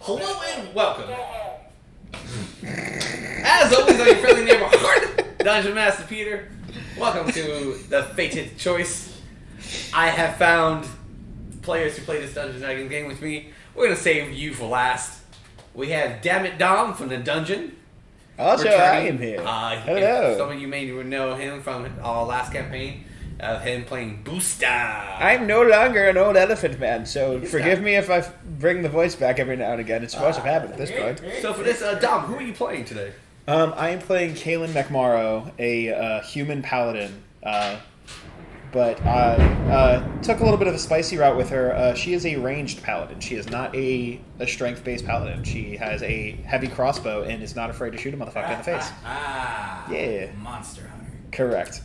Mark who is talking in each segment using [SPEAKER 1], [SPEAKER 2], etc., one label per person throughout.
[SPEAKER 1] Hello and welcome. As always, I'm your friendly neighbor, Dungeon Master Peter. Welcome to the Fetid choice. I have found players who play this Dungeons & Dragons game with me. We're going to save you for last. We have Dammit Dom from the dungeon.
[SPEAKER 2] Also, I am here. Hello.
[SPEAKER 1] Some of you may know him from our last campaign of him playing Booster.
[SPEAKER 2] I'm no longer an old elephant man, so forgive me if I bring the voice back every now and again. It's supposed to happen at this point.
[SPEAKER 1] So for this, Dom, who are you playing today?
[SPEAKER 2] I am playing Calean MacMorrow, a human paladin. But I took a little bit of a spicy route with her. She is a ranged paladin. She is not a strength-based paladin. She has a heavy crossbow and is not afraid to shoot a motherfucker in the face. Yeah.
[SPEAKER 3] Monster hunter.
[SPEAKER 2] Correct.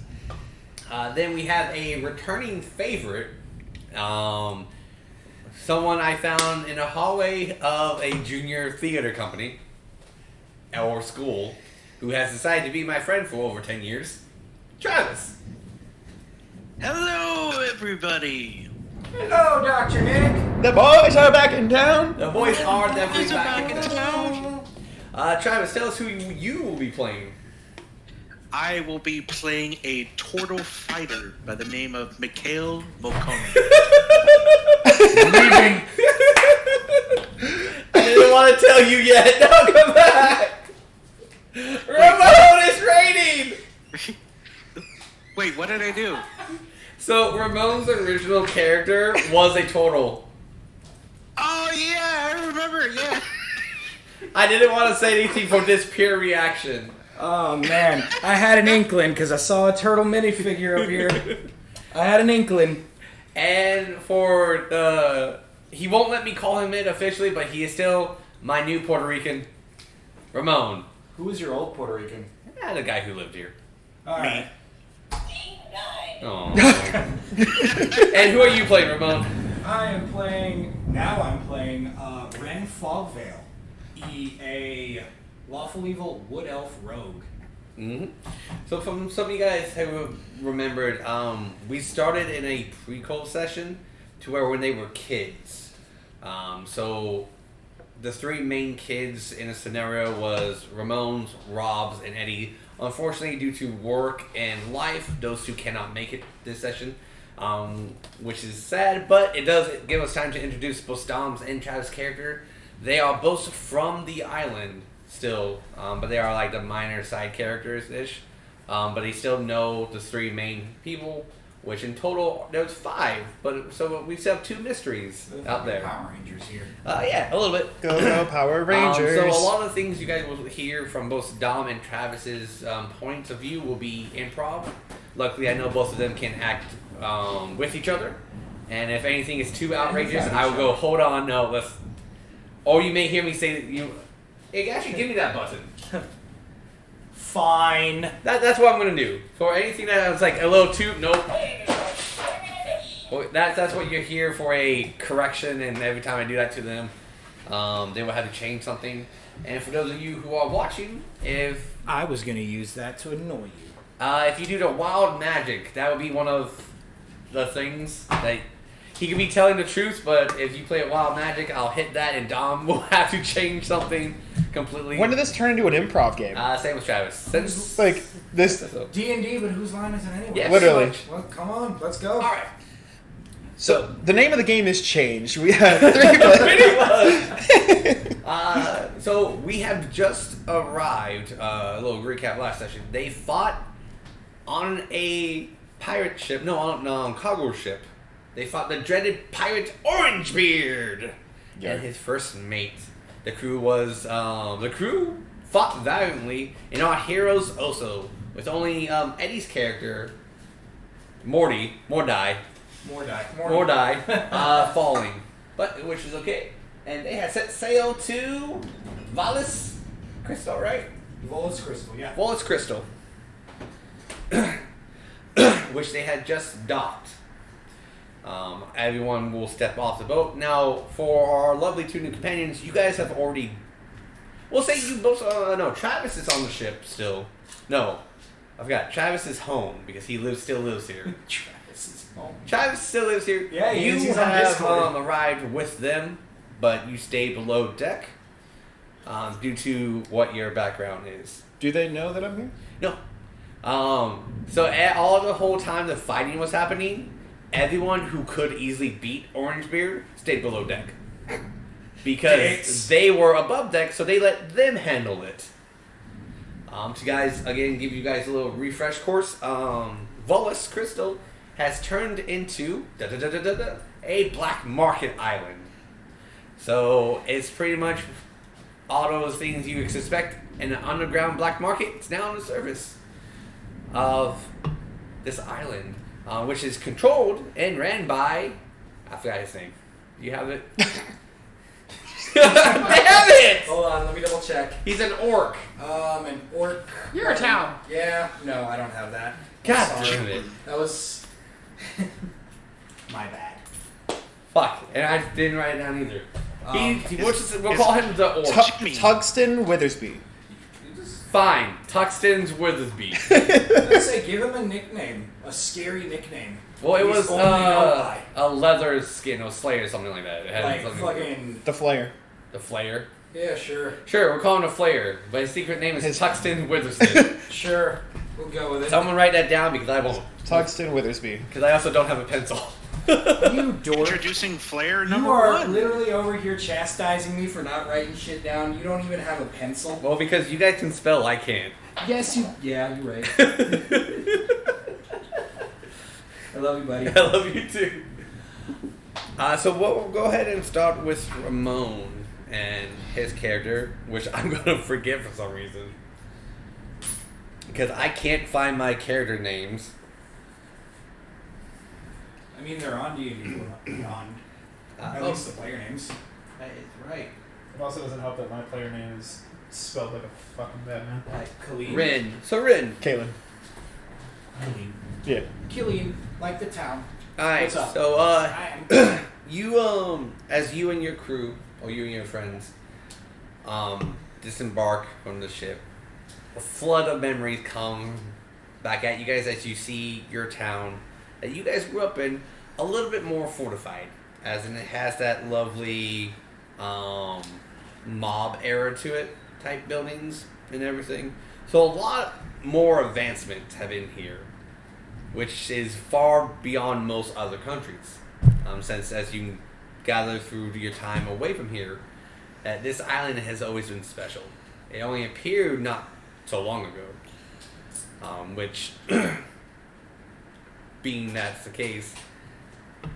[SPEAKER 1] Then we have a returning favorite. Someone I found in a hallway of a junior theater company or school who has decided to be my friend for over 10 years. Travis.
[SPEAKER 4] Hello, everybody.
[SPEAKER 3] Hello, Dr. Nick.
[SPEAKER 2] The boys are back in town.
[SPEAKER 1] The boys are definitely
[SPEAKER 4] Boys are
[SPEAKER 1] back in
[SPEAKER 4] back in
[SPEAKER 1] town. Travis, tell us who you will be playing.
[SPEAKER 4] I will be playing a turtle fighter by the name of Mikael Mokondo.
[SPEAKER 3] Leaving.
[SPEAKER 1] I didn't want to tell you yet. No, come back. Ramon is raining.
[SPEAKER 4] Wait, what did I do?
[SPEAKER 1] So Ramon's original character was a turtle.
[SPEAKER 4] Oh, yeah, I remember, yeah.
[SPEAKER 1] I didn't want to say anything for this pure reaction.
[SPEAKER 3] Oh, man. I had an inkling because I saw a turtle minifigure up here. I had an inkling.
[SPEAKER 1] And for he won't let me call him it officially, but he is still my new Puerto Rican, Ramon.
[SPEAKER 3] Who was your old Puerto Rican?
[SPEAKER 1] The guy who lived here.
[SPEAKER 3] All right.
[SPEAKER 1] Oh. And who are you playing, Ramon?
[SPEAKER 5] I'm playing Ren Fogvale, a lawful evil wood elf rogue.
[SPEAKER 1] Mm-hmm. So from some of you guys who remembered, we started in a prequel session to where when they were kids. So the three main kids in a scenario was Ramon's, Rob's, and Eddie. Unfortunately, due to work and life, those two cannot make it this session, which is sad, but it does give us time to introduce both Dom's and Travis' character. They are both from the island still, but they are like the minor side characters-ish, but they still know the three main people, which in total, there's 5, but so we still have 2 mysteries out there.
[SPEAKER 5] Power Rangers here.
[SPEAKER 1] Yeah, a little bit.
[SPEAKER 2] Go Power Rangers.
[SPEAKER 1] So a lot of the things you guys will hear from both Dom and Travis's points of view will be improv. Luckily, I know both of them can act with each other. And if anything is too outrageous, I will go, hold on, no, let's... Or you may hear me say that you... Hey, actually, give me that button.
[SPEAKER 3] Fine.
[SPEAKER 1] That's what I'm going to do. For anything that was like a little too... Nope. Well, that's what you're here for, a correction, and every time I do that to them, they will have to change something. And for those of you who are watching, if
[SPEAKER 3] I was going to use that to annoy you.
[SPEAKER 1] if you do the wild magic, that would be one of the things that he could be telling the truth, but if you play a wild magic, I'll hit that, and Dom will have to change something completely.
[SPEAKER 2] When did this turn into an improv game?
[SPEAKER 1] Same with Travis. Since
[SPEAKER 2] Like, this...
[SPEAKER 5] D&D, but whose line is it anyway?
[SPEAKER 1] Yeah,
[SPEAKER 2] Literally.
[SPEAKER 1] pretty much.
[SPEAKER 5] Well, come on, let's go.
[SPEAKER 1] All right.
[SPEAKER 2] So, the name of the game is changed. We have 3 players.
[SPEAKER 1] Pretty much. So we have just arrived. A little recap last session. They fought on a pirate ship. No, on a cargo ship. They fought the dreaded pirate Orangebeard and his first mate. The crew was the crew fought valiantly, and our heroes also, with only Eddie's character Mordy falling, but which is okay. And they had set sail to Valis Crystal, right?
[SPEAKER 5] Volus Crystal, yeah.
[SPEAKER 1] Wallace Crystal, which they had just docked. Everyone will step off the boat. Now, for our lovely 2 new companions, you guys have already... We'll say you both... no, Travis is on the ship still. No, I forgot. Travis is home because he still lives here.
[SPEAKER 5] Travis is home.
[SPEAKER 1] Travis still lives here.
[SPEAKER 5] Yeah, he is.
[SPEAKER 1] You
[SPEAKER 5] He's on
[SPEAKER 1] have
[SPEAKER 5] Discord.
[SPEAKER 1] arrived with them. but you stay below deck due to what your background is.
[SPEAKER 2] Do they know that I'm here?
[SPEAKER 1] No. So all the whole time the fighting was happening, everyone who could easily beat Orangebeard stayed below deck. Because they were above deck, so they let them handle it. To guys, again, give you guys a little refresh course. Volus Crystal has turned into a black market island. So it's pretty much all those things you expect in an underground black market. It's now on the surface of this island, which is controlled and ran by, I forgot his name. You have it? They have it!
[SPEAKER 5] Hold on, let me double check.
[SPEAKER 1] He's an orc.
[SPEAKER 5] An orc.
[SPEAKER 3] You're a town.
[SPEAKER 5] Yeah, no, I don't have that.
[SPEAKER 1] God
[SPEAKER 5] Sorry.
[SPEAKER 1] damn it.
[SPEAKER 5] That was my bad.
[SPEAKER 1] Fuck. And I didn't write it down either. We'll call him the orc.
[SPEAKER 2] Tugston Withersby.
[SPEAKER 1] Fine. Tuxton's Withersby.
[SPEAKER 5] Let's say, give him a nickname. A scary nickname.
[SPEAKER 1] Well, it
[SPEAKER 5] He's
[SPEAKER 1] was
[SPEAKER 5] only ally.
[SPEAKER 1] a leather skin, or slayer, something like that. It had
[SPEAKER 5] Like
[SPEAKER 1] something
[SPEAKER 5] fucking.
[SPEAKER 2] The Flayer.
[SPEAKER 1] the flayer.
[SPEAKER 5] Yeah, sure.
[SPEAKER 1] Sure, we'll call him a flayer, but his secret name is Tuxton Witherston.
[SPEAKER 5] Sure. We'll go with it.
[SPEAKER 1] Someone write that down because I won't.
[SPEAKER 2] Tugston Withersby.
[SPEAKER 1] Because I also don't have a pencil.
[SPEAKER 5] You dork.
[SPEAKER 4] Introducing Flare
[SPEAKER 5] You
[SPEAKER 4] number
[SPEAKER 5] are
[SPEAKER 4] 1.
[SPEAKER 5] literally over here chastising me for not writing shit down. You don't even have a pencil.
[SPEAKER 1] Well, because you guys can spell, I can't.
[SPEAKER 5] Yes, you. Yeah, you're right. I love you, buddy.
[SPEAKER 1] I love you too. So we'll go ahead and start with Ramon and his character, which I'm going to forget for some reason. Because I can't find my character names.
[SPEAKER 5] I mean, they're on D&D Beyond. At least the player names.
[SPEAKER 1] That is right.
[SPEAKER 2] It also doesn't help that my player name is spelled like a fucking Batman.
[SPEAKER 5] Like Calean.
[SPEAKER 1] Ren. So Ren.
[SPEAKER 2] Kalen.
[SPEAKER 5] Calean.
[SPEAKER 2] Yeah.
[SPEAKER 5] Calean, like the town.
[SPEAKER 1] Alright,
[SPEAKER 5] What's up?
[SPEAKER 1] so
[SPEAKER 5] I am.
[SPEAKER 1] you as you and your crew, or you and your friends, disembark from the ship, a flood of memories come back at you guys as you see your town that you guys grew up in a little bit more fortified, as in it has that lovely mob era to it type buildings and everything. So a lot more advancements have been here, which is far beyond most other countries. Since as you gather through your time away from here, that this island has always been special. It only appeared not so long ago, which, being that's the case,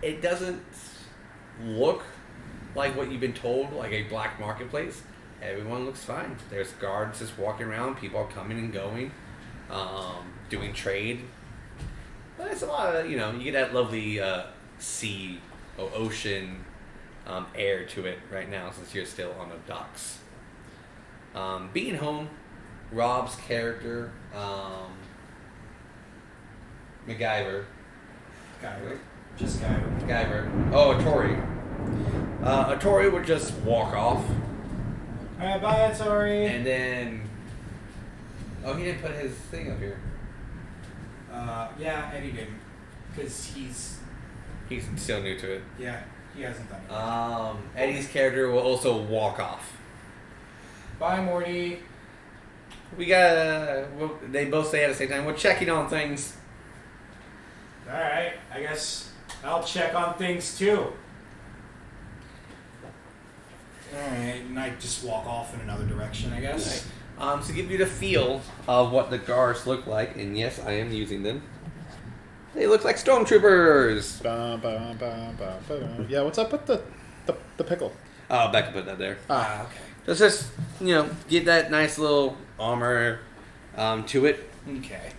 [SPEAKER 1] it doesn't look like what you've been told, like a black marketplace. Everyone looks fine. There's guards just walking around, people are coming and going, doing trade. But it's a lot of, you get that lovely sea or ocean air to it right now since you're still on the docks. Being home, Rob's character, MacGyver.
[SPEAKER 5] Guyver. Just Guyver.
[SPEAKER 1] MacGyver. Oh, Atori. Atori would just walk off.
[SPEAKER 5] Alright, bye, Tori.
[SPEAKER 1] And then... Oh, he didn't put his thing up here.
[SPEAKER 5] Yeah, Eddie didn't. Because he's
[SPEAKER 1] still new to it.
[SPEAKER 5] Yeah, he hasn't done it.
[SPEAKER 1] Eddie's character will also walk off.
[SPEAKER 5] Bye, Morty.
[SPEAKER 1] We got... they both say at the same time, we're checking on things.
[SPEAKER 5] Alright, I guess I'll check on things too. Alright, and I just walk off in another direction, I guess.
[SPEAKER 1] Right. To give you the feel of what the guards look like, and yes, I am using them. They look like stormtroopers.
[SPEAKER 2] Yeah, what's up with the pickle?
[SPEAKER 1] Oh, Becca put that there.
[SPEAKER 5] Okay.
[SPEAKER 1] Let's just, get that nice little armor to it.
[SPEAKER 5] Okay.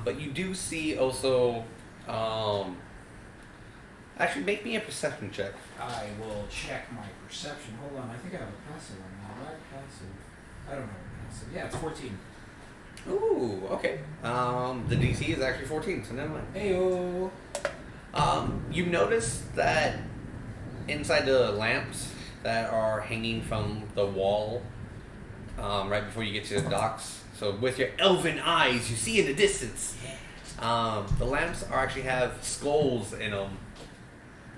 [SPEAKER 1] But you do see also... actually, make me a perception check.
[SPEAKER 5] I will check my perception. Hold on, I think I have a passive on now. Right? Passive. I don't have a passive. Yeah, it's 14.
[SPEAKER 1] Ooh, okay. The DC is actually 14, so never mind.
[SPEAKER 5] Heyo.
[SPEAKER 1] You notice that inside the lamps that are hanging from the wall right before you get to the docks, so with your elven eyes, you see in the distance The lamps actually have skulls in them,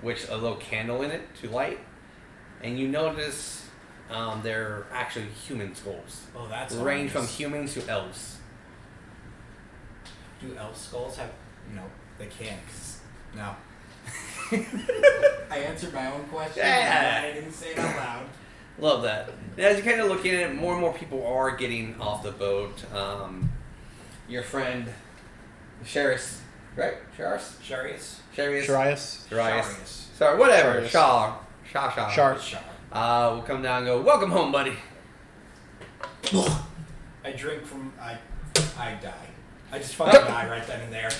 [SPEAKER 1] which a little candle in it to light, and you notice they're actually human skulls.
[SPEAKER 5] Oh, that's
[SPEAKER 1] range from
[SPEAKER 5] nice.
[SPEAKER 1] humans to elves.
[SPEAKER 5] Do elf skulls have? No, they can't. 'Cause- no. I answered my own question.
[SPEAKER 1] Yeah.
[SPEAKER 5] I didn't say it out loud.
[SPEAKER 1] Love that. And as you kind of look at it, more and more people are getting off the boat. Your friend, Sheris, right? Sheris?
[SPEAKER 5] Sharius.
[SPEAKER 1] Sharius?
[SPEAKER 2] Sharius.
[SPEAKER 1] Sharius. Sorry, whatever.
[SPEAKER 2] Sharius.
[SPEAKER 1] Shaw.
[SPEAKER 2] Shark.
[SPEAKER 1] We'll come down and go, welcome home, buddy.
[SPEAKER 5] I drink from. I die. I just fucking die right then and there.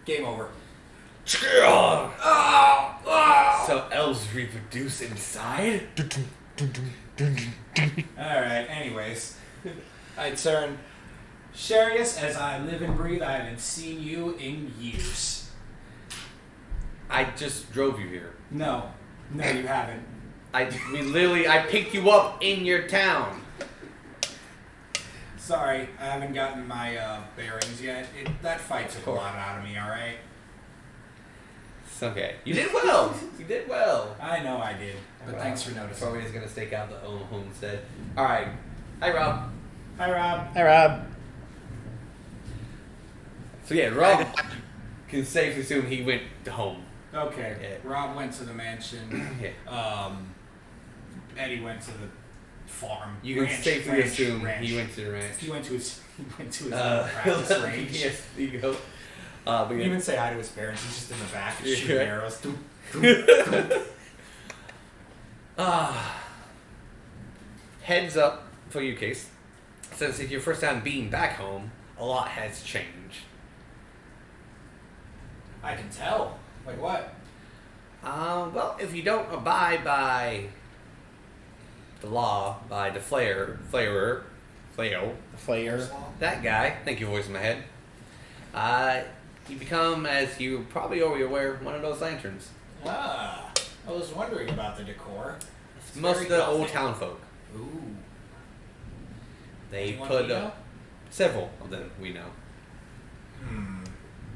[SPEAKER 5] Game over.
[SPEAKER 1] So elves reproduce inside?
[SPEAKER 5] Alright, anyways. I turn. Sharius, as I live and breathe, I haven't seen you in years.
[SPEAKER 1] I just drove you here.
[SPEAKER 5] No. No, you haven't.
[SPEAKER 1] I picked you up in your town.
[SPEAKER 5] Sorry, I haven't gotten my bearings yet. That fight took a
[SPEAKER 1] Cool.
[SPEAKER 5] lot out of me, alright?
[SPEAKER 1] It's okay. You did well. You did well.
[SPEAKER 5] I know I did, but thanks for noticing.
[SPEAKER 1] Probably is going to stake out the homestead. Alright. Hi, Rob.
[SPEAKER 5] Hi, Rob.
[SPEAKER 2] Hi, Rob.
[SPEAKER 1] So yeah, Rob can safely assume he went home.
[SPEAKER 5] Okay.
[SPEAKER 1] Yeah.
[SPEAKER 5] Rob went to the mansion.
[SPEAKER 1] Yeah.
[SPEAKER 5] Eddie went to the farm.
[SPEAKER 1] You can
[SPEAKER 5] Ranch,
[SPEAKER 1] safely
[SPEAKER 5] ranch,
[SPEAKER 1] assume
[SPEAKER 5] ranch.
[SPEAKER 1] he went to the ranch.
[SPEAKER 5] He went to his practice range.
[SPEAKER 1] Yes, you go. But
[SPEAKER 5] He
[SPEAKER 1] yeah.
[SPEAKER 5] didn't even say hi to his parents. He's just in the back
[SPEAKER 1] Yeah,
[SPEAKER 5] shooting
[SPEAKER 1] right.
[SPEAKER 5] arrows.
[SPEAKER 1] Heads up for you, Case. Since it's your first time being back home, a lot has changed.
[SPEAKER 5] I can tell. Like what?
[SPEAKER 1] Well, if you don't abide by the law, by the Flayo,
[SPEAKER 2] Flayer.
[SPEAKER 1] that guy, thank you, voice in my head, you become, as you probably already aware, one of those lanterns.
[SPEAKER 5] Ah, I was wondering about the decor. It's
[SPEAKER 1] Most
[SPEAKER 5] very
[SPEAKER 1] of the old
[SPEAKER 5] gothic.
[SPEAKER 1] town folk.
[SPEAKER 5] Ooh.
[SPEAKER 1] They
[SPEAKER 5] Anyone
[SPEAKER 1] put
[SPEAKER 5] we know?
[SPEAKER 1] several of them we know.
[SPEAKER 5] Hmm.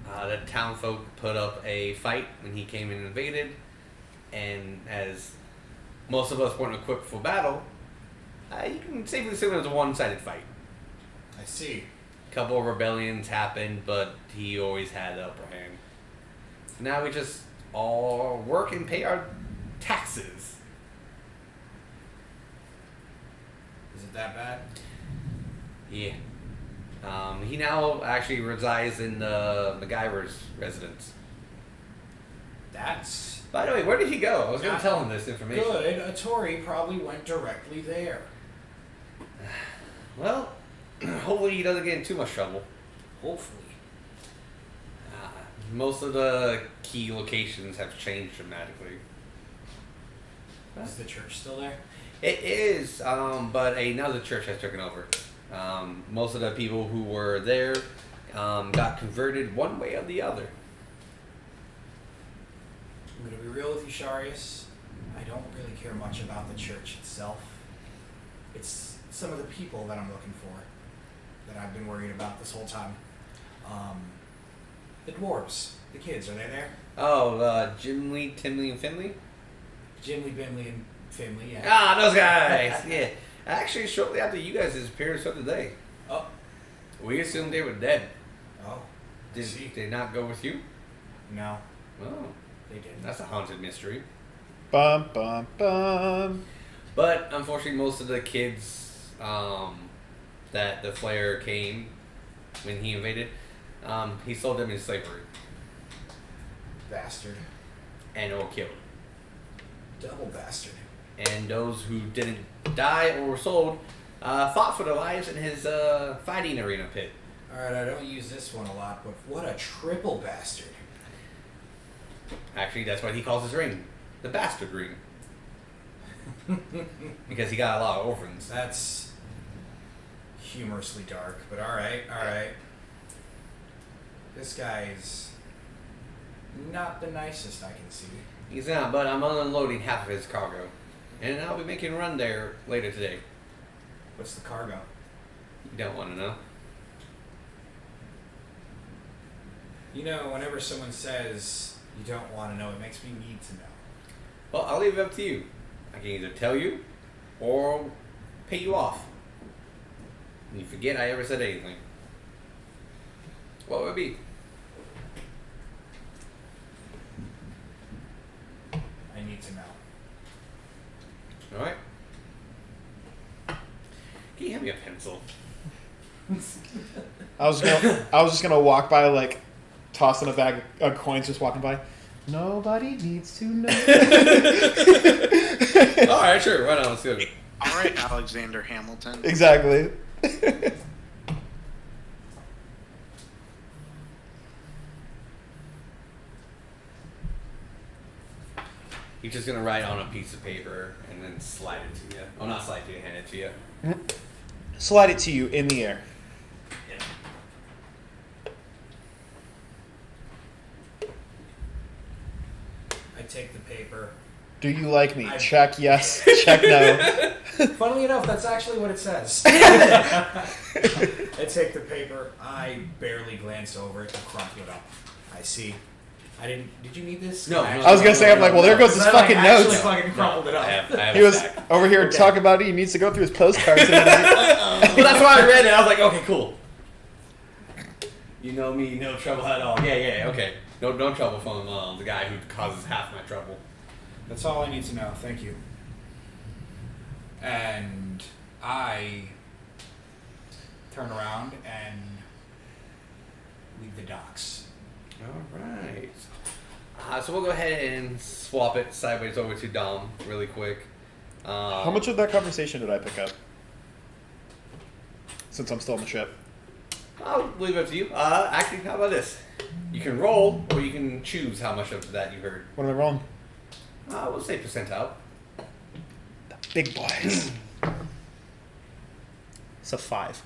[SPEAKER 1] The town folk put up a fight when he came and invaded, and as most of us weren't equipped for battle, you can safely assume it was a one-sided fight.
[SPEAKER 5] I see.
[SPEAKER 1] A couple of rebellions happened, but he always had the upper hand. Now we just all work and pay our taxes.
[SPEAKER 5] Is it that bad?
[SPEAKER 1] Yeah. He now actually resides in MacGyver's residence.
[SPEAKER 5] That's
[SPEAKER 1] By the way, where did he go? I was going to tell him this information.
[SPEAKER 5] good. A Tory probably went directly there.
[SPEAKER 1] Well, hopefully he doesn't get in too much trouble.
[SPEAKER 5] Hopefully.
[SPEAKER 1] Most of the key locations have changed dramatically.
[SPEAKER 5] Is the church still there?
[SPEAKER 1] It is, but another church has taken over. Most of the people who were there got converted one way or the other.
[SPEAKER 5] I'm going to be real with you, Sharius. I don't really care much about the church itself. It's some of the people that I'm looking for that I've been worried about this whole time. The dwarves, the kids, are they there?
[SPEAKER 1] Oh, Jimly, Timly, and Finley?
[SPEAKER 5] Jimmy, Bimley, and Finley, yeah.
[SPEAKER 1] Ah, those guys! Yeah. Actually, shortly after you guys' appearance of the day,
[SPEAKER 5] Oh,
[SPEAKER 1] we assumed they were dead.
[SPEAKER 5] oh,
[SPEAKER 1] Did
[SPEAKER 5] see.
[SPEAKER 1] they not go with you?
[SPEAKER 5] No,
[SPEAKER 1] Oh,
[SPEAKER 5] they didn't.
[SPEAKER 1] that's a haunted mystery.
[SPEAKER 2] Bum bum bum.
[SPEAKER 1] But unfortunately, most of the kids that the Flayer came when he invaded, he sold them in slavery
[SPEAKER 5] Bastard.
[SPEAKER 1] and or killed.
[SPEAKER 5] Double bastard.
[SPEAKER 1] And those who didn't die or were sold fought for their lives in his fighting arena pit.
[SPEAKER 5] Alright, I don't use this one a lot, but what a triple bastard.
[SPEAKER 1] Actually, that's what he calls his ring, the bastard ring, because he got a lot of orphans.
[SPEAKER 5] That's humorously dark, but alright. This guy's not the nicest I can see.
[SPEAKER 1] He's not, but I'm unloading half of his cargo, and I'll be making a run there later today.
[SPEAKER 5] What's the cargo?
[SPEAKER 1] You don't want to know.
[SPEAKER 5] You know, whenever someone says you don't want to know, it makes me need to know.
[SPEAKER 1] Well, I'll leave it up to you. I can either tell you or pay you off. And you forget I ever said anything. What would it be?
[SPEAKER 5] I need to know.
[SPEAKER 1] Alright. Can you hand me a pencil?
[SPEAKER 2] I was just gonna walk by, like, tossing a bag of coins, just walking by. Nobody needs to know.
[SPEAKER 1] Alright, sure. Right on. Let's go.
[SPEAKER 4] All right, Alexander Hamilton.
[SPEAKER 2] Exactly.
[SPEAKER 1] He's just gonna write on a piece of paper and then slide it to you. Oh, not slide it to you, hand it to you.
[SPEAKER 2] Slide it to you in the air.
[SPEAKER 1] Yeah.
[SPEAKER 5] I take the paper.
[SPEAKER 2] Do you like me? Check yes. Check no.
[SPEAKER 5] Funnily enough, that's actually what it says. I take the paper. I barely glance over it and crumple it up. I see. I didn't. Did you need this?
[SPEAKER 1] No,
[SPEAKER 2] I was gonna say, I'm like, well, there goes his fucking
[SPEAKER 5] actually
[SPEAKER 2] notes.
[SPEAKER 5] fucking crumpled it up.
[SPEAKER 1] I have
[SPEAKER 2] He
[SPEAKER 1] it
[SPEAKER 2] was
[SPEAKER 1] back.
[SPEAKER 2] over here talking about it. He needs to go through his postcards.
[SPEAKER 1] Well, that's why I read it. I was like, okay, cool. You know me, no trouble at all. Yeah, okay. No trouble from the guy who causes half my trouble.
[SPEAKER 5] That's all I need to know. Thank you. And I turn around and leave the docks.
[SPEAKER 1] All right. So we'll go ahead and swap it sideways over to Dom really quick.
[SPEAKER 2] How much of that conversation did I pick up? Since I'm still on the ship.
[SPEAKER 1] I'll leave it up to you. Actually, how about this? You can roll, or you can choose how much of that you heard.
[SPEAKER 2] What am I rolling?
[SPEAKER 1] We'll say percentile.
[SPEAKER 2] The big boys. It's a 5.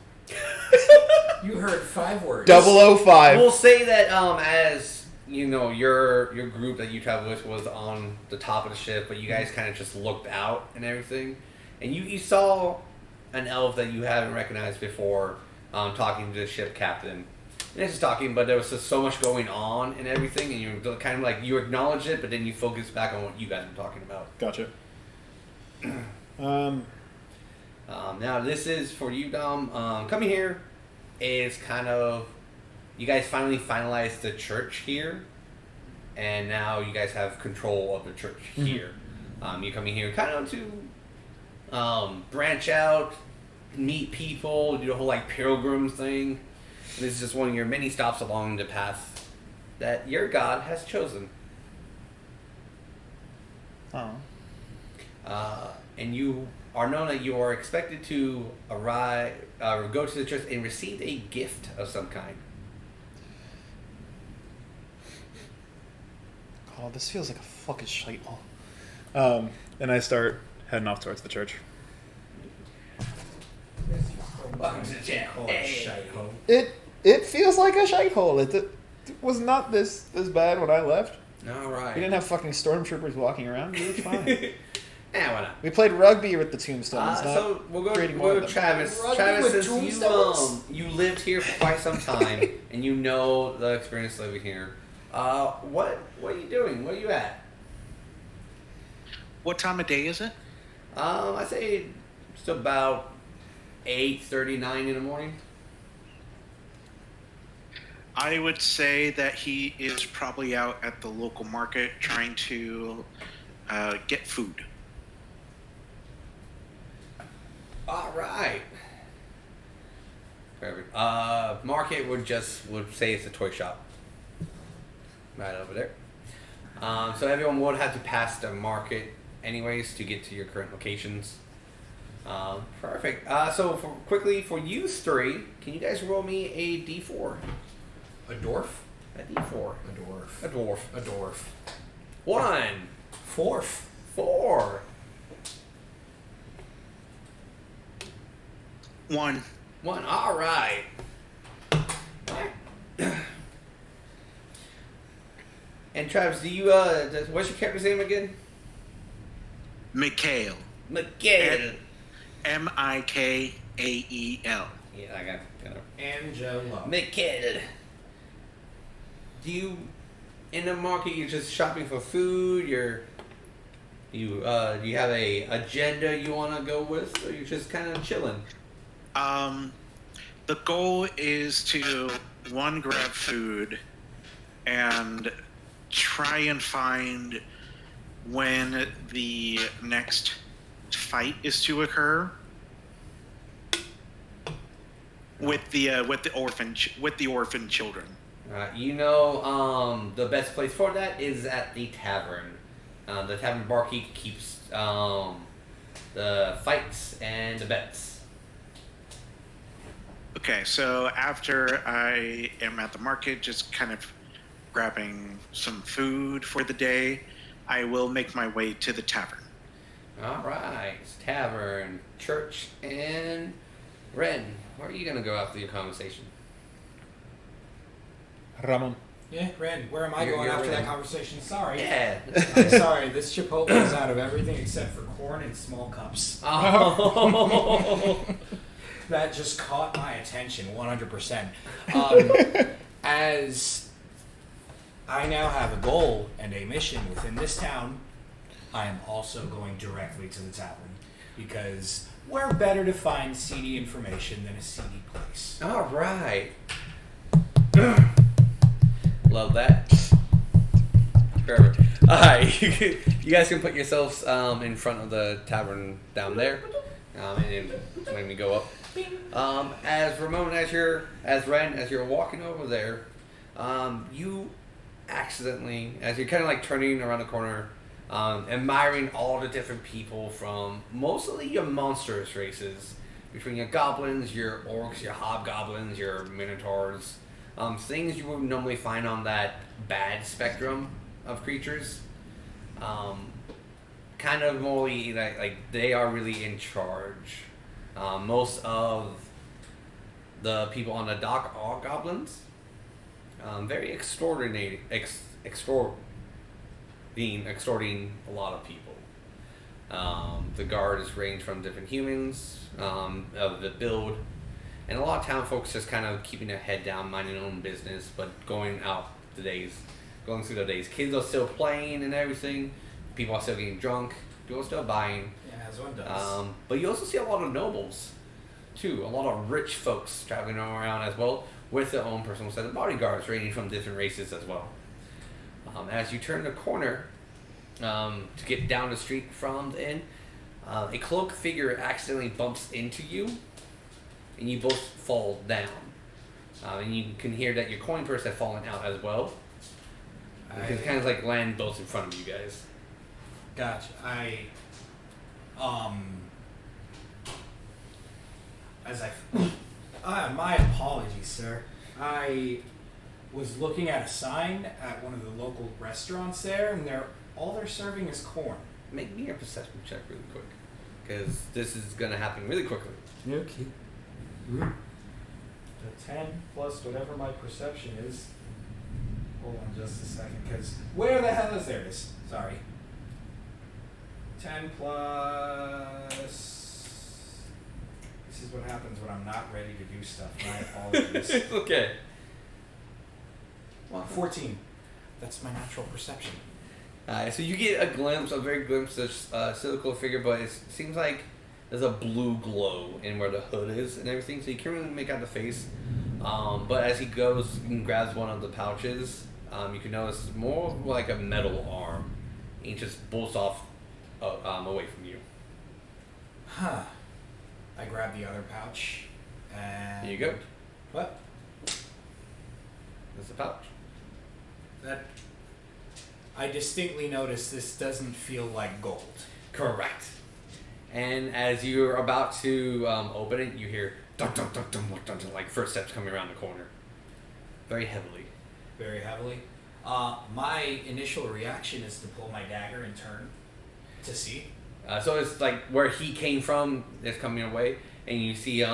[SPEAKER 5] You heard 5 words.
[SPEAKER 2] 005.
[SPEAKER 1] We'll say that as you know, your group that you traveled with was on the top of the ship, but you guys kind of just looked out and everything, and you saw an elf that you haven't recognized before, talking to the ship captain. And it's just talking, but there was just so much going on and everything, and you were kind of like you acknowledged it, but then you focused back on what you guys were talking about.
[SPEAKER 2] Gotcha.
[SPEAKER 1] Now this is for you, Dom. Coming here is kind of you guys finally finalized the church here, and now you guys have control of the church here. You coming here kind of to branch out, meet people, do the whole like pilgrims thing. And this is just one of your many stops along the path that your god has chosen.
[SPEAKER 2] Oh.
[SPEAKER 1] And you are known that you are expected to arrive, go to the church and receive a gift of some kind.
[SPEAKER 2] Oh, this feels like a fucking shithole. And I start heading off towards the church.
[SPEAKER 1] Welcome to the channel.
[SPEAKER 5] Oh, shite-hole.
[SPEAKER 2] It feels like a shithole. It was not this bad when I left.
[SPEAKER 1] All right.
[SPEAKER 2] We didn't have fucking stormtroopers walking around. We were fine.
[SPEAKER 1] Why not?
[SPEAKER 2] We played rugby with the tombstones.
[SPEAKER 1] So we'll go
[SPEAKER 2] creating more
[SPEAKER 1] to
[SPEAKER 2] of them.
[SPEAKER 1] Travis.
[SPEAKER 5] Rugby
[SPEAKER 1] Travis,
[SPEAKER 5] with
[SPEAKER 1] since
[SPEAKER 5] tombstones?
[SPEAKER 1] you lived here for quite some time and you know the experience living here, what are you doing? Where are you at?
[SPEAKER 4] What time of day is it?
[SPEAKER 1] I say it's about 8:39 in the morning.
[SPEAKER 4] I would say that he is probably out at the local market trying to get food.
[SPEAKER 1] All right. Perfect. Market would say it's a toy shop. Right over there. So everyone would have to pass the market anyways to get to your current locations. Perfect. So quickly for you three, can you guys roll me a d4?
[SPEAKER 5] A dwarf?
[SPEAKER 1] A d4.
[SPEAKER 5] A dwarf.
[SPEAKER 1] A dwarf.
[SPEAKER 5] A dwarf.
[SPEAKER 1] 1.
[SPEAKER 5] Fourth.
[SPEAKER 1] 4.
[SPEAKER 4] 1.
[SPEAKER 1] 1. All right. And Travis, do you what's your character's name again?
[SPEAKER 4] Mikael.
[SPEAKER 1] Mikael.
[SPEAKER 4] Mikael.
[SPEAKER 1] Yeah, I got it.
[SPEAKER 5] Angelo.
[SPEAKER 1] Mikael. do you in the market? You're just shopping for food. Do you have a agenda you want to go with, or you're just kind of chilling?
[SPEAKER 4] The goal is to grab food and try and find when the next fight is to occur with the orphan children.
[SPEAKER 1] The best place for that is at the tavern. The tavern barkeep keeps the fights and the bets.
[SPEAKER 4] Okay, so after I am at the market, just kind of grabbing some food for the day, I will make my way to the tavern.
[SPEAKER 1] All right, tavern, church, and Ren. Where are you gonna go after your conversation?
[SPEAKER 2] Ramon.
[SPEAKER 5] Yeah, Ren, where am I
[SPEAKER 1] You're
[SPEAKER 5] going after that
[SPEAKER 1] Ren.
[SPEAKER 5] conversation? Sorry.
[SPEAKER 1] Yeah.
[SPEAKER 5] I'm sorry, this Chipotle is out of everything except for corn and small cups.
[SPEAKER 1] Oh.
[SPEAKER 5] That just caught my attention 100%. As I now have a goal and a mission within this town, I am also going directly to the tavern. Because where better to find seedy information than a seedy place?
[SPEAKER 1] All right. Love that. Perfect. All right, you guys can put yourselves in front of the tavern down there, and then when we go up. As Ramon, as Ren, as you're walking over there, you accidentally, as you're kind of like turning around the corner, admiring all the different people from mostly your monstrous races, between your goblins, your orcs, your hobgoblins, your minotaurs, things you would normally find on that bad spectrum of creatures. Kind of more like they are really in charge. Most of the people on the dock are goblins. Very extorting a lot of people. The guards range from different humans of the build, and a lot of town folks just kind of keeping their head down, minding their own business, but going through the days. Kids are still playing and everything. People are still getting drunk. People are still buying.
[SPEAKER 5] Yeah, as one does.
[SPEAKER 1] But you also see a lot of nobles, too. A lot of rich folks traveling around as well, with their own personal set of bodyguards, ranging from different races as well. As you turn the corner to get down the street from the inn, a cloaked figure accidentally bumps into you, and you both fall down. And you can hear that your coin purse has fallen out as well. You can kind of like land both in front of you guys.
[SPEAKER 5] Gotcha. My apologies, sir. I was looking at a sign at one of the local restaurants there, and all they're serving is corn.
[SPEAKER 1] Make me a perception check really quick, because this is going to happen really quickly.
[SPEAKER 5] Okay. The 10 plus whatever my perception is. Hold on just a second, because where the hell is there? It is. Sorry. 10 plus. This is what happens when I'm not ready to do stuff. My apologies.
[SPEAKER 1] It's okay.
[SPEAKER 5] 14. That's my natural perception.
[SPEAKER 1] So you get a very glimpse of Silico figure, but it seems like there's a blue glow in where the hood is and everything, so you can't really make out the face. But as he goes and grabs one of the pouches, you can notice more like a metal arm. And he just bolts off away from you.
[SPEAKER 5] Huh. I grab the other pouch and...
[SPEAKER 1] Here you go.
[SPEAKER 5] What?
[SPEAKER 1] That's the pouch.
[SPEAKER 5] I distinctly notice this doesn't feel like gold.
[SPEAKER 1] Correct. And as you're about to open it, you hear dun, dun, dun, dun, dun, dun, like footsteps coming around the corner. Very heavily.
[SPEAKER 5] Very heavily. My initial reaction is to pull my dagger and turn to see.
[SPEAKER 1] So it's like where he came from is coming away, and you see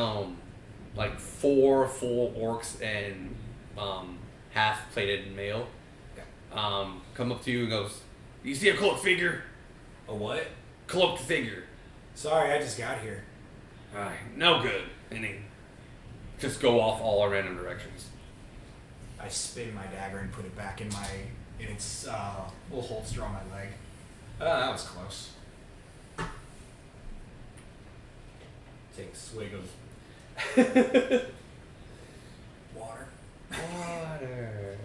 [SPEAKER 1] like 4 full orcs and half-plated male come up to you and goes, "You see a cloaked figure?"
[SPEAKER 5] A what?
[SPEAKER 1] Cloaked figure.
[SPEAKER 5] Sorry, I just got here.
[SPEAKER 1] Alright, no good. And he just go off all random directions.
[SPEAKER 5] I spin my dagger and put it back in its little holster on my leg. That was close. Take a swig of water.
[SPEAKER 1] Water.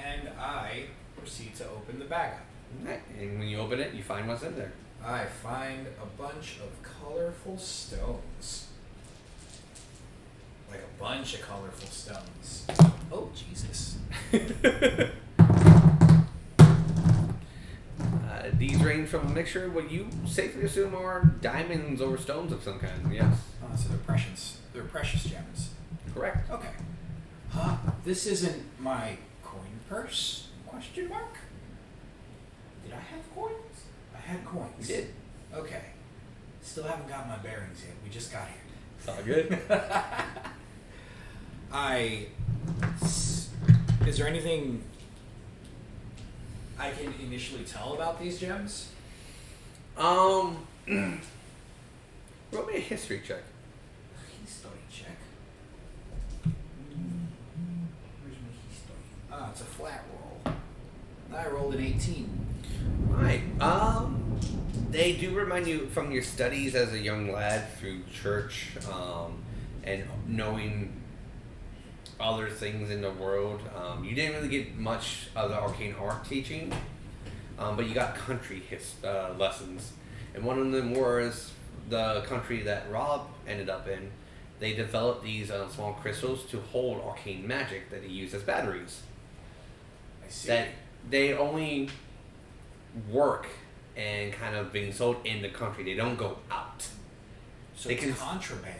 [SPEAKER 5] And I proceed to open the bag up.
[SPEAKER 1] Right. And when you open it, you find what's in there.
[SPEAKER 5] I find a bunch of colorful stones. Like a bunch of colorful stones. Oh, Jesus.
[SPEAKER 1] These range from a mixture of what you safely assume are diamonds or stones of some kind, yes.
[SPEAKER 5] Oh, so they're precious. They're precious gems.
[SPEAKER 1] Correct.
[SPEAKER 5] Okay. This isn't my coin purse? Question mark? Did I have coins? I had coins.
[SPEAKER 1] You did.
[SPEAKER 5] Okay. Still haven't got my bearings yet. We just got here.
[SPEAKER 1] It's all good.
[SPEAKER 5] Is there anything I can initially tell about these gems?
[SPEAKER 1] Roll me a history check.
[SPEAKER 5] History check. Where's my history? It's a flat roll. I rolled an 18.
[SPEAKER 1] Right. They do remind you from your studies as a young lad through church, and knowing other things in the world. You didn't really get much of the arcane art teaching, but you got country lessons. And one of them was the country that Rob ended up in. They developed these small crystals to hold arcane magic that they use as batteries.
[SPEAKER 5] I see.
[SPEAKER 1] That they only work and kind of being sold in the country. They don't go out.
[SPEAKER 5] So
[SPEAKER 1] they
[SPEAKER 5] it's
[SPEAKER 1] can-
[SPEAKER 5] contraband.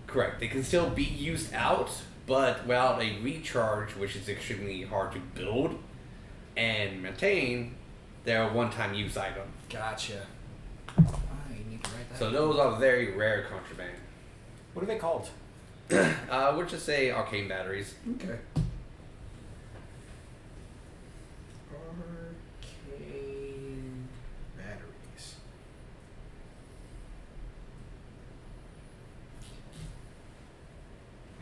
[SPEAKER 1] Correct. They can still be used out, but without a recharge, which is extremely hard to build and maintain, they're a one-time use item.
[SPEAKER 5] Gotcha. I need to write that
[SPEAKER 1] So
[SPEAKER 5] down.
[SPEAKER 1] those are very rare contraband.
[SPEAKER 5] What are they called?
[SPEAKER 1] We'll just say arcane batteries.
[SPEAKER 5] Okay. Arcane batteries.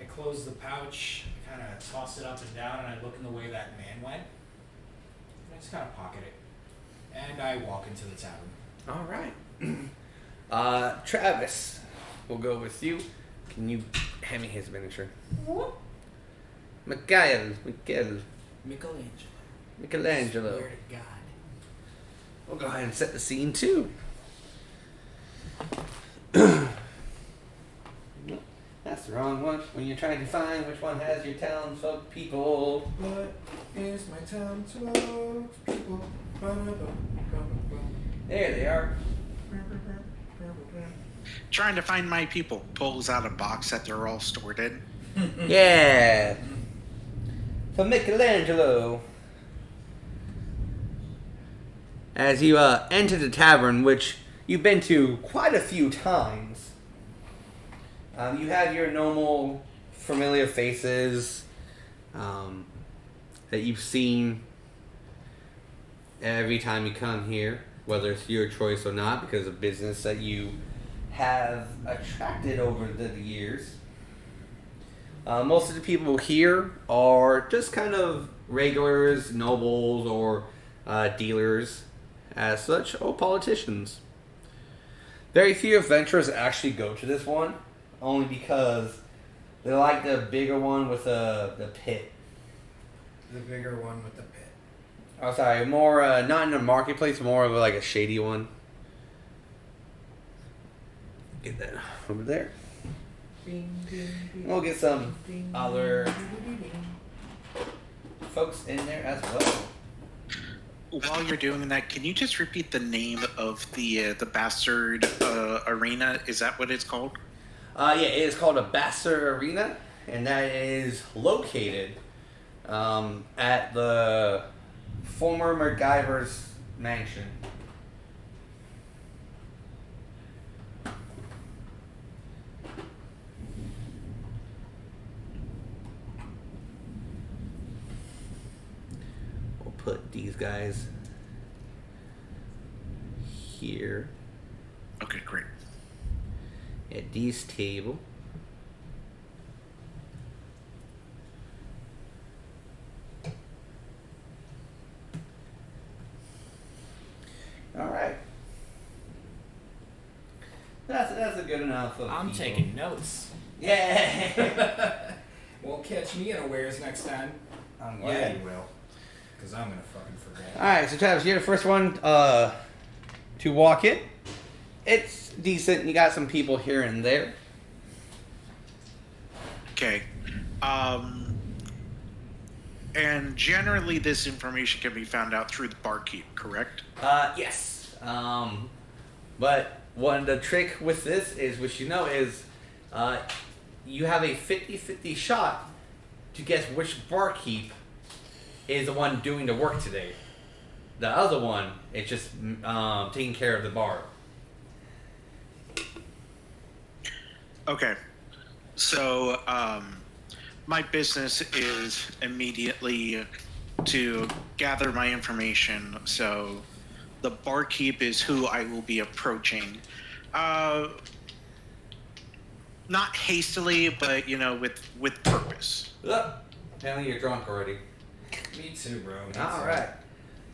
[SPEAKER 5] I close the pouch, I kind of toss it up and down, and I look in the way that man went. And I just kind of pocket it. And I walk into the tavern.
[SPEAKER 1] All right. Travis, we'll go with you. Can you hand me his miniature? Mikael. Michelangelo.
[SPEAKER 5] Swear to God.
[SPEAKER 1] We'll go ahead and set the scene too. That's the wrong one. When you're trying to find which one has your townsfolk people.
[SPEAKER 5] What is my town to love people?
[SPEAKER 1] There they are.
[SPEAKER 4] Trying to find my people. Pulls out a box that they're all stored in.
[SPEAKER 1] Yeah. So Michelangelo. As you enter the tavern, which you've been to quite a few times, you have your normal familiar faces that you've seen every time you come here, whether it's your choice or not, because of business that you have attracted over the years. Most of the people here are just kind of regulars, nobles, or dealers, as such, or politicians. Very few adventurers actually go to this one, only because they like the bigger one with the pit.
[SPEAKER 5] The bigger one with the pit.
[SPEAKER 1] Oh, sorry, more not in the marketplace, more of like a shady one. Get that over there. We'll get some other folks in there as well.
[SPEAKER 4] While you're doing that, can you just repeat the name of the Bastard Arena? Is that what it's called?
[SPEAKER 1] Yeah, it is called a Bastard Arena, and that is located at the former MacGyver's mansion. We'll put these guys here
[SPEAKER 4] Okay, great.
[SPEAKER 1] at this table. good enough.
[SPEAKER 5] I'm
[SPEAKER 1] people.
[SPEAKER 5] taking notes.
[SPEAKER 1] Yeah.
[SPEAKER 5] Won't catch me unawares next time. I'm glad you will. Because I'm going to fucking forget.
[SPEAKER 1] Alright, so Travis, you're the first one to walk in. It's decent. You got some people here and there.
[SPEAKER 4] Okay. And generally this information can be found out through the barkeep, correct?
[SPEAKER 1] Yes. But the trick with this is, which you know, is you have a 50-50 shot to guess which barkeep is the one doing the work today. The other one is just taking care of the bar.
[SPEAKER 4] Okay. So, my business is immediately to gather my information. So, the barkeep is who I will be approaching. Not hastily, but, with purpose.
[SPEAKER 1] Apparently you're drunk already.
[SPEAKER 5] Me too, bro.
[SPEAKER 1] Alright.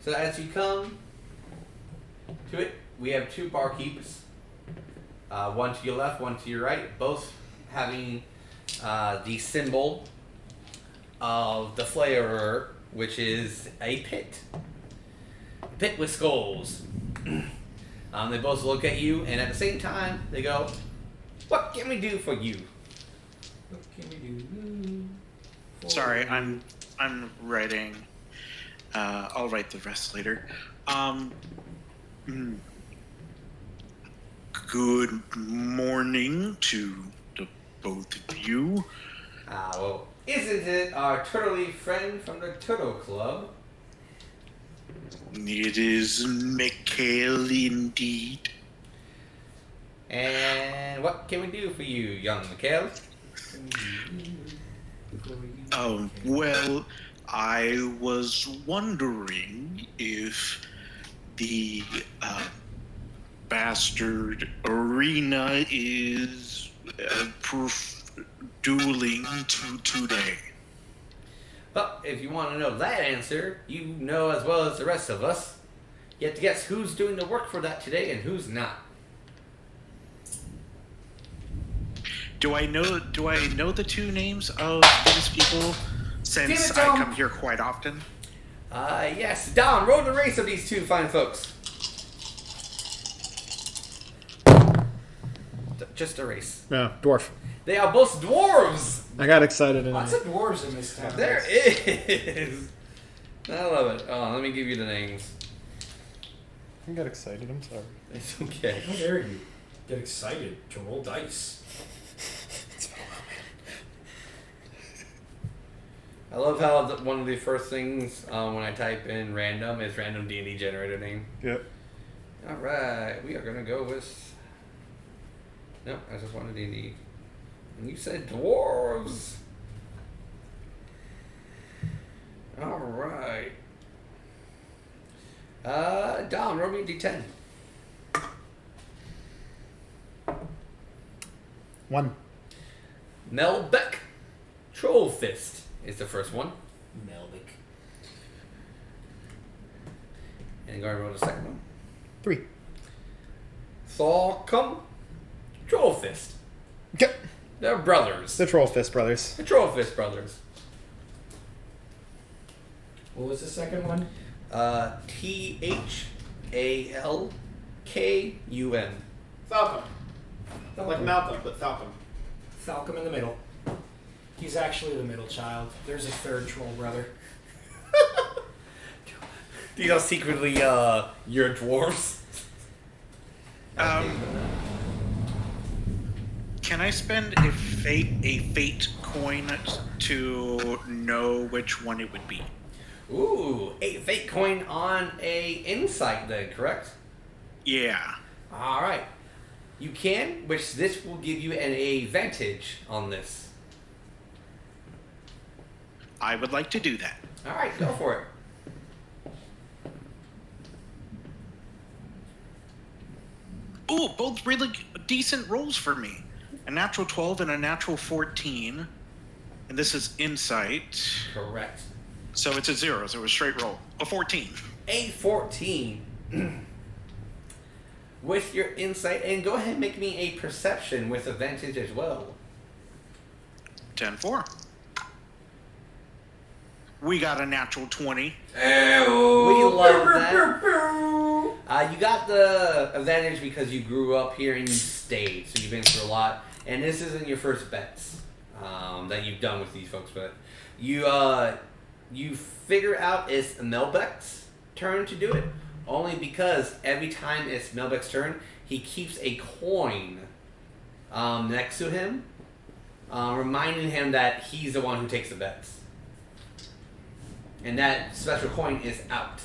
[SPEAKER 1] So as you come to it, we have two barkeeps. One to your left, one to your right, both having the symbol of the flarer, which is a pit. A pit with skulls. They both look at you, and at the same time, they go, "What can we do for you?"
[SPEAKER 5] What can we do?
[SPEAKER 4] Sorry, I'm writing. I'll write the rest later. Good morning to the both of you.
[SPEAKER 1] Well, isn't it our turtly friend from the Turtle Club?
[SPEAKER 4] It is Mikael indeed.
[SPEAKER 1] And what can we do for you, young Mikael?
[SPEAKER 4] Well, I was wondering if the bastard arena is dueling today.
[SPEAKER 1] Well, if you want to know that answer, you know as well as the rest of us. You have to guess who's doing the work for that today and who's not.
[SPEAKER 4] Do I know the two names of these people since I come here quite often?
[SPEAKER 1] Yes. Don, roll the race of these two fine folks. Just a race.
[SPEAKER 2] No, dwarf.
[SPEAKER 1] They are both dwarves.
[SPEAKER 2] I got excited.
[SPEAKER 5] Lots of dwarves in this town.
[SPEAKER 1] There is. I love it. Oh, let me give you the names.
[SPEAKER 2] I got excited. I'm sorry.
[SPEAKER 1] It's okay.
[SPEAKER 5] How dare you get excited to roll dice?
[SPEAKER 1] I love how one of the first things when I type in random is random D&D generator name.
[SPEAKER 2] Yep.
[SPEAKER 1] All right, we are gonna go with. No, I just wanted D&D. And you said dwarves. All right. Dom, roll me a D10.
[SPEAKER 2] 1.
[SPEAKER 1] Melbeck Trollfist is the first one.
[SPEAKER 5] Melvick.
[SPEAKER 1] And go ahead and roll the second one.
[SPEAKER 2] 3.
[SPEAKER 1] Thorcum Trollfist.
[SPEAKER 2] Yep.
[SPEAKER 1] They're brothers.
[SPEAKER 2] The Troll Fist brothers.
[SPEAKER 1] The Trollfist brothers.
[SPEAKER 5] What was the second one?
[SPEAKER 1] THALKUM.
[SPEAKER 2] Falcon. Like Malcolm, but Falcon.
[SPEAKER 5] Falcon in the middle. He's actually the middle child. There's a third troll brother.
[SPEAKER 1] These are secretly your dwarves.
[SPEAKER 4] Can I spend a fate coin to know which one it would be?
[SPEAKER 1] Ooh, a fake coin on a insight then, correct?
[SPEAKER 4] Yeah.
[SPEAKER 1] All right. You can, which this will give you an advantage on this.
[SPEAKER 4] I would like to do that.
[SPEAKER 1] All right, go for it.
[SPEAKER 4] Ooh, both really decent rolls for me. A natural 12 and a natural 14. And this is insight.
[SPEAKER 1] Correct.
[SPEAKER 4] So it's a 0, so a straight roll. A 14.
[SPEAKER 1] A 14. with your insight, and go ahead and make me a perception with advantage as well.
[SPEAKER 4] 10-4. We got a natural 20.
[SPEAKER 1] We love that. You got the advantage because you grew up here and you stayed, so you've been through a lot. And this isn't your first bets that you've done with these folks, but you figure out it's Melbeck's turn to do it, only because every time it's Melbeck's turn, he keeps a coin next to him, reminding him that he's the one who takes the bets. And that special coin is out.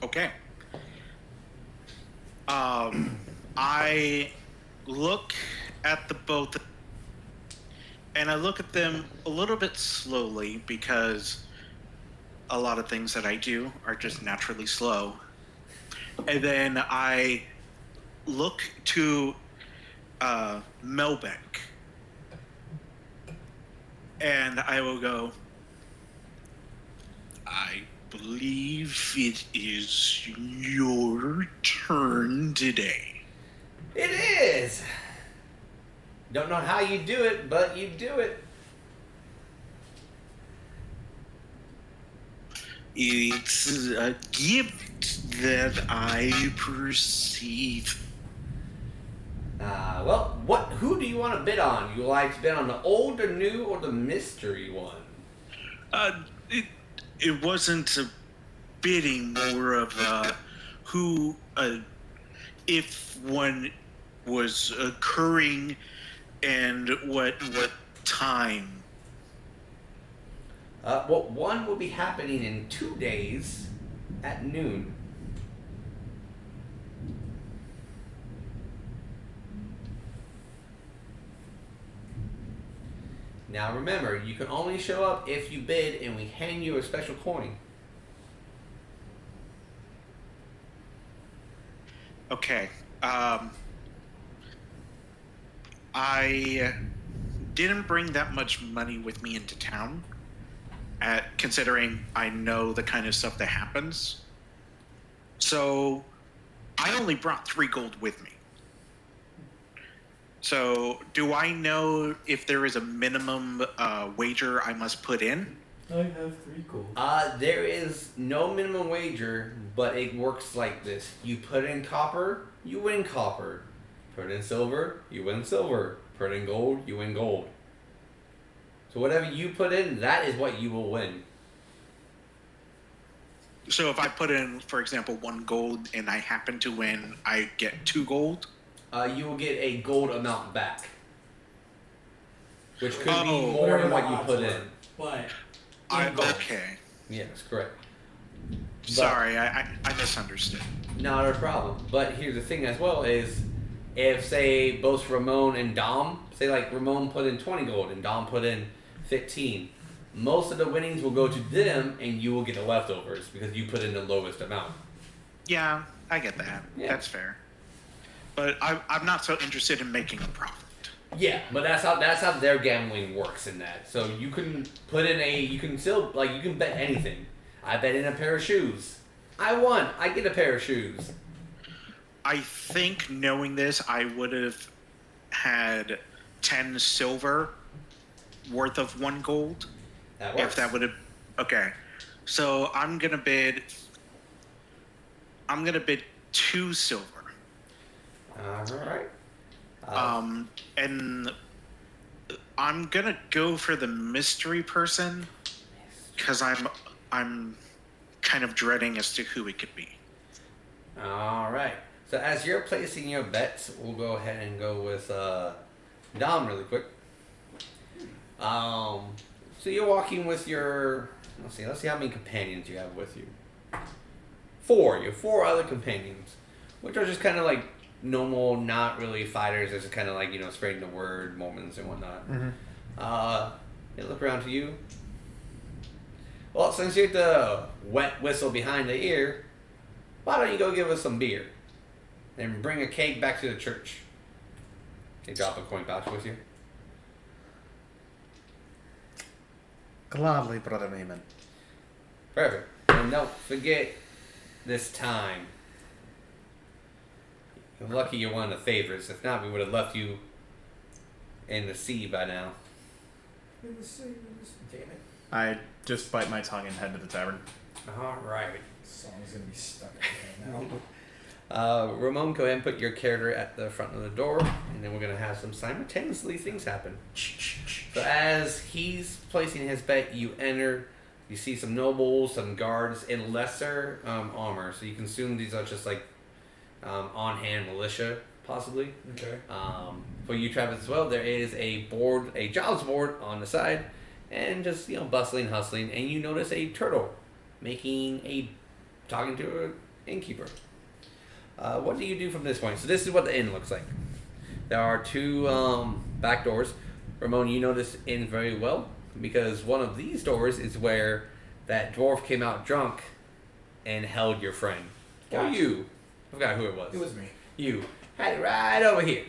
[SPEAKER 4] Okay. I look at the both, and I look at them a little bit slowly because a lot of things that I do are just naturally slow. And then I look to Melbeck, and I will go, I believe it is your turn today.
[SPEAKER 1] It is! Don't know how you do it, but you do it.
[SPEAKER 4] It's a gift that I perceive.
[SPEAKER 1] Well, who do you want to bid on? You like to bid on the old, the new, or the mystery one?
[SPEAKER 4] It wasn't a bidding, more of who, if one was occurring, and what time.
[SPEAKER 1] One will be happening in 2 days at noon. Now remember, you can only show up if you bid and we hand you a special coin.
[SPEAKER 4] Okay. I didn't bring that much money with me into town, considering I know the kind of stuff that happens. So I only brought 3 gold with me. So do I know if there is a minimum wager I must put in?
[SPEAKER 5] I have 3 gold.
[SPEAKER 1] There is no minimum wager, but it works like this. You put in copper, you win copper. Put in silver, you win silver. Put in gold, you win gold. So whatever you put in, that is what you will win.
[SPEAKER 4] So if I put in, for example, 1 gold and I happen to win, I get 2 gold?
[SPEAKER 1] You will get a gold amount back. Which could be more
[SPEAKER 5] whatever
[SPEAKER 1] than what
[SPEAKER 5] the
[SPEAKER 1] you
[SPEAKER 5] odds
[SPEAKER 1] put
[SPEAKER 5] were.
[SPEAKER 1] in.
[SPEAKER 5] But
[SPEAKER 4] Okay.
[SPEAKER 1] Yes, correct.
[SPEAKER 4] Sorry, I misunderstood.
[SPEAKER 1] Not a problem. But here's the thing as well is, if, say, both Ramon and Dom, say like Ramon put in 20 gold and Dom put in 15, most of the winnings will go to them and you will get the leftovers because you put in the lowest amount.
[SPEAKER 4] Yeah, I get that.
[SPEAKER 1] Yeah.
[SPEAKER 4] That's fair. But I'm not so interested in making a profit.
[SPEAKER 1] Yeah, but that's how their gambling works in that. So you can put in you can still, like, you can bet anything. I bet in a pair of shoes. I won. I get a pair of shoes.
[SPEAKER 4] I think knowing this, I would have had 10 silver worth of 1 gold.
[SPEAKER 1] That works.
[SPEAKER 4] If that would have... Okay. So I'm going to bid 2 silver.
[SPEAKER 1] Alright.
[SPEAKER 4] And I'm going to go for the mystery person because I'm kind of dreading as to who it could be.
[SPEAKER 1] Alright. So as you're placing your bets, we'll go ahead and go with Dom really quick. So you're walking with your... Let's see how many companions you have with you. 4. You have 4 other companions, which are just kind of like normal, not really fighters. They're just kind of like, spreading the word, Mormons and whatnot.
[SPEAKER 2] Mm-hmm.
[SPEAKER 1] They look around to you. Well, since you're the wet whistle behind the ear, why don't you go give us some beer? And bring a cake back to the church. They drop a coin pouch with you. Gladly, Brother Naaman. Perfect. And don't forget this time. You're lucky you're one of the favorites. If not, we would have left you in the sea by now.
[SPEAKER 5] Damn it.
[SPEAKER 2] I just bite my tongue and head to the tavern.
[SPEAKER 1] Alright.
[SPEAKER 5] This song's gonna be stuck in my head now.
[SPEAKER 1] Ramon, go ahead and put your character at the front of the door, and then we're going to have some simultaneously things happen. So as he's placing his bet, you enter. You see some nobles, some guards in lesser armor. So you can assume these are just like on-hand militia, possibly.
[SPEAKER 5] Okay.
[SPEAKER 1] For you, Travis, as well, there is a board, a jobs board on the side, and just bustling, hustling, and you notice a turtle talking to an innkeeper. What do you do from this point? So this is what the inn looks like. There are two back doors. Ramon, you know this inn very well because one of these doors is where that dwarf came out drunk and held your friend. Or
[SPEAKER 5] Gotcha.
[SPEAKER 1] you. I forgot who it was.
[SPEAKER 5] It was me.
[SPEAKER 1] You. Had it right over here.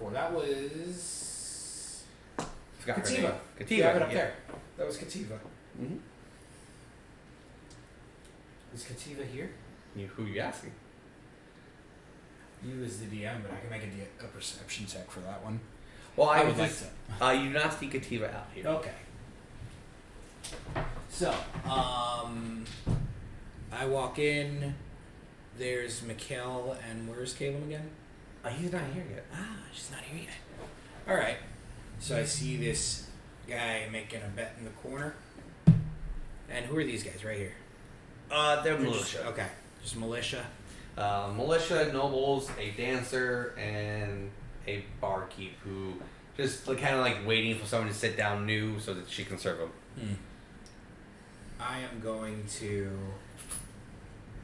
[SPEAKER 5] 10-4. That was
[SPEAKER 1] Forgot her
[SPEAKER 5] Kativa.
[SPEAKER 1] name. Kativa.
[SPEAKER 5] You have it up there. That was Kativa.
[SPEAKER 1] Mm-hmm.
[SPEAKER 5] Is Kativa here?
[SPEAKER 1] Who are you asking?
[SPEAKER 5] You as the DM, but I can make a perception check for that one.
[SPEAKER 1] Well,
[SPEAKER 5] I
[SPEAKER 1] I
[SPEAKER 5] would
[SPEAKER 1] would
[SPEAKER 5] like
[SPEAKER 1] just,
[SPEAKER 5] to.
[SPEAKER 1] you do not see Kativa out here.
[SPEAKER 5] Okay. So, I walk in. There's Mikael, and where's Calean again?
[SPEAKER 1] He's not here yet.
[SPEAKER 5] Ah, she's not here yet. All right. So I see this guy making a bet in the corner. And who are these guys right here?
[SPEAKER 1] They're militia.
[SPEAKER 5] Okay, just militia.
[SPEAKER 1] Militia, nobles, a dancer, and a barkeep who just kind of like waiting for someone to sit down new so that she can serve them.
[SPEAKER 5] I am going to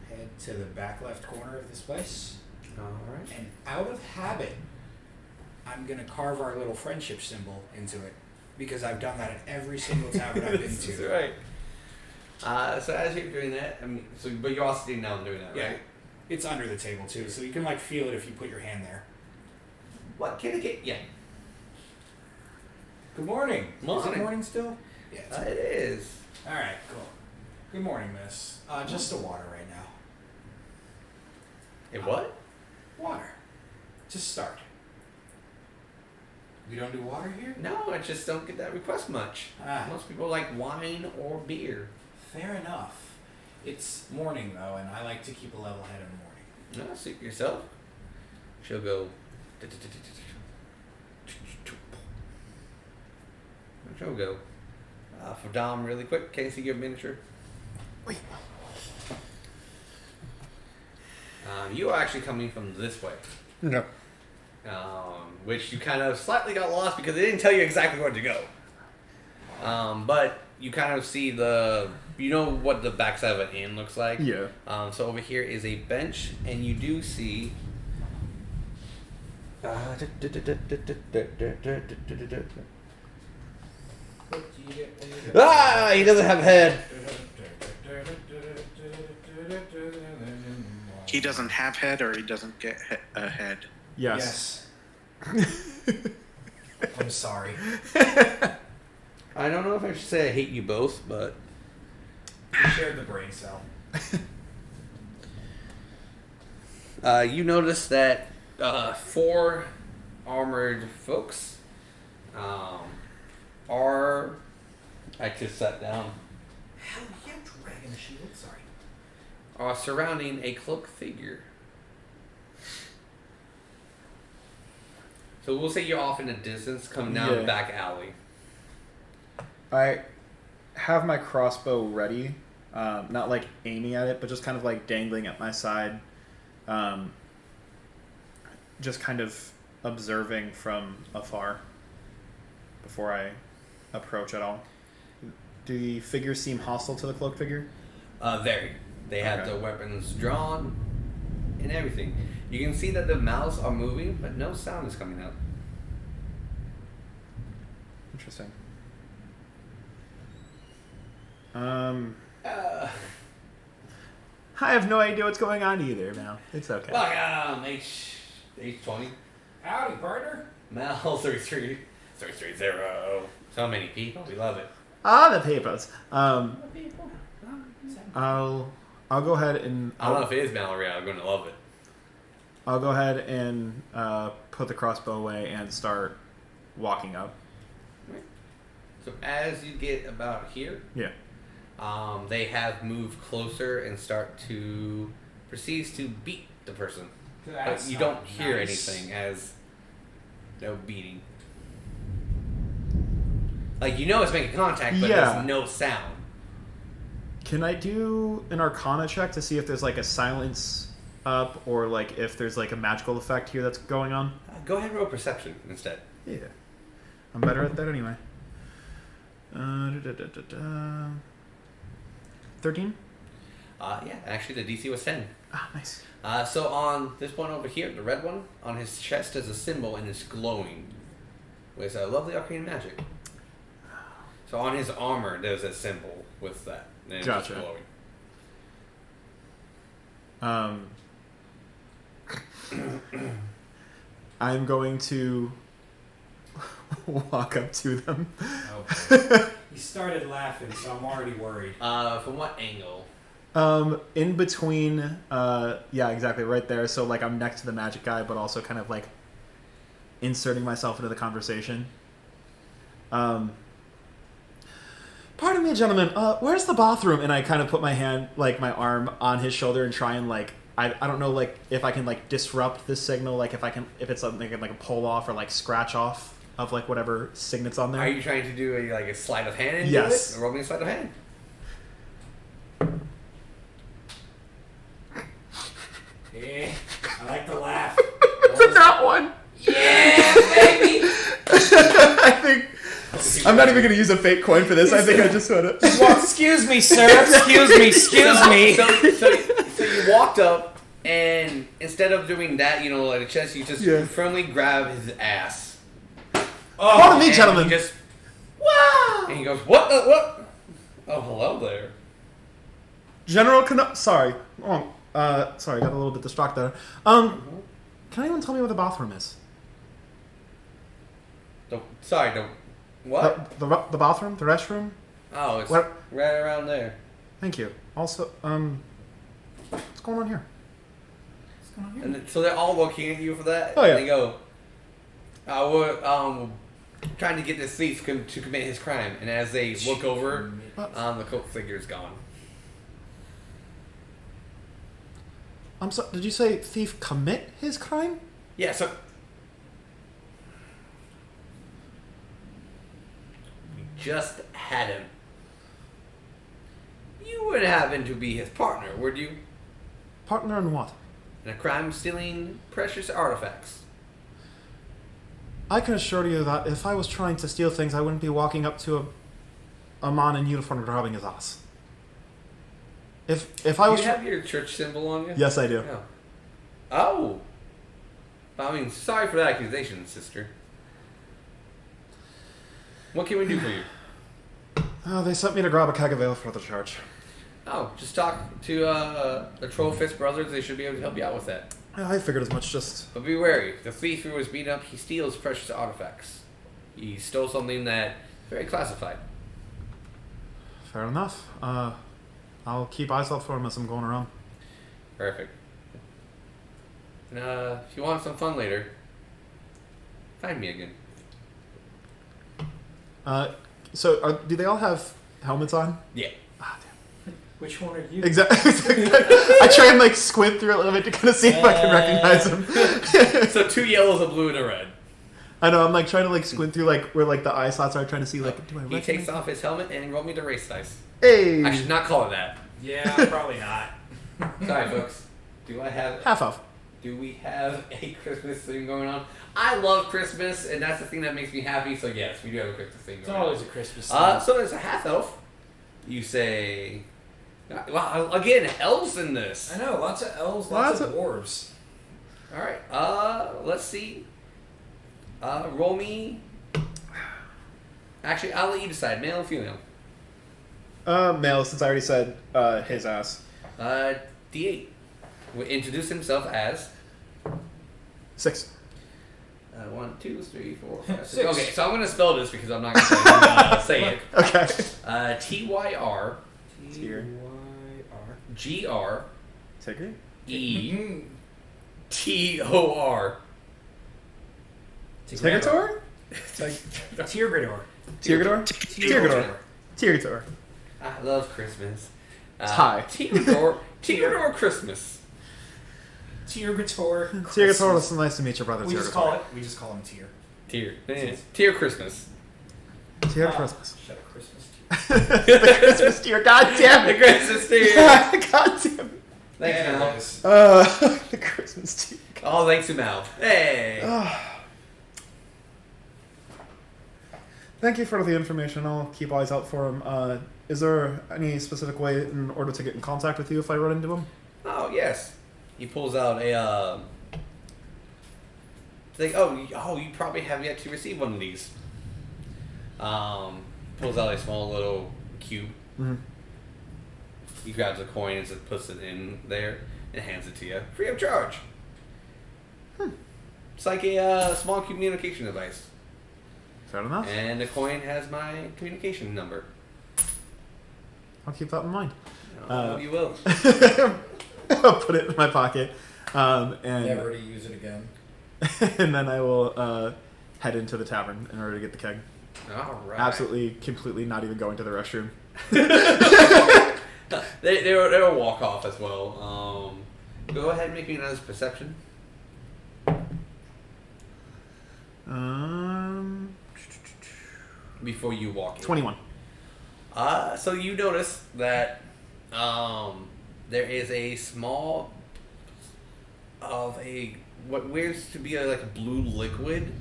[SPEAKER 5] head to the back left corner of this place.
[SPEAKER 1] All right.
[SPEAKER 5] And out of habit, I'm going to carve our little friendship symbol into it. Because I've done that at every single tavern I've been
[SPEAKER 1] This
[SPEAKER 5] to.
[SPEAKER 1] is right. So as you're doing that, but you're also sitting down and doing that,
[SPEAKER 5] Yeah.
[SPEAKER 1] right?
[SPEAKER 5] It's under the table too, so you can like feel it if you put your hand there.
[SPEAKER 1] What can I get? Yeah.
[SPEAKER 5] Good morning. Is
[SPEAKER 1] Morning.
[SPEAKER 5] it morning still? Yeah.
[SPEAKER 1] It is.
[SPEAKER 5] All right. Cool. Good morning, miss. Just a water right now.
[SPEAKER 1] A what?
[SPEAKER 5] Water. To start. We don't do water here?
[SPEAKER 1] No, I just don't get that request much.
[SPEAKER 5] Ah.
[SPEAKER 1] Most people like wine or beer.
[SPEAKER 5] Fair enough. It's morning though, and I like to keep a level head in the morning.
[SPEAKER 1] No, suit yourself. She'll go. She'll go. For Dom, really quick. Can you see your miniature?
[SPEAKER 2] Wait.
[SPEAKER 1] You are actually coming from this way.
[SPEAKER 2] No.
[SPEAKER 1] Which you kind of slightly got lost because they didn't tell you exactly where to go. But you kind of see you know what the backside of an inn looks like?
[SPEAKER 2] Yeah.
[SPEAKER 1] So over here is a bench, and you do see. He doesn't have a head.
[SPEAKER 4] He doesn't have head, or he doesn't get a head.
[SPEAKER 2] Yes.
[SPEAKER 5] I'm sorry.
[SPEAKER 1] I don't know if I should say I hate you both, but
[SPEAKER 5] We shared the brain cell.
[SPEAKER 1] you notice that 4 armored folks are. I just sat down.
[SPEAKER 5] Hell yeah, dragon shield. Sorry.
[SPEAKER 1] Are surrounding a cloaked figure. So we'll say you're off in the distance, coming down the
[SPEAKER 2] Yeah.
[SPEAKER 1] back alley.
[SPEAKER 2] I have my crossbow ready, not like aiming at it, but just kind of like dangling at my side, just kind of observing from afar before I approach at all. Do the figures seem hostile to the cloaked figure?
[SPEAKER 1] Very. They have
[SPEAKER 2] Okay.
[SPEAKER 1] the weapons drawn and everything. You can see that the mouths are moving, but no sound is coming out.
[SPEAKER 2] Interesting. I have no idea what's going on either, Mal. It's okay.
[SPEAKER 1] Look, H20.
[SPEAKER 5] Howdy, partner.
[SPEAKER 1] Mal 330. So many people. We love it.
[SPEAKER 2] Ah, the papers. I'll go ahead and
[SPEAKER 1] I don't know if it is Mallory. I'm going to love it.
[SPEAKER 2] I'll go ahead and put the crossbow away and start walking up.
[SPEAKER 1] Right. So as you get about here,
[SPEAKER 2] Yeah.
[SPEAKER 1] they have moved closer and proceeds to beat the person. But you don't hear anything as no beating. Like, you know it's making contact, but there's no sound.
[SPEAKER 2] Can I do an Arcana check to see if there's like a silence up or like if there's like a magical effect here that's going on?
[SPEAKER 1] Go ahead and roll perception instead.
[SPEAKER 2] Yeah. I'm better at that anyway. 13?
[SPEAKER 1] Yeah, actually the DC was 10.
[SPEAKER 2] Ah, nice.
[SPEAKER 1] So on this one over here, the red one, on his chest is a symbol and it's glowing with a lovely arcane magic. So on his armor, there's a symbol with that. And it's
[SPEAKER 2] Gotcha.
[SPEAKER 1] just glowing.
[SPEAKER 2] I'm going to walk up to them.
[SPEAKER 5] Okay. He started laughing, so I'm already worried.
[SPEAKER 1] From what angle?
[SPEAKER 2] In between, yeah, exactly, right there. So, like, I'm next to the magic guy, but also kind of, like, inserting myself into the conversation. Pardon me, gentlemen, where's the bathroom? And I kind of put my hand, like, my arm on his shoulder and try and, like, I don't know, like, if I can, like, disrupt this signal, like, if it's something I can, like, pull off or, like, scratch off of, like, whatever signet's on there.
[SPEAKER 1] Are you trying to do a sleight of hand into
[SPEAKER 2] Yes.
[SPEAKER 1] it? Roll me a sleight of hand.
[SPEAKER 5] Yeah, I like to laugh.
[SPEAKER 2] That one!
[SPEAKER 5] Yeah, baby!
[SPEAKER 2] I think... I'm not even going to use a fake coin for this. I think I just want to...
[SPEAKER 3] Well, excuse me, sir. Excuse me.
[SPEAKER 1] So you walked up, and instead of doing that, like a chest, you just firmly grab his ass.
[SPEAKER 2] Pardon me, gentlemen.
[SPEAKER 1] He just, wow! And he goes, what? Oh, hello there.
[SPEAKER 2] General sorry. Sorry, got a little bit distracted there. Can anyone tell me where the bathroom is?
[SPEAKER 1] Don't. What?
[SPEAKER 2] The bathroom? The restroom?
[SPEAKER 1] Oh, it's
[SPEAKER 2] Where?
[SPEAKER 1] right around there.
[SPEAKER 2] Thank you. Also, what's going on here?
[SPEAKER 1] And so they're all looking at you for that.
[SPEAKER 2] Oh, yeah.
[SPEAKER 1] And they go, we're trying to get this thief to commit his crime. And as they look over, the cult figure is gone.
[SPEAKER 2] I'm sorry, did you say thief commit his crime?
[SPEAKER 1] Yeah, so... We just had him. You would happen to be his partner, would you?
[SPEAKER 2] Partner in what?
[SPEAKER 1] In a crime stealing precious artifacts.
[SPEAKER 2] I can assure you that if I was trying to steal things, I wouldn't be walking up to a man in uniform grabbing his ass. If I was...
[SPEAKER 1] Do you have your church symbol on you?
[SPEAKER 2] Yes, I do.
[SPEAKER 1] No. Oh. I mean, sorry for that accusation, sister. What can we do for you?
[SPEAKER 2] They sent me to grab a keg of ale for the church.
[SPEAKER 1] Oh, just talk to the Trollfist brothers. They should be able to help you out with that.
[SPEAKER 2] Yeah, I figured as much, just...
[SPEAKER 1] But be wary. The thief who was beaten up, he steals precious artifacts. He stole something that is very classified.
[SPEAKER 2] Fair enough. I'll keep eyes out for him as I'm going around.
[SPEAKER 1] Perfect. And if you want some fun later, find me again.
[SPEAKER 2] So, do they all have helmets on?
[SPEAKER 1] Yeah.
[SPEAKER 2] Ah, damn.
[SPEAKER 5] Which one are you?
[SPEAKER 2] Exactly. I try and like squint through a little bit to kind of see if I can recognize him.
[SPEAKER 1] So 2 yellows, a blue, and a red.
[SPEAKER 2] I know. I'm like trying to like squint through like where like the eye slots are, trying to see like. Do I
[SPEAKER 1] He
[SPEAKER 2] recognize
[SPEAKER 1] takes off his helmet and roll me the race dice.
[SPEAKER 2] Hey.
[SPEAKER 1] I should not call it that.
[SPEAKER 5] Yeah, probably not.
[SPEAKER 1] Sorry, folks. Do we have a Christmas thing going on? I love Christmas, and that's the thing that makes me happy. So yes, we do have a Christmas thing
[SPEAKER 5] It's
[SPEAKER 1] going on.
[SPEAKER 5] always a Christmas thing.
[SPEAKER 1] So there's a half elf. You say, well, again, elves in this.
[SPEAKER 5] I know, lots of elves, lots of dwarves.
[SPEAKER 1] All right. Let's see. Roll me. Actually, I'll let you decide, male or female.
[SPEAKER 2] Male, since I already said his ass.
[SPEAKER 1] D8. Will introduce himself as
[SPEAKER 2] 6.
[SPEAKER 1] 1, 2, 3, 4, 5, 6.
[SPEAKER 5] 6.
[SPEAKER 1] Okay, so I'm going to spell this because I'm not going to say it.
[SPEAKER 2] Okay.
[SPEAKER 1] Tyr.
[SPEAKER 2] Tyr.
[SPEAKER 1] G-R-E-T-O-R.
[SPEAKER 2] Tigator?
[SPEAKER 3] Tirgador.
[SPEAKER 2] Tirgador? Tirgador. Tirgador.
[SPEAKER 1] I love Christmas.
[SPEAKER 2] Hi.
[SPEAKER 1] Tirgador Christmas.
[SPEAKER 3] Tirgator.
[SPEAKER 2] Tirgador, it's nice to meet your brother.
[SPEAKER 3] We just call him Tyr.
[SPEAKER 1] Tier Christmas.
[SPEAKER 2] Tier Christmas.
[SPEAKER 3] Shut up, Christmas Tyr.
[SPEAKER 2] The Christmas tier, god damn
[SPEAKER 1] The
[SPEAKER 2] it!
[SPEAKER 1] Christmas tier.
[SPEAKER 2] God damn it!
[SPEAKER 1] Thanks, Mal.
[SPEAKER 2] The Christmas tier.
[SPEAKER 1] Oh, thanks to Mal. Hey.
[SPEAKER 2] Thank you for the information. I'll keep eyes out for him. Is there any specific way in order to get in contact with you if I run into him?
[SPEAKER 1] Oh, yes. He pulls out a, you probably have yet to receive one of these. Pulls out a small little cube.
[SPEAKER 2] Mm-hmm.
[SPEAKER 1] He grabs a coin and just puts it in there and hands it to you. Free of charge. It's like a small communication device.
[SPEAKER 2] Fair enough.
[SPEAKER 1] And the coin has my communication number.
[SPEAKER 2] I'll keep that in mind.
[SPEAKER 1] You will.
[SPEAKER 2] I'll put it in my pocket. And
[SPEAKER 3] Never to use it again.
[SPEAKER 2] and then I will head into the tavern in order to get the keg.
[SPEAKER 1] All right.
[SPEAKER 2] Absolutely, completely not even going to the restroom.
[SPEAKER 1] They'll walk off as well. Go ahead and make me another perception. Before you walk in.
[SPEAKER 2] 21.
[SPEAKER 1] So you notice that there is a small what appears to be like a blue liquid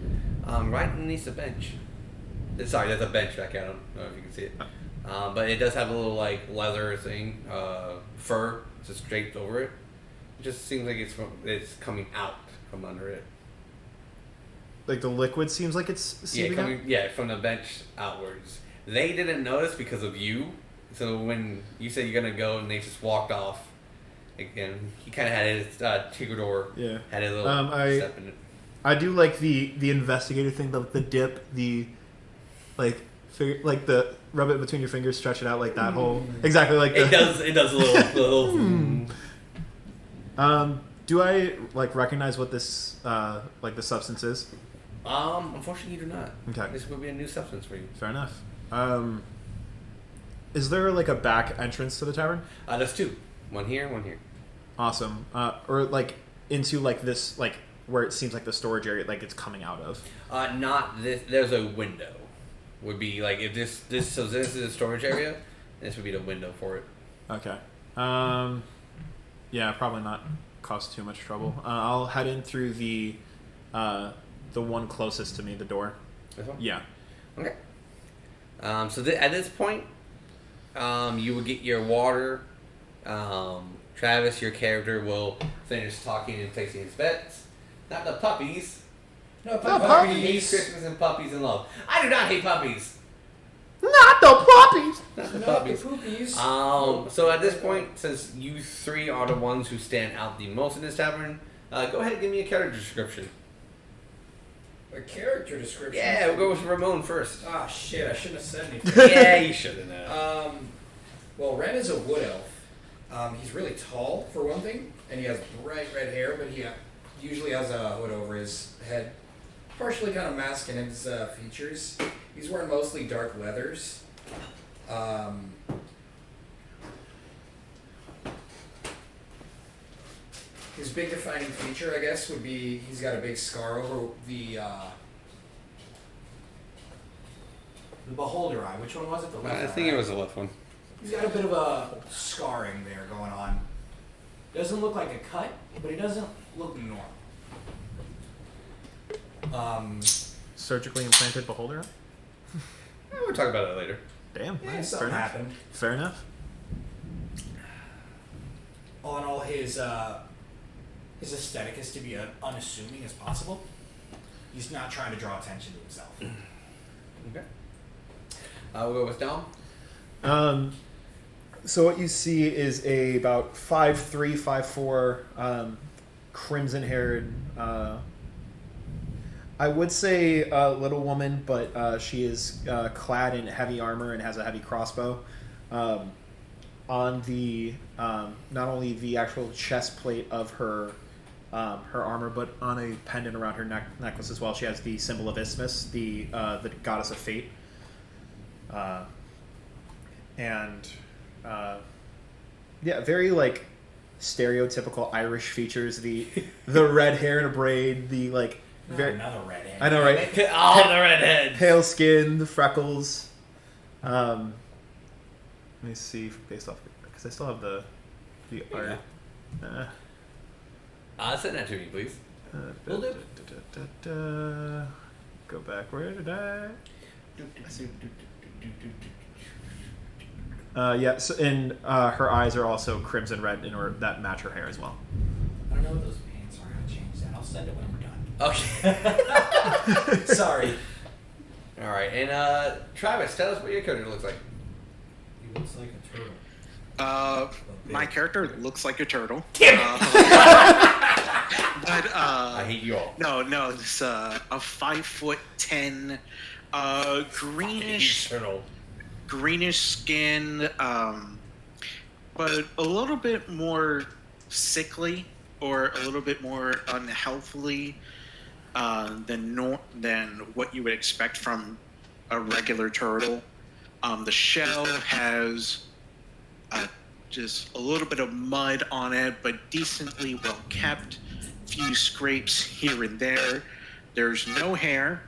[SPEAKER 1] right underneath the bench. Sorry, there's a bench back out. I don't know if you can see it. But it does have a little like leather thing, fur just draped over it. It just seems like it's coming out from under it.
[SPEAKER 2] Like the liquid seems like it's seeping out?
[SPEAKER 1] From the bench outwards. They didn't notice because of you. So when you said you're gonna go and they just walked off, again, he kind of had his Tigrador.
[SPEAKER 2] Yeah.
[SPEAKER 1] Had a little step in it.
[SPEAKER 2] I do like the investigator thing, the dip, the the rub it between your fingers, stretch it out like that whole exactly like
[SPEAKER 1] It does a little.
[SPEAKER 2] Do I recognize what this the substance is?
[SPEAKER 1] Unfortunately, you do not.
[SPEAKER 2] Okay.
[SPEAKER 1] This will be a new substance for you.
[SPEAKER 2] Fair enough. Is there a back entrance to the tavern?
[SPEAKER 1] There's two. One here, one here.
[SPEAKER 2] Awesome. Or into this where it seems like the storage area it's coming out of.
[SPEAKER 1] Not this. There's a window. Would be if this is a storage area. This would be the window for it.
[SPEAKER 2] Okay. Yeah, probably not cause too much trouble. I'll head in through the one closest to me, the door.
[SPEAKER 1] This one?
[SPEAKER 2] Yeah.
[SPEAKER 1] Okay. So at this point, you will get your water. Travis, your character, will finish talking and placing his bets. Not the puppies.
[SPEAKER 3] No
[SPEAKER 1] He hates Christmas and puppies and love. I do not hate puppies.
[SPEAKER 2] Not the puppies!
[SPEAKER 1] Not the
[SPEAKER 3] Not
[SPEAKER 1] puppies.
[SPEAKER 3] the poopies.
[SPEAKER 1] So at this point, since you three are the ones who stand out the most in this tavern, go ahead and give me a character description.
[SPEAKER 3] A character description?
[SPEAKER 1] Yeah, we'll go with Ramon first.
[SPEAKER 3] Ah, shit, I shouldn't have said anything.
[SPEAKER 1] Yeah, you shouldn't have.
[SPEAKER 3] Well, Ren is a wood elf. He's really tall, for one thing, and he has bright red hair, but he usually has a hood over his head, partially kind of masking his features. He's wearing mostly dark leathers. His big defining feature, I guess, would be he's got a big scar over the beholder eye. Which one was it? The left
[SPEAKER 1] I think
[SPEAKER 3] eye.
[SPEAKER 1] it was the left one.
[SPEAKER 3] He's got a bit of a scarring there going on. Doesn't look like a cut, but it doesn't look normal.
[SPEAKER 2] Surgically implanted beholder?
[SPEAKER 1] We'll talk about it later.
[SPEAKER 2] Damn.
[SPEAKER 3] Yeah,
[SPEAKER 2] Nice.
[SPEAKER 3] something happened.
[SPEAKER 2] Fair enough.
[SPEAKER 3] All in all, his aesthetic is to be as unassuming as possible. He's not trying to draw attention to himself.
[SPEAKER 1] Okay. We'll go with Dom.
[SPEAKER 2] So what you see is a about 5'3", 5'4", crimson-haired. I would say a little woman, but she is clad in heavy armor and has a heavy crossbow. on the not only the actual chest plate of her armor, but on a pendant around her necklace as well. She has the symbol of Isthmus, the goddess of fate, very like stereotypical Irish features. The red hair and a braid, the like
[SPEAKER 5] Another redhead.
[SPEAKER 2] I know, right?
[SPEAKER 1] Oh, the redhead.
[SPEAKER 2] Pale skin, the freckles. Let me see based off because I still have the art.
[SPEAKER 1] Send that to me, please. Will do.
[SPEAKER 2] Go back. Where did I? So, and her eyes are also crimson red in order that match her hair as well.
[SPEAKER 5] I don't know what those pants are. I'll change that. I'll send it when we're done.
[SPEAKER 1] Okay.
[SPEAKER 5] Sorry.
[SPEAKER 1] All right, and Travis, tell us what your character looks like.
[SPEAKER 5] He looks like a turtle.
[SPEAKER 4] My character looks like a turtle.
[SPEAKER 1] I hate you all.
[SPEAKER 4] No, it's a 5'10", greenish skin, but a little bit more sickly or a little bit more unhealthily than what you would expect from a regular turtle. The shell has just a little bit of mud on it, but decently well kept. Few scrapes here and there. There's no hair.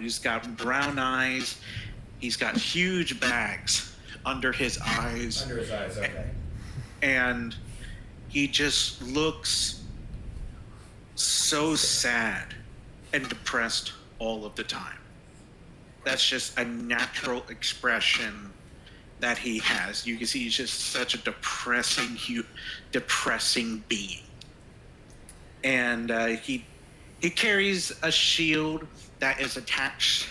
[SPEAKER 4] He's got brown eyes. He's got huge bags under his eyes.
[SPEAKER 3] Under his eyes, okay.
[SPEAKER 4] And he just looks so sad and depressed all of the time. That's just a natural expression that he has. You can see he's just such a depressing being. And he carries a shield that is attached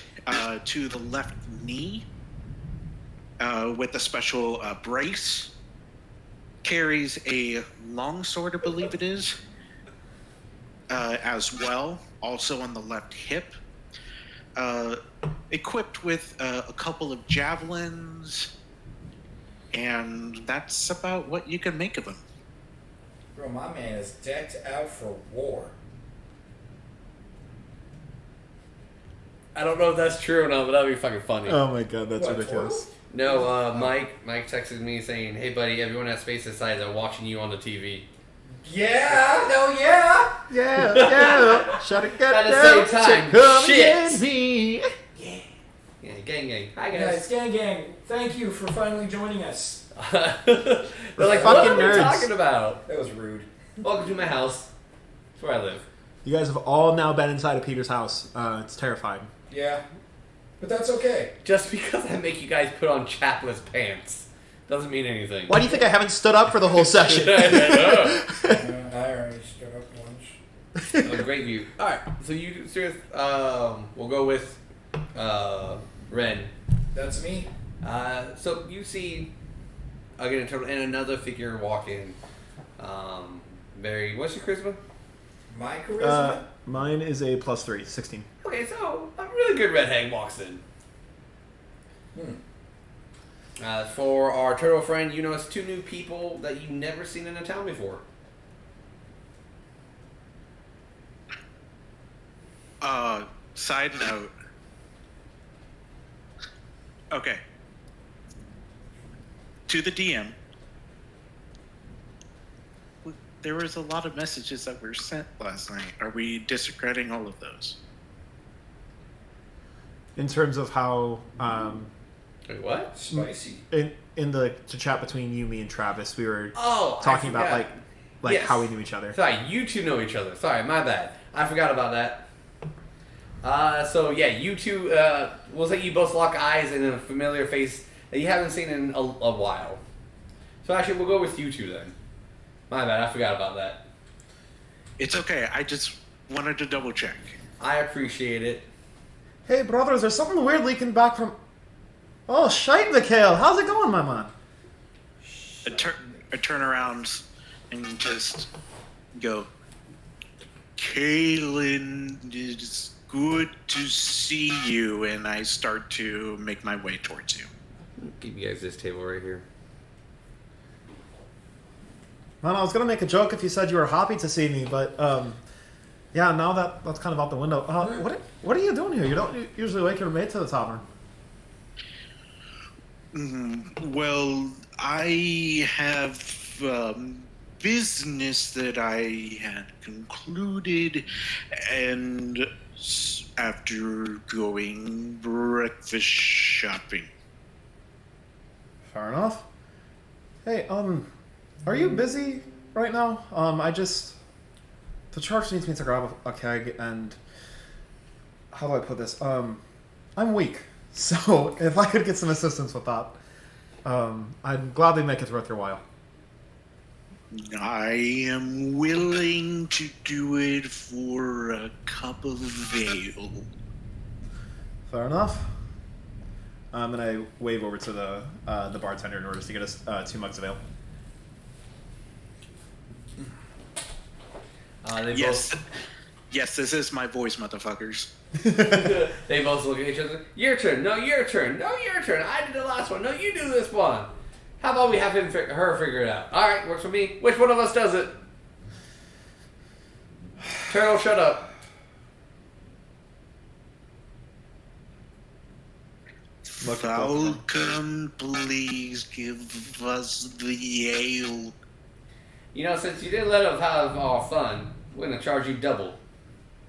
[SPEAKER 4] to the left knee with a special brace. Carries a longsword, I believe it is, as well, also on the left hip. Equipped with a couple of javelins, and that's about what you can make of him.
[SPEAKER 3] Bro, my man is decked out for war.
[SPEAKER 1] I don't know if that's true or not, but that'd be fucking funny.
[SPEAKER 2] Oh my god, that's
[SPEAKER 3] What,
[SPEAKER 2] ridiculous.
[SPEAKER 1] No, Mike texted me saying, "Hey buddy, everyone at Space Society are watching you on the TV."
[SPEAKER 3] Yeah, no, yeah.
[SPEAKER 2] Yeah. Shut it
[SPEAKER 1] At the
[SPEAKER 2] down.
[SPEAKER 1] same time,
[SPEAKER 2] Come
[SPEAKER 1] shit.
[SPEAKER 2] get me.
[SPEAKER 1] Yeah, gang. Hi
[SPEAKER 3] Guys,
[SPEAKER 1] guys.
[SPEAKER 3] gang, thank you for finally joining us.
[SPEAKER 1] They're like,
[SPEAKER 2] Fucking
[SPEAKER 1] what are we
[SPEAKER 2] nerds.
[SPEAKER 1] talking about?
[SPEAKER 3] That was rude.
[SPEAKER 1] Welcome to my house. That's where I live.
[SPEAKER 2] You guys have all now been inside of Peter's house. It's terrifying.
[SPEAKER 3] Yeah, but that's okay.
[SPEAKER 1] Just because I make you guys put on chapless pants doesn't mean anything.
[SPEAKER 2] Why do you think I haven't stood up for the whole session?
[SPEAKER 3] I already stood up once.
[SPEAKER 1] Oh, great view. All right, so you serious? We'll go with Ren.
[SPEAKER 3] That's me.
[SPEAKER 1] So you see again a turtle and another figure walk in. What's your charisma?
[SPEAKER 3] My charisma?
[SPEAKER 2] Mine is a +3, 16.
[SPEAKER 1] Okay, so a really good redhead walks in. For our turtle friend, you notice two new people that you've never seen in a town before.
[SPEAKER 4] Side note. Okay. To the DM. There was a lot of messages that were sent last night. Are we discrediting all of those?
[SPEAKER 2] In terms of how,
[SPEAKER 1] Wait, what?
[SPEAKER 3] Spicy.
[SPEAKER 2] in the chat between you, me, and Travis, we were
[SPEAKER 1] Oh,
[SPEAKER 2] talking about
[SPEAKER 1] forgot.
[SPEAKER 2] like
[SPEAKER 1] Yes.
[SPEAKER 2] how we knew each other.
[SPEAKER 1] Sorry, you two know each other. Sorry, my bad. I forgot about that. So yeah, you two, we'll say you both lock eyes in a familiar face that you haven't seen in a while. So actually, we'll go with you two then. My bad, I forgot about that.
[SPEAKER 4] It's okay. I just wanted to double check.
[SPEAKER 1] I appreciate it.
[SPEAKER 2] Hey, brothers, there's something weird leaking back from... Oh, shite, Mikael. How's it going, my man?
[SPEAKER 4] I turn around and just go, Calean, it's good to see you, and I start to make my way towards you.
[SPEAKER 1] Give you guys this table right here.
[SPEAKER 2] Man, I was gonna make a joke if you said you were happy to see me, but yeah, now that's kind of out the window. What are you doing here? You don't usually wake your mate to the tavern.
[SPEAKER 4] Well, I have business that I had concluded, and after going breakfast shopping.
[SPEAKER 2] Fair enough. Hey, are you busy right now? The church needs me to grab a keg, and how do I put this? I'm weak, so if I could get some assistance with that, I'd gladly make it worth your while.
[SPEAKER 4] I am willing to do it for a cup of ale.
[SPEAKER 2] Fair enough. And I wave over to the bartender in order to get us 2 mugs of ale.
[SPEAKER 4] Yes, this is my voice, motherfuckers.
[SPEAKER 1] They both look at each other. Your turn. No, your turn. No, your turn. I did the last one. No, you do this one. How about we have her figure it out? All right, works for me. Which one of us does it? Turtle, shut up.
[SPEAKER 4] Falcon, please give us the ale.
[SPEAKER 1] You know, since you didn't let us have our fun, we're gonna charge you double.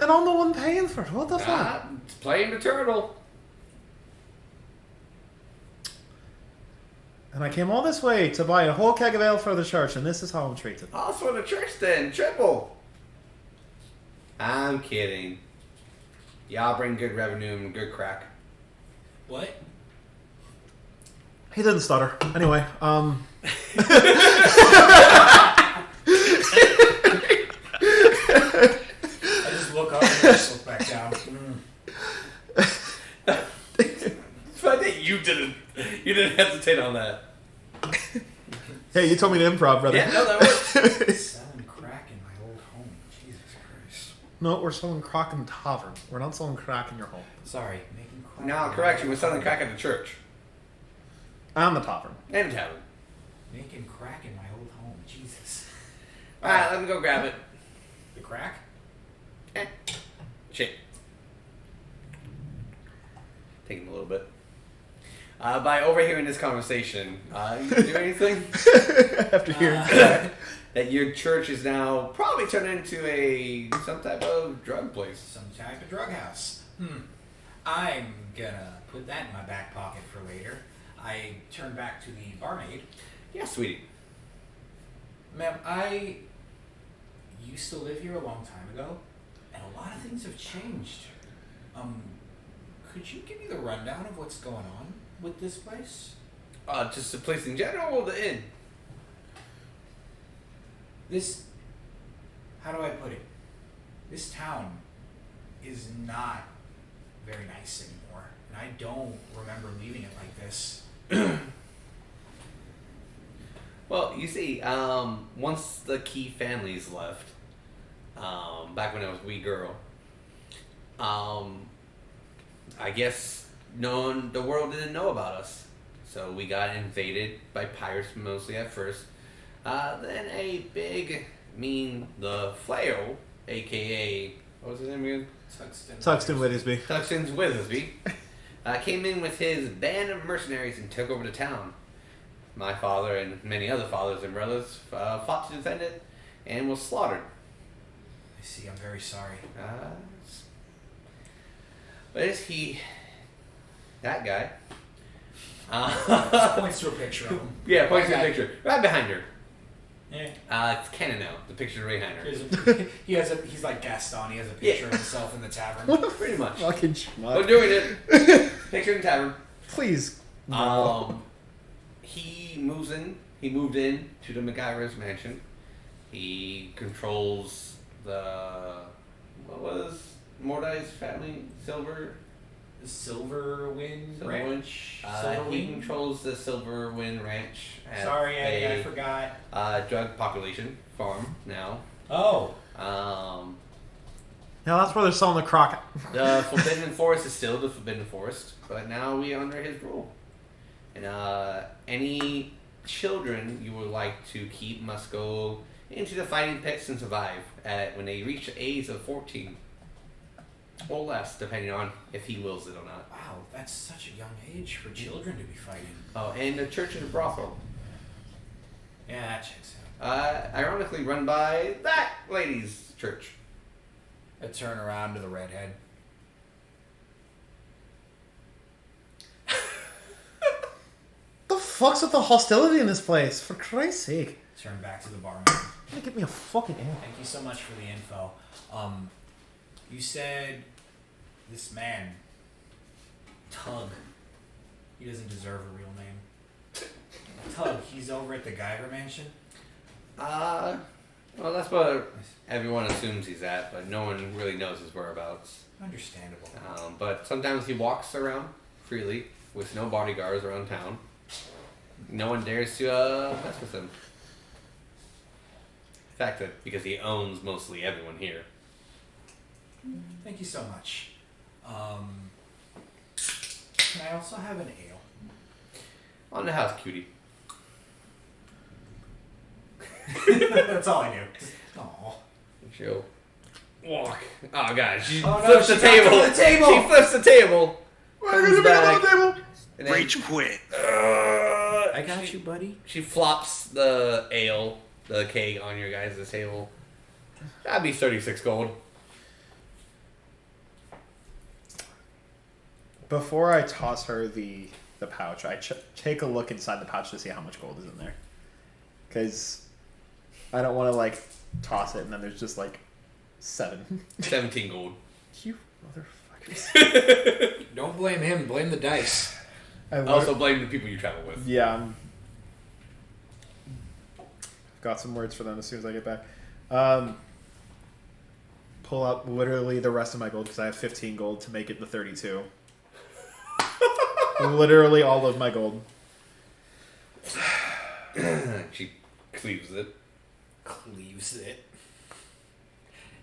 [SPEAKER 2] And I'm the one paying for it. What the fuck?
[SPEAKER 1] Playing the turtle.
[SPEAKER 2] And I came all this way to buy a whole keg of ale for the church, and this is how I'm treated.
[SPEAKER 1] Oh, for the church then, triple. I'm kidding. Y'all bring good revenue and good crack.
[SPEAKER 5] What?
[SPEAKER 2] He didn't stutter. Anyway,
[SPEAKER 5] I just look up and just look back down.
[SPEAKER 1] It's funny that you didn't hesitate on that.
[SPEAKER 2] hey, you told me to improv, brother.
[SPEAKER 1] Yeah, no, that works.
[SPEAKER 5] Selling crack in my old home. Jesus Christ.
[SPEAKER 2] No, we're selling crack in tavern. We're not selling crack in your home.
[SPEAKER 5] Sorry, making crack.
[SPEAKER 1] Now, correction, we're selling crack at the church.
[SPEAKER 2] And the tavern.
[SPEAKER 1] And the tavern.
[SPEAKER 5] Making crack in my old home. Jesus.
[SPEAKER 1] Alright, let me go grab it.
[SPEAKER 5] The crack?
[SPEAKER 1] Shit. Taking a little bit. By overhearing this conversation, you can do anything?
[SPEAKER 2] After hearing that.
[SPEAKER 1] That your church is now probably turned into some type of drug place.
[SPEAKER 5] Some type of drug house. I'm gonna put that in my back pocket for later. I turn back to the barmaid.
[SPEAKER 1] Yeah, sweetie.
[SPEAKER 5] Ma'am, I used to live here a long time ago, and a lot of things have changed. Could you give me the rundown of what's going on with this place?
[SPEAKER 1] Just the place in general or the inn?
[SPEAKER 5] How do I put it? This town is not very nice anymore, and I don't remember leaving it like this.
[SPEAKER 1] Well, you see, once the key families left, back when I was a wee girl, I guess the world didn't know about us. So we got invaded by pirates mostly at first. Then a big, the Flail, aka, what was his name again?
[SPEAKER 2] Tuxton Whittisby.
[SPEAKER 1] Tuxton's Withersby, came in with his band of mercenaries and took over the town. My father and many other fathers and brothers fought to defend it and was slaughtered.
[SPEAKER 5] I see, I'm very sorry.
[SPEAKER 1] But is he that guy?
[SPEAKER 5] Points to a picture of him.
[SPEAKER 1] Yeah, points to a picture. Right behind her.
[SPEAKER 5] Yeah.
[SPEAKER 1] It's Canon now. The picture's right behind her.
[SPEAKER 5] He's like Gaston. He has a picture of himself in the tavern.
[SPEAKER 1] Pretty much.
[SPEAKER 2] Fucking schmuck.
[SPEAKER 1] We're doing it. Picture in the tavern.
[SPEAKER 2] Please. No.
[SPEAKER 1] He moved in to the MacGyver's mansion. He controls what was Mordai's family?
[SPEAKER 5] Silverwind Ranch.
[SPEAKER 1] He controls the Silverwind Ranch.
[SPEAKER 5] Sorry, I forgot.
[SPEAKER 1] Drug population farm now.
[SPEAKER 5] Oh.
[SPEAKER 2] Yeah, that's where they're selling the crock.
[SPEAKER 1] The Forbidden Forest is still the Forbidden Forest, but now we are under his rule. And any children you would like to keep must go into the fighting pits and survive when they reach the age of 14 or less, depending on if he wills it or not.
[SPEAKER 5] Wow, that's such a young age for children to be fighting.
[SPEAKER 1] Oh, and the church is a brothel.
[SPEAKER 5] Yeah, that checks out.
[SPEAKER 1] Ironically run by that lady's church.
[SPEAKER 5] I turn around to the redhead.
[SPEAKER 2] The fuck's with the hostility in this place? For Christ's sake.
[SPEAKER 5] Turn back to the barman.
[SPEAKER 2] Give me a fucking ale.
[SPEAKER 5] Thank you so much for the info. You said this man, Tug, he doesn't deserve a real name. Tug, he's over at the Geiger Mansion?
[SPEAKER 1] Well, that's what everyone assumes he's at, but no one really knows his whereabouts.
[SPEAKER 5] Understandable.
[SPEAKER 1] But sometimes he walks around freely with no bodyguards around town. No one dares to mess with him. In fact, because he owns mostly everyone here.
[SPEAKER 5] Thank you so much. Can I also have an ale?
[SPEAKER 1] On the house, cutie.
[SPEAKER 5] That's all I do. Aww.
[SPEAKER 1] She'll walk. Oh god, she
[SPEAKER 5] Oh, no,
[SPEAKER 1] flips
[SPEAKER 5] she
[SPEAKER 1] the
[SPEAKER 5] knocked
[SPEAKER 1] table.
[SPEAKER 5] over the table.
[SPEAKER 1] She flips the table. Comes back, and then,
[SPEAKER 4] Rage quit.
[SPEAKER 5] I got you, buddy.
[SPEAKER 1] She flops the ale, the keg, on your guys' table. That'd be 36 gold.
[SPEAKER 2] Before I toss her the pouch, I take a look inside the pouch to see how much gold is in there. Because I don't want to, like, toss it and then there's just, like, 7.
[SPEAKER 1] 17 gold.
[SPEAKER 2] You motherfuckers.
[SPEAKER 3] Don't blame him. Blame the dice.
[SPEAKER 2] I
[SPEAKER 1] Also blame the people you travel with.
[SPEAKER 2] Yeah. I've got some words for them as soon as I get back. Pull out literally the rest of my gold because I have 15 gold to make it the 32. Literally all of my gold.
[SPEAKER 1] She cleaves it.
[SPEAKER 3] Cleaves it.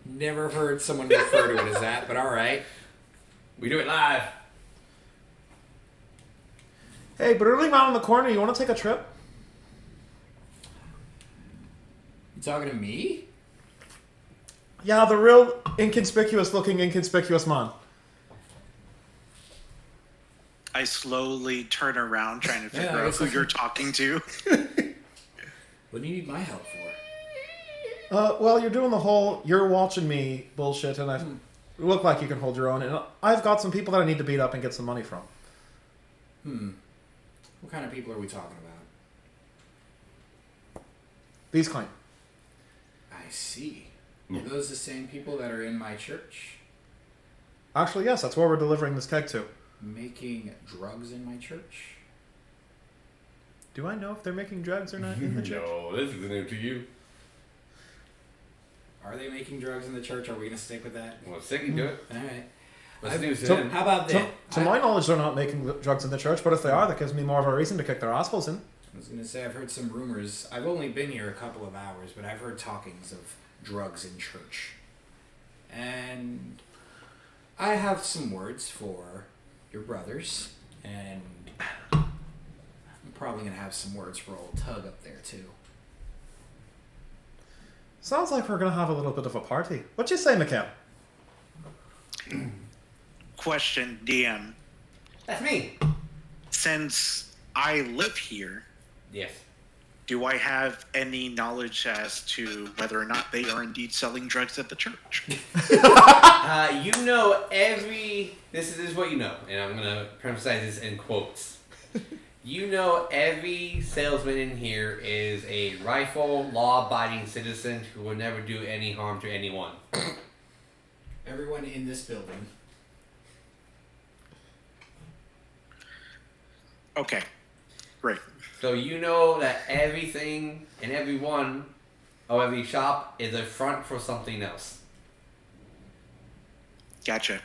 [SPEAKER 3] Never heard someone refer to it as that, but alright.
[SPEAKER 1] We do it live.
[SPEAKER 2] Hey, Burly Man in the corner, you want to take a trip?
[SPEAKER 3] You talking to me?
[SPEAKER 2] Yeah, the real inconspicuous looking inconspicuous man.
[SPEAKER 4] I slowly turn around trying to figure
[SPEAKER 3] I
[SPEAKER 4] out
[SPEAKER 3] guess
[SPEAKER 4] who
[SPEAKER 3] that's
[SPEAKER 4] you're talking to.
[SPEAKER 3] What do you need my help for?
[SPEAKER 2] Well, you're doing the whole you're watching me bullshit, and I look like you can hold your own. And I've got some people that I need to beat up and get some money from.
[SPEAKER 3] What kind of people are we talking about?
[SPEAKER 2] These kind.
[SPEAKER 3] I see. Are those the same people that are in my church?
[SPEAKER 2] Actually, yes, that's where we're delivering this keg to.
[SPEAKER 3] Making drugs in my church?
[SPEAKER 2] Do I know if they're making drugs or not in the church?
[SPEAKER 1] No, this is new to you.
[SPEAKER 3] Are they making drugs in the church? Are we going to stick with that?
[SPEAKER 1] Well, sticking to it.
[SPEAKER 3] Alright.
[SPEAKER 1] What's news to
[SPEAKER 2] So-
[SPEAKER 1] him?
[SPEAKER 3] How about that?
[SPEAKER 2] To my knowledge, they're not making drugs in the church, but if they are, that gives me more of a reason to kick their assholes in.
[SPEAKER 3] I was going to say, I've heard some rumors. I've only been here a couple of hours, but I've heard talkings of drugs in church. And I have some words for your brothers, and I'm probably going to have some words for old Tug up there, too.
[SPEAKER 2] Sounds like we're gonna have a little bit of a party. What you say, Mikael?
[SPEAKER 4] Question, DM.
[SPEAKER 1] That's me.
[SPEAKER 4] Since I live here,
[SPEAKER 1] Yes.
[SPEAKER 4] do I have any knowledge as to whether or not they are indeed selling drugs at the church?
[SPEAKER 1] You know every... This is what you know, and I'm going to emphasize this in quotes. You know every salesman in here is a rightful, law-abiding citizen who will never do any harm to anyone.
[SPEAKER 3] Everyone in this building.
[SPEAKER 4] Okay, great.
[SPEAKER 1] So you know that everything and everyone of every shop is a front for something else.
[SPEAKER 4] Gotcha.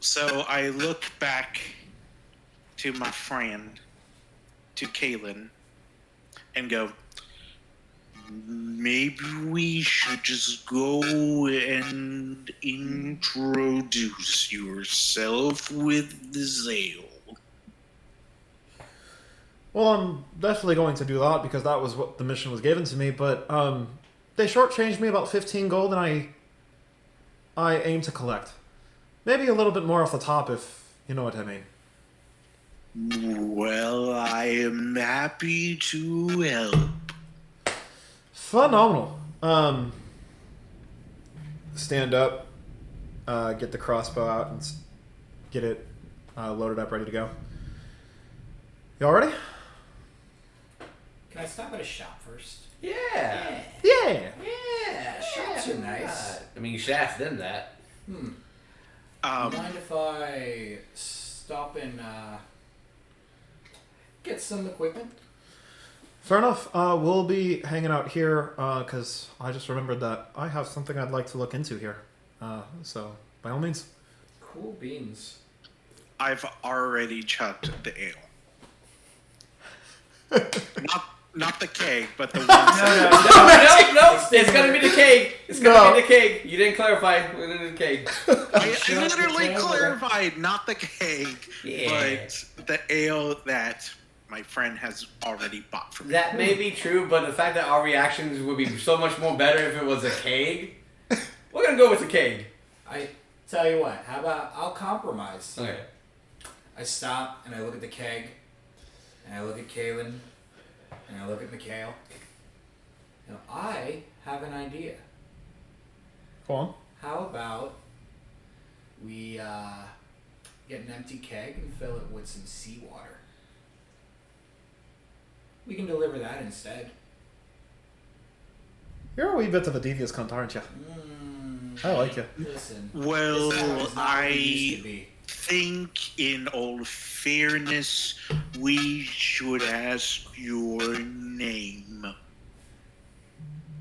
[SPEAKER 4] So I look back to my friend, to Calean, and go, maybe we should just go and introduce yourself with the ale.
[SPEAKER 2] Well, I'm definitely going to do that because that was what the mission was given to me. But they shortchanged me about 15 gold, and I aim to collect. Maybe a little bit more off the top, if you know what I mean.
[SPEAKER 4] Well, I am happy to help.
[SPEAKER 2] Phenomenal. Stand up, get the crossbow out, and get it loaded up, ready to go. Y'all ready?
[SPEAKER 5] Can I stop at a shop first?
[SPEAKER 1] Yeah.
[SPEAKER 2] Yeah.
[SPEAKER 5] Yeah, shops are nice.
[SPEAKER 1] I mean, you should ask them that.
[SPEAKER 5] Mind if I stop and get some equipment?
[SPEAKER 2] Fair enough. We'll be hanging out here because I just remembered that I have something I'd like to look into here. So, by all means.
[SPEAKER 5] Cool beans.
[SPEAKER 4] I've already chugged the ale. Not the keg, but the one.
[SPEAKER 1] No. It's gonna be the cake. It's gonna be the cake. You didn't clarify. It's the cake.
[SPEAKER 4] I literally clarified, not the keg,
[SPEAKER 1] Yeah.
[SPEAKER 4] but the ale that my friend has already bought for me.
[SPEAKER 1] That may be true, but the fact that our reactions would be so much more better if it was a keg. We're gonna go with the keg.
[SPEAKER 5] I tell you what, how about I'll compromise.
[SPEAKER 1] Okay.
[SPEAKER 5] I stop and I look at the keg, and I look at Calean, and I look at Mikael. Now I have an idea.
[SPEAKER 2] Go on.
[SPEAKER 5] How about we get an empty keg and fill it with some seawater? We can deliver that instead.
[SPEAKER 2] You're a wee bit of a devious cunt, aren't you? I like you.
[SPEAKER 5] Listen.
[SPEAKER 4] Well,
[SPEAKER 5] this town is not what it used to
[SPEAKER 4] I
[SPEAKER 5] be.
[SPEAKER 4] think, in all fairness, we should ask your name.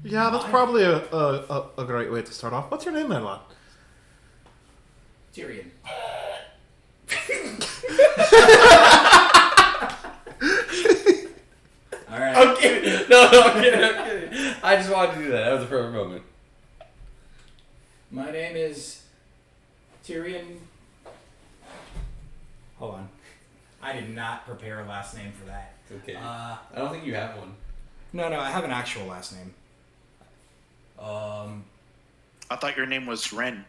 [SPEAKER 2] Yeah, that's probably a great way to start off. What's your name, my lad?
[SPEAKER 5] Tyrion. All right.
[SPEAKER 1] I'm kidding. No, I'm kidding. I just wanted to do that. That was a perfect moment.
[SPEAKER 5] My name is Tyrion. Hold on. I did not prepare a last name for that.
[SPEAKER 1] It's okay.
[SPEAKER 5] Uh,
[SPEAKER 1] I don't think you have one.
[SPEAKER 5] No, I have an actual last name.
[SPEAKER 4] I thought your name was Ren.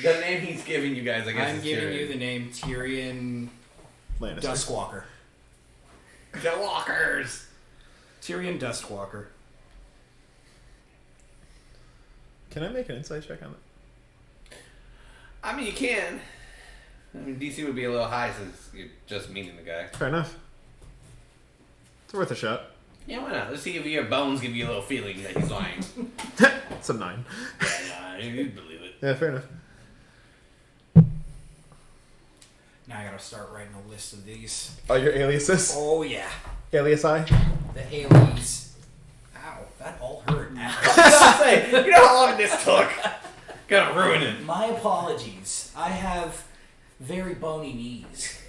[SPEAKER 1] The name he's giving you guys, I guess.
[SPEAKER 5] I'm
[SPEAKER 1] is
[SPEAKER 5] giving
[SPEAKER 1] Tyrion.
[SPEAKER 5] you the name Tyrion
[SPEAKER 2] Lannister.
[SPEAKER 5] Duskwalker.
[SPEAKER 1] The Walkers.
[SPEAKER 5] Tyrion Dustwalker.
[SPEAKER 2] Can I make an insight check on it?
[SPEAKER 1] I mean, you can. I mean, DC would be a little high since you're just meeting the guy.
[SPEAKER 2] Fair enough. It's worth a shot.
[SPEAKER 1] Yeah, why not? Let's see if your bones give you a little feeling that he's lying.
[SPEAKER 2] It's a 9.
[SPEAKER 1] Yeah, you'd believe it.
[SPEAKER 2] Yeah, fair enough.
[SPEAKER 5] Now I gotta start writing a list of these.
[SPEAKER 2] Oh, your aliases?
[SPEAKER 5] Oh yeah.
[SPEAKER 2] Alias I?
[SPEAKER 5] The aliens. Ow, that all hurt.
[SPEAKER 1] I was gonna say, you know how long this took? Gonna ruin it.
[SPEAKER 5] My apologies. I have very bony knees.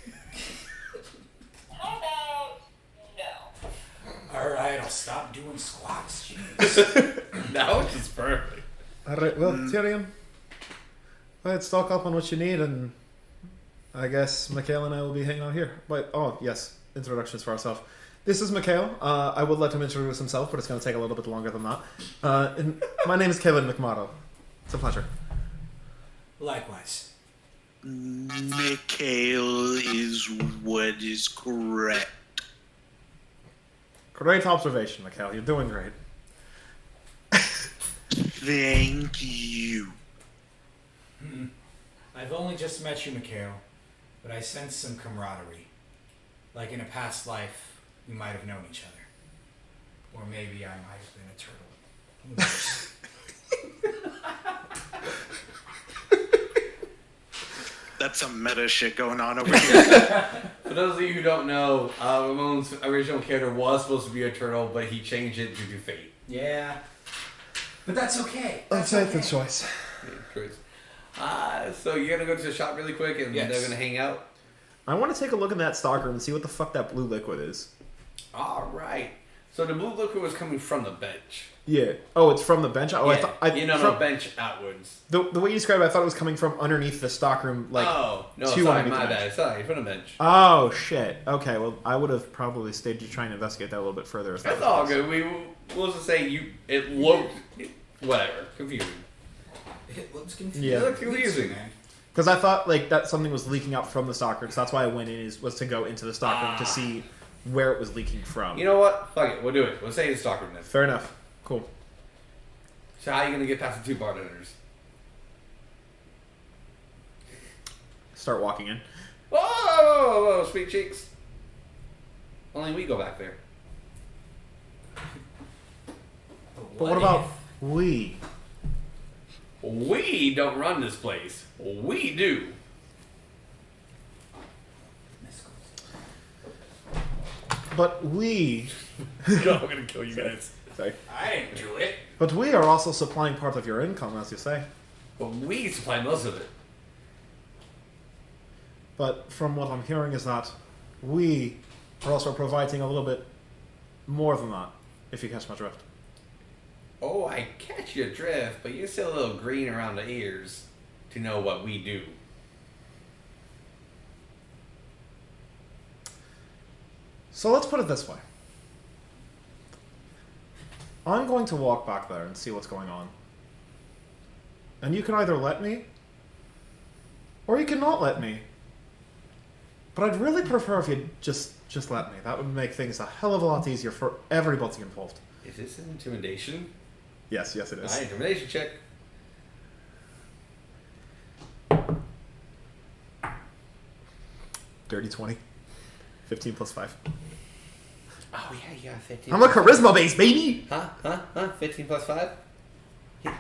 [SPEAKER 5] Alright, I'll stop doing squats, jeez.
[SPEAKER 1] That was just perfect.
[SPEAKER 2] Alright, well, Tyrion, go ahead, stock up on what you need, and I guess Mikael and I will be hanging out here. But, oh, yes, introductions for ourselves. This is Mikael. I would let him introduce himself, but it's going to take a little bit longer than that. And my name is Calean MacMorrow. It's a pleasure.
[SPEAKER 5] Likewise.
[SPEAKER 4] Mikael is what is correct.
[SPEAKER 2] Great observation, Mikael. You're doing great.
[SPEAKER 4] Thank you.
[SPEAKER 5] I've only just met you, Mikael, but I sense some camaraderie. Like in a past life, we might have known each other. Or maybe I might have been a turtle. Who knows?
[SPEAKER 4] That's some meta shit going on over here.
[SPEAKER 1] For those of you who don't know, Ramon's original character was supposed to be a turtle, but he changed it due to fate.
[SPEAKER 5] Yeah. But that's okay.
[SPEAKER 2] That's a good choice.
[SPEAKER 1] So you're gonna go to the shop really quick, and
[SPEAKER 5] Yes.
[SPEAKER 1] they're gonna hang out.
[SPEAKER 2] I want to take a look in that stockroom and see what the fuck that blue liquid is.
[SPEAKER 1] All right. So the blue liquid was coming from the bench.
[SPEAKER 2] Yeah. Oh, it's from the bench? Oh,
[SPEAKER 1] Yeah.
[SPEAKER 2] I
[SPEAKER 1] No, bench outwards.
[SPEAKER 2] The way you described it, I thought it was coming from underneath the stockroom, like...
[SPEAKER 1] Oh, no,
[SPEAKER 2] two
[SPEAKER 1] sorry,
[SPEAKER 2] underneath
[SPEAKER 1] my
[SPEAKER 2] the bench.
[SPEAKER 1] bad. Sorry, from the bench.
[SPEAKER 2] Oh, shit. Okay, well, I would have probably stayed to try and investigate that a little bit further. If that
[SPEAKER 1] That's
[SPEAKER 2] was
[SPEAKER 1] all
[SPEAKER 2] the case.
[SPEAKER 1] good. We'll just say it looked... Whatever. Confusing.
[SPEAKER 3] It looks confusing.
[SPEAKER 2] Yeah.
[SPEAKER 1] It looked confusing, man.
[SPEAKER 2] Because I thought, like, that something was leaking out from the stockroom, so that's why I went in, was to go into the stockroom to see where it was leaking from.
[SPEAKER 1] You know what? Fuck it. We'll do it. We'll say it's stockroom then.
[SPEAKER 2] Fair enough. Cool.
[SPEAKER 1] So how are you going to get past the 2 bartenders?
[SPEAKER 2] Start walking in.
[SPEAKER 1] Whoa, sweet cheeks. Only we go back there.
[SPEAKER 2] But what about we?
[SPEAKER 1] We don't run this place. We do.
[SPEAKER 2] But we...
[SPEAKER 1] I'm going to kill you guys.
[SPEAKER 2] Sorry.
[SPEAKER 3] I didn't do it.
[SPEAKER 2] But we are also supplying part of your income, as you say.
[SPEAKER 1] But we supply most of it.
[SPEAKER 2] But from what I'm hearing is that we are also providing a little bit more than that, if you catch my drift.
[SPEAKER 1] Oh, I catch your drift, but you're still a little green around the ears to know what we do.
[SPEAKER 2] So let's put it this way. I'm going to walk back there and see what's going on. And you can either let me, or you can not let me. But I'd really prefer if you'd just let me. That would make things a hell of a lot easier for everybody involved.
[SPEAKER 1] Is this an intimidation?
[SPEAKER 2] Yes, it is.
[SPEAKER 1] Alright, intimidation check.
[SPEAKER 2] Dirty 20. 15 plus 5.
[SPEAKER 1] Oh, yeah, 15.
[SPEAKER 2] I'm a charisma base, baby!
[SPEAKER 1] Huh? 15 plus 5? Yeah.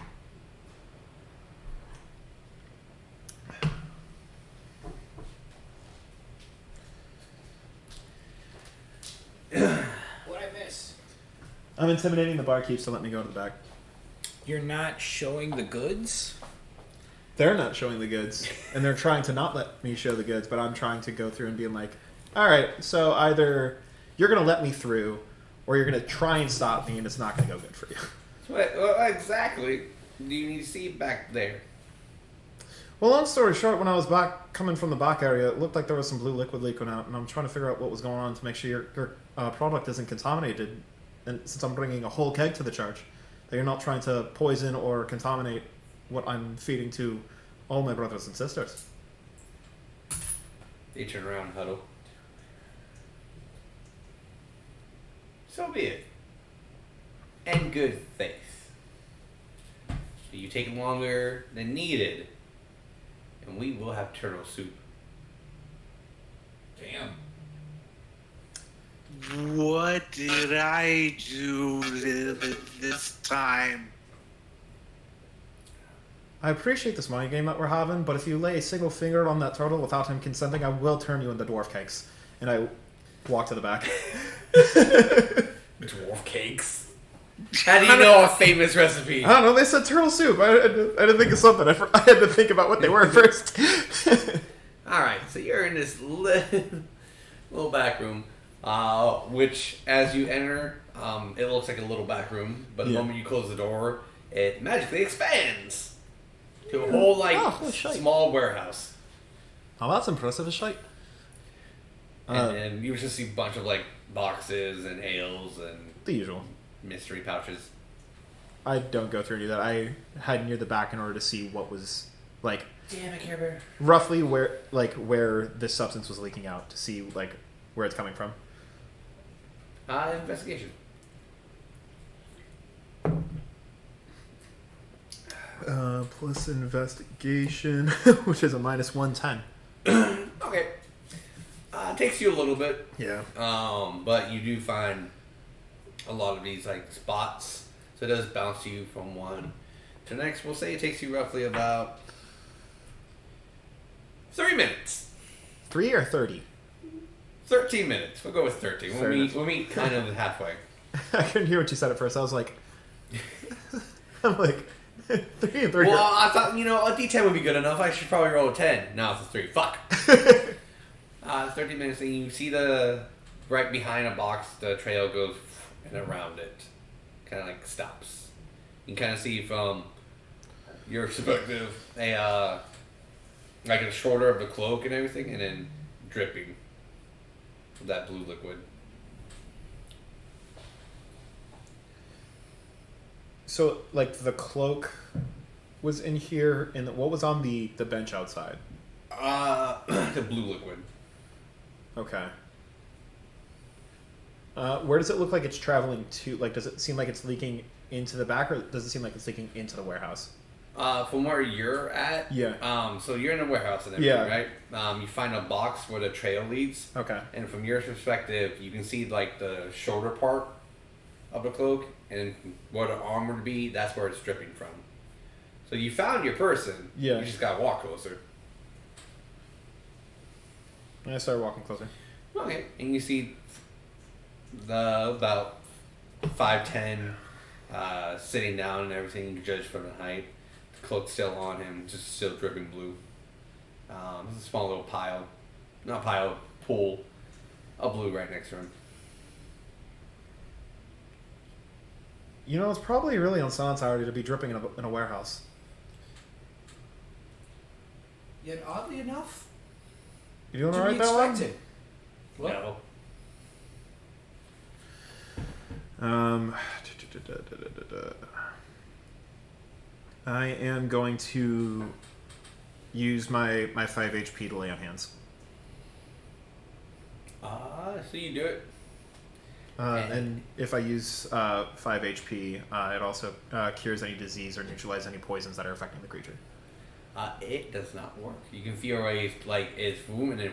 [SPEAKER 3] What'd I miss?
[SPEAKER 2] I'm intimidating the barkeep, so let me go to the back.
[SPEAKER 5] You're not showing the goods?
[SPEAKER 2] They're not showing the goods, and they're trying to not let me show the goods, but I'm trying to go through and being like, alright, so either you're going to let me through, or you're going to try and stop me, and it's not going to go good for you.
[SPEAKER 1] Well, exactly. Do you need to see back there?
[SPEAKER 2] Well, long story short, when I was coming from the back area, it looked like there was some blue liquid leaking out, and I'm trying to figure out what was going on to make sure your product isn't contaminated, and since I'm bringing a whole keg to the charge, that you're not trying to poison or contaminate what I'm feeding to all my brothers and sisters.
[SPEAKER 1] They turn around and huddle. So be it. In good faith. You take longer than needed, and we will have turtle soup.
[SPEAKER 3] Damn.
[SPEAKER 4] What did I do this time?
[SPEAKER 2] I appreciate this money game that we're having, but if you lay a single finger on that turtle without him consenting, I will turn you into dwarf cakes. And I walk to the back.
[SPEAKER 3] Dwarf cakes.
[SPEAKER 1] How do you know a famous recipe?
[SPEAKER 2] I don't know, they said turtle soup. I didn't think of something. I had to think about what they were first.
[SPEAKER 1] Alright, so you're in this little back room, which as you enter, it looks like a little back room, but the
[SPEAKER 2] Yeah.
[SPEAKER 1] moment you close the door, it magically expands to a whole,
[SPEAKER 2] holy shite.
[SPEAKER 1] small warehouse.
[SPEAKER 2] Oh, that's impressive as shite.
[SPEAKER 1] And then you just see a bunch of, boxes and ales and
[SPEAKER 2] The usual.
[SPEAKER 1] mystery pouches.
[SPEAKER 2] I don't go through any of that. I hide near the back in order to see what was,
[SPEAKER 1] Damn it, Care Bear.
[SPEAKER 2] roughly where this substance was leaking out, to see, where it's coming from.
[SPEAKER 1] Investigation.
[SPEAKER 2] Plus investigation, which is a minus 110.
[SPEAKER 1] Okay. It takes you a little bit.
[SPEAKER 2] Yeah.
[SPEAKER 1] But you do find a lot of these spots, so it does bounce you from one to the next. We'll say it takes you roughly about 3 minutes.
[SPEAKER 2] 3 or 30?
[SPEAKER 1] 13 minutes. We'll go with 13.
[SPEAKER 2] Fair enough.
[SPEAKER 1] We'll meet kind of halfway.
[SPEAKER 2] I couldn't hear what you said at first. I was like, I'm like, 3 and 30.
[SPEAKER 1] Well, I thought, a D10 would be good enough. I should probably roll a 10. Now it's a 3. Fuck. 13 minutes, and you see right behind a box, the trail goes and around it. Kind of like stops. You can kind of see from your perspective like a shoulder of the cloak and everything, and then dripping of that blue liquid.
[SPEAKER 2] So, like, the cloak was in here, and what was on the bench outside?
[SPEAKER 1] The blue liquid.
[SPEAKER 2] Okay. Where does it look like it's traveling to? Like, does it seem like it's leaking into the back, or does it seem like it's leaking into the warehouse?
[SPEAKER 1] From where you're at,
[SPEAKER 2] yeah.
[SPEAKER 1] So you're in a warehouse and everything,
[SPEAKER 2] Yeah.
[SPEAKER 1] right? You find a box where the trail leads.
[SPEAKER 2] Okay.
[SPEAKER 1] And from your perspective, you can see like the shoulder part of the cloak, and where the arm would be. That's where it's dripping from. So you found your person.
[SPEAKER 2] Yeah.
[SPEAKER 1] You just gotta walk closer.
[SPEAKER 2] And I started walking closer.
[SPEAKER 1] Okay. And you see the about 5'10", sitting down and everything. You judge from the height. The cloak's still on him, just still dripping blue. There's a small little pool of blue right next to him.
[SPEAKER 2] You know, it's probably really unsanitary to be dripping in a warehouse.
[SPEAKER 5] Yet oddly enough,
[SPEAKER 2] You doing
[SPEAKER 5] to
[SPEAKER 2] alright
[SPEAKER 5] be
[SPEAKER 2] there, Lon?
[SPEAKER 5] expected. What?
[SPEAKER 1] No.
[SPEAKER 2] I am going to use my 5 HP to lay on hands.
[SPEAKER 1] So you do it.
[SPEAKER 2] And if I use 5 HP, it also cures any disease or neutralizes any poisons that are affecting the creature.
[SPEAKER 1] It does not work. You can feel like it's room and then.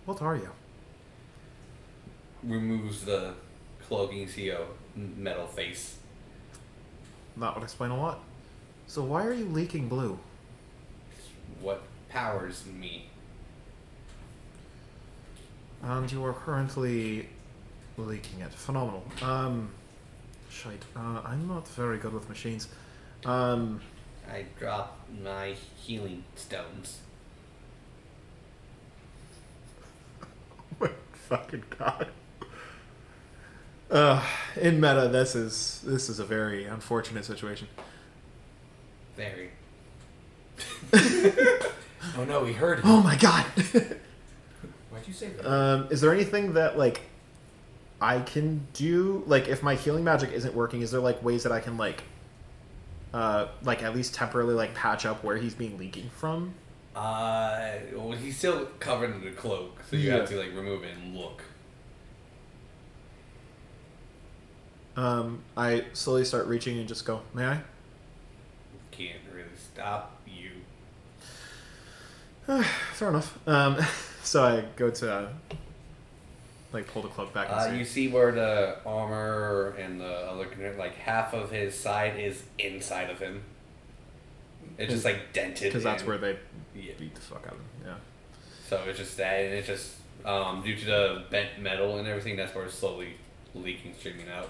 [SPEAKER 2] What are you?
[SPEAKER 1] Removes the cloaking CO metal face.
[SPEAKER 2] That would explain a lot. So why are you leaking blue?
[SPEAKER 1] It's what powers me.
[SPEAKER 2] And you are currently leaking it. Phenomenal. Shite. I'm not very good with machines.
[SPEAKER 1] I drop my healing stones.
[SPEAKER 2] Oh my fucking god. In meta, this is a very unfortunate situation.
[SPEAKER 1] Very.
[SPEAKER 5] Oh no, we heard him.
[SPEAKER 2] Oh my god.
[SPEAKER 5] Why'd you say that?
[SPEAKER 2] Is there anything that like I can do? Like, if my healing magic isn't working, is there like ways that I can like at least temporarily like patch up where he's being leaking from?
[SPEAKER 1] Well, he's still covered in the cloak, so you have to like remove it and look.
[SPEAKER 2] I slowly start reaching and just go, may I?
[SPEAKER 1] Can't really stop you.
[SPEAKER 2] Fair enough. So I go to like pull the cloak back and
[SPEAKER 1] You see where the armor and the other, like half of his side is inside of him. It's just like dented.
[SPEAKER 2] because that's where they
[SPEAKER 1] Yeah.
[SPEAKER 2] beat the fuck out of him. Yeah.
[SPEAKER 1] So it's just that, and it's just due to the bent metal and everything. That's where it's slowly leaking, streaming out.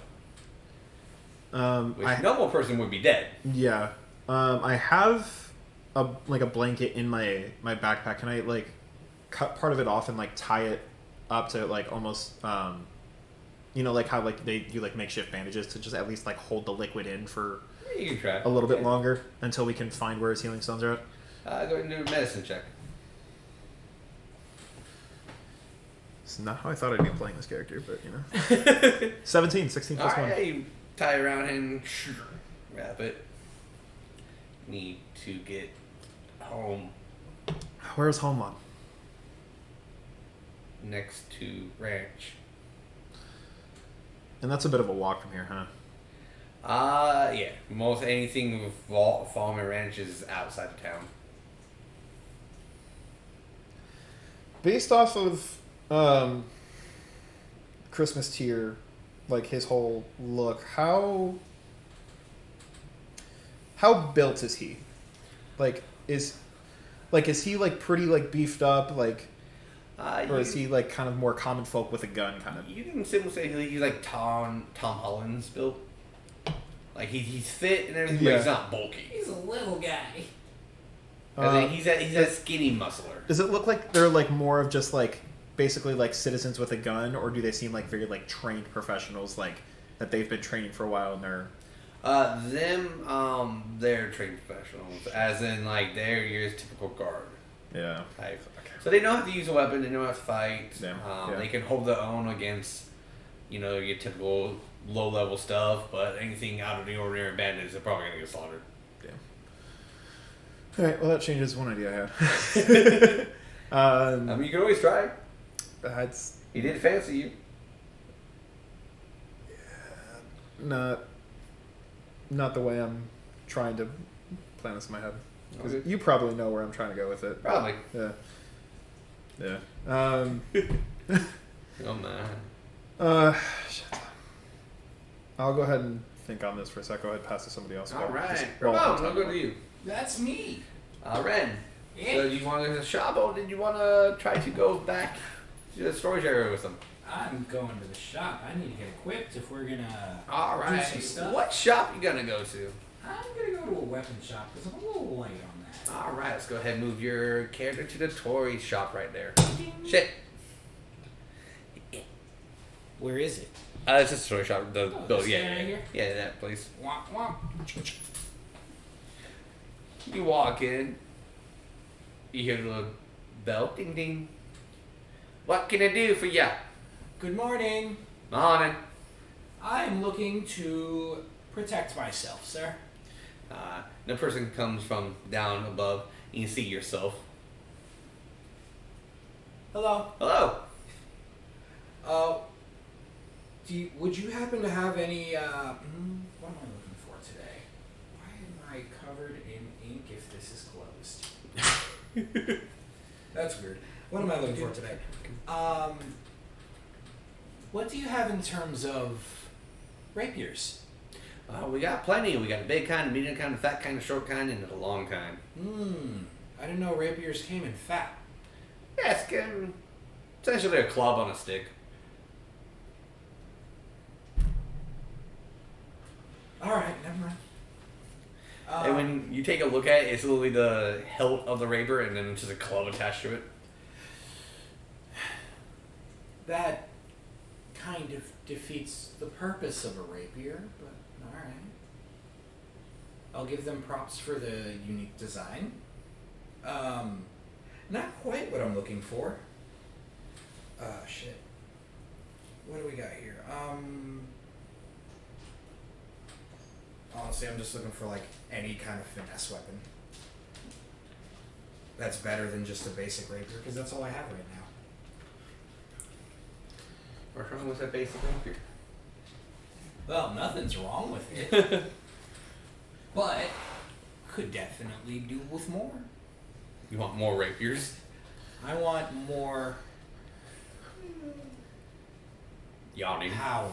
[SPEAKER 1] Which normal person would be dead.
[SPEAKER 2] Yeah. I have a blanket in my backpack. Can I like cut part of it off and like tie it up to like almost like how like they do like makeshift bandages to just at least like hold the liquid in for
[SPEAKER 1] You can try.
[SPEAKER 2] a little bit longer until we can find where his healing stones are at.
[SPEAKER 1] Go ahead and do a medicine check.
[SPEAKER 2] It's not how I thought I'd be playing this character, but 17, 16 plus 1.
[SPEAKER 1] Alright, you tie it around him, wrap it. Need to get home
[SPEAKER 2] Where's home on?
[SPEAKER 1] next to ranch.
[SPEAKER 2] And that's a bit of a walk from here, huh?
[SPEAKER 1] Yeah. Most anything with farm and ranch is outside of town.
[SPEAKER 2] Based off of Christmas tier, like his whole look, how built is he? Is he like pretty like beefed up, like, or is he like kind of more common folk with a gun kind of?
[SPEAKER 1] You can simply say he's like Tom Holland's built. Like he's fit and everything, but he's not bulky.
[SPEAKER 3] He's a little guy.
[SPEAKER 1] He's a skinny muscler.
[SPEAKER 2] Does it look like they're like more of just like basically like citizens with a gun, or do they seem like very like trained professionals, like that they've been training for a while and they're
[SPEAKER 1] they're trained professionals, as in like they're your typical guard type.
[SPEAKER 2] Okay.
[SPEAKER 1] So they know how to use a weapon, they know how to fight.
[SPEAKER 2] Yeah.
[SPEAKER 1] They can hold their own against, your typical low level stuff, but anything out of the ordinary bandits are probably gonna get slaughtered.
[SPEAKER 2] All right. Well, that changes one idea I had.
[SPEAKER 1] You can always try.
[SPEAKER 2] It's
[SPEAKER 1] He did fancy you.
[SPEAKER 2] not the way I'm trying to plan this in my head. 'Cause
[SPEAKER 1] Okay.
[SPEAKER 2] you probably know where I'm trying to go with it.
[SPEAKER 1] Probably.
[SPEAKER 2] Yeah. Yeah.
[SPEAKER 1] Oh man.
[SPEAKER 2] Shit. I'll go ahead and think on this for a sec. Go ahead and pass to somebody else.
[SPEAKER 1] All right.
[SPEAKER 2] Just-
[SPEAKER 1] Ramon,
[SPEAKER 2] well,
[SPEAKER 1] I'll go to you.
[SPEAKER 5] That's me.
[SPEAKER 1] Ren.
[SPEAKER 5] Yeah.
[SPEAKER 1] So do you want to go to the shop, or did you want to try to go back to the storage area with them?
[SPEAKER 5] I'm going to the shop. I need to get equipped if we're gonna
[SPEAKER 1] All right.
[SPEAKER 5] do some stuff.
[SPEAKER 1] What shop you gonna go to?
[SPEAKER 5] I'm gonna go to a weapon shop because I'm a little light on that.
[SPEAKER 1] All right. Let's go ahead and move your character to the toy shop right there. Shit.
[SPEAKER 5] Where is it?
[SPEAKER 1] It's just a toy shop. The
[SPEAKER 5] this
[SPEAKER 1] yeah,
[SPEAKER 5] guy right
[SPEAKER 1] yeah,
[SPEAKER 5] here?
[SPEAKER 1] yeah, that place.
[SPEAKER 5] Womp womp.
[SPEAKER 1] You walk in. You hear the little bell, ding ding. What can I do for ya?
[SPEAKER 5] Good morning.
[SPEAKER 1] Morning.
[SPEAKER 5] I'm looking to protect myself, sir.
[SPEAKER 1] The person comes from down above. And you see yourself.
[SPEAKER 5] Hello.
[SPEAKER 1] Hello.
[SPEAKER 5] Would you happen to have any? What am I looking for today? Why am I covered in ink if this is closed? That's weird. What am I looking for today? What do you have in terms of rapiers?
[SPEAKER 1] We got plenty. We got the big kind, the medium kind, the fat kind, the short kind, and the long kind.
[SPEAKER 5] I didn't know rapiers came in fat.
[SPEAKER 1] Yeah, it's essentially a club on a stick.
[SPEAKER 5] All right, never mind.
[SPEAKER 1] And when you take a look at it, it's literally the hilt of the rapier, and then it's just a club attached to it.
[SPEAKER 5] That kind of defeats the purpose of a rapier, but alright. I'll give them props for the unique design. Not quite what I'm looking for. Shit. What do we got here? Honestly, I'm just looking for like any kind of finesse weapon. That's better than just a basic rapier, because that's all I have right now.
[SPEAKER 1] What's wrong with that basic rapier?
[SPEAKER 5] Well, nothing's wrong with it. But could definitely do with more.
[SPEAKER 1] You want more rapiers?
[SPEAKER 5] I want more
[SPEAKER 1] Yawning.
[SPEAKER 5] power.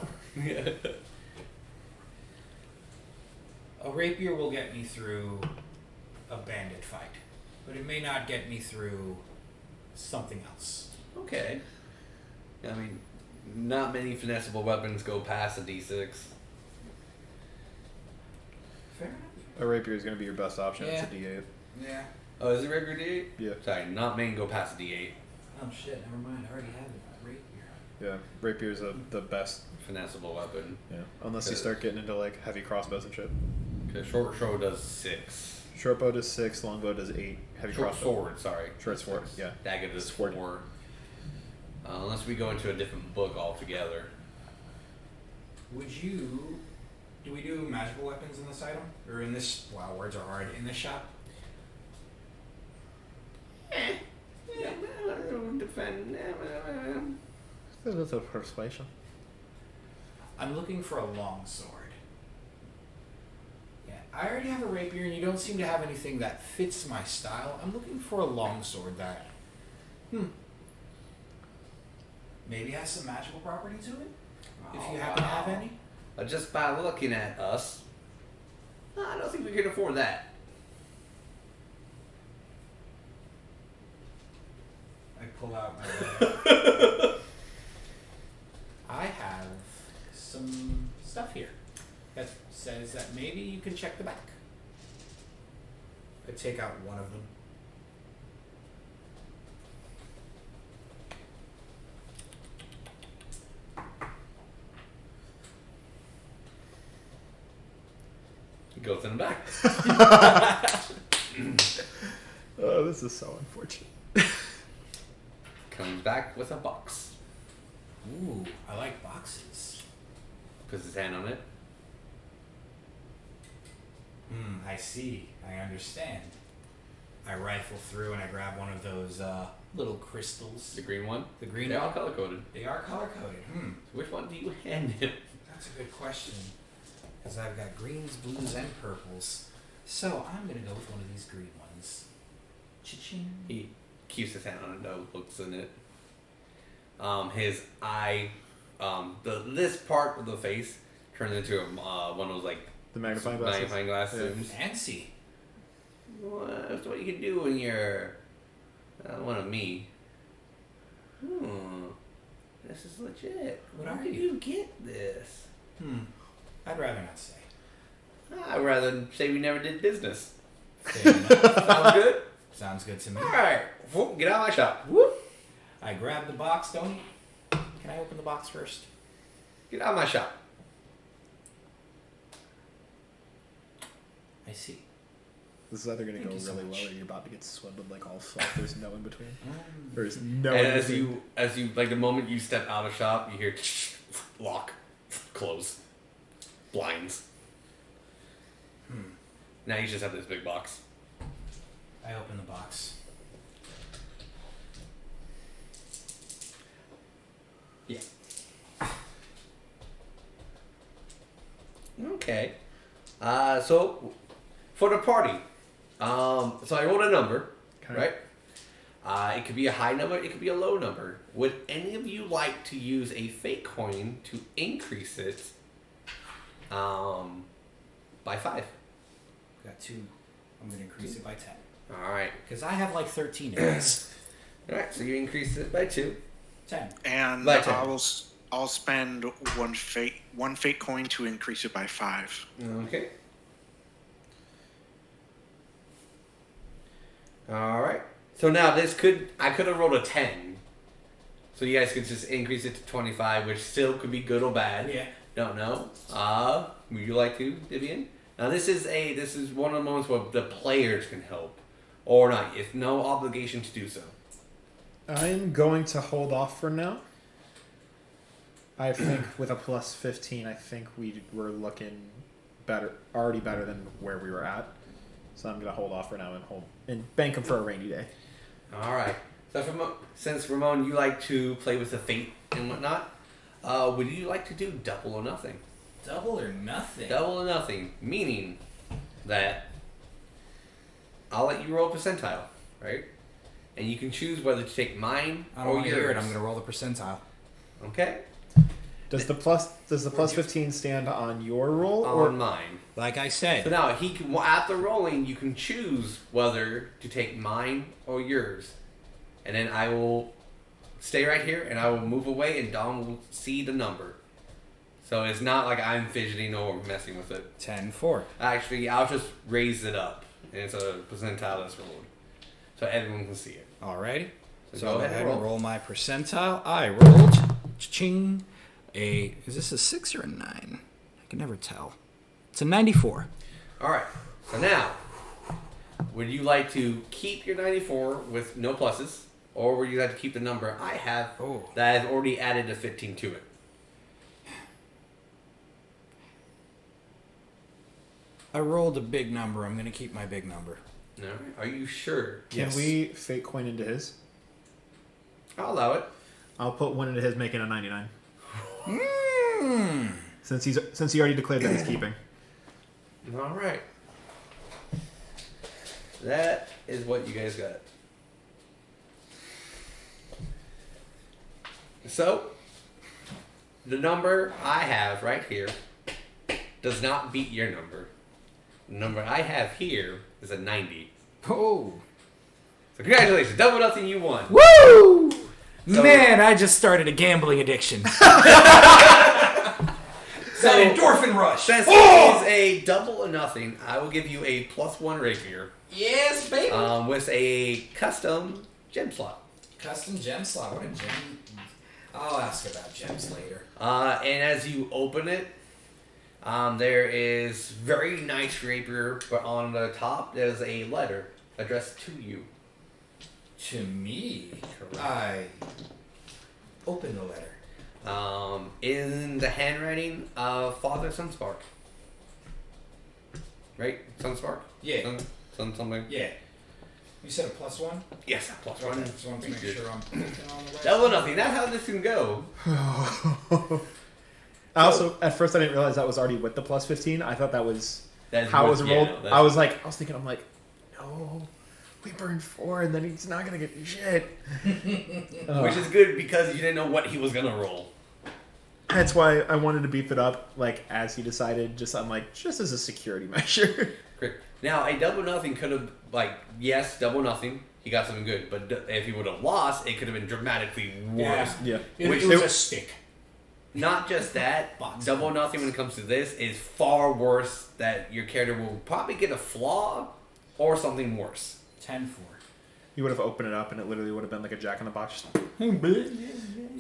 [SPEAKER 5] A rapier will get me through a bandit fight, but it may not get me through something else.
[SPEAKER 1] Okay. I mean, not many finessable weapons go past a D6.
[SPEAKER 5] Fair enough.
[SPEAKER 2] A rapier is going to be your best option.
[SPEAKER 5] Yeah.
[SPEAKER 2] It's a D8.
[SPEAKER 5] Yeah.
[SPEAKER 1] Oh, is it rapier D8?
[SPEAKER 2] Yeah.
[SPEAKER 1] Sorry, not many go past a D8.
[SPEAKER 5] Oh shit, never mind. I already have a rapier.
[SPEAKER 2] Yeah. Rapier is the best.
[SPEAKER 1] Finessable weapon.
[SPEAKER 2] Yeah. Unless you start getting into like heavy crossbows and shit.
[SPEAKER 1] Because short bow does 6.
[SPEAKER 2] Short bow does 6, long bow does 8. Heavy
[SPEAKER 1] Short
[SPEAKER 2] crossbow.
[SPEAKER 1] sword, sorry.
[SPEAKER 2] Short sword, yeah.
[SPEAKER 1] Dagger does
[SPEAKER 2] Sword.
[SPEAKER 1] 4. Unless we go into a different book altogether.
[SPEAKER 5] Do we do magical weapons in this item? Or in this, wow, words are hard, in this shop?
[SPEAKER 1] Yeah, defend.
[SPEAKER 2] A little persuasion.
[SPEAKER 5] I'm looking for a long sword. Yeah, I already have a rapier and you don't seem to have anything that fits my style. I'm looking for a long sword that, maybe has some magical property to it? If you happen to have any?
[SPEAKER 1] Just by looking at us, I don't think we can afford that.
[SPEAKER 5] I pull out my wallet. I have some stuff here that says that maybe you can check the back. I take out one of them.
[SPEAKER 2] Oh, this is so unfortunate.
[SPEAKER 1] Comes back with a box.
[SPEAKER 5] Ooh, I like boxes.
[SPEAKER 1] Puts his hand on it.
[SPEAKER 5] I see. I understand. I rifle through and I grab one of those little crystals.
[SPEAKER 1] The green one?
[SPEAKER 5] The green
[SPEAKER 1] They're
[SPEAKER 5] one?
[SPEAKER 1] all color coded.
[SPEAKER 5] They are color coded.
[SPEAKER 1] So which one do you hand him?
[SPEAKER 5] That's a good question. Because I've got greens, blues, and purples. So I'm going to go with one of these green ones. Cha-ching.
[SPEAKER 1] He keeps his hand on it though, looks in it. His eye, this part of the face turns into one of those like
[SPEAKER 2] The magnifying glasses.
[SPEAKER 1] magnifying glasses.
[SPEAKER 5] Fancy.
[SPEAKER 1] Well, that's what you can do when you're one of me. This is legit.
[SPEAKER 5] What
[SPEAKER 1] Where
[SPEAKER 5] are
[SPEAKER 1] did
[SPEAKER 5] you?
[SPEAKER 1] you get this?
[SPEAKER 5] I'd rather not say.
[SPEAKER 1] I'd rather say we never did business.
[SPEAKER 5] Fair enough.
[SPEAKER 1] Sounds good?
[SPEAKER 5] Sounds good to me.
[SPEAKER 1] Alright. Whoop, get out of my shop. Whoop.
[SPEAKER 5] I grab the box, don't you? Can I open the box first?
[SPEAKER 1] Get out of my shop.
[SPEAKER 5] I see.
[SPEAKER 2] This is either going to
[SPEAKER 5] Thank
[SPEAKER 2] go
[SPEAKER 5] you so
[SPEAKER 2] really
[SPEAKER 5] much.
[SPEAKER 2] well or you're about to get swindled like all fuck. There's no in between. There's no
[SPEAKER 1] And
[SPEAKER 2] in
[SPEAKER 1] as
[SPEAKER 2] between.
[SPEAKER 1] you like the moment you step out of shop, you hear lock, close, blinds. Now you just have this big box.
[SPEAKER 5] I open the box.
[SPEAKER 1] Yeah. Okay. So for the party, so I wrote a number,
[SPEAKER 2] Okay.
[SPEAKER 1] right? It could be a high number, it could be a low number. Would any of you like to use a fake coin to increase it by 5?
[SPEAKER 5] Got 2. I'm going to increase it by 10.
[SPEAKER 1] All right.
[SPEAKER 5] Because I have like 13 of these.
[SPEAKER 1] All right. So you increase it by 2.
[SPEAKER 5] 10.
[SPEAKER 4] And
[SPEAKER 1] Like
[SPEAKER 4] I'll spend one fake coin to increase it by 5.
[SPEAKER 1] Okay. All right. So now I could have rolled a 10. So you guys could just increase it to 25, which still could be good or bad.
[SPEAKER 5] Yeah.
[SPEAKER 1] Don't know. Would you like to, Vivian? Now this is one of the moments where the players can help, or not. It's no obligation to do so.
[SPEAKER 2] I'm going to hold off for now. I think with a plus 15, I think we were looking already better than where we were at. So I'm going to hold off for now and bank them for a rainy day.
[SPEAKER 1] All right. So since Ramon, you like to play with the fate and whatnot, would you like to do double or nothing?
[SPEAKER 5] Double or nothing?
[SPEAKER 1] Double or nothing, meaning that I'll let you roll percentile, right? And you can choose whether to take mine
[SPEAKER 5] I don't
[SPEAKER 1] or
[SPEAKER 5] want to hear it.
[SPEAKER 1] yours.
[SPEAKER 5] I'm going to roll the percentile.
[SPEAKER 1] Okay?
[SPEAKER 2] Does the plus 15 stand on your roll
[SPEAKER 1] On
[SPEAKER 2] or
[SPEAKER 1] mine.
[SPEAKER 5] Like I
[SPEAKER 1] So
[SPEAKER 5] said.
[SPEAKER 1] now after rolling, you can choose whether to take mine or yours, and then I will stay right here, and I will move away, and Dom will see the number. So it's not like I'm fidgeting or messing with it.
[SPEAKER 5] 10-4.
[SPEAKER 1] Actually, I'll just raise it up, and it's a percentile that's rolled, so everyone can see it.
[SPEAKER 5] Alrighty.
[SPEAKER 1] So
[SPEAKER 5] So
[SPEAKER 1] go
[SPEAKER 5] I'll go
[SPEAKER 1] ahead
[SPEAKER 5] ahead
[SPEAKER 1] and
[SPEAKER 5] and
[SPEAKER 1] roll.
[SPEAKER 5] roll my percentile. I rolled. Ching. Is this a 6 or a 9? I can never tell. It's a 94.
[SPEAKER 1] All right. So now, would you like to keep your 94 with no pluses, or would you like to keep the number I have that I've already added a 15 to it?
[SPEAKER 5] I rolled a big number. I'm going to keep my big number.
[SPEAKER 1] All right. Are you sure?
[SPEAKER 2] can
[SPEAKER 5] Yes.
[SPEAKER 2] we fake coin into his?
[SPEAKER 1] I'll allow it.
[SPEAKER 2] I'll put one into his, making a 99.
[SPEAKER 5] Mm.
[SPEAKER 2] Since he already declared that he's keeping.
[SPEAKER 1] All right. That is what you guys got. So, the number I have right here does not beat your number. The number I have here is a 90.
[SPEAKER 5] Oh.
[SPEAKER 1] So congratulations, double nothing, you won.
[SPEAKER 5] Woo!
[SPEAKER 1] So-
[SPEAKER 5] Man, I just started a gambling addiction. That endorphin rush.
[SPEAKER 1] Since it is a double or nothing, I will give you a +1 rapier
[SPEAKER 5] Yes, baby.
[SPEAKER 1] with a custom gem slot.
[SPEAKER 5] Custom gem slot. What a gem. I'll ask about gems later.
[SPEAKER 1] And as you open it, There is very nice rapier, but on the top there's a letter addressed to you.
[SPEAKER 3] To me, I open the letter.
[SPEAKER 1] In the handwriting of Father Sunspark. Right? Sunspark?
[SPEAKER 3] Yeah.
[SPEAKER 1] Sun something?
[SPEAKER 3] Yeah. You said a +1?
[SPEAKER 1] Yes, plus
[SPEAKER 3] Okay,
[SPEAKER 1] one.
[SPEAKER 3] just wanted to make sure I'm thinking on the right.
[SPEAKER 1] Double nothing. That's how this can go.
[SPEAKER 2] I also, at first, I didn't realize that was already with the +15. I thought that was
[SPEAKER 1] That's
[SPEAKER 2] how it was
[SPEAKER 1] what-
[SPEAKER 2] rolled.
[SPEAKER 1] yeah, no,
[SPEAKER 2] I was thinking, no, we burned 4, and then he's not gonna get shit.
[SPEAKER 1] Which is good because you didn't know what he was gonna roll.
[SPEAKER 2] That's why I wanted to beef it up, as he decided. Just as a security measure.
[SPEAKER 1] Correct. Now, a double nothing could have, yes, double nothing. He got something good, but if he would have lost, it could have been dramatically worse.
[SPEAKER 2] Yeah.
[SPEAKER 5] It
[SPEAKER 1] Which
[SPEAKER 5] was
[SPEAKER 1] they-
[SPEAKER 5] a stick.
[SPEAKER 1] Not just that,
[SPEAKER 5] Box.
[SPEAKER 1] double nothing when it comes to this is far worse. That your character will probably get a flaw or something worse.
[SPEAKER 5] 10-4.
[SPEAKER 2] You would have opened it up, and it literally would have been like a Jack in the Box.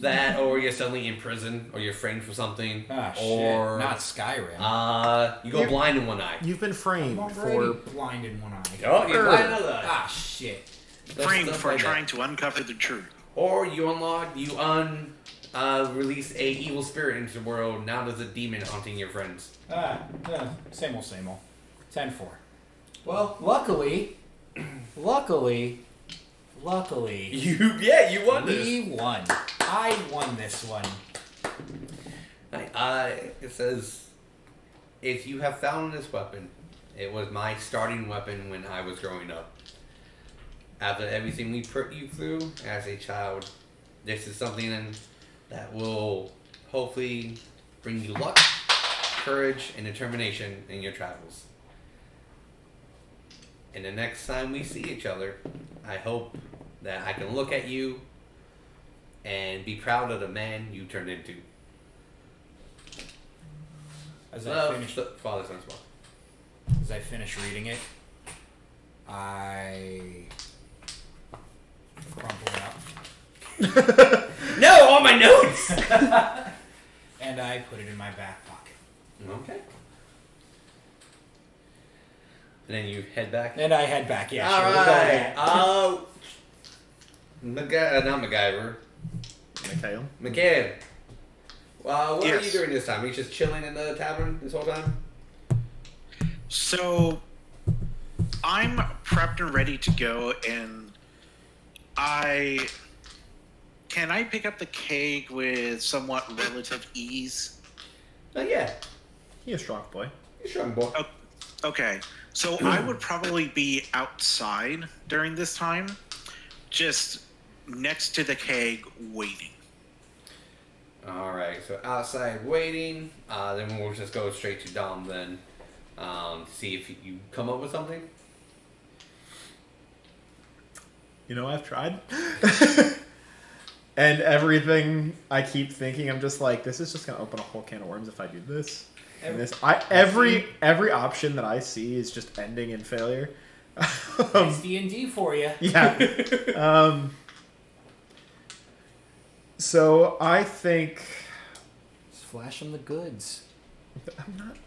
[SPEAKER 1] That, or you're suddenly in prison, or you're framed for something,
[SPEAKER 5] Ah,
[SPEAKER 1] or
[SPEAKER 5] shit. Not Skyrim.
[SPEAKER 1] you go blind in one eye.
[SPEAKER 2] You've been framed
[SPEAKER 5] I'm
[SPEAKER 2] for.
[SPEAKER 5] already blind in one eye.
[SPEAKER 1] Oh, you're blind in another eye.
[SPEAKER 5] Ah, shit.
[SPEAKER 4] Framed
[SPEAKER 1] Stuff
[SPEAKER 4] for
[SPEAKER 1] like that.
[SPEAKER 4] trying to uncover the truth.
[SPEAKER 1] Or you release a evil spirit into the world. Now there's a demon haunting your friends.
[SPEAKER 5] Same old, same old. 10-4. Well, luckily, you
[SPEAKER 1] You won this.
[SPEAKER 5] we won. I won this one.
[SPEAKER 1] It says, if you have found this weapon, it was my starting weapon when I was growing up. After everything we put you through as a child, this is something that will hopefully bring you luck, courage, and determination in your travels. And the next time we see each other, I hope that I can look at you and be proud of the man you turned into.
[SPEAKER 5] As
[SPEAKER 1] Father, Son, Spirit.
[SPEAKER 5] as I finish reading it, I crumple it up
[SPEAKER 1] No, all my notes!
[SPEAKER 5] and I put it in my back pocket.
[SPEAKER 1] Okay. And then you head back.
[SPEAKER 5] And I head back. Yeah,
[SPEAKER 1] All
[SPEAKER 5] sure. We'll go
[SPEAKER 1] right.
[SPEAKER 5] there.
[SPEAKER 1] Not MacGyver.
[SPEAKER 2] Mikael.
[SPEAKER 1] Mikael. What are you
[SPEAKER 4] Yes.
[SPEAKER 1] doing this time? Are you just chilling in the tavern this whole time?
[SPEAKER 4] So I'm prepped and ready to go, and can I pick up the keg with somewhat relative ease?
[SPEAKER 1] Yeah.
[SPEAKER 2] You're a strong boy.
[SPEAKER 1] You're strong, boy.
[SPEAKER 4] Okay, so I would probably be outside during this time, just next to the keg waiting.
[SPEAKER 1] Alright, so outside waiting. Then we'll just go straight to Dom then. See if you come up with something.
[SPEAKER 2] I've tried. And everything I keep thinking, I'm just this is just going to open a whole can of worms if I do this. And every option that I see is just ending in failure.
[SPEAKER 5] It's D&D for you.
[SPEAKER 2] Yeah. So I think
[SPEAKER 5] Just flash them the goods.
[SPEAKER 2] I'm not.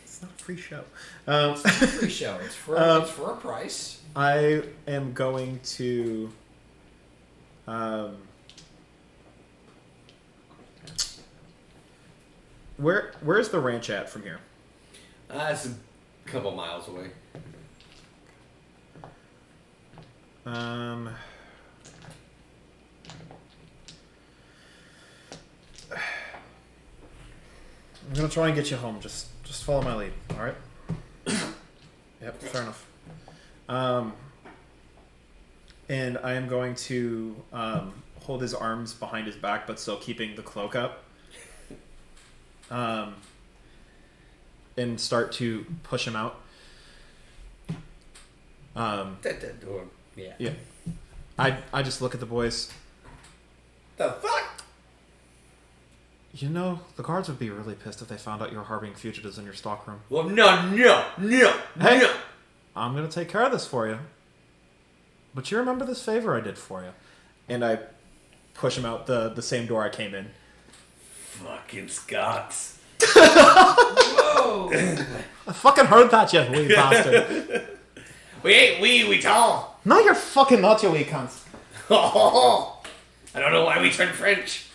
[SPEAKER 2] It's not a free show.
[SPEAKER 5] It's not a free show. It's for a price.
[SPEAKER 2] I am going to. Where's the ranch at from here?
[SPEAKER 1] It's a couple miles away.
[SPEAKER 2] I'm gonna try and get you home. Just follow my lead. All right. Yep. Fair enough. And I am going to hold his arms behind his back, but still keeping the cloak up. And start to push him out.
[SPEAKER 1] Yeah.
[SPEAKER 2] Yeah. I just look at the boys.
[SPEAKER 1] The fuck?
[SPEAKER 2] The guards would be really pissed if they found out you were harboring fugitives in your stockroom.
[SPEAKER 1] Well, no.
[SPEAKER 2] Hey! I'm going to take care of this for you. But you remember this favor I did for you. And I push him out the same door I came in.
[SPEAKER 1] Fucking Scots.
[SPEAKER 3] Whoa!
[SPEAKER 2] I fucking heard that, you wee bastard.
[SPEAKER 1] We ain't we tall.
[SPEAKER 2] No, you're fucking not, you wee cunts.
[SPEAKER 1] I don't know why we turned French.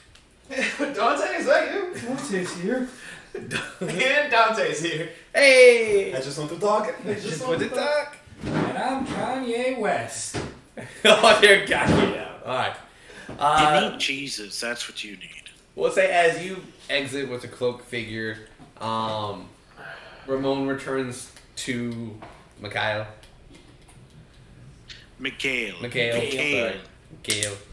[SPEAKER 3] Dante, is that you?
[SPEAKER 2] Dante's here. And Dante's here.
[SPEAKER 1] Hey!
[SPEAKER 2] I just want to talk.
[SPEAKER 1] Just want to talk.
[SPEAKER 3] And I'm Kanye West.
[SPEAKER 1] Oh, they're got you now. Alright.
[SPEAKER 4] You need Jesus. That's what you need.
[SPEAKER 1] We'll say as you exit with the cloak figure, Ramon returns to Mikael.
[SPEAKER 4] Mikael.
[SPEAKER 1] Sorry.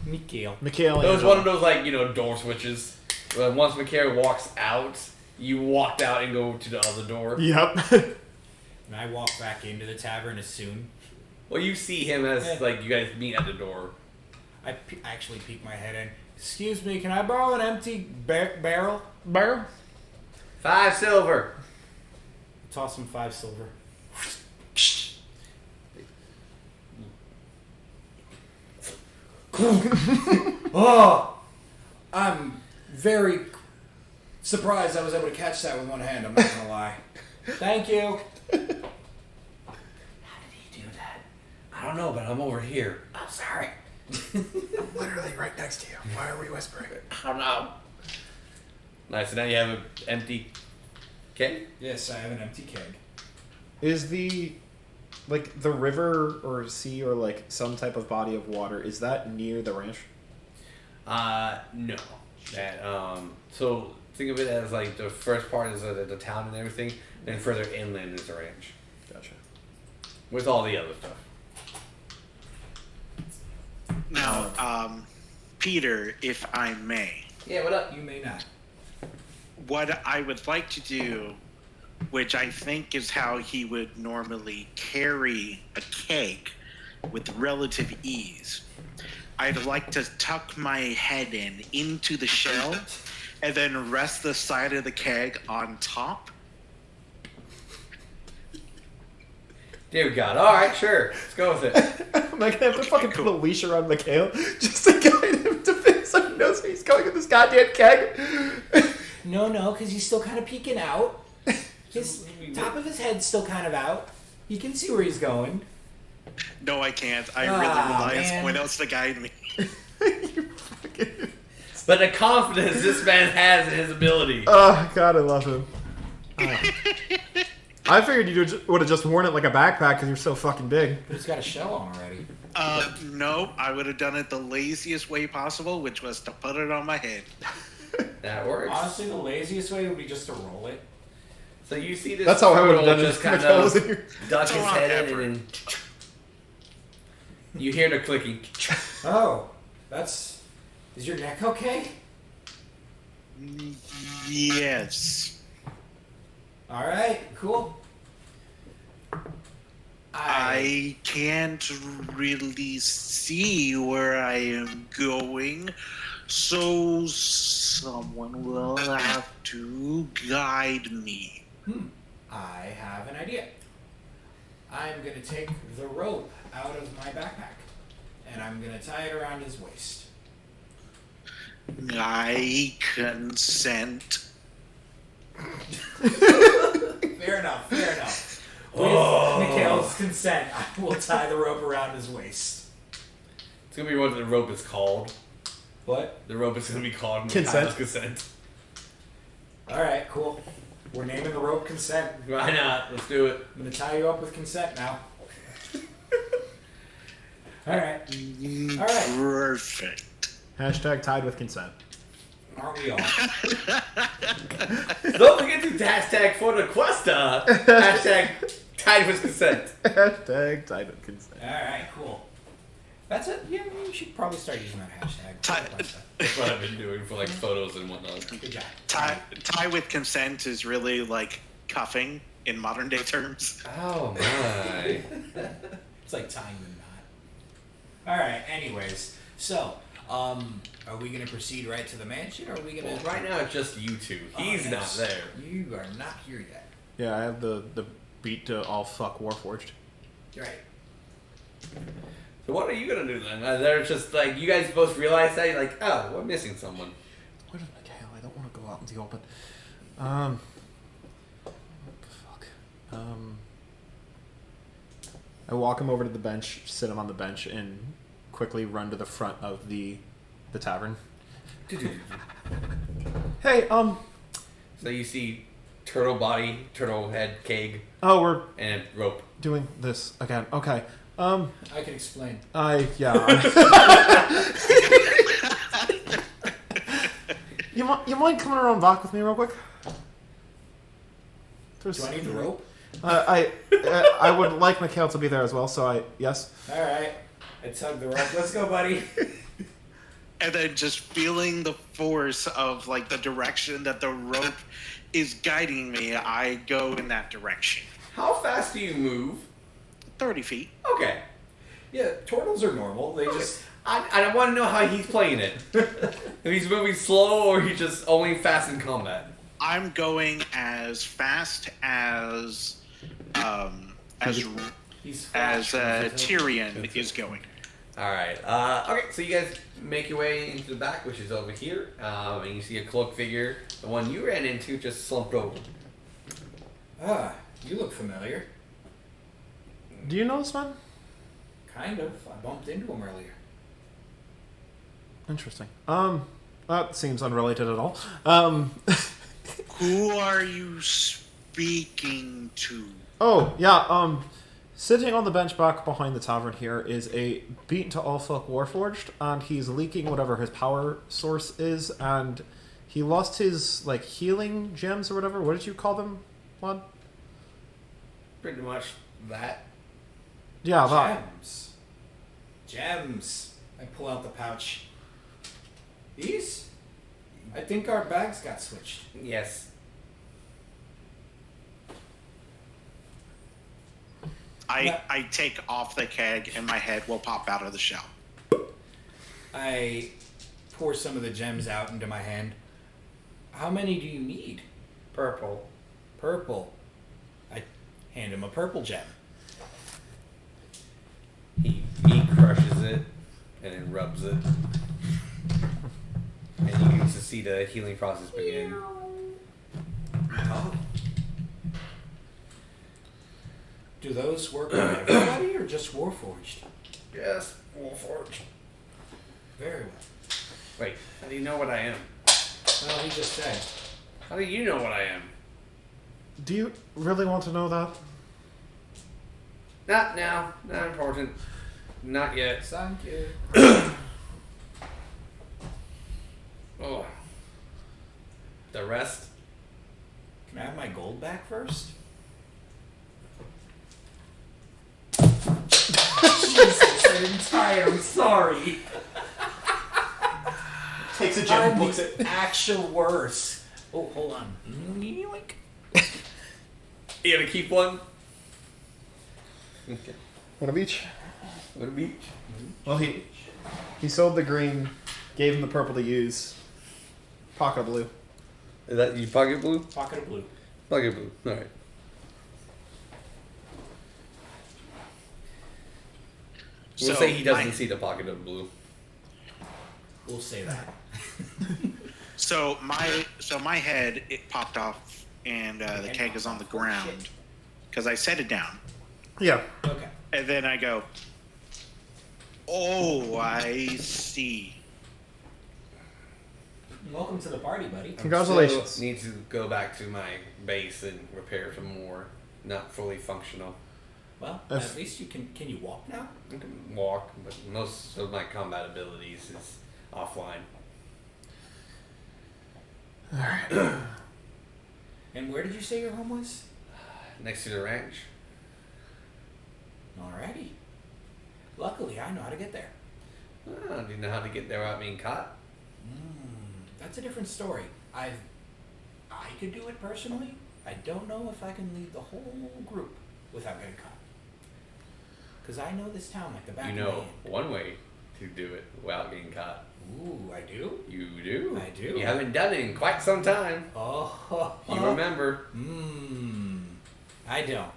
[SPEAKER 3] Mikael.
[SPEAKER 2] Mikael.
[SPEAKER 1] It was one of those, like, door switches. Once Mikael walks out, you walked out and go to the other door.
[SPEAKER 2] Yep.
[SPEAKER 5] And I walk back into the tavern as soon.
[SPEAKER 1] Well, you see him as, like, you guys meet at the door.
[SPEAKER 5] I actually peek my head in. Excuse me, can I borrow an empty barrel?
[SPEAKER 2] Barrel?
[SPEAKER 1] 5 silver.
[SPEAKER 5] Toss him 5 silver. Oh, I'm very surprised I was able to catch that with one hand. I'm not gonna lie. Thank you.
[SPEAKER 1] How did he do that? I don't know, but I'm over here. I'm sorry.
[SPEAKER 2] I'm literally right next to you. Why are we whispering?
[SPEAKER 1] I don't know. Nice, so now you have an empty keg?
[SPEAKER 5] Yes, I have an empty keg.
[SPEAKER 2] Is the river or sea or like some type of body of water, is that near the ranch?
[SPEAKER 1] No. That, so think of it as like the first part is the town and everything, then further inland is the ranch.
[SPEAKER 2] Gotcha.
[SPEAKER 1] With all the other stuff.
[SPEAKER 4] Now, Peter, if I may,
[SPEAKER 1] Yeah, what up?
[SPEAKER 5] You may not.
[SPEAKER 4] what I would like to do, which I think is how he would normally carry a keg with relative ease, I'd like to tuck my head into the shell and then rest the side of the keg on top.
[SPEAKER 1] Dear God. Alright, sure. Let's go with it.
[SPEAKER 2] Am I gonna have to fucking
[SPEAKER 4] cool.
[SPEAKER 2] put a leash around Mikael just to guide him to fit so he knows he's going with this goddamn keg?
[SPEAKER 5] No, because he's still kind of peeking out. His top of his head's still kind of out. You can see where he's going.
[SPEAKER 4] No, I can't. I really rely on someone else to guide me.
[SPEAKER 2] You fucking...
[SPEAKER 1] But the confidence this man has in his ability.
[SPEAKER 2] Oh, God, I love him. Oh. I figured you would have just worn it like a backpack because you're so fucking big.
[SPEAKER 5] But it's got a shell on already.
[SPEAKER 4] No, I would have done it the laziest way possible, which was to put it on my head.
[SPEAKER 1] That works.
[SPEAKER 5] Honestly, the laziest way would be just to roll it.
[SPEAKER 1] So you see this
[SPEAKER 2] That's how I would have
[SPEAKER 1] turtle
[SPEAKER 2] done it.
[SPEAKER 1] just kind
[SPEAKER 2] Mikael was
[SPEAKER 1] of
[SPEAKER 2] in here.
[SPEAKER 1] duck his
[SPEAKER 4] Come on,
[SPEAKER 1] head in
[SPEAKER 4] Pepper.
[SPEAKER 1] and then you hear the clicking.
[SPEAKER 5] Oh, that's... Is your neck okay?
[SPEAKER 4] Yes.
[SPEAKER 5] Alright, cool.
[SPEAKER 4] I can't really see where I am going, so someone will have to guide me.
[SPEAKER 5] I have an idea. I'm going to take the rope out of my backpack, and I'm going to tie it around his waist.
[SPEAKER 4] I consent.
[SPEAKER 5] Fair enough, fair enough. With Mikael's consent, I will tie the rope around his waist.
[SPEAKER 1] It's gonna be what the rope is called.
[SPEAKER 5] What?
[SPEAKER 1] The rope is gonna be called
[SPEAKER 2] Consent.
[SPEAKER 1] Mikael's consent.
[SPEAKER 5] Alright, cool. We're naming the rope consent.
[SPEAKER 1] Why not? Let's do it.
[SPEAKER 5] I'm going to tie you up with consent now. Alright. Alright.
[SPEAKER 4] Perfect.
[SPEAKER 2] Hashtag tied with consent.
[SPEAKER 5] Aren't we all?
[SPEAKER 1] Don't forget to hashtag for the Questa. Hashtag tied with consent.
[SPEAKER 2] Hashtag tied with consent.
[SPEAKER 5] Alright, cool. That's it. Yeah, you should probably start using that hashtag.
[SPEAKER 1] That's what I've been doing for like photos and whatnot.
[SPEAKER 5] Good job.
[SPEAKER 4] Tie with consent is really like cuffing in modern day terms.
[SPEAKER 1] Oh my.
[SPEAKER 5] It's like tying the knot. Alright, anyways. So, are we going to proceed right to the mansion, or are we going
[SPEAKER 1] Well,
[SPEAKER 5] to...
[SPEAKER 1] right now it's just you two. He's
[SPEAKER 5] Oh,
[SPEAKER 1] not
[SPEAKER 5] yes.
[SPEAKER 1] there.
[SPEAKER 5] You are not here yet.
[SPEAKER 2] Yeah, I have the beat to all fuck Warforged.
[SPEAKER 5] Right.
[SPEAKER 1] So what are you gonna do then? They're just like you guys both realize that you're like, oh, we're missing someone.
[SPEAKER 2] Where's Mikael? I don't want to go out in the open. What the fuck? I walk him over to the bench, sit him on the bench, and quickly run to the front of the tavern. Hey,
[SPEAKER 1] So you see turtle body, turtle head, keg,
[SPEAKER 2] oh, we're
[SPEAKER 1] and a rope.
[SPEAKER 2] doing this again. Okay.
[SPEAKER 5] I can explain.
[SPEAKER 2] You mind coming around back with me real quick?
[SPEAKER 5] Do I need the rope?
[SPEAKER 2] I would like Mikael to be there as well, so yes.
[SPEAKER 5] All right. I tug the rope. Let's go, buddy.
[SPEAKER 4] And then just feeling the force of like the direction that the rope is guiding me, I go in that direction.
[SPEAKER 1] How fast do you move?
[SPEAKER 4] 30 feet.
[SPEAKER 1] Okay.
[SPEAKER 5] Yeah, turtles are normal. They just...
[SPEAKER 1] I want to know how he's playing it. If he's moving slow or he's just only fast in combat.
[SPEAKER 4] I'm going as fast as Tyrion is going.
[SPEAKER 1] All right. Okay, so you guys make your way into the back, which is over here, and you see a cloaked figure. The one you ran into just slumped over.
[SPEAKER 5] Ah, you look familiar.
[SPEAKER 2] Do you know this man?
[SPEAKER 5] Kind of. I bumped into him earlier.
[SPEAKER 2] Interesting. That seems unrelated at all.
[SPEAKER 4] Who are you speaking to?
[SPEAKER 2] Oh, yeah, sitting on the bench back behind the tavern here is a beaten to all fuck warforged, and he's leaking whatever his power source is, and he lost his, like, healing gems or whatever. What did you call them, Juan?
[SPEAKER 1] Pretty much that.
[SPEAKER 2] Yeah, that.
[SPEAKER 5] Gems. I pull out the pouch. These? I think our bags got switched.
[SPEAKER 1] Yes.
[SPEAKER 4] I take off the keg and my head will pop out of the shell.
[SPEAKER 5] I pour some of the gems out into my hand. How many do you need?
[SPEAKER 1] Purple.
[SPEAKER 5] Purple. I hand him a purple gem.
[SPEAKER 1] He crushes it and then rubs it. And you can just see the healing process begin.
[SPEAKER 5] Oh. Do those work on everybody or just Warforged?
[SPEAKER 1] Yes, Warforged.
[SPEAKER 5] Very well.
[SPEAKER 1] Wait, how do you know what I am?
[SPEAKER 5] Well, he just said.
[SPEAKER 1] How do you know what I am?
[SPEAKER 2] Do you really want to know that?
[SPEAKER 1] Not now. Not important. Not yet.
[SPEAKER 5] Thank you.
[SPEAKER 1] Oh. The rest?
[SPEAKER 5] Can I have my gold back first? Jesus, I didn't try. I'm sorry.
[SPEAKER 2] Takes a gem and books it.
[SPEAKER 5] Actual worse. Oh, hold on.
[SPEAKER 1] You gonna keep one? Okay.
[SPEAKER 2] One of each?
[SPEAKER 1] One of each?
[SPEAKER 2] Well, he sold the green, gave him the purple to use. Pocket of blue.
[SPEAKER 1] Is that you pocket blue?
[SPEAKER 5] Pocket of blue.
[SPEAKER 1] Pocket blue. Alright. We'll say he doesn't see the pocket of blue.
[SPEAKER 5] We'll say that.
[SPEAKER 4] So my head, it popped off and the keg is on the ground because I set it down.
[SPEAKER 2] Yeah.
[SPEAKER 5] Okay.
[SPEAKER 4] And then I go, oh, I see.
[SPEAKER 5] Welcome to the party, buddy.
[SPEAKER 2] Congratulations.
[SPEAKER 1] Still need to go back to my base and repair some more. Not fully functional.
[SPEAKER 5] Well, at least you can you walk now?
[SPEAKER 1] I can walk, but most of my combat abilities is offline.
[SPEAKER 2] Alright.
[SPEAKER 5] And where did you say your home was?
[SPEAKER 1] Next to the ranch.
[SPEAKER 5] Alrighty. Luckily, I know how to get there.
[SPEAKER 1] Oh, do you know how to get there without being caught?
[SPEAKER 5] That's a different story. I could do it personally. I don't know if I can lead the whole group without getting caught. Because I know this town like the back
[SPEAKER 1] You
[SPEAKER 5] of my
[SPEAKER 1] know
[SPEAKER 5] hand.
[SPEAKER 1] one way to do it without getting caught.
[SPEAKER 5] Ooh, I do?
[SPEAKER 1] You do?
[SPEAKER 5] I do.
[SPEAKER 1] You haven't done it in quite some time.
[SPEAKER 5] Oh.
[SPEAKER 1] You remember.
[SPEAKER 5] I don't.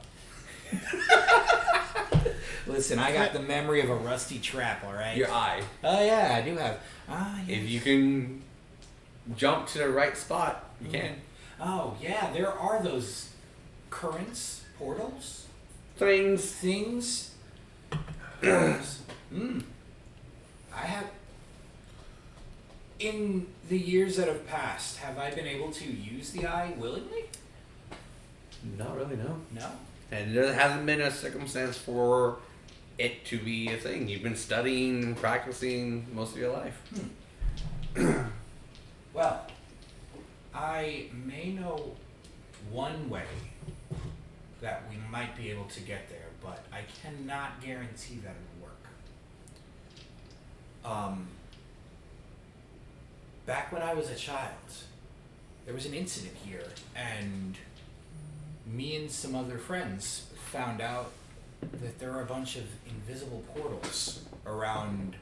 [SPEAKER 5] Listen, I got the memory of a rusty trap, alright?
[SPEAKER 1] Your eye.
[SPEAKER 5] Oh, yeah, I do have. Yes.
[SPEAKER 1] If you can jump to the right spot, you can.
[SPEAKER 5] Oh, yeah, there are those currents, portals,
[SPEAKER 1] Things.
[SPEAKER 5] I have... In the years that have passed, have I been able to use the eye willingly?
[SPEAKER 1] Not really, no.
[SPEAKER 5] No?
[SPEAKER 1] And there hasn't been a circumstance for it to be a thing. You've been studying and practicing most of your life.
[SPEAKER 5] Well, I may know one way that we might be able to get there, but I cannot guarantee that it'll work. Back when I was a child, there was an incident here, and me and some other friends found out that there are a bunch of invisible portals around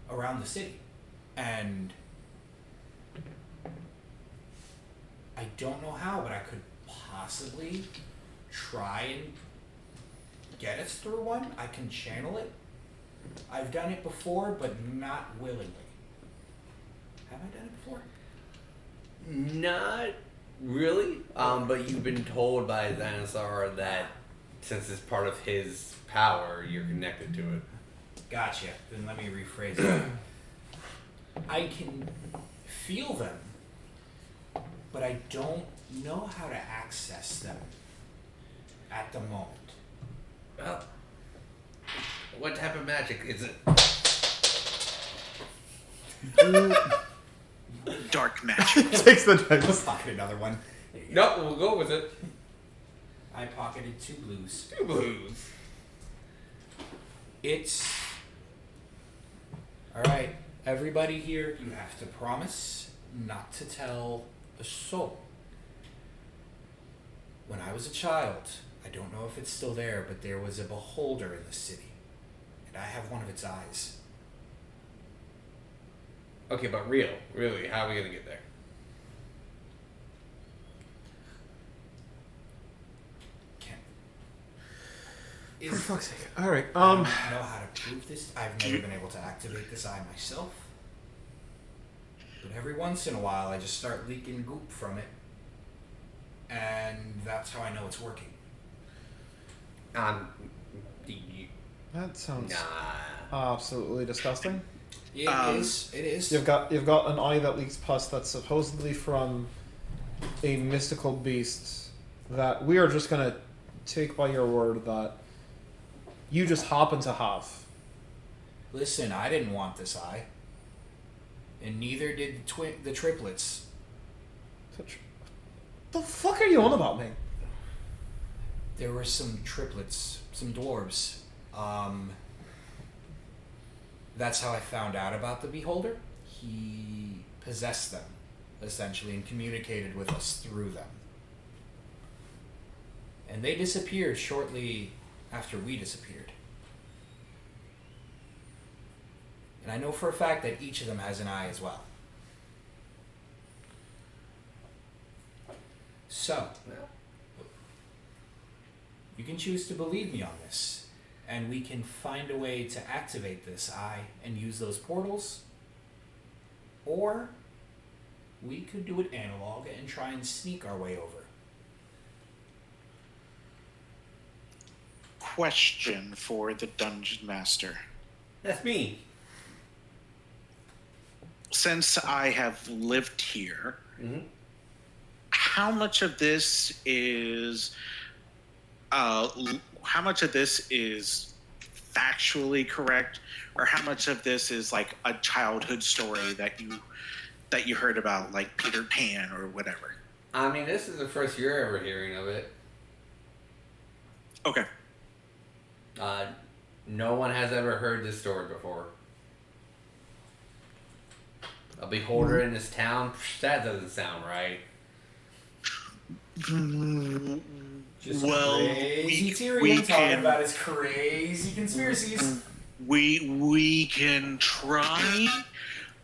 [SPEAKER 5] the city. And I don't know how, but I could possibly try and get us through one. I can channel it. I've done it before, but not willingly. Have I done it before?
[SPEAKER 1] Not really. But you've been told by Xanathar that since it's part of his power, you're connected to it.
[SPEAKER 5] Gotcha. Then let me rephrase it. I can feel them, but I don't know how to access them at the moment.
[SPEAKER 1] Well, what type of magic is it?
[SPEAKER 4] Dark magic.
[SPEAKER 2] Takes the
[SPEAKER 5] Let's
[SPEAKER 2] dice.
[SPEAKER 5] pocket another one.
[SPEAKER 1] No, we'll go with it.
[SPEAKER 5] I pocketed 2 blues.
[SPEAKER 1] 2 blues.
[SPEAKER 5] It's... Alright, everybody here, you have to promise not to tell a soul. When I was a child, I don't know if it's still there, but there was a beholder in the city. And I have one of its eyes.
[SPEAKER 1] Okay, but really, how are we gonna get there?
[SPEAKER 5] Is,
[SPEAKER 2] For fuck's sake. Alright,
[SPEAKER 5] I don't know how to prove this. I've never been able to activate this eye myself. But every once in a while, I just start leaking goop from it. And that's how I know it's working.
[SPEAKER 2] that sounds
[SPEAKER 1] Nah.
[SPEAKER 2] absolutely disgusting.
[SPEAKER 5] It is.
[SPEAKER 2] You've got an eye that leaks pus that's supposedly from a mystical beast that we are just gonna take by your word that you just happen to have.
[SPEAKER 5] Listen, I didn't want this eye. And neither did the triplets.
[SPEAKER 2] The fuck are you on about, me?
[SPEAKER 5] There were some triplets, some dwarves. That's how I found out about the Beholder. He possessed them, essentially, and communicated with us through them. And they disappeared shortly after we disappeared. And I know for a fact that each of them has an eye as well. So, you can choose to believe me on this, and we can find a way to activate this eye and use those portals, or we could do it analog and try and sneak our way over.
[SPEAKER 4] Question for the Dungeon Master.
[SPEAKER 1] That's me.
[SPEAKER 4] Since I have lived here, how much of this is factually correct, or how much of this is like a childhood story that you heard about, like Peter Pan or whatever?
[SPEAKER 1] I mean, this is the first you're ever hearing of it.
[SPEAKER 4] Okay.
[SPEAKER 1] No one has ever heard this story before. A beholder in this town? That doesn't sound right.
[SPEAKER 5] Just
[SPEAKER 4] Well,
[SPEAKER 5] crazy theory
[SPEAKER 4] we
[SPEAKER 5] I'm talking
[SPEAKER 4] can-
[SPEAKER 5] about his crazy conspiracies.
[SPEAKER 4] We can try,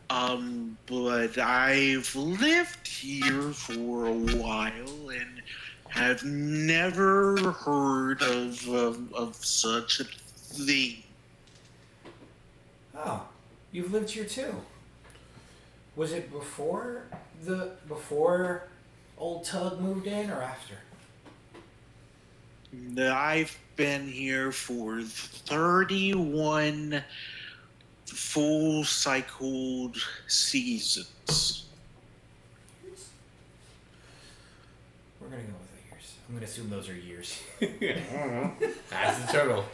[SPEAKER 4] but I've lived here for a while and have never heard of such a thing.
[SPEAKER 5] Oh, you've lived here too. Was it before old Tug moved in or after?
[SPEAKER 4] I've been here for 31 full cycled seasons.
[SPEAKER 5] We're gonna go with years. I'm gonna assume those are years.
[SPEAKER 1] That's the turtle.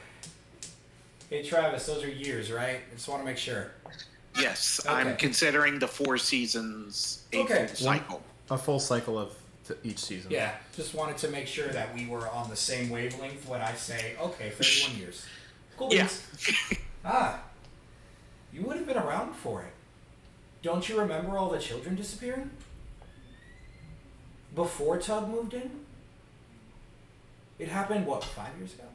[SPEAKER 5] Hey Travis, those are years, right? I just want to make sure.
[SPEAKER 4] Yes,
[SPEAKER 5] Okay.
[SPEAKER 4] I'm considering the 4 seasons a
[SPEAKER 5] Okay.
[SPEAKER 4] full cycle.
[SPEAKER 2] A full cycle of each season.
[SPEAKER 5] Yeah, just wanted to make sure that we were on the same wavelength when I say, okay, 31 years. Cool
[SPEAKER 4] Yeah.
[SPEAKER 5] beans. You would have been around for it. Don't you remember all the children disappearing? Before Tug moved in? It happened, what, 5 years ago?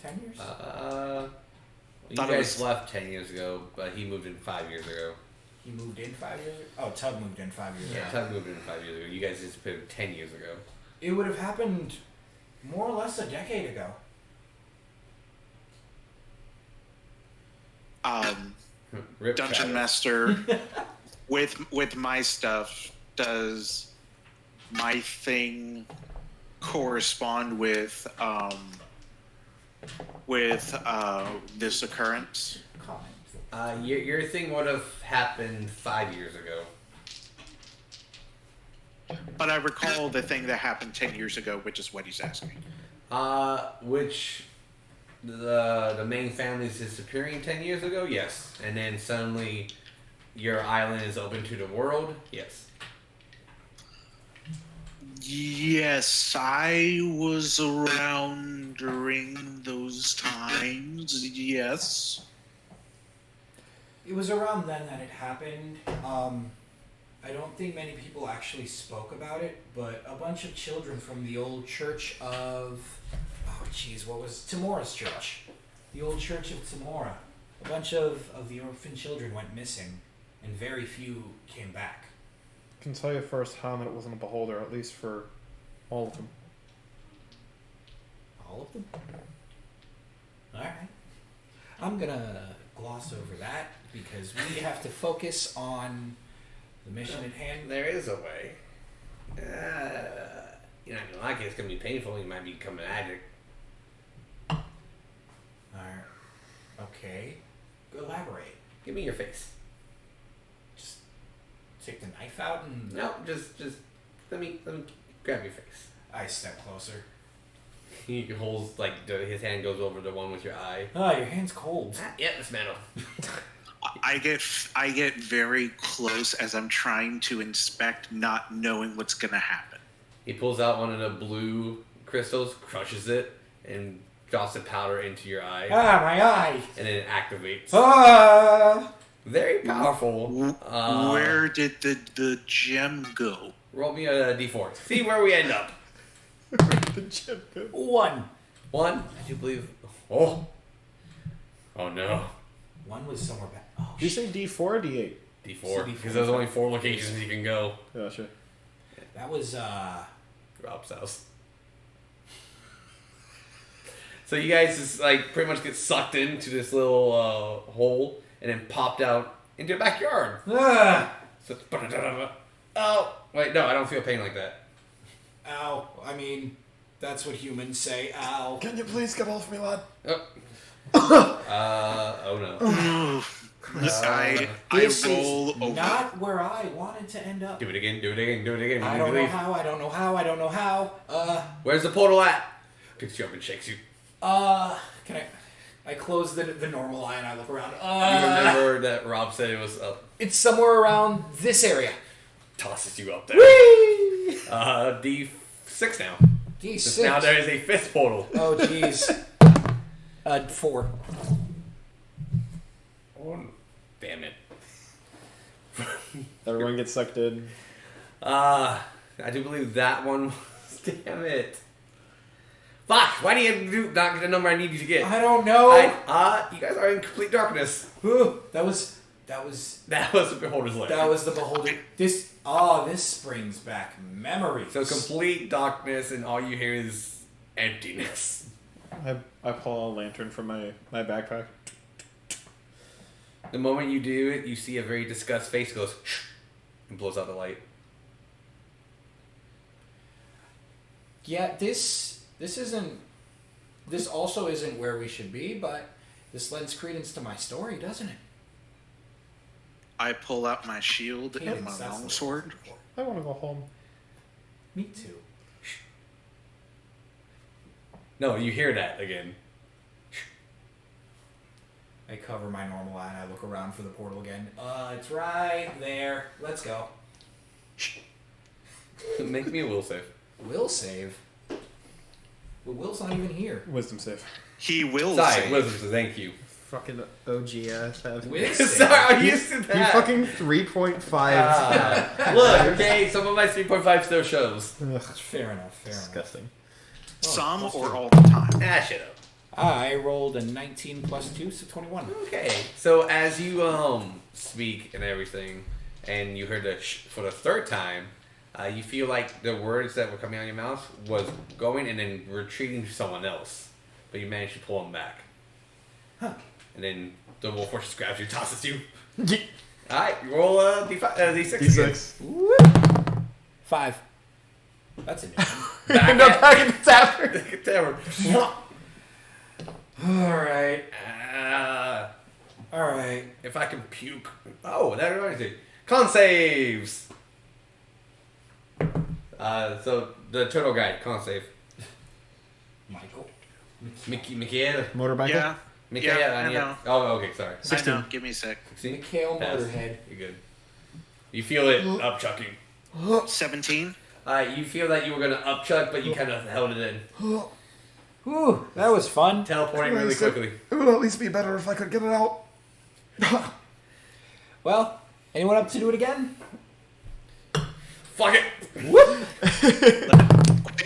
[SPEAKER 5] 10 years?
[SPEAKER 1] You
[SPEAKER 4] Thought it
[SPEAKER 1] guys
[SPEAKER 4] was-
[SPEAKER 1] left 10 years ago, but he moved in 5 years ago.
[SPEAKER 5] He moved in 5 years ago? Oh, Tug moved in 5 years
[SPEAKER 1] Yeah,
[SPEAKER 5] ago.
[SPEAKER 1] Tug moved in 5 years ago. You guys disappeared 10 years ago.
[SPEAKER 5] It would have happened more or less a decade ago.
[SPEAKER 1] Rip
[SPEAKER 4] Dungeon
[SPEAKER 1] Travis.
[SPEAKER 4] Master, with my stuff, does my thing correspond with this occurrence?
[SPEAKER 5] Comment.
[SPEAKER 1] Your thing would have happened 5 years ago.
[SPEAKER 4] But I recall the thing that happened 10 years ago, which is what he's asking.
[SPEAKER 1] Which the main family is disappearing 10 years ago? Yes. And then suddenly your island is open to the world? Yes.
[SPEAKER 4] Yes, I was around during those times. Yes.
[SPEAKER 5] It was around then that it happened. I don't think many people actually spoke about it, but a bunch of children from the old church of... Oh, jeez, what was... Timora's church. The old church of Timora. A bunch of the orphan children went missing, and very few came back.
[SPEAKER 2] I can tell you firsthand that it wasn't a beholder, at least for all of them.
[SPEAKER 5] All of them? Alright. I'm gonna gloss over that, because we have to focus on the mission at hand.
[SPEAKER 1] There is a way. You're not gonna like it. It's gonna be painful. You might become an addict.
[SPEAKER 5] Alright. Okay. Elaborate.
[SPEAKER 1] Give me your face.
[SPEAKER 5] Just take the knife out and...
[SPEAKER 1] No, just let me grab your face.
[SPEAKER 5] I step closer.
[SPEAKER 1] He holds his hand goes over the one with your eye.
[SPEAKER 5] Ah, your hand's cold.
[SPEAKER 1] Yep, it's metal.
[SPEAKER 4] I get very close as I'm trying to inspect, not knowing what's gonna happen.
[SPEAKER 1] He pulls out one of the blue crystals, crushes it, and drops the powder into your eye,
[SPEAKER 5] Ah, my eye!
[SPEAKER 1] and then it activates.
[SPEAKER 5] Ah!
[SPEAKER 1] Very powerful.
[SPEAKER 4] Where did the gem go?
[SPEAKER 1] Roll me a d4. See where we end up.
[SPEAKER 5] One.
[SPEAKER 1] 1, I do believe. Oh no.
[SPEAKER 5] One was somewhere back. Oh,
[SPEAKER 2] Did you say D4 or D8?
[SPEAKER 1] D4. Because there's only 4 locations you can go.
[SPEAKER 2] Gotcha.
[SPEAKER 5] that was,
[SPEAKER 1] Rob's house. So you guys just pretty much get sucked into this little hole and then popped out into the backyard.
[SPEAKER 5] Ah!
[SPEAKER 1] So oh wait, no, I don't feel pain like that.
[SPEAKER 5] Ow. I mean, that's what humans say. Ow.
[SPEAKER 2] Can you please get off me, lad?
[SPEAKER 1] Oh no.
[SPEAKER 4] I
[SPEAKER 5] This
[SPEAKER 4] roll
[SPEAKER 5] is
[SPEAKER 4] over.
[SPEAKER 5] not where I wanted to end up.
[SPEAKER 1] Do it again, do it again, do it again.
[SPEAKER 5] I
[SPEAKER 1] You
[SPEAKER 5] don't know
[SPEAKER 1] believe.
[SPEAKER 5] how, I don't know how, I don't know how.
[SPEAKER 1] Where's the portal at? Picks you up and shakes you.
[SPEAKER 5] Can I close the normal eye and I look around.
[SPEAKER 1] You remember that Rob said it was up.
[SPEAKER 5] It's somewhere around this area.
[SPEAKER 1] Tosses you up there.
[SPEAKER 5] Whee!
[SPEAKER 1] D6 now.
[SPEAKER 5] D6.
[SPEAKER 1] Now there is a 5th portal.
[SPEAKER 5] Oh, jeez. 4.
[SPEAKER 1] Oh, damn it.
[SPEAKER 2] Everyone gets sucked in.
[SPEAKER 1] I do believe that one was... Damn it. Fuck! Why do you not get the number I need you to get?
[SPEAKER 5] I don't know.
[SPEAKER 1] You guys are in complete darkness.
[SPEAKER 5] Ooh, that was
[SPEAKER 1] That was the Beholder's Lair.
[SPEAKER 5] the beholder. This brings back memories.
[SPEAKER 1] So complete darkness and all you hear is emptiness.
[SPEAKER 2] I pull a lantern from my backpack.
[SPEAKER 1] The moment you do it, you see a very disgusted face goes and blows out the light.
[SPEAKER 5] Yeah, this isn't. This also isn't where we should be, but this lends credence to my story, doesn't it?
[SPEAKER 4] I pull out my shield and my
[SPEAKER 5] Cadence, that's the
[SPEAKER 4] longsword.
[SPEAKER 5] word.
[SPEAKER 2] I want to go home.
[SPEAKER 5] Me too.
[SPEAKER 1] No, you hear that again.
[SPEAKER 5] I cover my normal eye and I look around for the portal again. It's right there. Let's go.
[SPEAKER 1] Make me a will save.
[SPEAKER 5] Will save. But Will's not even here.
[SPEAKER 2] Wisdom save.
[SPEAKER 4] He will
[SPEAKER 1] Sorry,
[SPEAKER 4] save.
[SPEAKER 1] wisdom says thank you.
[SPEAKER 2] Fucking OG ass.
[SPEAKER 5] Will
[SPEAKER 1] Sorry,
[SPEAKER 5] save.
[SPEAKER 1] I'm used to
[SPEAKER 2] You
[SPEAKER 1] that.
[SPEAKER 2] fucking 3.5.
[SPEAKER 1] Look, okay, some of my 3.5 still shows.
[SPEAKER 2] Ugh,
[SPEAKER 5] Fair enough. Fair enough.
[SPEAKER 2] disgusting.
[SPEAKER 4] Some
[SPEAKER 5] plus
[SPEAKER 4] or
[SPEAKER 5] two.
[SPEAKER 4] all the time.
[SPEAKER 1] Ah, shut up.
[SPEAKER 5] I rolled a 19 plus 2, so 21.
[SPEAKER 1] Okay, so as you speak and everything, and you heard the for the third time, you feel like the words that were coming out of your mouth was going and then retreating to someone else, but you managed to pull them back.
[SPEAKER 5] Huh.
[SPEAKER 1] And then the wolf horse grabs you, tosses you. All right, roll a d6. again.
[SPEAKER 2] D6.
[SPEAKER 5] 5. That's a new one.
[SPEAKER 1] Back
[SPEAKER 2] No,
[SPEAKER 1] at-
[SPEAKER 2] back in the tavern.
[SPEAKER 1] Tavern.
[SPEAKER 5] Alright. Alright.
[SPEAKER 1] If I can puke. Oh, that reminds me. Con saves. So the turtle guy, con save.
[SPEAKER 5] Michael.
[SPEAKER 1] Mikael.
[SPEAKER 2] Motorbike.
[SPEAKER 4] Yeah.
[SPEAKER 1] Mikael.
[SPEAKER 4] Yeah, I
[SPEAKER 1] need-
[SPEAKER 4] know.
[SPEAKER 1] Oh, okay, sorry.
[SPEAKER 2] 16.
[SPEAKER 4] I know. Give me a sec.
[SPEAKER 1] 16?
[SPEAKER 5] Mikael
[SPEAKER 1] Pass.
[SPEAKER 5] Motorhead.
[SPEAKER 1] You're good. You feel it upchucking.
[SPEAKER 4] 17.
[SPEAKER 1] You feel that you were gonna upchuck, but you kind of held it in.
[SPEAKER 5] Whew, that was fun.
[SPEAKER 1] Teleporting really quickly.
[SPEAKER 2] It would at least be better if I could get it out.
[SPEAKER 5] Well, anyone up to do it again?
[SPEAKER 1] Fuck it!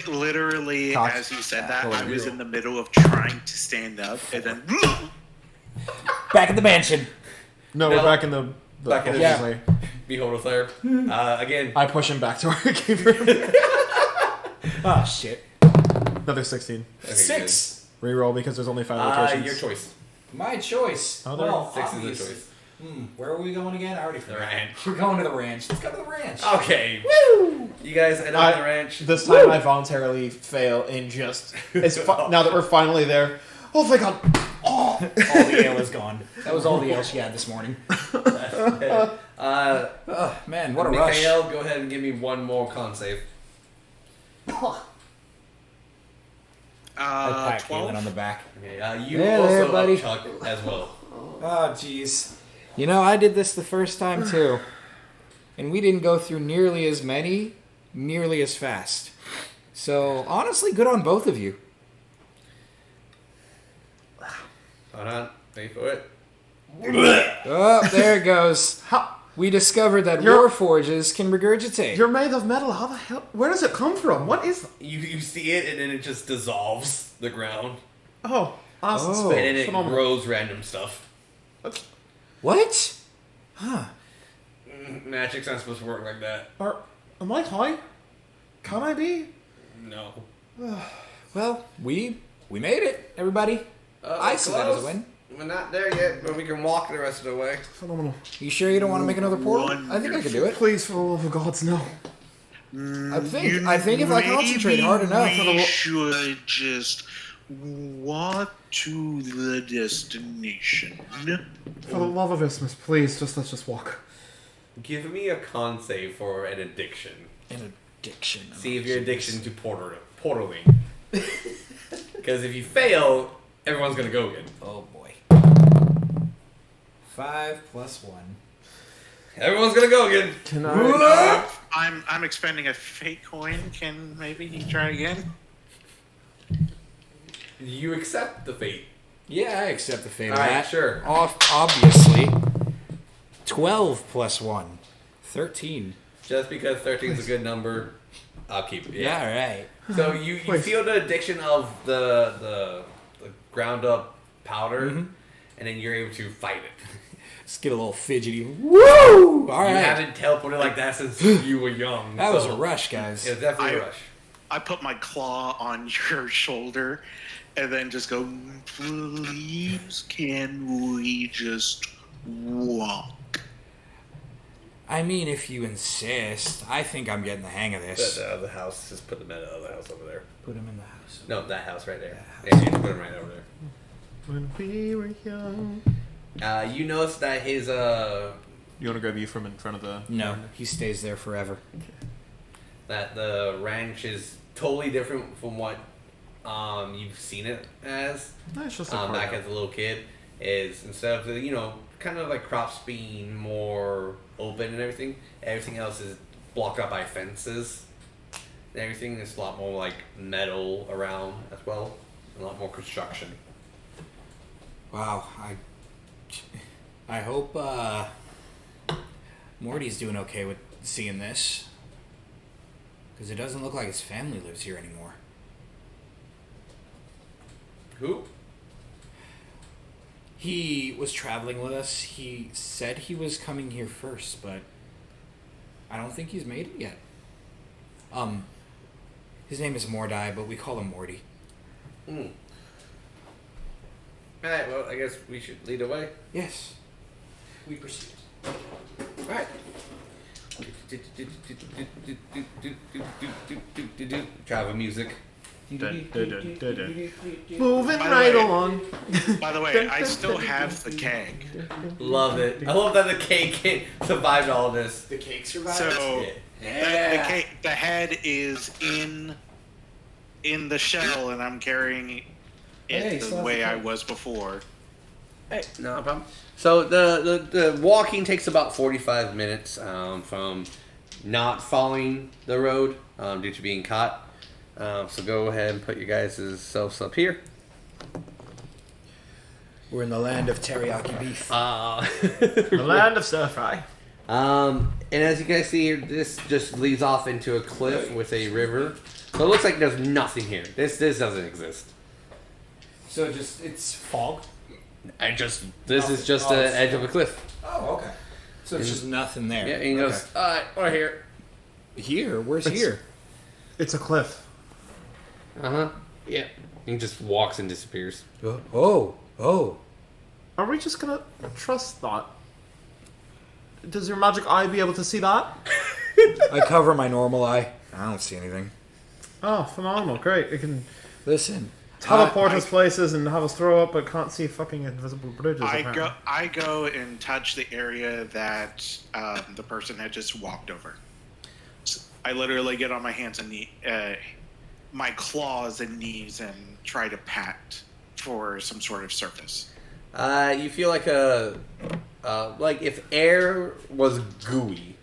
[SPEAKER 4] Literally,
[SPEAKER 2] Cox.
[SPEAKER 4] as you said that,
[SPEAKER 2] Oh,
[SPEAKER 4] I was
[SPEAKER 2] you.
[SPEAKER 4] in the middle of trying to stand up, and then
[SPEAKER 5] Back at the mansion.
[SPEAKER 2] No,
[SPEAKER 1] No.
[SPEAKER 2] we're back in the
[SPEAKER 1] Back in the-
[SPEAKER 5] Yeah.
[SPEAKER 2] way.
[SPEAKER 1] Beholder Slayer. Again.
[SPEAKER 2] I push him back to where I came from.
[SPEAKER 5] Oh, shit.
[SPEAKER 2] Another 16.
[SPEAKER 1] Okay,
[SPEAKER 5] 6.
[SPEAKER 2] Reroll because there's only 5
[SPEAKER 1] good.
[SPEAKER 2] locations.
[SPEAKER 1] Your choice.
[SPEAKER 5] My choice.
[SPEAKER 2] Oh, there-
[SPEAKER 5] well,
[SPEAKER 1] 6 is
[SPEAKER 5] obviously.
[SPEAKER 1] the choice.
[SPEAKER 5] Where are we going again? I already
[SPEAKER 1] The
[SPEAKER 5] forgot.
[SPEAKER 1] ranch.
[SPEAKER 5] We're going to the ranch. Let's go to the ranch.
[SPEAKER 1] Okay. Woo! You guys end up at the ranch.
[SPEAKER 2] This time I voluntarily fail and just now that we're finally there. Oh thank God!
[SPEAKER 5] All the ale is gone. That was all the ale she had this morning.
[SPEAKER 1] Uh,
[SPEAKER 5] Oh, man, what a rush.
[SPEAKER 1] Mikael, go ahead and give me one more con save.
[SPEAKER 5] I pat
[SPEAKER 4] 12.
[SPEAKER 5] Kaylin on the back.
[SPEAKER 1] Okay, you
[SPEAKER 5] Yeah,
[SPEAKER 1] also
[SPEAKER 5] there, buddy.
[SPEAKER 1] upchuck as well.
[SPEAKER 5] Oh, jeez. You know, I did this the first time, too. And we didn't go through nearly as many, nearly as fast. So, honestly, good on both of you.
[SPEAKER 1] Hold on. Wait for it.
[SPEAKER 5] Oh, there it goes.
[SPEAKER 2] How?
[SPEAKER 5] We discovered that
[SPEAKER 2] You're-
[SPEAKER 5] warforges can regurgitate.
[SPEAKER 2] You're made of metal. How the hell? Where does it come from? What is?
[SPEAKER 1] You see it and then it just dissolves the ground.
[SPEAKER 2] Oh, awesome
[SPEAKER 5] Oh.
[SPEAKER 2] space.
[SPEAKER 1] And then it
[SPEAKER 2] Phenomenal.
[SPEAKER 1] grows random stuff.
[SPEAKER 2] That's-
[SPEAKER 5] What? Huh.
[SPEAKER 1] Magic's not supposed to work like that.
[SPEAKER 2] Am I high? Can I be?
[SPEAKER 1] No.
[SPEAKER 5] Well, we made it, everybody. I see that as a win.
[SPEAKER 1] We're not there yet, but we can walk the rest of the way.
[SPEAKER 2] Phenomenal.
[SPEAKER 5] You sure you don't want to make another portal? I think I could do it.
[SPEAKER 2] Please, for the love of gods, no.
[SPEAKER 5] I think if I concentrate hard enough,
[SPEAKER 4] we should just walk to the destination.
[SPEAKER 2] For the love of Isthmus, please, let's just walk.
[SPEAKER 1] Give me a con save for an addiction.
[SPEAKER 5] an addiction.
[SPEAKER 1] See if your addiction to portaling. Because if you fail, everyone's gonna go again.
[SPEAKER 5] Oh boy. 5 plus 1.
[SPEAKER 1] Everyone's gonna go again.
[SPEAKER 2] Can I?
[SPEAKER 4] I'm expending a fate coin. Can maybe he try again?
[SPEAKER 1] You accept the fate.
[SPEAKER 5] Yeah, I accept the fate of
[SPEAKER 1] Alright,
[SPEAKER 5] that.
[SPEAKER 1] sure.
[SPEAKER 5] Obviously. 12 plus 1. 13.
[SPEAKER 1] Just because 13 is a good number, I'll keep it.
[SPEAKER 5] Yeah, alright.
[SPEAKER 1] So you feel the addiction of the ground up powder, and then you're able to fight it.
[SPEAKER 5] Let's get a little fidgety. Woo! Alright.
[SPEAKER 1] You haven't teleported like that since you were young.
[SPEAKER 5] That was
[SPEAKER 1] so
[SPEAKER 5] a rush, guys.
[SPEAKER 1] It was definitely a rush.
[SPEAKER 4] I put my claw on your shoulder and then just go, please, can we just walk?
[SPEAKER 5] I mean, if you insist, I think I'm getting the hang of this.
[SPEAKER 1] The other house, just put them in the other house over there.
[SPEAKER 5] Put him in the house.
[SPEAKER 1] No, that house right there.
[SPEAKER 5] That
[SPEAKER 1] Yeah, you just put him right over there.
[SPEAKER 2] When we were young.
[SPEAKER 1] You notice that his
[SPEAKER 2] You want to grab you from in front of the...
[SPEAKER 5] No, he stays there forever.
[SPEAKER 1] that the ranch is totally different from what you've seen it as.
[SPEAKER 2] That's just a
[SPEAKER 1] Back as a little kid. Is instead of the kind of like crops being more open and everything else is blocked up by fences. And everything is a lot more like metal around as well. A lot more construction.
[SPEAKER 5] Wow, I hope Morty's doing okay with seeing this. Because it doesn't look like his family lives here anymore.
[SPEAKER 1] Who?
[SPEAKER 5] He was traveling with us. He said he was coming here first, but I don't think he's made it yet. His name is Mordai, but we call him Morty.
[SPEAKER 1] Alright, well, I guess we should lead away.
[SPEAKER 5] Yes. We proceed.
[SPEAKER 1] Alright. Travel music.
[SPEAKER 2] Moving
[SPEAKER 4] By the
[SPEAKER 2] right
[SPEAKER 4] way-
[SPEAKER 2] along.
[SPEAKER 4] By the way, I still have the keg.
[SPEAKER 1] Love it. I love that the cake survived all this.
[SPEAKER 5] The cake survived?
[SPEAKER 4] So
[SPEAKER 1] Yeah.
[SPEAKER 4] the head is in the shell, and I'm carrying it the way I was before.
[SPEAKER 1] Hey, no problem. So the walking takes about 45 minutes from not following the road due to being caught. So go ahead and put your guys' selves up here.
[SPEAKER 5] We're in the land of teriyaki beef.
[SPEAKER 2] The land of stir fry.
[SPEAKER 1] And as you guys see here, this just leads off into a cliff with a river. So it looks like there's nothing here. This doesn't exist.
[SPEAKER 5] So it's fog?
[SPEAKER 1] This is just the edge of a cliff.
[SPEAKER 5] Oh, okay. So it's just nothing there.
[SPEAKER 1] Yeah, and he goes, alright, we're here.
[SPEAKER 5] Here? Where's here?
[SPEAKER 2] It's a cliff.
[SPEAKER 1] Uh-huh. Yeah. He just walks and disappears.
[SPEAKER 5] Oh.
[SPEAKER 2] Are we just gonna trust that? Does your magic eye be able to see that?
[SPEAKER 5] I cover my normal eye. I don't see anything.
[SPEAKER 2] Oh, phenomenal. Great. It can
[SPEAKER 5] Listen.
[SPEAKER 2] teleport us places and have us throw up, but can't see fucking invisible bridges. apparently.
[SPEAKER 4] I go and touch the area that the person had just walked over. So I literally get on my hands and my claws and knees and try to pat for some sort of surface.
[SPEAKER 1] You feel like like if air was gooey.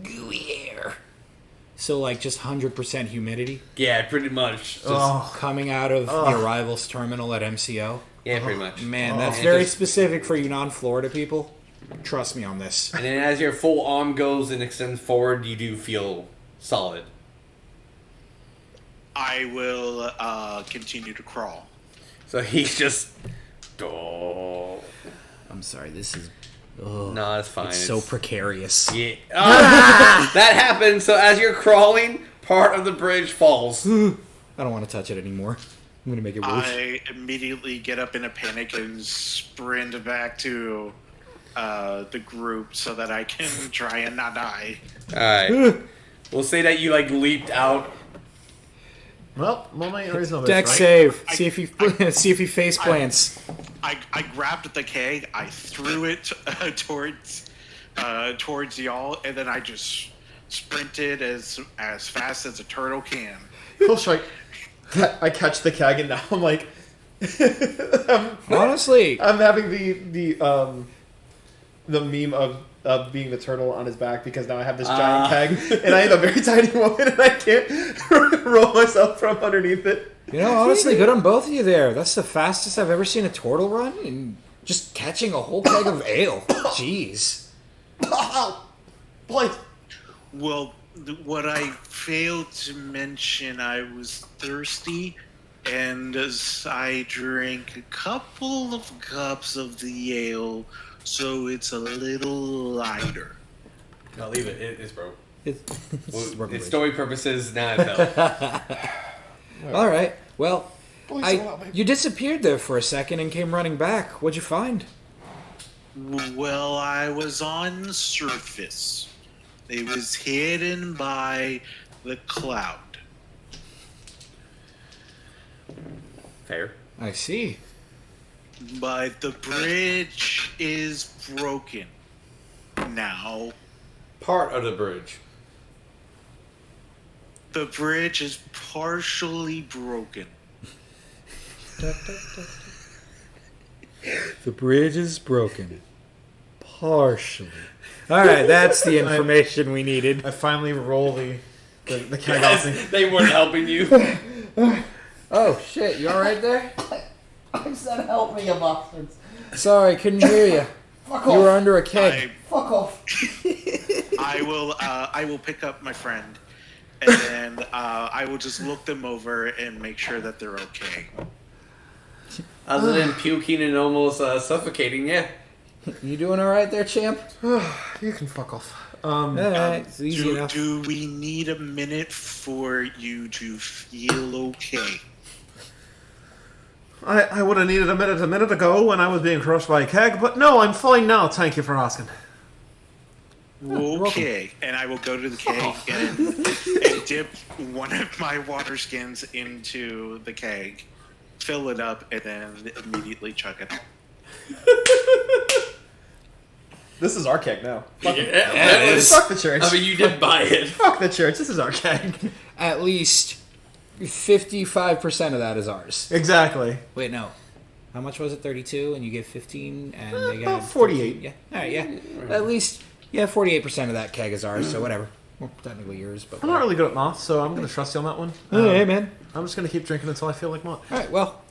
[SPEAKER 5] Gooey air. So like just 100% humidity?
[SPEAKER 1] Yeah, pretty much. Just,
[SPEAKER 5] Coming out of the arrivals terminal at MCO?
[SPEAKER 1] Yeah, pretty much.
[SPEAKER 5] Man, that's
[SPEAKER 1] And
[SPEAKER 5] very
[SPEAKER 1] just-
[SPEAKER 5] specific for you non-Florida people. Trust me on this.
[SPEAKER 1] And then as your full arm goes and extends forward, you do feel solid.
[SPEAKER 4] I will continue to crawl.
[SPEAKER 1] So he's just... Oh.
[SPEAKER 5] I'm sorry, this is...
[SPEAKER 1] No, it's fine.
[SPEAKER 5] It's so precarious.
[SPEAKER 1] Yeah. That happens. So as you're crawling, part of the bridge falls.
[SPEAKER 5] I don't want to touch it anymore. I'm going to make it worse.
[SPEAKER 4] I immediately get up in a panic and sprint back to the group so that I can try and not die.
[SPEAKER 1] Alright. We'll say that you like leaped out.
[SPEAKER 2] Well, moment is no
[SPEAKER 5] Deck
[SPEAKER 2] right?
[SPEAKER 5] save. See if he face plants.
[SPEAKER 4] I grabbed the keg, I threw it towards y'all, and then I just sprinted as fast as a turtle can.
[SPEAKER 2] Oh, shite. I catch the keg and now I'm like...
[SPEAKER 5] Honestly.
[SPEAKER 2] I'm having the meme of being the turtle on his back because now I have this giant keg and I am a very tiny woman and I can't roll myself from underneath it.
[SPEAKER 5] You know, honestly, good on both of you there. That's the fastest I've ever seen a turtle run, and just catching a whole keg of ale. Jeez.
[SPEAKER 2] Please.
[SPEAKER 4] Well, what I failed to mention, I was thirsty, and as I drank a couple of cups of the ale, so it's a little lighter.
[SPEAKER 1] No, leave it. It's broke.
[SPEAKER 5] It's
[SPEAKER 1] It's story purposes, now it fell.
[SPEAKER 5] All right. Well, you disappeared there for a second and came running back. What'd you find?
[SPEAKER 4] Well, I was on surface. It was hidden by the cloud.
[SPEAKER 1] Fair.
[SPEAKER 5] I see.
[SPEAKER 4] But the bridge is broken now.
[SPEAKER 1] Part of the bridge.
[SPEAKER 4] The bridge is partially broken.
[SPEAKER 5] The bridge is broken. Partially. All right, that's the information we needed.
[SPEAKER 2] I finally roll the keg
[SPEAKER 1] Yes,
[SPEAKER 2] off.
[SPEAKER 1] they weren't helping you.
[SPEAKER 5] Oh, shit. You all right there?
[SPEAKER 6] I said help me, you bastards.
[SPEAKER 5] Sorry, couldn't hear you.
[SPEAKER 6] Fuck
[SPEAKER 5] You were
[SPEAKER 6] off.
[SPEAKER 5] under a keg.
[SPEAKER 6] Fuck off.
[SPEAKER 4] I will pick up my friend, and then I will just look them over and make sure that they're okay.
[SPEAKER 1] Other than puking and almost suffocating, yeah.
[SPEAKER 5] You doing all right there, champ?
[SPEAKER 2] You can fuck off.
[SPEAKER 5] All right, it's easy enough.
[SPEAKER 4] Do we need a minute for you to feel okay?
[SPEAKER 2] I would have needed a minute ago when I was being crushed by a keg, but no, I'm fine now. Thank you for asking.
[SPEAKER 4] Okay, and I will go to the keg and dip one of my water skins into the keg, fill it up, and then immediately chuck it.
[SPEAKER 2] This is our keg now. Fuck,
[SPEAKER 1] Yeah, it is.
[SPEAKER 2] fuck the church.
[SPEAKER 1] I mean, you did buy it.
[SPEAKER 2] Fuck the church. This is our keg.
[SPEAKER 5] At least 55% of that is ours.
[SPEAKER 2] Exactly.
[SPEAKER 5] Wait, no. How much was it? 32, and you get 15, and they
[SPEAKER 2] about
[SPEAKER 5] got
[SPEAKER 2] 48.
[SPEAKER 5] 13. Yeah. All right. Yeah. At least 48% of that keg is ours. So whatever. Well, technically yours, but
[SPEAKER 2] I'm not really good at math, so I'm going to trust you on that one.
[SPEAKER 5] Hey, man.
[SPEAKER 2] I'm just going to keep drinking until I feel like math.
[SPEAKER 5] All right. Well,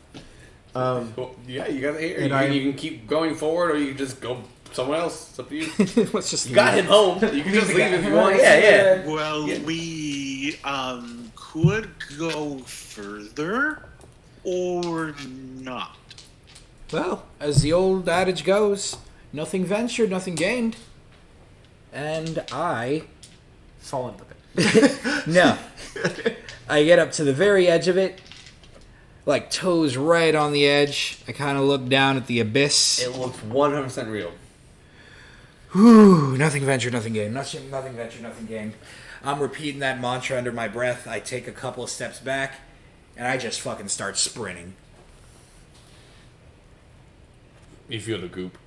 [SPEAKER 1] Well, yeah, you got it.
[SPEAKER 2] And
[SPEAKER 1] You can keep going forward, or you can just go somewhere else. It's up to you.
[SPEAKER 5] let's just.
[SPEAKER 1] You got him home. You can just leave if you want. Yeah, yeah.
[SPEAKER 4] Well, we could go further or not.
[SPEAKER 5] Well, as the old adage goes, nothing ventured, nothing gained. And I
[SPEAKER 2] Fall into it.
[SPEAKER 5] no. I get up to the very edge of it, like toes right on the edge. I kind of look down at the abyss.
[SPEAKER 1] It looks 100% real.
[SPEAKER 5] Whew, nothing ventured, nothing gained. Nothing ventured, nothing gained. I'm repeating that mantra under my breath. I take a couple of steps back, and I just fucking start sprinting.
[SPEAKER 1] You feel the goop.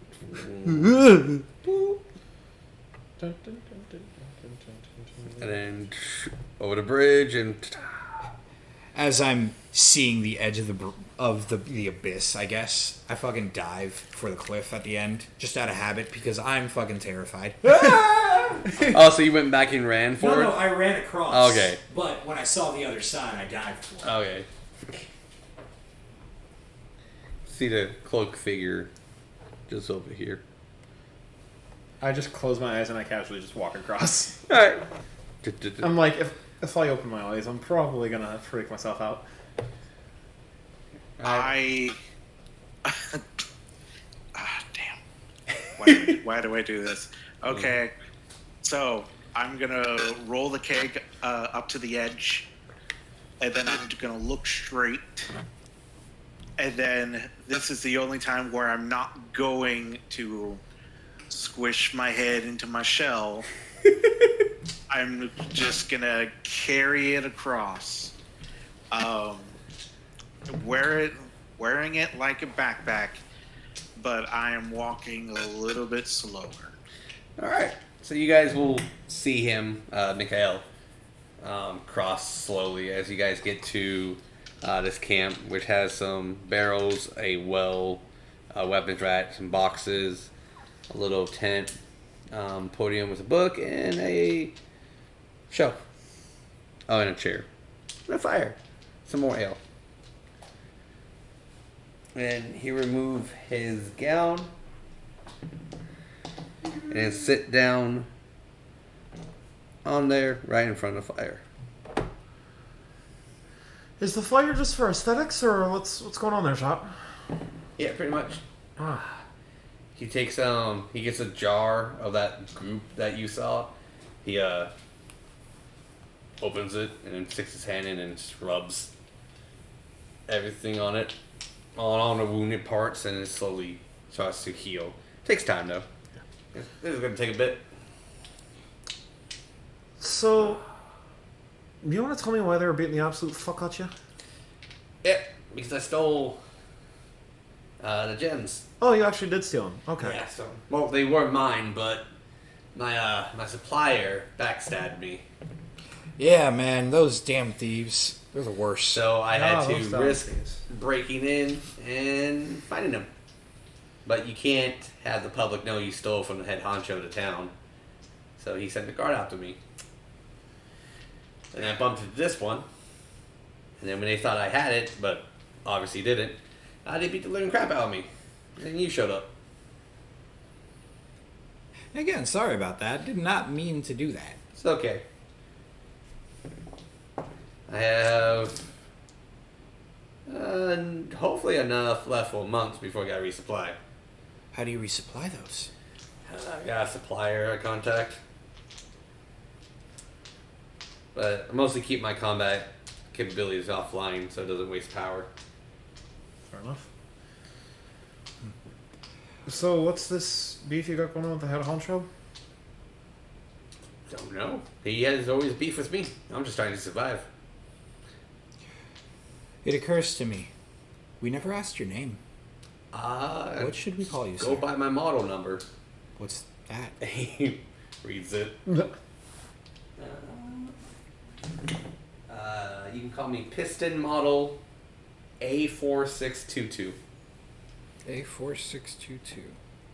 [SPEAKER 1] And then over the bridge and
[SPEAKER 5] As I'm seeing the edge of the abyss, I guess, I fucking dive for the cliff at the end, just out of habit, because I'm fucking terrified.
[SPEAKER 1] oh, so you went back and ran for it?
[SPEAKER 5] I ran across.
[SPEAKER 1] Okay.
[SPEAKER 5] But when I saw the other side, I dived for it.
[SPEAKER 1] Okay. See the cloak figure just over here.
[SPEAKER 2] I just close my eyes and I casually just walk across.
[SPEAKER 1] All right.
[SPEAKER 2] I'm like, if I open my eyes, I'm probably going to freak myself out.
[SPEAKER 4] Damn. Why do I do this? Okay, so I'm gonna roll the keg up to the edge, and then I'm gonna look straight, and then this is the only time where I'm not going to squish my head into my shell. I'm just gonna carry it across. Wearing it like a backpack, but I am walking a little bit slower.
[SPEAKER 1] All right. So you guys will see him, Mikael, cross slowly as you guys get to this camp, which has some barrels, a well, a weapons rack, some boxes, a little tent, podium with a book, and a shelf. Oh, and a chair. And a fire. Some more ale. And he remove his gown and sit down on there right in front of the fire.
[SPEAKER 2] Is the fire just for aesthetics, or what's going on there, Chop?
[SPEAKER 1] Yeah, pretty much. He takes he gets a jar of that goop that you saw. He opens it and then sticks his hand in and just rubs everything on it, on the wounded parts, and it slowly starts to heal. Takes time though. This is gonna take a bit.
[SPEAKER 7] So, you want to tell me why they were beating the absolute fuck out you?
[SPEAKER 1] Yeah, because I stole the gems.
[SPEAKER 7] Oh, you actually did steal them. Okay.
[SPEAKER 1] Yeah, so well, they weren't mine, but my supplier backstabbed me.
[SPEAKER 5] Yeah, man, those damn thieves. They're the worst.
[SPEAKER 1] So I had
[SPEAKER 7] those
[SPEAKER 1] to
[SPEAKER 7] dumb
[SPEAKER 1] risk
[SPEAKER 7] thieves.
[SPEAKER 1] breaking in and finding them. But you can't have the public know you stole from the head honcho of the town. So he sent the guard after me. And I bumped into this one. And then when they thought I had it, but obviously didn't, they beat the living crap out of me. And then you showed up.
[SPEAKER 5] Again, sorry about that. Did not mean to do that.
[SPEAKER 1] It's okay. I have hopefully enough left for months before I got to resupply.
[SPEAKER 5] How do you resupply those?
[SPEAKER 1] I got a supplier I contact. But I mostly keep my combat capabilities offline so it doesn't waste power.
[SPEAKER 7] Fair enough. So, what's this beef you got going on with the head honcho?
[SPEAKER 1] Don't know. He has always beef with me. I'm just trying to survive.
[SPEAKER 5] It occurs to me, we never asked your name. What should we call you,
[SPEAKER 1] Go
[SPEAKER 5] sir?
[SPEAKER 1] by my model number.
[SPEAKER 5] What's that?
[SPEAKER 1] He reads it. You can call me Piston Model A4622.
[SPEAKER 5] A4622.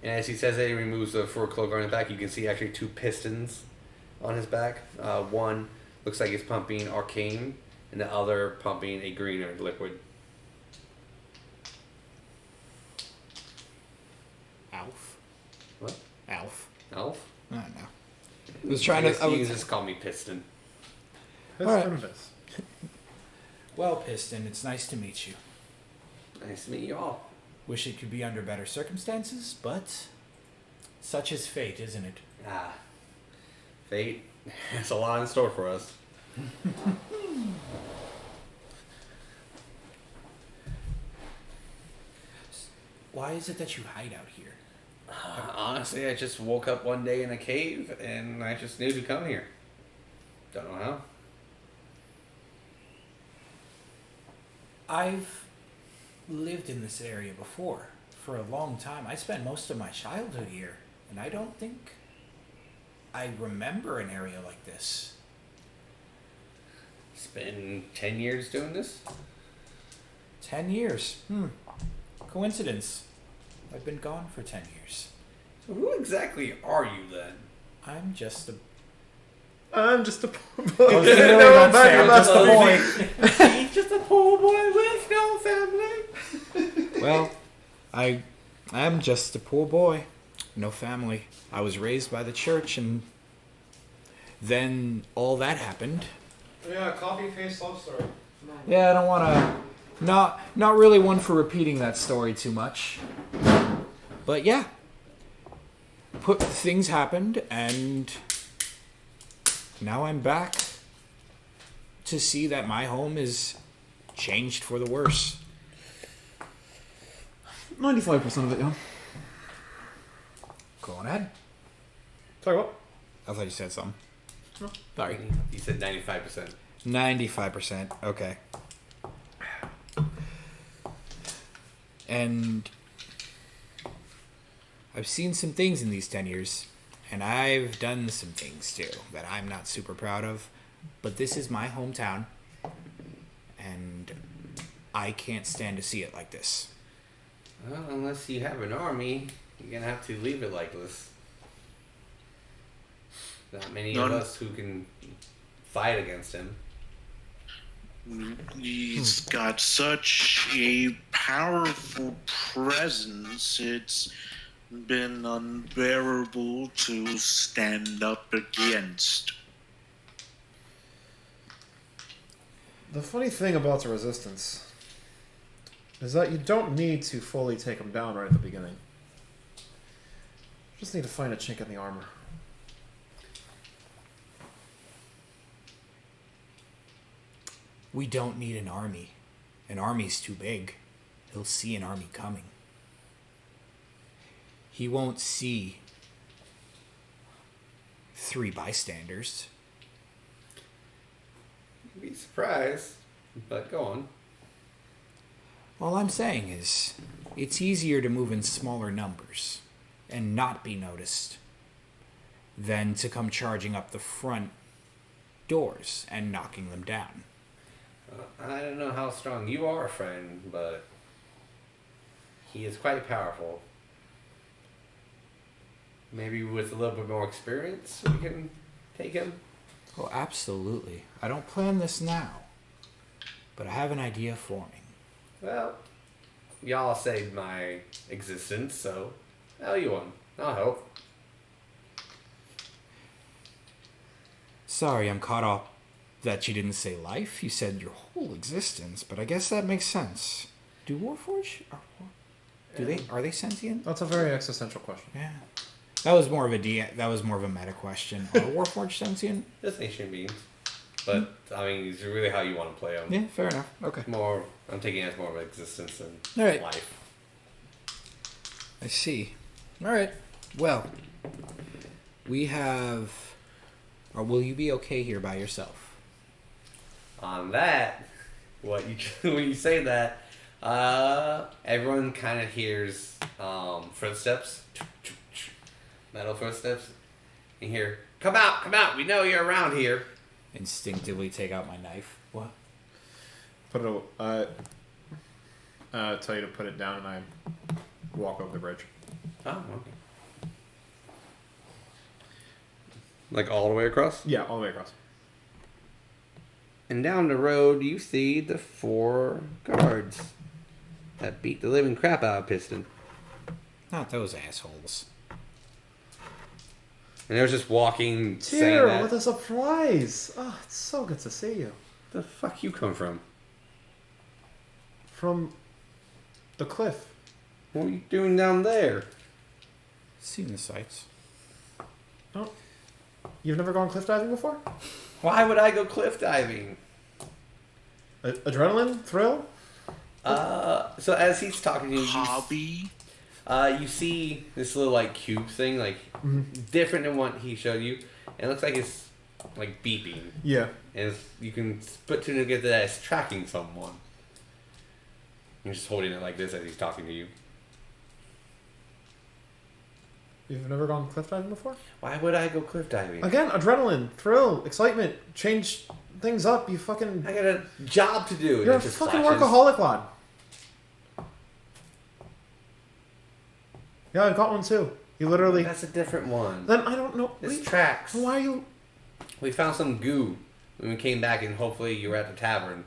[SPEAKER 1] And as he says that, he removes the fur cloak on his back. You can see actually two pistons on his back. One looks like it's pumping arcane, and the other pumping a greener liquid.
[SPEAKER 5] Alf.
[SPEAKER 1] What?
[SPEAKER 5] Alf.
[SPEAKER 1] Elf?
[SPEAKER 5] I don't know. I was trying to.
[SPEAKER 1] You can just call me Piston.
[SPEAKER 7] Piston this.
[SPEAKER 5] Well, Piston, it's nice to meet you.
[SPEAKER 1] Nice to meet you all.
[SPEAKER 5] Wish it could be under better circumstances, but such is fate, isn't it?
[SPEAKER 1] Fate has a lot in store for us.
[SPEAKER 5] Why is it that you hide out here?
[SPEAKER 1] Honestly, I just woke up one day in a cave and I just knew to come here. Don't know how.
[SPEAKER 5] I've lived in this area before for a long time. I spent most of my childhood here, and I don't think I remember an area like this.
[SPEAKER 1] It's been 10 years doing this.
[SPEAKER 5] 10 years. Coincidence. I've been gone for 10 years.
[SPEAKER 1] So who exactly are you then?
[SPEAKER 5] I'm just a...
[SPEAKER 7] I'm just a poor
[SPEAKER 5] I
[SPEAKER 7] boy.
[SPEAKER 5] was really
[SPEAKER 7] No,
[SPEAKER 5] about to
[SPEAKER 7] back
[SPEAKER 5] say,
[SPEAKER 7] to
[SPEAKER 5] I'm
[SPEAKER 7] last
[SPEAKER 5] just a
[SPEAKER 7] movie.
[SPEAKER 5] boy.
[SPEAKER 1] He's just a poor boy with no family.
[SPEAKER 5] Well, I am just a poor boy. No family. I was raised by the church, and then all that happened.
[SPEAKER 7] Yeah, coffee face love story.
[SPEAKER 5] Yeah, I don't want to... Not really one for repeating that story too much. But yeah. Things happened, and now I'm back to see that my home is changed for the worse.
[SPEAKER 7] 95% of it, yeah.
[SPEAKER 5] Go on ahead.
[SPEAKER 7] Sorry, what?
[SPEAKER 5] I thought you said something. Sorry.
[SPEAKER 1] He said 95%.
[SPEAKER 5] 95%. Okay. And I've seen some things in these 10 years, and I've done some things too that I'm not super proud of, but this is my hometown, and I can't stand to see it like this.
[SPEAKER 1] Well, unless you have an army, you're going to have to leave it like this. Not many of us who can fight against him.
[SPEAKER 4] He's got such a powerful presence, it's been unbearable to stand up against.
[SPEAKER 7] The funny thing about the Resistance is that you don't need to fully take them down right at the beginning. You just need to find a chink in the armor.
[SPEAKER 5] We don't need an army. An army's too big. He'll see an army coming. he won't see 3 bystanders.
[SPEAKER 1] You'd be surprised, but go on.
[SPEAKER 5] All I'm saying is, it's easier to move in smaller numbers and not be noticed than to come charging up the front doors and knocking them down.
[SPEAKER 1] I don't know how strong you are, friend, but he is quite powerful. Maybe with a little bit more experience, we can take him.
[SPEAKER 5] Oh, absolutely. I don't plan this now, but I have an idea forming.
[SPEAKER 1] Well, y'all saved my existence, so hell you want. I'll help.
[SPEAKER 5] Sorry, I'm caught up that you didn't say life. You said your whole existence, but I guess that makes sense. Do Warforged? Are they sentient?
[SPEAKER 7] That's a very existential question.
[SPEAKER 5] Yeah. That was more of a meta question. Are Warforged sentient?
[SPEAKER 1] Just ancient beings. But, I mean, it's really how you want to play them.
[SPEAKER 5] Yeah, fair enough. Okay.
[SPEAKER 1] I'm taking it as more of existence than
[SPEAKER 5] All right.
[SPEAKER 1] life.
[SPEAKER 5] I see. All right. Well, we have... Or will you be okay here by yourself?
[SPEAKER 1] On that, when you say that, everyone kind of hears footsteps, metal footsteps. You hear, come out, we know you're around here.
[SPEAKER 5] Instinctively take out my knife. What?
[SPEAKER 7] Put it. Tell you to put it down, and I walk over the bridge.
[SPEAKER 1] Oh, okay. Like all the way across?
[SPEAKER 7] Yeah, all the way across.
[SPEAKER 1] And down the road, you see the 4 guards that beat the living crap out of Piston.
[SPEAKER 5] Not those assholes.
[SPEAKER 1] And they were just walking, saying
[SPEAKER 7] Dear,
[SPEAKER 1] that.
[SPEAKER 7] what a surprise! Oh, it's so good to see you.
[SPEAKER 1] The fuck you come from?
[SPEAKER 7] From the cliff.
[SPEAKER 1] What are you doing down there?
[SPEAKER 5] Seen the sights.
[SPEAKER 7] Oh, you've never gone cliff diving before?
[SPEAKER 1] Why would I go cliff diving?
[SPEAKER 7] Adrenaline? Thrill?
[SPEAKER 1] So as he's talking to you,
[SPEAKER 4] Hobby.
[SPEAKER 1] you see this little like cube thing, like different than what he showed you. And it looks like it's like beeping.
[SPEAKER 7] Yeah.
[SPEAKER 1] And you can put two together that it's tracking someone. You're just holding it like this as he's talking to you.
[SPEAKER 7] You've never gone cliff diving before?
[SPEAKER 1] Why would I go cliff diving?
[SPEAKER 7] Again, adrenaline, thrill, excitement, change things up. You fucking...
[SPEAKER 1] I got a job to do.
[SPEAKER 7] You're a fucking workaholic, lad. Yeah, I've got one too. You literally...
[SPEAKER 1] That's a different one.
[SPEAKER 7] Then I don't know...
[SPEAKER 1] It's tracks.
[SPEAKER 7] Why are you...
[SPEAKER 1] We found some goo when we came back, and hopefully you were at the tavern.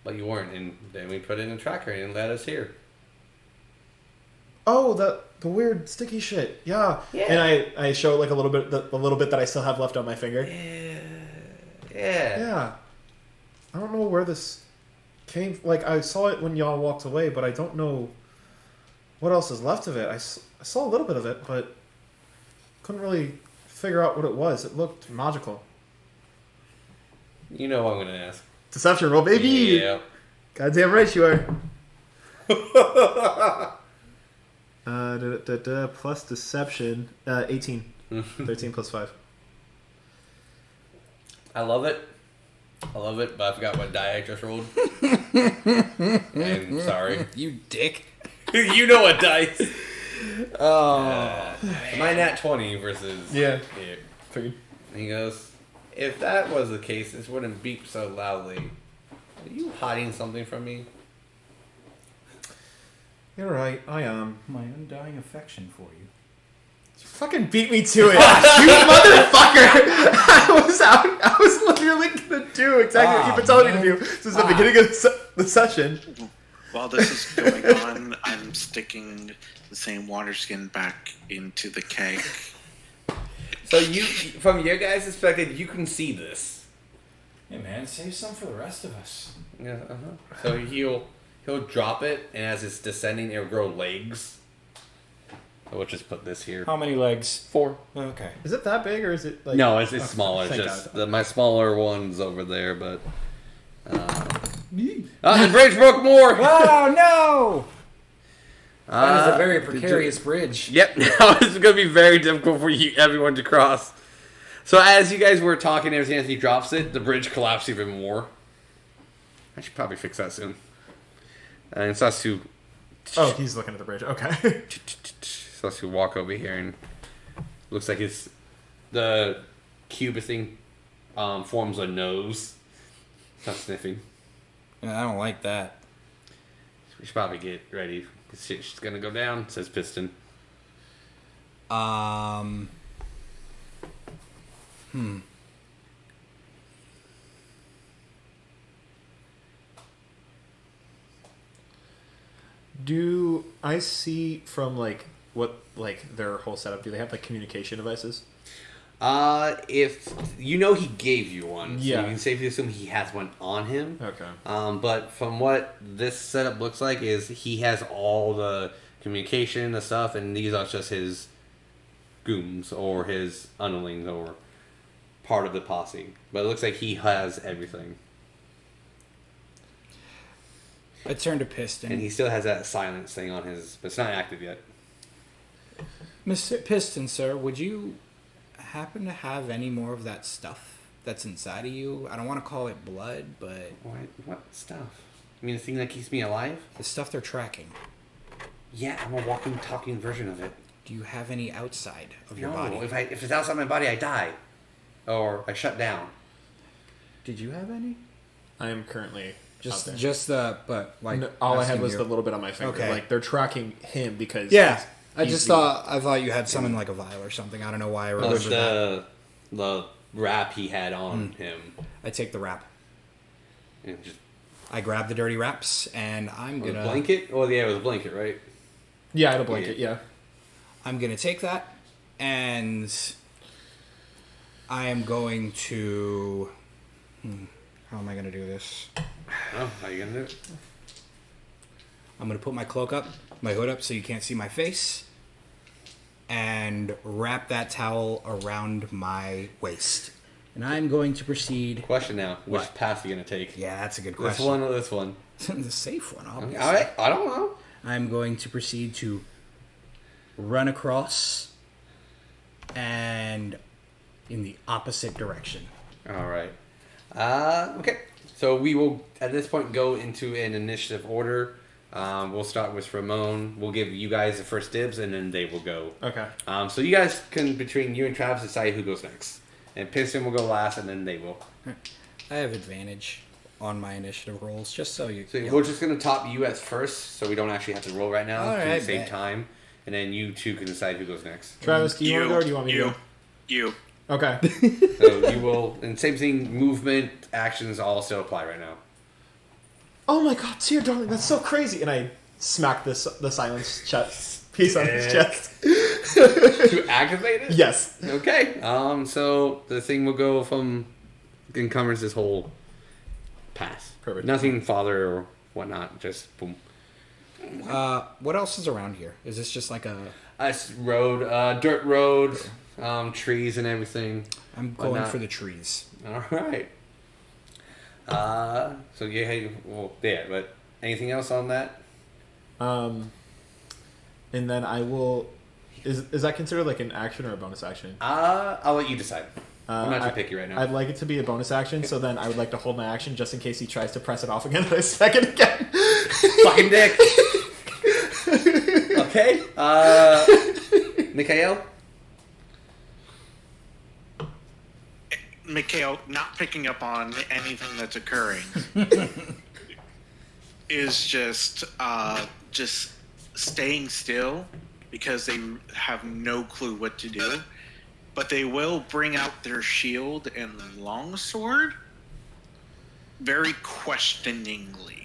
[SPEAKER 1] But you weren't, and then we put it in a tracker and it led us here.
[SPEAKER 7] Oh, the weird sticky shit. Yeah. And I show like a little bit that I still have left on my finger. Yeah. I don't know where this came. Like I saw it when y'all walked away, but I don't know what else is left of it. I saw a little bit of it, but couldn't really figure out what it was. It looked magical.
[SPEAKER 1] You know what I'm gonna ask.
[SPEAKER 7] Deception roll, baby.
[SPEAKER 1] Yeah.
[SPEAKER 7] Goddamn right you are. Plus deception, 18. 13 plus 5.
[SPEAKER 1] I love it, but I forgot what die I just rolled. I'm sorry.
[SPEAKER 5] You dick.
[SPEAKER 1] You know what dice. My nat 20 versus...
[SPEAKER 7] Yeah.
[SPEAKER 1] It.
[SPEAKER 7] Figured.
[SPEAKER 1] And he goes, if that was the case, this wouldn't beep so loudly. Are you hiding something from me?
[SPEAKER 7] You're right, I am.
[SPEAKER 5] My undying affection for you.
[SPEAKER 7] You fucking beat me to it. You motherfucker! I was literally gonna do exactly what you've been telling me to do since the beginning of the session.
[SPEAKER 4] While this is going on, I'm sticking the same water skin back into the keg.
[SPEAKER 1] So you, from your guys' perspective, you can see this.
[SPEAKER 5] Hey man, save some for the rest of us.
[SPEAKER 1] Yeah. So he'll drop it, and as it's descending, it'll grow legs. So we'll just put this here.
[SPEAKER 5] How many legs?
[SPEAKER 1] 4.
[SPEAKER 5] Okay.
[SPEAKER 7] Is it that big or is it like...
[SPEAKER 1] No, it's smaller. It's
[SPEAKER 7] thank
[SPEAKER 1] just
[SPEAKER 7] God.
[SPEAKER 1] my smaller one's over there, but. The bridge broke more.
[SPEAKER 5] Oh
[SPEAKER 3] That is a very precarious bridge.
[SPEAKER 1] Yep, now it's going to be very difficult for everyone to cross. So as you guys were talking and everything, as he drops it, the bridge collapsed even more. I should probably fix that soon. And starts to...
[SPEAKER 7] Oh, he's looking at the bridge. Okay.
[SPEAKER 1] Starts to walk over here and looks like the cube thing forms a nose. Starts sniffing.
[SPEAKER 3] Yeah, I don't like that.
[SPEAKER 1] We should probably get ready. She's going to go down, says Piston.
[SPEAKER 7] Do I see from like what like their whole setup? Do they have like communication devices?
[SPEAKER 1] If you know he gave you one, so
[SPEAKER 7] Yeah.
[SPEAKER 1] you can safely assume he has one on him.
[SPEAKER 7] Okay.
[SPEAKER 1] But from what this setup looks like is he has all the communication, the stuff, and these are just his goons or his underlings or part of the posse. But it looks like he has everything.
[SPEAKER 3] I turned to Piston.
[SPEAKER 1] And he still has that silence thing on his, but it's not active yet.
[SPEAKER 3] Mr. Piston, sir, would you happen to have any more of that stuff that's inside of you? I don't want to call it blood, but
[SPEAKER 1] What stuff? You mean the thing that keeps me alive?
[SPEAKER 3] the stuff they're tracking.
[SPEAKER 1] Yeah, I'm a walking, talking version of it.
[SPEAKER 3] Do you have any outside of your
[SPEAKER 1] No,
[SPEAKER 3] body?
[SPEAKER 1] if it's outside my body, I die. Or I shut down.
[SPEAKER 3] Did you have any?
[SPEAKER 7] I am currently out there.
[SPEAKER 3] Just the, but like
[SPEAKER 7] No, all I had
[SPEAKER 3] asking
[SPEAKER 7] was
[SPEAKER 3] you.
[SPEAKER 7] the little bit on my finger.
[SPEAKER 3] Okay.
[SPEAKER 7] Like they're tracking him because
[SPEAKER 3] Yeah, I
[SPEAKER 7] he's
[SPEAKER 3] just
[SPEAKER 7] the-
[SPEAKER 3] thought you had something like a vial or something. I don't know why I remember
[SPEAKER 1] Plus
[SPEAKER 3] that.
[SPEAKER 1] the wrap he had on him.
[SPEAKER 3] I take the wrap.
[SPEAKER 1] And just
[SPEAKER 3] I grab the dirty wraps, and I'm
[SPEAKER 1] the
[SPEAKER 3] gonna
[SPEAKER 1] blanket? Oh, yeah, it was a blanket, right?
[SPEAKER 7] Yeah, I had a blanket. Yeah.
[SPEAKER 3] I'm gonna take that, and I am going to. How am I gonna do this?
[SPEAKER 1] Oh, how you gonna do it?
[SPEAKER 3] I'm gonna put my cloak up, my hood up, so you can't see my face, and wrap that towel around my waist. And I'm going to proceed.
[SPEAKER 1] Question now. Which
[SPEAKER 3] What?
[SPEAKER 1] path are you gonna take?
[SPEAKER 3] Yeah, that's a good
[SPEAKER 1] This
[SPEAKER 3] question.
[SPEAKER 1] one or this one?
[SPEAKER 3] The safe one, obviously.
[SPEAKER 1] Alright, I don't know.
[SPEAKER 3] I'm going to proceed to run across and in the opposite direction.
[SPEAKER 1] Alright. Okay. So we will, at this point, go into an initiative order. We'll start with Ramon. We'll give you guys the first dibs, and then they will go.
[SPEAKER 7] Okay.
[SPEAKER 1] So you guys can, between you and Travis, decide who goes next. And Piston will go last, and then they will.
[SPEAKER 3] I have advantage on my initiative rolls, just so you.
[SPEAKER 1] So we're just going to top you as first, so we don't actually have to roll right now.
[SPEAKER 3] All
[SPEAKER 1] to
[SPEAKER 3] right,
[SPEAKER 1] save
[SPEAKER 3] bet.
[SPEAKER 1] time. And then you two can decide who goes next.
[SPEAKER 7] Travis, do you want to go or do you want me to go?
[SPEAKER 4] You.
[SPEAKER 7] Okay.
[SPEAKER 1] So you will, and same thing, movement, actions all still apply right now.
[SPEAKER 7] Oh my God, Seer darling, that's so crazy! And I smack the silence chest piece on his chest.
[SPEAKER 1] To activate it?
[SPEAKER 7] Yes.
[SPEAKER 1] Okay. So the thing will go from, encumbers this whole path.
[SPEAKER 7] Perfect.
[SPEAKER 1] Nothing father or whatnot, just boom.
[SPEAKER 3] What else is around here? Is this just like a?
[SPEAKER 1] Road, dirt road, trees and everything.
[SPEAKER 3] I'm going
[SPEAKER 1] Whatnot.
[SPEAKER 3] for the trees.
[SPEAKER 1] All right. So yeah, well, yeah, but anything else on that?
[SPEAKER 7] And then I will. Is that considered like an action or a bonus action?
[SPEAKER 1] I'll let you decide. I'm not too
[SPEAKER 7] I-
[SPEAKER 1] picky right now.
[SPEAKER 7] I'd like it to be a bonus action, so then I would like to hold my action just in case he tries to press it off again for a second again.
[SPEAKER 1] Fucking dick. Okay. Mikael.
[SPEAKER 4] Mikael, not picking up on anything that's occurring, is just staying still because they have no clue what to do. But they will bring out their shield and longsword very questioningly.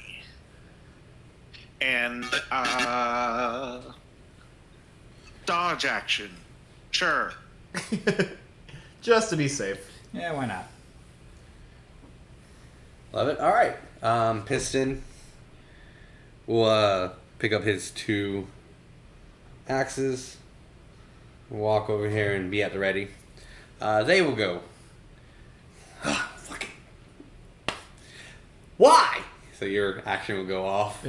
[SPEAKER 4] And dodge action. Sure.
[SPEAKER 7] Just to be safe.
[SPEAKER 3] Yeah, why not?
[SPEAKER 1] Love it. All right. Piston will pick up his two axes, walk over here and be at the ready. They will go. Fucking. Why? So your action will go off.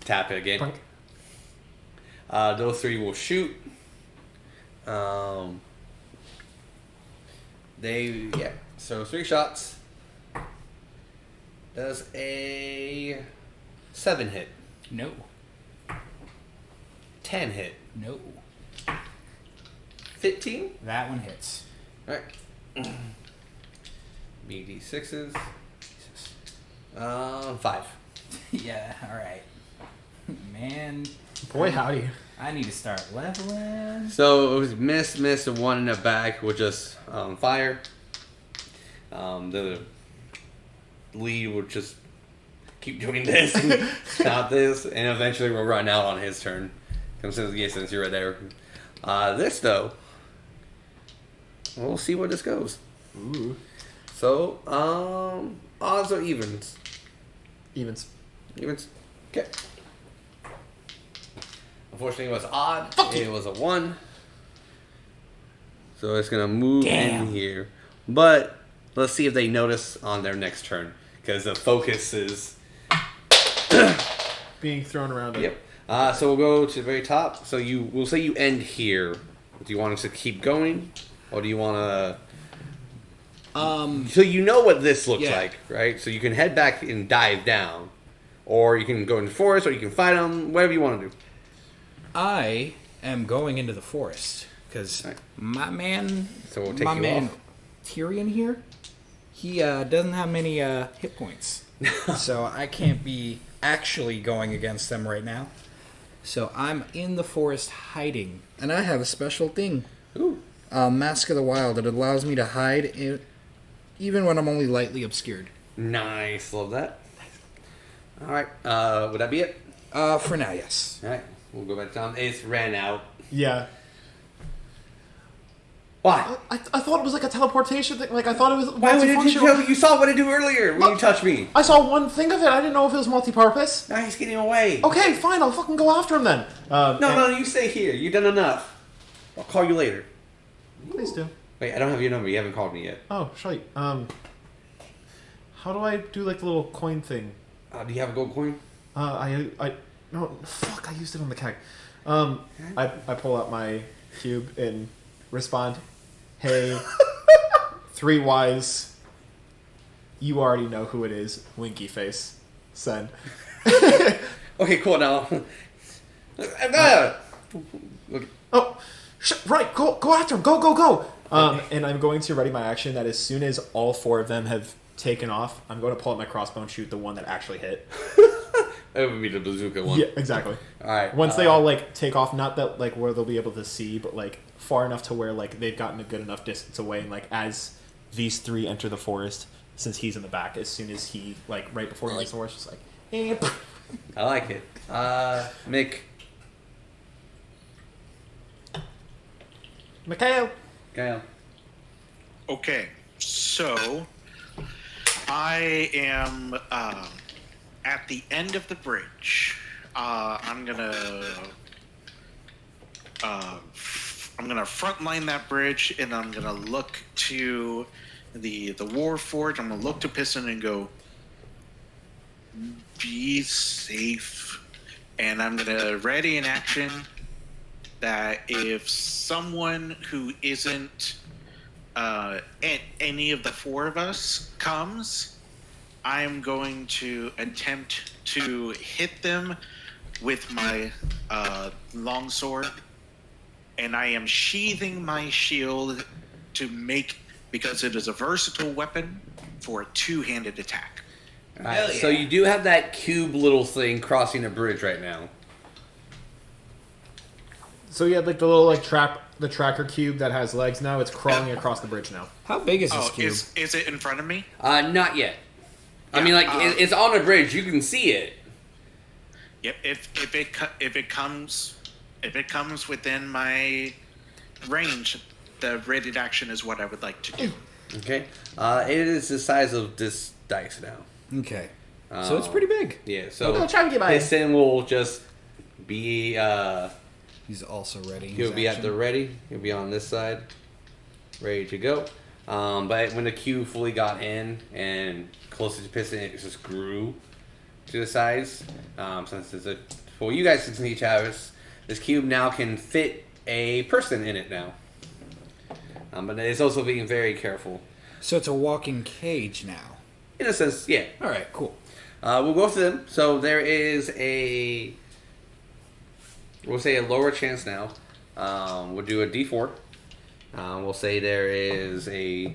[SPEAKER 1] Tap it again.
[SPEAKER 7] Punk.
[SPEAKER 1] Those three will shoot. So 3 shots. Does a 7 hit?
[SPEAKER 5] No.
[SPEAKER 1] 10 hit?
[SPEAKER 5] No.
[SPEAKER 1] 15?
[SPEAKER 5] That one hits.
[SPEAKER 1] Alright. BD6s. 5.
[SPEAKER 5] Yeah, alright. Man,
[SPEAKER 7] Boy, howdy.
[SPEAKER 5] I need to start leveling.
[SPEAKER 1] So it was miss, and one in the back will just fire. The lead will just keep doing this, not this, and eventually we'll run out on his turn. Since you're right there. This though, we'll see where this goes.
[SPEAKER 7] Ooh.
[SPEAKER 1] So, odds or evens?
[SPEAKER 7] Evens.
[SPEAKER 1] Evens. Okay. Unfortunately, it was odd. It was a 1. So it's gonna move in here, but let's see if they notice on their next turn because the focus is
[SPEAKER 7] Being thrown around.
[SPEAKER 1] Yep. So we'll go to the very top. So we'll say you end here. Do you want us to keep going, or do you want to? So you know what this looks like, right? So you can head back and dive down, or you can go in the forest, or you can fight them. Whatever you want to do.
[SPEAKER 5] I am going into the forest because my man,
[SPEAKER 1] So we'll take you off.
[SPEAKER 5] Tyrion here, he doesn't have many hit points, so I can't be actually going against them right now. So I'm in the forest hiding, and I have a special thing,
[SPEAKER 1] Ooh.
[SPEAKER 5] Mask of the Wild, that allows me to hide even when I'm only lightly obscured.
[SPEAKER 1] Nice, love that. All right, would that be it?
[SPEAKER 5] For now, yes.
[SPEAKER 1] All right, we'll go back down. It's ran out.
[SPEAKER 7] Yeah.
[SPEAKER 1] Why?
[SPEAKER 7] I thought it was like a teleportation thing. Like, I thought it was
[SPEAKER 1] Why would
[SPEAKER 7] multifunctional.
[SPEAKER 1] you saw what I do earlier when you touched me.
[SPEAKER 7] I saw one thing of it. I didn't know if it was multi-purpose.
[SPEAKER 1] Now he's getting away.
[SPEAKER 7] Okay, fine. I'll fucking go after him then.
[SPEAKER 1] No, you stay here. You've done enough. I'll call you later.
[SPEAKER 7] Please do.
[SPEAKER 1] Wait, I don't have your number. You haven't called me yet.
[SPEAKER 7] Oh, shite. How do I do like the little coin thing?
[SPEAKER 1] Do you have a gold coin?
[SPEAKER 7] No, fuck. I used it on the keg. I pull out my cube and respond. Hey, 3 wise. You already know who it is. Winky face. Send.
[SPEAKER 1] Okay, cool. Now.
[SPEAKER 7] Oh, right. Go after him. Go. And I'm going to ready my action that as soon as all 4 of them have taken off, I'm going to pull out my crossbow and shoot the one that actually hit.
[SPEAKER 1] That would be the bazooka one.
[SPEAKER 7] Yeah, exactly.
[SPEAKER 1] All right.
[SPEAKER 7] Once they all like take off, not that like where they'll be able to see, but like far enough to where like they've gotten a good enough distance away, and like as these 3 enter the forest, since he's in the back, as soon as he like right before he leaves the forest, just like.
[SPEAKER 1] I like it. Mick.
[SPEAKER 7] Mikael.
[SPEAKER 1] Kyle.
[SPEAKER 4] Okay, so I am at the end of the bridge. I'm gonna frontline that bridge, and I'm gonna look to the war forge. I'm gonna look to Piston and go, be safe, and I'm gonna ready an action that if someone who isn't any of the 4 of us comes, I'm going to attempt to hit them with my longsword, and I am sheathing my shield because it is a versatile weapon for a 2-handed attack.
[SPEAKER 1] All right, so you do have that cube little thing crossing a bridge right now.
[SPEAKER 7] So you had like the little like the tracker cube that has legs now. It's crawling across the bridge now.
[SPEAKER 5] How big is this cube?
[SPEAKER 4] Is it in front of me?
[SPEAKER 1] Not yet. I
[SPEAKER 4] Yeah,
[SPEAKER 1] mean, like it's on a bridge. You can see it.
[SPEAKER 4] Yep. If it comes within my range, the rated action is what I would like to do.
[SPEAKER 1] Okay. It is the size of this dice now.
[SPEAKER 5] Okay. So it's pretty big.
[SPEAKER 1] Yeah. So
[SPEAKER 7] I'll try to get by.
[SPEAKER 1] Piston will just be.
[SPEAKER 5] He's also ready.
[SPEAKER 1] He'll be at the ready. He'll be on this side, ready to go. But when the cube fully got in and closer to Piston, it just grew to the size. Since it's for you guys to each have This cube now can fit a person in it now. But it's also being very careful.
[SPEAKER 5] So it's a walking cage now.
[SPEAKER 1] In a sense, yeah.
[SPEAKER 5] All right, cool.
[SPEAKER 1] We'll go through them. So there is we'll say a lower chance now. We'll do a D4. We'll say there is a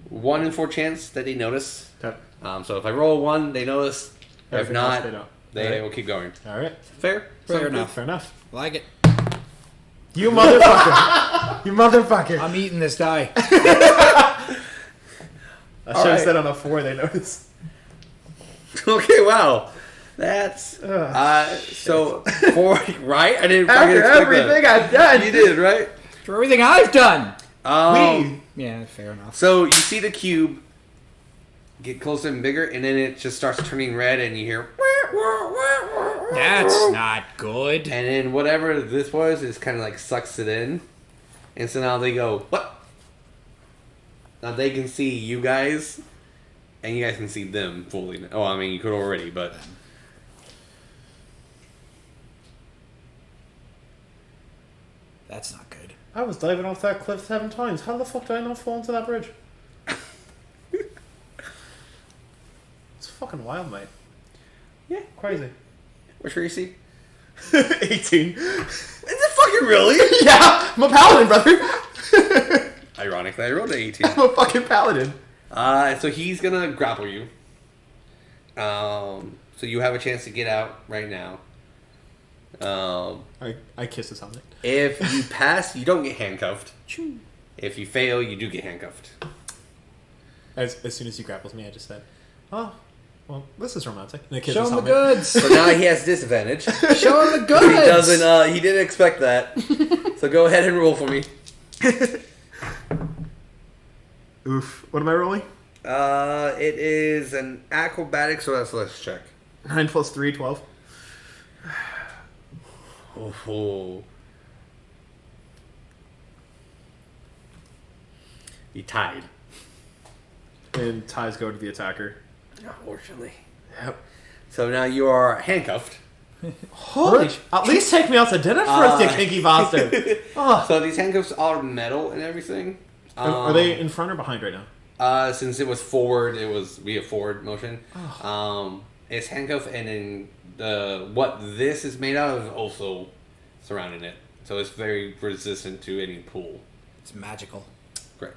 [SPEAKER 1] 1 in 4 chance that they notice.
[SPEAKER 7] Okay.
[SPEAKER 1] So if I roll a 1, they notice. If
[SPEAKER 7] Everything else
[SPEAKER 1] not,
[SPEAKER 7] they don't.
[SPEAKER 1] they
[SPEAKER 7] Alright.
[SPEAKER 1] will keep going.
[SPEAKER 7] All right.
[SPEAKER 1] Fair?
[SPEAKER 5] Fair
[SPEAKER 1] Sound
[SPEAKER 5] enough.
[SPEAKER 7] Fair enough.
[SPEAKER 5] Like it.
[SPEAKER 7] You motherfucker! You motherfucker!
[SPEAKER 5] I'm eating this die.
[SPEAKER 7] I should have
[SPEAKER 1] Alright.
[SPEAKER 7] said on a 4 they noticed.
[SPEAKER 1] good? Okay, wow. That's... so, 4, right? I didn't fucking
[SPEAKER 7] After
[SPEAKER 1] expect
[SPEAKER 7] everything
[SPEAKER 1] that.
[SPEAKER 7] I've done!
[SPEAKER 1] You did, right?
[SPEAKER 5] For everything I've done.
[SPEAKER 7] We!
[SPEAKER 5] Yeah, fair enough.
[SPEAKER 1] So you see the cube get closer and bigger, and then it just starts turning red, and you hear...
[SPEAKER 5] That's not good.
[SPEAKER 1] And then whatever this was is kind of like sucks it in. And so now they go, what? Now they can see you guys, and you guys can see them fully. Oh, I mean, you could already, but...
[SPEAKER 5] That's not good.
[SPEAKER 7] I was diving off that cliff 7 times. How the fuck did I not fall into that bridge? It's fucking wild, mate.
[SPEAKER 1] Yeah.
[SPEAKER 7] Crazy.
[SPEAKER 1] What's your AC?
[SPEAKER 7] 18.
[SPEAKER 1] Is it fucking really?
[SPEAKER 7] Yeah! I'm a paladin, brother!
[SPEAKER 1] Ironically, I rolled an 18.
[SPEAKER 7] I'm a fucking paladin.
[SPEAKER 1] So he's gonna grapple you. So you have a chance to get out right now.
[SPEAKER 7] I kiss his helmet.
[SPEAKER 1] If you pass, you don't get handcuffed. If you fail, you do get handcuffed.
[SPEAKER 7] As soon as he grapples me, I just said, "Oh, well, this is romantic." And I kiss
[SPEAKER 5] Show
[SPEAKER 7] his
[SPEAKER 5] him the
[SPEAKER 7] helmet.
[SPEAKER 5] goods.
[SPEAKER 1] So now he has disadvantage.
[SPEAKER 5] Show him the
[SPEAKER 1] He
[SPEAKER 5] goods.
[SPEAKER 1] doesn't. He didn't expect that. So go ahead and roll for me.
[SPEAKER 7] Oof. What am I rolling?
[SPEAKER 1] It is an acrobatics or athletics check.
[SPEAKER 7] 9 plus 3, 12.
[SPEAKER 1] Oh. You tied.
[SPEAKER 7] And ties go to the attacker.
[SPEAKER 1] Unfortunately.
[SPEAKER 7] Yep.
[SPEAKER 1] So now you are handcuffed.
[SPEAKER 7] Holy At least take me out to dinner first, you kinky bastard. Oh.
[SPEAKER 1] So these handcuffs are metal and everything.
[SPEAKER 7] Are they in front or behind right now?
[SPEAKER 1] Since it was forward, it was via forward motion. It's handcuffed, and then what this is made out of is also surrounding it. So it's very resistant to any pull.
[SPEAKER 5] It's magical.
[SPEAKER 1] Great.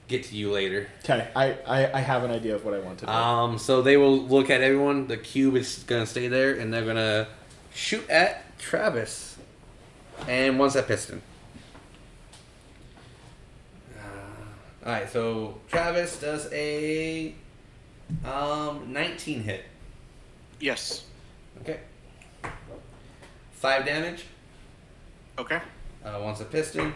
[SPEAKER 1] Get to you later.
[SPEAKER 7] Okay, I have an idea of what I want to do.
[SPEAKER 1] So they will look at everyone. The cube is gonna stay there, and they're gonna shoot at Travis, and one's at Piston. All right, so Travis does a 19 hit.
[SPEAKER 4] Yes.
[SPEAKER 1] Okay. 5 damage.
[SPEAKER 4] Okay.
[SPEAKER 1] One's a Piston.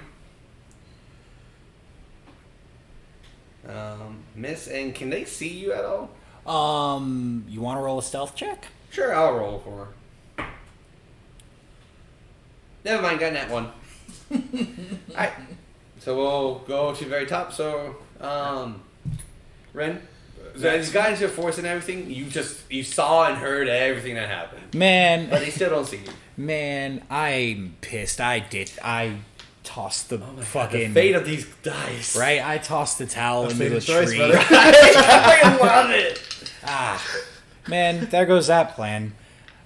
[SPEAKER 1] Miss, and can they see you at all?
[SPEAKER 5] You want to roll a stealth check?
[SPEAKER 1] Sure, I'll roll for her. Never mind, got that one. Alright. So we'll go to the very top. So, Ren, so as you got into the forest and everything, you saw and heard everything that happened. But
[SPEAKER 5] Man,
[SPEAKER 1] they still don't see you.
[SPEAKER 5] man, I'm pissed. I tossed the fucking...
[SPEAKER 1] The fate of these dice.
[SPEAKER 5] Right? I tossed the towel into the
[SPEAKER 7] choice,
[SPEAKER 5] tree.
[SPEAKER 7] brother.
[SPEAKER 1] I love it.
[SPEAKER 5] Man, there goes that plan.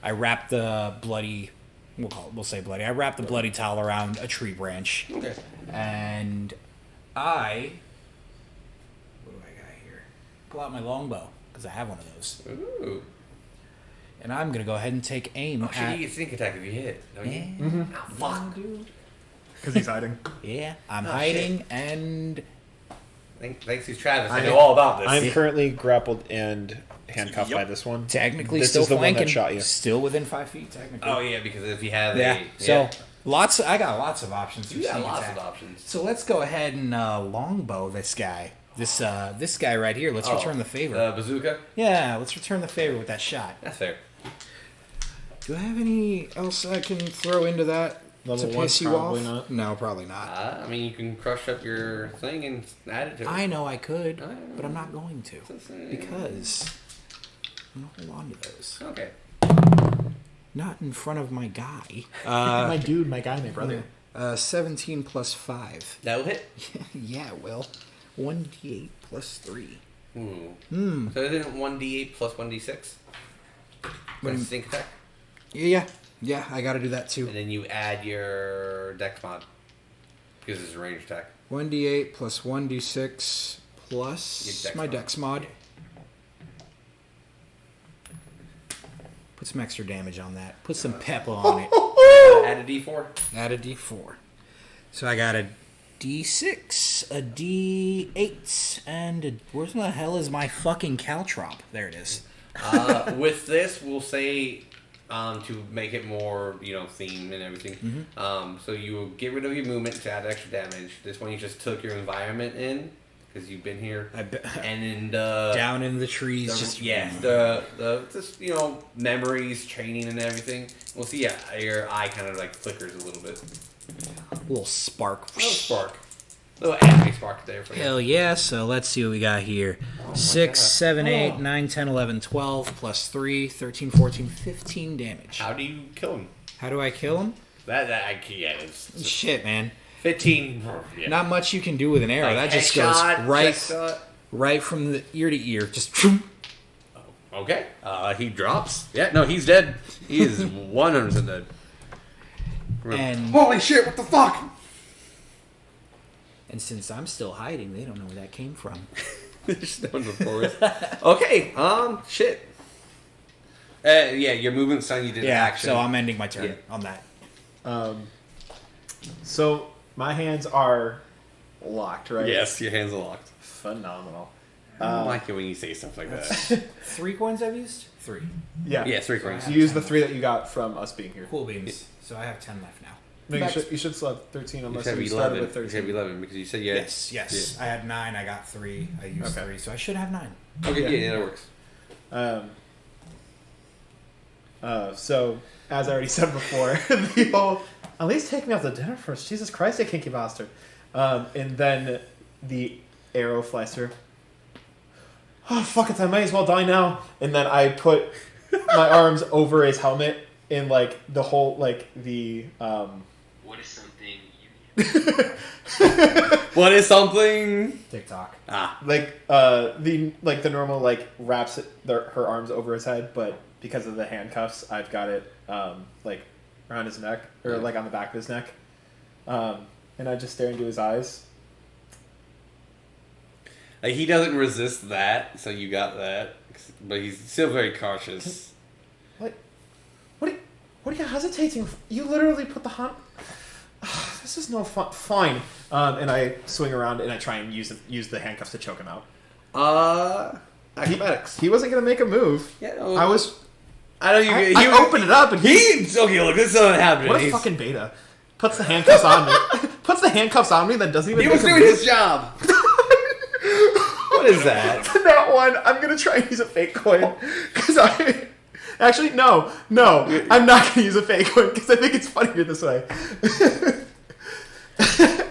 [SPEAKER 5] I wrapped the bloody... We'll say bloody. I wrapped the bloody towel around a tree branch.
[SPEAKER 1] Okay.
[SPEAKER 5] And I... What do I got here? Pull out my longbow, because I have one of those.
[SPEAKER 1] Ooh.
[SPEAKER 5] And I'm going to go ahead and take aim
[SPEAKER 1] Oh,
[SPEAKER 5] at...
[SPEAKER 1] shit, you get sneak attack if you hit, don't you?
[SPEAKER 5] Yeah.
[SPEAKER 1] Oh, fuck.
[SPEAKER 7] Because he's hiding.
[SPEAKER 5] Yeah, I'm
[SPEAKER 1] Oh,
[SPEAKER 5] hiding,
[SPEAKER 1] shit.
[SPEAKER 5] and...
[SPEAKER 1] Thanks to Travis. I
[SPEAKER 2] I-
[SPEAKER 1] know all about this.
[SPEAKER 2] I'm currently grappled and handcuffed
[SPEAKER 4] Yep.
[SPEAKER 2] by this one.
[SPEAKER 5] Technically
[SPEAKER 2] This
[SPEAKER 5] still
[SPEAKER 2] is the one that
[SPEAKER 5] flanking.
[SPEAKER 2] shot you.
[SPEAKER 5] Still within 5 feet, technically.
[SPEAKER 1] Oh yeah, because if you have
[SPEAKER 5] Yeah.
[SPEAKER 1] a
[SPEAKER 5] So I got lots of options. For
[SPEAKER 1] you got
[SPEAKER 5] sneak
[SPEAKER 1] lots
[SPEAKER 5] attack.
[SPEAKER 1] of options.
[SPEAKER 5] So let's go ahead and longbow this guy. This guy right here. Let's return the favor.
[SPEAKER 1] Bazooka.
[SPEAKER 5] Yeah, let's return the favor with that shot.
[SPEAKER 1] That's fair.
[SPEAKER 5] Do I have any else I can throw into that
[SPEAKER 7] Level
[SPEAKER 5] to
[SPEAKER 7] one,
[SPEAKER 5] piss you
[SPEAKER 7] probably
[SPEAKER 5] off?
[SPEAKER 7] not.
[SPEAKER 5] No, probably not.
[SPEAKER 1] I mean, you can crush up your thing and add it to it.
[SPEAKER 5] I know I could,
[SPEAKER 1] Oh.
[SPEAKER 5] but I'm not going to because I'm gonna hold on to those.
[SPEAKER 1] Okay.
[SPEAKER 5] Not in front of my guy.
[SPEAKER 2] My dude, my guy, my brother.
[SPEAKER 5] 17 plus 5.
[SPEAKER 1] That'll hit.
[SPEAKER 5] Yeah, it will. 1d8 plus 3.
[SPEAKER 1] Ooh. So isn't it 1d8 plus 1d6? What is sync attack?
[SPEAKER 5] Yeah, I gotta do that too.
[SPEAKER 1] And then you add your dex mod. Because it's a ranged attack.
[SPEAKER 5] 1d8 plus 1d6 plus my dex mod. Put some extra damage on that. Put some pep on it.
[SPEAKER 1] Add a d4.
[SPEAKER 5] Add a d4. So I got a d6, a d8, and where the hell is my fucking caltrop? There it is.
[SPEAKER 1] With this, we'll say to make it more, theme and everything. So you get rid of your movement to add extra damage. This one you just took your environment in because you've been here, and in the
[SPEAKER 5] down in the trees.
[SPEAKER 1] the memories, training, and everything. We'll see. Yeah, your eye kind of like flickers a little bit.
[SPEAKER 5] A little spark.
[SPEAKER 1] A little spark. A little anime spark there for you.
[SPEAKER 5] Hell yeah, so let's see what we got here. 6, 7, 8, 9, 10, 11, 12, plus 3, 13, 14, 15 damage.
[SPEAKER 1] How do you kill him?
[SPEAKER 5] How do I kill him?
[SPEAKER 1] It's
[SPEAKER 5] Shit, man.
[SPEAKER 1] 15. Yeah.
[SPEAKER 5] Not much you can do with an arrow.
[SPEAKER 1] Like
[SPEAKER 5] that just
[SPEAKER 1] headshot,
[SPEAKER 5] goes right from the ear to ear. Just.
[SPEAKER 1] Okay. He drops. Yeah, no, he's dead. He is 100% dead.
[SPEAKER 5] And
[SPEAKER 1] holy shit! What the fuck?
[SPEAKER 5] And since I'm still hiding, they don't know where that came from.
[SPEAKER 1] There's snow in the forest. Okay. Shit. Yeah, your movement's time you did action.
[SPEAKER 5] So I'm ending my turn on that.
[SPEAKER 2] So my hands are locked, right?
[SPEAKER 1] Yes, your hands are locked.
[SPEAKER 2] Phenomenal.
[SPEAKER 1] I don't like it when you say stuff like that.
[SPEAKER 5] 3 coins I've used? 3.
[SPEAKER 2] Yeah.
[SPEAKER 1] Yeah, 3 coins.
[SPEAKER 2] You use the 3 that you got from us being here.
[SPEAKER 5] Cool beans. So I have 10 left now.
[SPEAKER 2] No, you should still have 13 unless you
[SPEAKER 1] have
[SPEAKER 2] started
[SPEAKER 1] 11.
[SPEAKER 2] with 13.
[SPEAKER 1] You have 11 because you said you had...
[SPEAKER 5] Yes. I had 9. I got 3. I used 3. So I should have 9.
[SPEAKER 1] Okay, yeah, that works.
[SPEAKER 2] So, as I already said before, the whole, at least take me out to dinner first. Jesus Christ, you kinky bastard. And then the arrow flies through. Oh, fuck it, I might as well die now. And then I put my arms over his helmet in, like, the whole, like, the,
[SPEAKER 8] What is something
[SPEAKER 1] What is something?
[SPEAKER 5] TikTok.
[SPEAKER 2] the normal, like, wraps her arms over his head, but because of the handcuffs, I've got it, like, around his neck, or, like, on the back of his neck. And I just stare into his eyes.
[SPEAKER 1] Like, he doesn't resist that, so you got that. But he's still very cautious.
[SPEAKER 2] What are you hesitating for? You literally put the hunt... This is no fun. Fine. And I swing around and I try and use the handcuffs to choke him out.
[SPEAKER 1] Acrobatics.
[SPEAKER 2] He wasn't going to make a move.
[SPEAKER 1] Yeah, no,
[SPEAKER 2] I was...
[SPEAKER 1] I know you...
[SPEAKER 2] I opened it up and
[SPEAKER 1] Okay, look, this doesn't happen.
[SPEAKER 2] What a fucking beta. Puts the handcuffs on me. Puts the handcuffs on me, then doesn't even
[SPEAKER 1] He
[SPEAKER 2] make
[SPEAKER 1] was
[SPEAKER 2] a
[SPEAKER 1] doing
[SPEAKER 2] move.
[SPEAKER 1] his job. What is that?
[SPEAKER 2] That one, I'm going to try and use a fake coin. Because I... Actually, no. I'm not going to use a fake coin because I think it's funnier this way.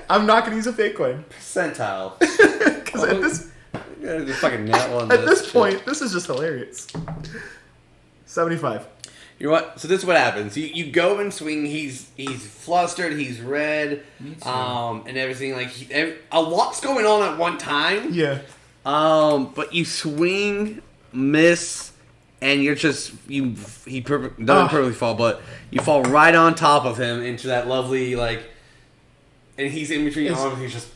[SPEAKER 2] I'm not going to use a fake coin.
[SPEAKER 1] Percentile.
[SPEAKER 2] Because at this...
[SPEAKER 1] Just fucking nat one.
[SPEAKER 2] At this point, this is just hilarious. 75.
[SPEAKER 1] You know what? So this is what happens. You go and swing. He's flustered. He's red. And everything. Like a lot's going on at one time.
[SPEAKER 2] Yeah.
[SPEAKER 1] But you swing, miss, and you're just doesn't perfectly fall, but you fall right on top of him into that lovely and he's in between your arms. He's just.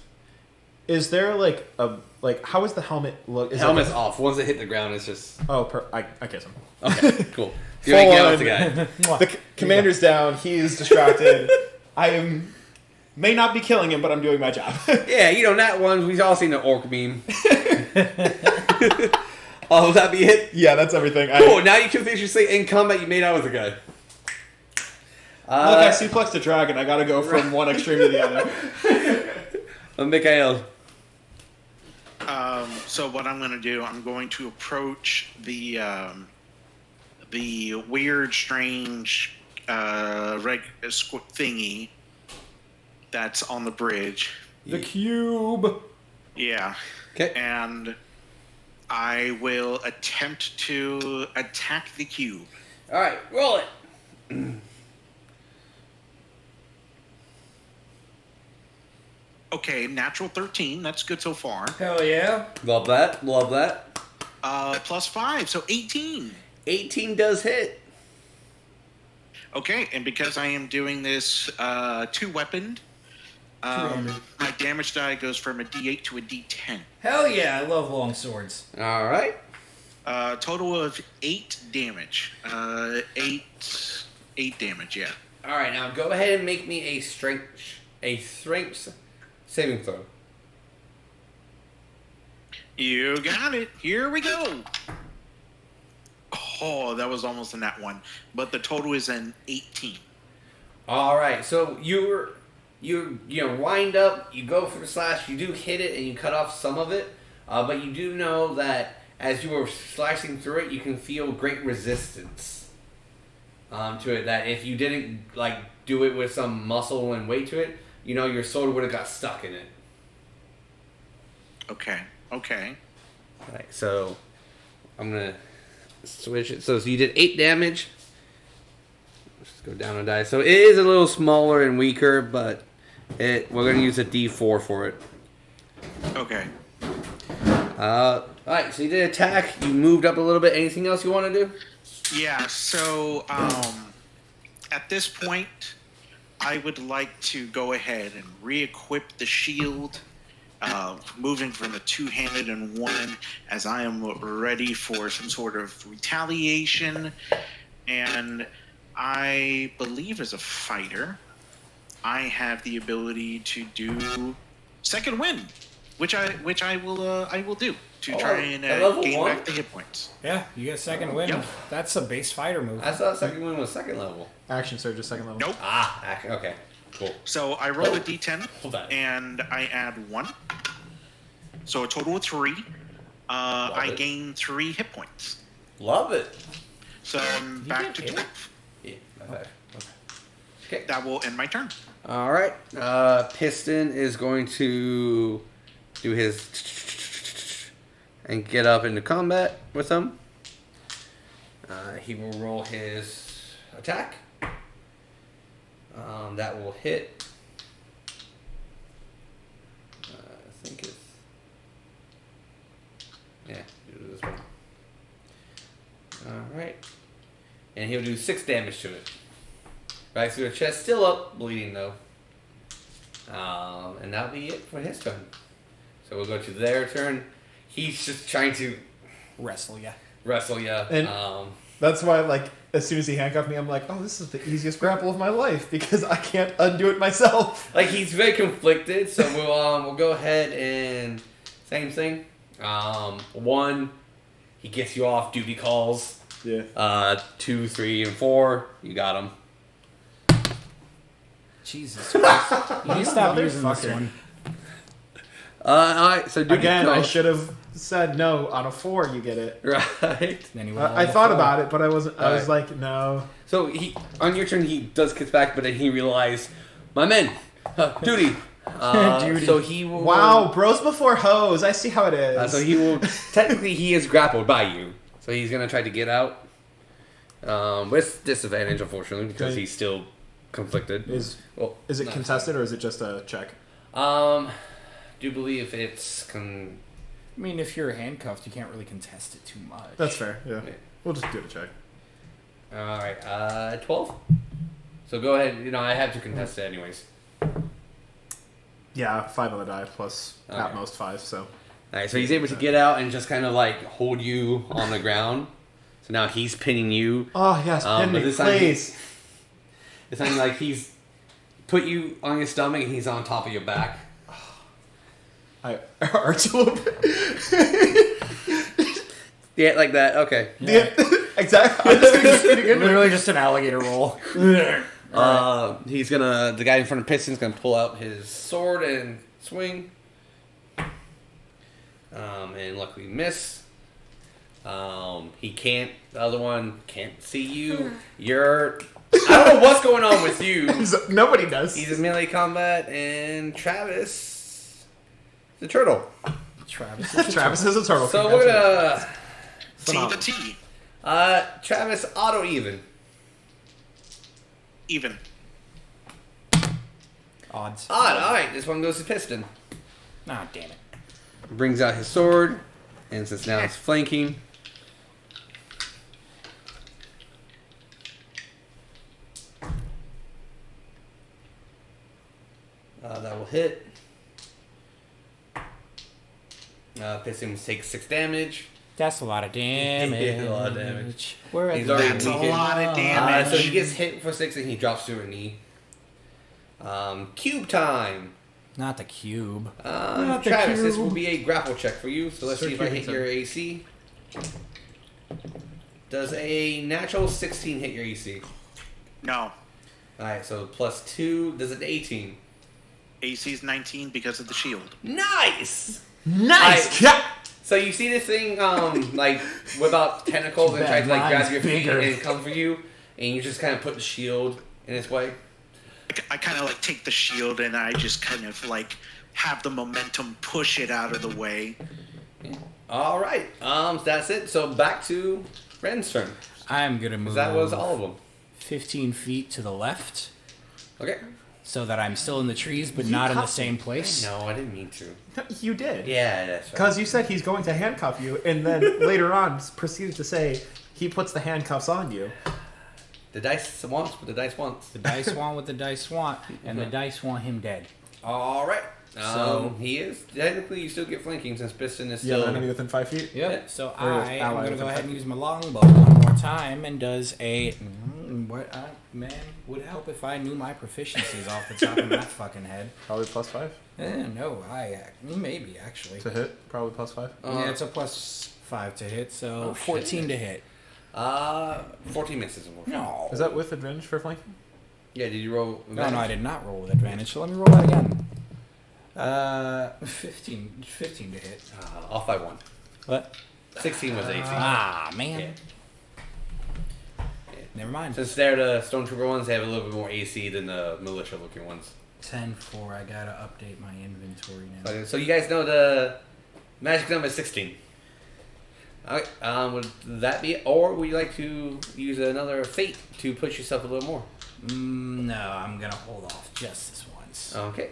[SPEAKER 2] Is there how is the helmet look? Is
[SPEAKER 1] Helmet's off. Once it hit the ground, it's just.
[SPEAKER 2] Oh, I kiss him.
[SPEAKER 1] Okay, cool. You get off the guy.
[SPEAKER 2] The commander's down. He's distracted. May not be killing him, but I'm doing my job.
[SPEAKER 1] Yeah, that one. We've all seen the orc meme. Oh, that be it?
[SPEAKER 2] Yeah, that's everything.
[SPEAKER 1] Cool. Now you can officially say in combat you made out with the guy.
[SPEAKER 2] Look, I suplexed a dragon. I gotta go from one extreme to the other.
[SPEAKER 1] Mikael.
[SPEAKER 4] So what I'm going to do, I'm going to approach the weird, strange thingy that's on the bridge.
[SPEAKER 2] The cube.
[SPEAKER 4] Yeah.
[SPEAKER 1] Okay.
[SPEAKER 4] And I will attempt to attack the cube.
[SPEAKER 1] All right, roll it.
[SPEAKER 4] Okay, natural 13. That's good so far.
[SPEAKER 3] Hell yeah.
[SPEAKER 1] Love that. Love that.
[SPEAKER 4] Plus 5, so 18.
[SPEAKER 1] 18 does hit.
[SPEAKER 4] Okay, and because I am doing this two-weaponed, my damage die goes from a D8 to a D10.
[SPEAKER 3] Hell yeah, I love long swords.
[SPEAKER 1] All right.
[SPEAKER 4] Total of 8 damage. 8 damage, yeah.
[SPEAKER 1] All right, now go ahead and make me a strength saving throw.
[SPEAKER 4] You got it. Here we go. Oh, that was almost a nat 1. But the total is an 18.
[SPEAKER 1] All right, so you wind up, you go for the slash, you do hit it, and you cut off some of it. But you do know that as you were slashing through it, you can feel great resistance to it. That if you didn't do it with some muscle and weight to it, your sword would have got stuck in it.
[SPEAKER 4] Okay.
[SPEAKER 1] All right, so I'm gonna switch it. So you did 8 damage. Let's go down and die. So it is a little smaller and weaker, but we're gonna use a D4 for it.
[SPEAKER 4] Okay.
[SPEAKER 1] All right, so you did attack. You moved up a little bit. Anything else you want to do?
[SPEAKER 4] Yeah, so at this point, I would like to go ahead and re-equip the shield, moving from a two-handed and one, as I am ready for some sort of retaliation. And I believe as a fighter, I have the ability to do second wind, which I will do to try and gain back the hit points.
[SPEAKER 5] Yeah, you get second wind.
[SPEAKER 4] Yep.
[SPEAKER 5] That's a base fighter move.
[SPEAKER 1] I thought second one was second level.
[SPEAKER 7] Action surge is second level.
[SPEAKER 4] Nope.
[SPEAKER 1] Action. Okay, cool.
[SPEAKER 4] So I roll a d10,
[SPEAKER 1] Hold on.
[SPEAKER 4] and I add 1. So a total of 3. I gain 3 hit points.
[SPEAKER 1] Love it.
[SPEAKER 4] So I'm back to 12.
[SPEAKER 1] Yeah. Okay.
[SPEAKER 4] That will end my turn.
[SPEAKER 1] All right. Piston is going to do his and get up into combat with him. He will roll his attack. That will hit. I think it's. Yeah, do this one. All right. And he'll do 6 damage to it. Right through the chest, still up, bleeding though. And that'll be it for his turn. So we'll go to their turn. He's just trying to
[SPEAKER 5] Wrestle, yeah.
[SPEAKER 1] wrestle you.
[SPEAKER 7] And that's why, as soon as he handcuffed me, I'm like, oh, this is the easiest grapple of my life because I can't undo it myself.
[SPEAKER 1] He's very conflicted. So we'll go ahead and same thing. 1, he gets you off duty calls.
[SPEAKER 7] Yeah.
[SPEAKER 1] 2, 3, and 4, you got him.
[SPEAKER 5] Jesus Christ. You need to stop using this
[SPEAKER 7] Motherfucker.
[SPEAKER 5] one.
[SPEAKER 1] Alright, so duty
[SPEAKER 7] Again, I
[SPEAKER 1] calls.
[SPEAKER 7] should have said no. On a 4, you get it.
[SPEAKER 1] Right.
[SPEAKER 5] Then he went
[SPEAKER 7] I
[SPEAKER 5] all
[SPEAKER 7] thought
[SPEAKER 5] full.
[SPEAKER 7] about it, but I wasn't. I was
[SPEAKER 1] Alright.
[SPEAKER 7] like, no.
[SPEAKER 1] So on your turn, he does kick back, but then he realized, my men, duty.
[SPEAKER 5] Duty.
[SPEAKER 1] So he will.
[SPEAKER 7] Wow, bros before hoes. I see how it is.
[SPEAKER 1] So he will. Technically, he is grappled by you. So he's gonna try to get out. With disadvantage, unfortunately, because
[SPEAKER 7] Okay.
[SPEAKER 1] he's still conflicted.
[SPEAKER 7] Is
[SPEAKER 1] Well,
[SPEAKER 7] it
[SPEAKER 1] not
[SPEAKER 7] contested or is it just a check?
[SPEAKER 1] Do believe it's
[SPEAKER 5] I mean, if you're handcuffed, you can't really contest it too much.
[SPEAKER 7] That's fair. Yeah.
[SPEAKER 1] Yeah.
[SPEAKER 7] We'll just do the check.
[SPEAKER 1] all right. 12. So go ahead. I have to contest it anyways.
[SPEAKER 7] Yeah, 5 on the die plus
[SPEAKER 1] Okay.
[SPEAKER 7] at most 5. So
[SPEAKER 1] All right. So he's able to get out and just kind of hold you on the ground. So now he's pinning you.
[SPEAKER 7] oh yes, pin
[SPEAKER 1] But
[SPEAKER 7] me,
[SPEAKER 1] this time
[SPEAKER 7] please.
[SPEAKER 1] It's not he's put you on your stomach and he's on top of your back.
[SPEAKER 7] I arch a little bit.
[SPEAKER 1] Yeah, like that. Okay.
[SPEAKER 7] Yeah, exactly. I'm just gonna keep it in there.
[SPEAKER 5] Literally just an alligator roll.
[SPEAKER 1] He's gonna. The guy in front of Piston's gonna pull out his sword and swing. And luckily miss. He can't. The other one can't see you. You're. I don't know what's going on with you.
[SPEAKER 7] Nobody does.
[SPEAKER 1] He's in melee combat, and Travis, the turtle.
[SPEAKER 5] Travis.
[SPEAKER 7] Travis is a turtle.
[SPEAKER 1] So we're gonna.
[SPEAKER 4] T the T.
[SPEAKER 1] Travis auto even.
[SPEAKER 4] Even.
[SPEAKER 5] Odds.
[SPEAKER 1] Odd. All right, this one goes to Piston.
[SPEAKER 5] Ah, damn it.
[SPEAKER 1] Brings out his sword, and since now it's flanking. That will hit. Piston takes 6 damage.
[SPEAKER 5] That's a lot of damage.
[SPEAKER 1] A lot of damage.
[SPEAKER 5] We're at
[SPEAKER 1] He's
[SPEAKER 5] the
[SPEAKER 1] already
[SPEAKER 4] That's a
[SPEAKER 1] weakened.
[SPEAKER 4] lot of damage.
[SPEAKER 1] So he gets hit for 6 and he drops to a knee. Cube time.
[SPEAKER 5] Not the cube. Not the
[SPEAKER 1] Travis, this
[SPEAKER 5] cube.
[SPEAKER 1] will be a grapple check for you. So let's
[SPEAKER 7] Start
[SPEAKER 1] see if I
[SPEAKER 7] cubing
[SPEAKER 1] hit your AC. Does a natural 16 hit your AC?
[SPEAKER 4] No.
[SPEAKER 1] Alright, so plus 2. Does an 18?
[SPEAKER 4] AC's 19 because of the shield.
[SPEAKER 1] Nice!
[SPEAKER 7] Nice.
[SPEAKER 1] So you see this thing, like, without tentacles and tries to, like, grab your feet and come for you, and you just kind of put the shield in its way?
[SPEAKER 4] I kind of like take the shield and I just kind of like have the momentum push it out of the way.
[SPEAKER 1] Alright, that's it. So back to Ren's turn.
[SPEAKER 5] I'm gonna
[SPEAKER 1] 'Cause
[SPEAKER 5] move.
[SPEAKER 1] that was all of them.
[SPEAKER 5] 15 feet to the left,
[SPEAKER 1] Okay.
[SPEAKER 5] so that I'm still in the trees, but not in the same place.
[SPEAKER 1] No, I didn't mean to.
[SPEAKER 7] You did.
[SPEAKER 1] Yeah, that's right.
[SPEAKER 7] Because you said he's going to handcuff you, and then later on proceeded to say he puts the handcuffs on you.
[SPEAKER 1] The dice wants what the dice wants.
[SPEAKER 5] The dice want what the dice want, and the dice want him dead.
[SPEAKER 1] Alright.
[SPEAKER 5] So-
[SPEAKER 1] He is. Technically, you still get flanking since Piston is
[SPEAKER 7] You have
[SPEAKER 1] still.
[SPEAKER 7] an enemy within 5 feet?
[SPEAKER 5] Yep. So
[SPEAKER 7] Or
[SPEAKER 5] I am
[SPEAKER 7] ally
[SPEAKER 5] going to
[SPEAKER 7] with
[SPEAKER 5] go
[SPEAKER 7] a
[SPEAKER 5] ahead and
[SPEAKER 7] pet.
[SPEAKER 5] use my longbow one more time and does a... what? Man, would help if I knew my proficiencies off the top of my fucking head.
[SPEAKER 7] Probably plus 5
[SPEAKER 5] No, maybe actually.
[SPEAKER 7] to hit. Probably plus 5.
[SPEAKER 5] Yeah, it's a plus 5 to hit, so 14
[SPEAKER 1] shit.
[SPEAKER 5] to hit.
[SPEAKER 1] 14 misses.
[SPEAKER 5] No.
[SPEAKER 7] Is that with advantage for flanking?
[SPEAKER 1] Yeah, did you roll?
[SPEAKER 5] No, I did not roll with advantage, so let me roll that again. 15 to hit.
[SPEAKER 1] Off by 1.
[SPEAKER 5] What?
[SPEAKER 1] 16 was AC.
[SPEAKER 5] Ah, man.
[SPEAKER 1] Yeah.
[SPEAKER 5] Never mind.
[SPEAKER 1] Since they're the Stormtrooper ones, they have a little bit more AC than the militia-looking ones.
[SPEAKER 5] 10-4, I gotta update my inventory now.
[SPEAKER 1] So you guys know the magic number is 16. Alright, would that be it? Or would you like to use another fate to push yourself a little more?
[SPEAKER 5] No, I'm gonna hold off just this once.
[SPEAKER 1] Okay,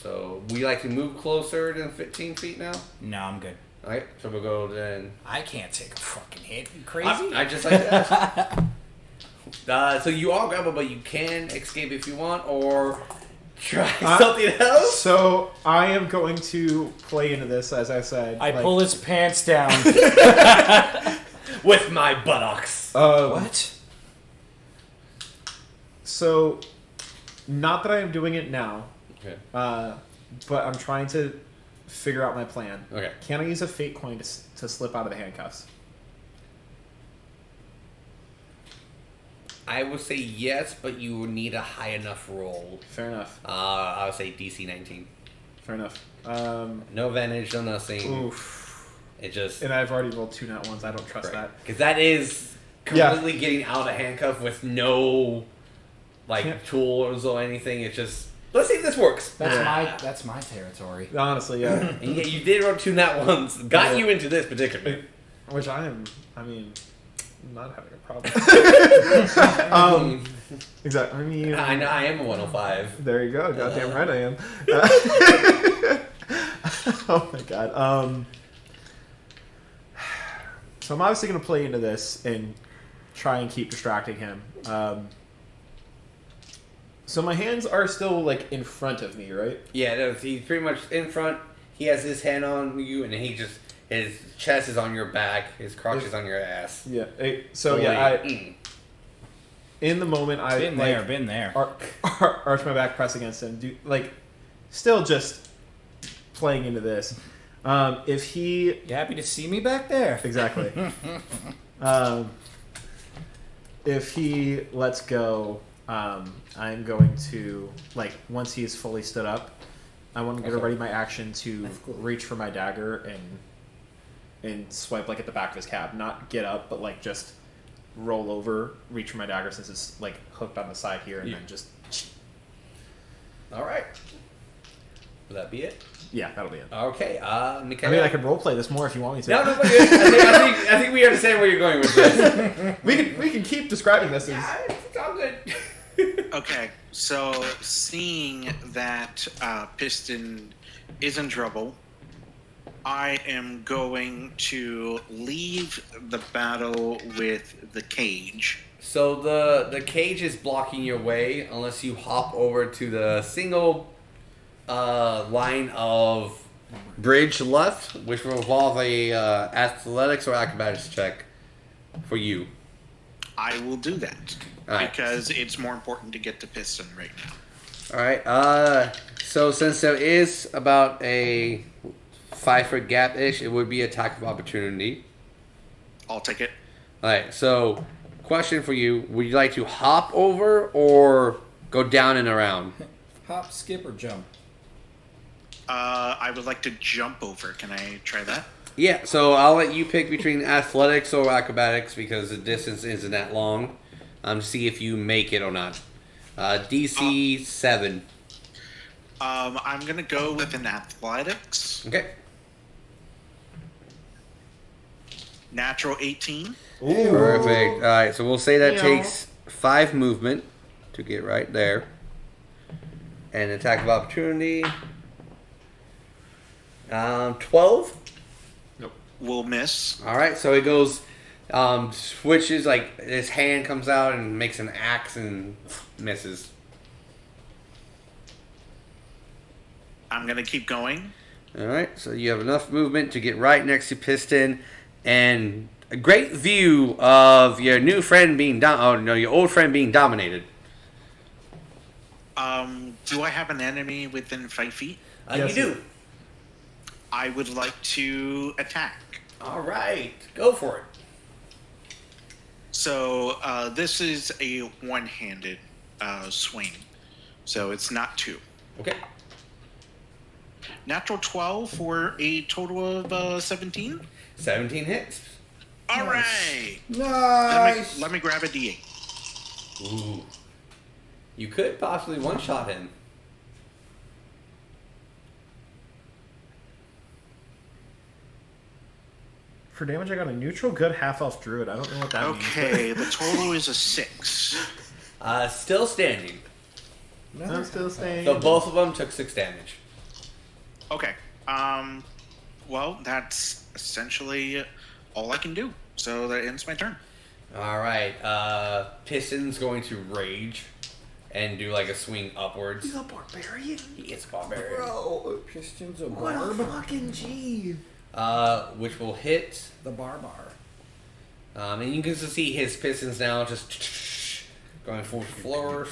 [SPEAKER 1] so would you like to move closer than 15 feet now?
[SPEAKER 5] No, I'm good.
[SPEAKER 1] Alright, so we'll go then.
[SPEAKER 5] I can't take a fucking hit. You crazy?
[SPEAKER 1] I just like to ask. So you are grabbable, but you can escape if you want, or try something else.
[SPEAKER 7] So I am going to play into this, as I said.
[SPEAKER 5] I pull his pants down.
[SPEAKER 1] With my buttocks.
[SPEAKER 5] What?
[SPEAKER 7] So, not that I am doing it now,
[SPEAKER 1] Okay.
[SPEAKER 7] but I'm trying to figure out my plan.
[SPEAKER 1] Okay.
[SPEAKER 7] Can I use a fate coin to slip out of the handcuffs?
[SPEAKER 1] I would say yes, but you would need a high enough roll.
[SPEAKER 7] Fair enough.
[SPEAKER 1] I would say DC 19.
[SPEAKER 7] Fair enough.
[SPEAKER 1] No advantage, no nothing.
[SPEAKER 7] Oof.
[SPEAKER 1] It just...
[SPEAKER 7] And I've already rolled 2 nat ones. I don't trust that.
[SPEAKER 1] Because that is completely getting out of handcuff with no, like,
[SPEAKER 7] Can't-
[SPEAKER 1] tools or anything. It's just... Let's see if this works.
[SPEAKER 5] That's my territory.
[SPEAKER 7] Honestly, yeah.
[SPEAKER 1] And yeah, you did roll 2 nat ones. Got you into this particularly.
[SPEAKER 7] Which not having a problem. Exactly. I mean,
[SPEAKER 1] I know I am a 105.
[SPEAKER 7] there you go. Goddamn right I am. Oh my god. So I'm obviously going to play into this and try and keep distracting him. So my hands are still like in front of me, right?
[SPEAKER 1] Yeah, no, he's pretty much in front. He has his hand on you, and he just... His chest is on your back. His crotch is on your ass.
[SPEAKER 7] Yeah. So yeah, in the moment I
[SPEAKER 5] Been there.
[SPEAKER 7] arch my back, press against him. Still just playing into this. If he
[SPEAKER 5] You happy to see me back there?
[SPEAKER 7] exactly, if he lets go, I'm going to once he's fully stood up, I want to get ready my action to reach for my dagger and swipe at the back of his cab, not get up, but just roll over, reach for my dagger since it's hooked on the side here, and then just.
[SPEAKER 1] All right. Will that be it?
[SPEAKER 7] Yeah, that'll be it.
[SPEAKER 1] Okay. Mikael.
[SPEAKER 7] I mean, I could roleplay this more if you want me to.
[SPEAKER 1] No, but I think we understand where you're going with this.
[SPEAKER 7] we can keep describing this as.
[SPEAKER 1] Yeah, it's all good.
[SPEAKER 4] Okay, so seeing that Piston is in trouble, I am going to leave the battle with the cage.
[SPEAKER 1] So the cage is blocking your way unless you hop over to the single line of bridge left, which will involve a athletics or acrobatics check for you.
[SPEAKER 4] I will do that
[SPEAKER 1] Alright.
[SPEAKER 4] because it's more important to get to Piston right now.
[SPEAKER 1] All right. So since there is about a 5-foot gap ish, it would be attack of opportunity.
[SPEAKER 4] I'll take it.
[SPEAKER 1] All right. So, question for you: would you like to hop over or go down and around?
[SPEAKER 3] Hop, skip, or jump?
[SPEAKER 4] I would like to jump over. Can I try that?
[SPEAKER 1] Yeah. So I'll let you pick between athletics or acrobatics because the distance isn't that long. To see if you make it or not. DC 7.
[SPEAKER 4] I'm gonna go with an athletics.
[SPEAKER 1] Okay.
[SPEAKER 4] Natural 18.
[SPEAKER 1] Perfect. All right. So we'll say that
[SPEAKER 7] Yeah.
[SPEAKER 1] takes 5 movement to get right there. And attack of opportunity. 12.
[SPEAKER 4] Will miss.
[SPEAKER 1] All right. So it goes, switches, like his hand comes out and makes an axe and misses.
[SPEAKER 4] I'm gonna keep going.
[SPEAKER 1] All right. So you have enough movement to get right next to Piston and a great view of your new friend being your old friend being dominated.
[SPEAKER 4] Do I have an enemy within 5 feet?
[SPEAKER 7] Yes,
[SPEAKER 1] You do.
[SPEAKER 4] I would like to attack.
[SPEAKER 1] All right. Go for it.
[SPEAKER 4] So this is a one-handed swing, so it's not 2.
[SPEAKER 1] Okay.
[SPEAKER 4] Natural 12 for a total of 17.
[SPEAKER 1] 17 hits.
[SPEAKER 4] All right.
[SPEAKER 3] Nice.
[SPEAKER 4] Let me grab a D8.
[SPEAKER 1] Ooh. You could possibly one-shot him.
[SPEAKER 7] For damage, I got a neutral, good half-elf druid. I don't know what that means.
[SPEAKER 4] Okay, the total is a 6.
[SPEAKER 1] Still standing.
[SPEAKER 7] I'm still staying.
[SPEAKER 1] So both of them took 6 damage.
[SPEAKER 4] Okay. Well, that's essentially all I can do. So that ends my turn.
[SPEAKER 1] All right. Piston's going to rage and do like a swing upwards.
[SPEAKER 6] He's a barbarian.
[SPEAKER 1] He is a barbarian.
[SPEAKER 3] Bro, Piston's a
[SPEAKER 6] What a
[SPEAKER 3] barb.
[SPEAKER 6] fucking G.
[SPEAKER 1] Which will hit.
[SPEAKER 3] The barbar.
[SPEAKER 1] And you can just see his pistons now just going full floors.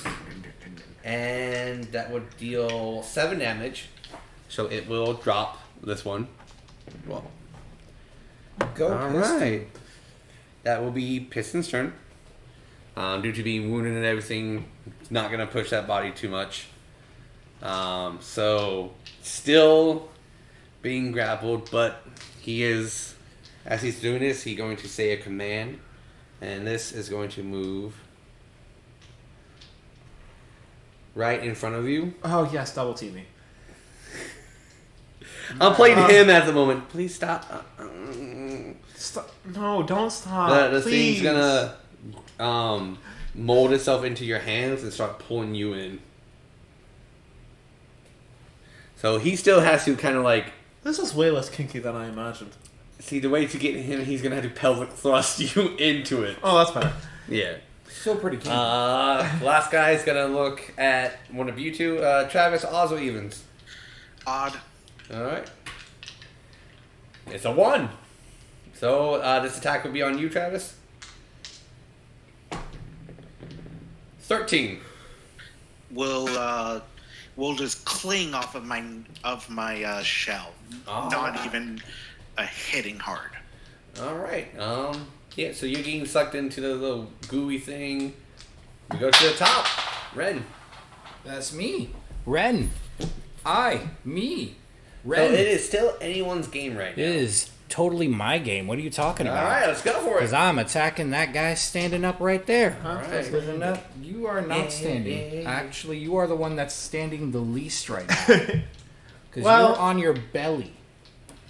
[SPEAKER 1] And that would deal 7 damage. So it will drop this one. Well.
[SPEAKER 3] Go
[SPEAKER 1] All
[SPEAKER 3] Piston.
[SPEAKER 1] right. That will be Piston's turn. Due to being wounded and everything, it's not going to push that body too much. So, still being grappled, but he is, as he's doing this, he's going to say a command. And this is going to move right in front of you.
[SPEAKER 7] Oh, yes, double team me.
[SPEAKER 1] I'm playing him at the moment. Please stop.
[SPEAKER 7] Stop. No, don't stop.
[SPEAKER 1] The
[SPEAKER 7] Please.
[SPEAKER 1] thing's gonna mold itself into your hands and start pulling you in. So he still has to kind of like
[SPEAKER 7] This is way less kinky than I imagined.
[SPEAKER 1] see the way to get him. He's gonna have to pelvic thrust you into it.
[SPEAKER 7] Oh, that's better.
[SPEAKER 1] Yeah.
[SPEAKER 3] Still pretty kinky.
[SPEAKER 1] Last guy's gonna look at one of you two. Travis, odds or evens?
[SPEAKER 4] Odd.
[SPEAKER 1] All right. It's a 1. So this attack would be on you, Travis. 13.
[SPEAKER 4] Will just cling off of my shell, not even hitting hard.
[SPEAKER 1] All right. Yeah. So you're getting sucked into the little gooey thing. We go to the top. Ren.
[SPEAKER 3] That's me. Ren. Me.
[SPEAKER 1] So
[SPEAKER 3] Ren.
[SPEAKER 1] it is still anyone's game right now.
[SPEAKER 9] It is totally my game. What are you talking
[SPEAKER 1] All
[SPEAKER 9] about?
[SPEAKER 1] right. Let's go for
[SPEAKER 9] Because
[SPEAKER 1] it.
[SPEAKER 9] I'm attacking that guy standing up right there.
[SPEAKER 1] All right.
[SPEAKER 5] You are not standing. Actually, you are the one that's standing the least right now. Because
[SPEAKER 7] Well-
[SPEAKER 5] you're on your belly.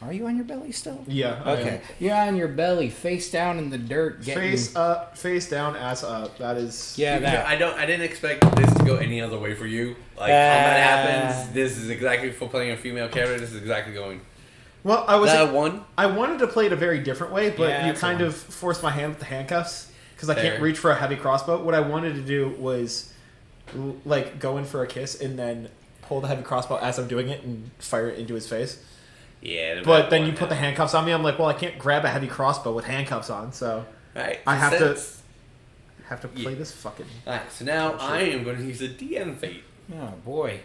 [SPEAKER 9] Are you on your belly still?
[SPEAKER 7] Yeah. I
[SPEAKER 9] Okay.
[SPEAKER 7] am.
[SPEAKER 9] You're on your belly, face down in the dirt, getting...
[SPEAKER 7] Face up, face down, ass up. That is.
[SPEAKER 9] Yeah, that.
[SPEAKER 1] I didn't expect this to go any other way for you. Like combat happens. This is exactly for playing a female character. This is exactly going.
[SPEAKER 7] Well, I was.
[SPEAKER 1] That one.
[SPEAKER 7] I wanted to play it a very different way, but
[SPEAKER 9] Yeah,
[SPEAKER 7] you
[SPEAKER 9] that's
[SPEAKER 7] kind
[SPEAKER 9] the
[SPEAKER 7] of forced my hand with the handcuffs because I
[SPEAKER 1] Fair.
[SPEAKER 7] can't reach for a heavy crossbow. What I wanted to do was like go in for a kiss and then pull the heavy crossbow as I'm doing it and fire it into his face.
[SPEAKER 1] Yeah.
[SPEAKER 7] But then you put the handcuffs on me. I'm like, well, I can't grab a heavy crossbow with handcuffs on, so
[SPEAKER 1] Right.
[SPEAKER 7] I have to
[SPEAKER 1] Yeah.
[SPEAKER 7] play this fucking.
[SPEAKER 1] Alright, so now I am going to use a DM fate.
[SPEAKER 9] Oh, boy.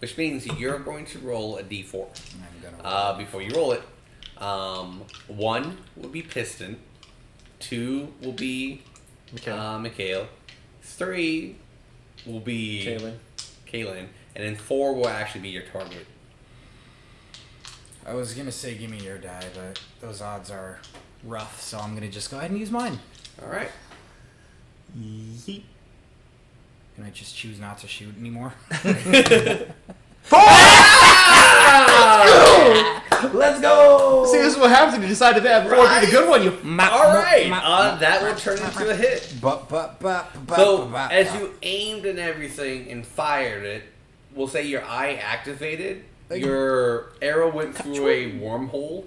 [SPEAKER 1] Which means you're going to roll a d4.
[SPEAKER 9] I'm gonna...
[SPEAKER 1] Before you roll it, 1 will be Piston, 2 will be Mikael, 3 will be Calean, and then 4 will actually be your target.
[SPEAKER 9] I was gonna say give me your die, but those odds are rough, so I'm gonna just go ahead and use mine.
[SPEAKER 1] All right.
[SPEAKER 7] Yeet.
[SPEAKER 9] Can I just choose not to shoot anymore?
[SPEAKER 1] Let's go.
[SPEAKER 7] See, this is what happens when you decided to have 4 be the good one. You.
[SPEAKER 1] All right. That will turn into a hit. So as you aimed and everything and fired it, we'll say your eye activated. Your arrow went through a wormhole,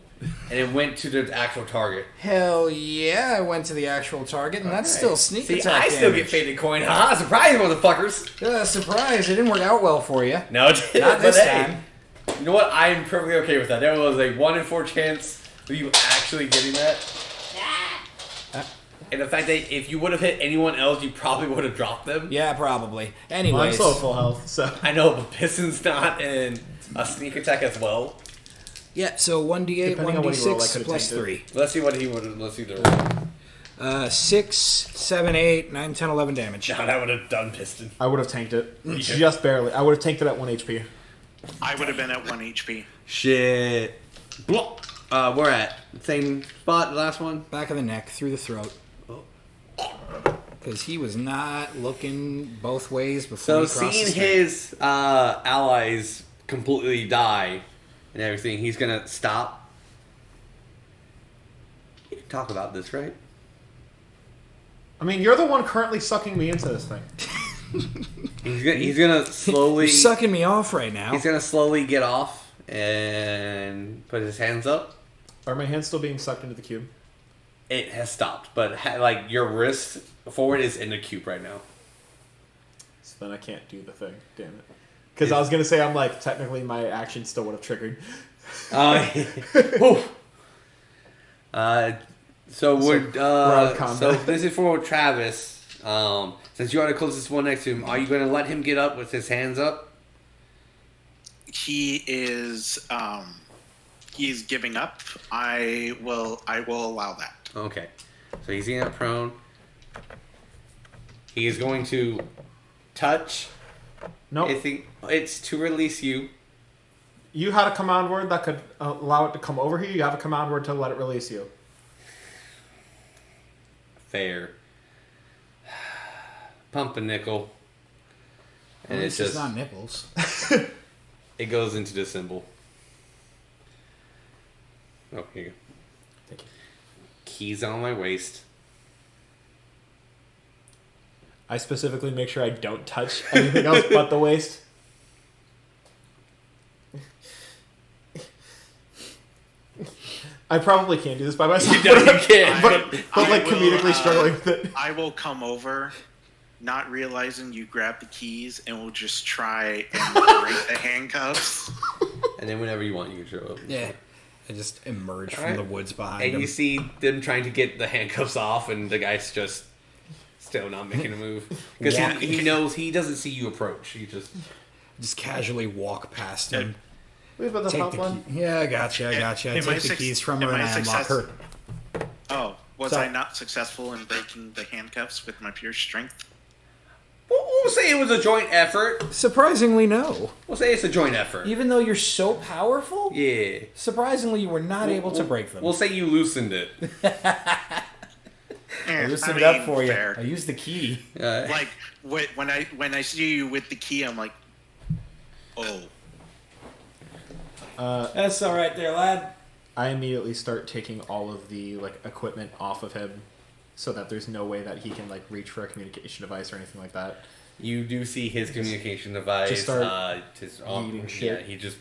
[SPEAKER 1] and it went to the actual target.
[SPEAKER 9] Hell yeah, I went to the actual target, and that's still sneak
[SPEAKER 1] See,
[SPEAKER 9] attack
[SPEAKER 1] I still
[SPEAKER 9] damage.
[SPEAKER 1] get faded coin. Haha, surprise, motherfuckers.
[SPEAKER 9] Surprise, it didn't work out well for you.
[SPEAKER 1] No, it didn't.
[SPEAKER 9] Not this
[SPEAKER 1] But hey,
[SPEAKER 9] time.
[SPEAKER 1] you know what? I am perfectly okay with that. There was a 1 in 4 chance of you actually getting that. And the fact that if you would have hit anyone else, you probably would have dropped them.
[SPEAKER 9] Yeah, probably.
[SPEAKER 7] Well,
[SPEAKER 9] Anyways.
[SPEAKER 7] I'm still at full health, so.
[SPEAKER 1] I know, but Piston's not in a sneak attack as well.
[SPEAKER 9] Yeah, so 1d8,
[SPEAKER 7] Depending on what he rolled, I
[SPEAKER 9] 1d6
[SPEAKER 7] could've
[SPEAKER 9] plus
[SPEAKER 7] tanked
[SPEAKER 9] 3.
[SPEAKER 1] Let's see what he would have. Let's see the roll.
[SPEAKER 9] 6, 7, 8, 9, 10, 11 damage.
[SPEAKER 1] No, that would have done Piston.
[SPEAKER 7] I would have tanked it. Just barely. I would have tanked it at 1 HP.
[SPEAKER 4] I would have been at 1 HP.
[SPEAKER 1] Shit. We're at same spot. Last one.
[SPEAKER 9] Back of the neck, through the throat. Because he was not looking both ways before
[SPEAKER 1] So
[SPEAKER 9] he crossed the
[SPEAKER 1] seeing
[SPEAKER 9] street.
[SPEAKER 1] his allies completely die and everything, he's gonna stop. You can talk about this, right?
[SPEAKER 7] I mean, you're the one currently sucking me into this thing.
[SPEAKER 1] He's gonna slowly.
[SPEAKER 9] You're sucking me off right now.
[SPEAKER 1] He's gonna slowly get off and put his hands up.
[SPEAKER 7] Are my hands still being sucked into the cube?
[SPEAKER 1] It has stopped, but like your wrist forward is in the cube right now.
[SPEAKER 7] So then I can't do the thing. Damn it. Because I was going to say, I'm like, technically my action still would have triggered.
[SPEAKER 1] So we're
[SPEAKER 7] out of combat.
[SPEAKER 1] so this is for Travis. Since you are the closest one next to him, are you going to let him get up with his hands up?
[SPEAKER 4] He is he's giving up. I will allow that.
[SPEAKER 1] Okay. So he's getting up prone. He is going to touch.
[SPEAKER 7] Nope.
[SPEAKER 1] I think it's to release you.
[SPEAKER 7] You had a command word that could allow it to come over here. You have a command word to let it release you.
[SPEAKER 1] Fair. Pump a nickel. And
[SPEAKER 9] At
[SPEAKER 1] it's
[SPEAKER 9] least
[SPEAKER 1] just
[SPEAKER 9] not nipples.
[SPEAKER 1] it goes into the symbol. Oh, here you go.
[SPEAKER 7] Thank you.
[SPEAKER 1] Keys on my waist.
[SPEAKER 7] I specifically make sure I don't touch anything else but the waist. I probably can't do this by myself.
[SPEAKER 1] No, you can't.
[SPEAKER 7] But like
[SPEAKER 4] I will,
[SPEAKER 7] comedically struggling with it.
[SPEAKER 4] I will come over, not realizing you grab the keys, and we'll just try and break the handcuffs.
[SPEAKER 1] And then whenever you want, you can show up.
[SPEAKER 9] Yeah. I just emerge from
[SPEAKER 1] Alright.
[SPEAKER 9] the woods behind
[SPEAKER 1] And
[SPEAKER 9] him.
[SPEAKER 1] you see them trying to get the handcuffs off, and the guy's just still not making a move. Because he knows he doesn't see you approach. He
[SPEAKER 9] just casually walk past him.
[SPEAKER 7] Wait, but the
[SPEAKER 9] Take
[SPEAKER 7] top
[SPEAKER 9] the
[SPEAKER 7] one?
[SPEAKER 9] key. Yeah, I gotcha. I
[SPEAKER 4] Am I
[SPEAKER 9] take the
[SPEAKER 4] suc-
[SPEAKER 9] keys from her
[SPEAKER 4] am
[SPEAKER 9] and
[SPEAKER 4] I
[SPEAKER 9] I unlock
[SPEAKER 4] success-
[SPEAKER 9] her.
[SPEAKER 4] Oh, was
[SPEAKER 9] So-
[SPEAKER 4] I not successful in breaking the handcuffs with my pure strength?
[SPEAKER 1] We'll say it was a joint effort.
[SPEAKER 9] Surprisingly, no.
[SPEAKER 1] We'll say it's a joint effort.
[SPEAKER 9] Even though you're so powerful,
[SPEAKER 1] Yeah.
[SPEAKER 9] surprisingly, you were not able to break them.
[SPEAKER 1] We'll say you loosened it.
[SPEAKER 9] I loosened it up for you.
[SPEAKER 4] fair.
[SPEAKER 9] I used the key.
[SPEAKER 4] Like when I see you with the key, I'm like, oh.
[SPEAKER 5] That's all right there, lad.
[SPEAKER 2] I immediately start taking all of the equipment off of him, so that there's no way that he can reach for a communication device or anything like that.
[SPEAKER 1] You do see his communication device.
[SPEAKER 2] Just start
[SPEAKER 1] his
[SPEAKER 2] eating shit.
[SPEAKER 1] Yeah, he just.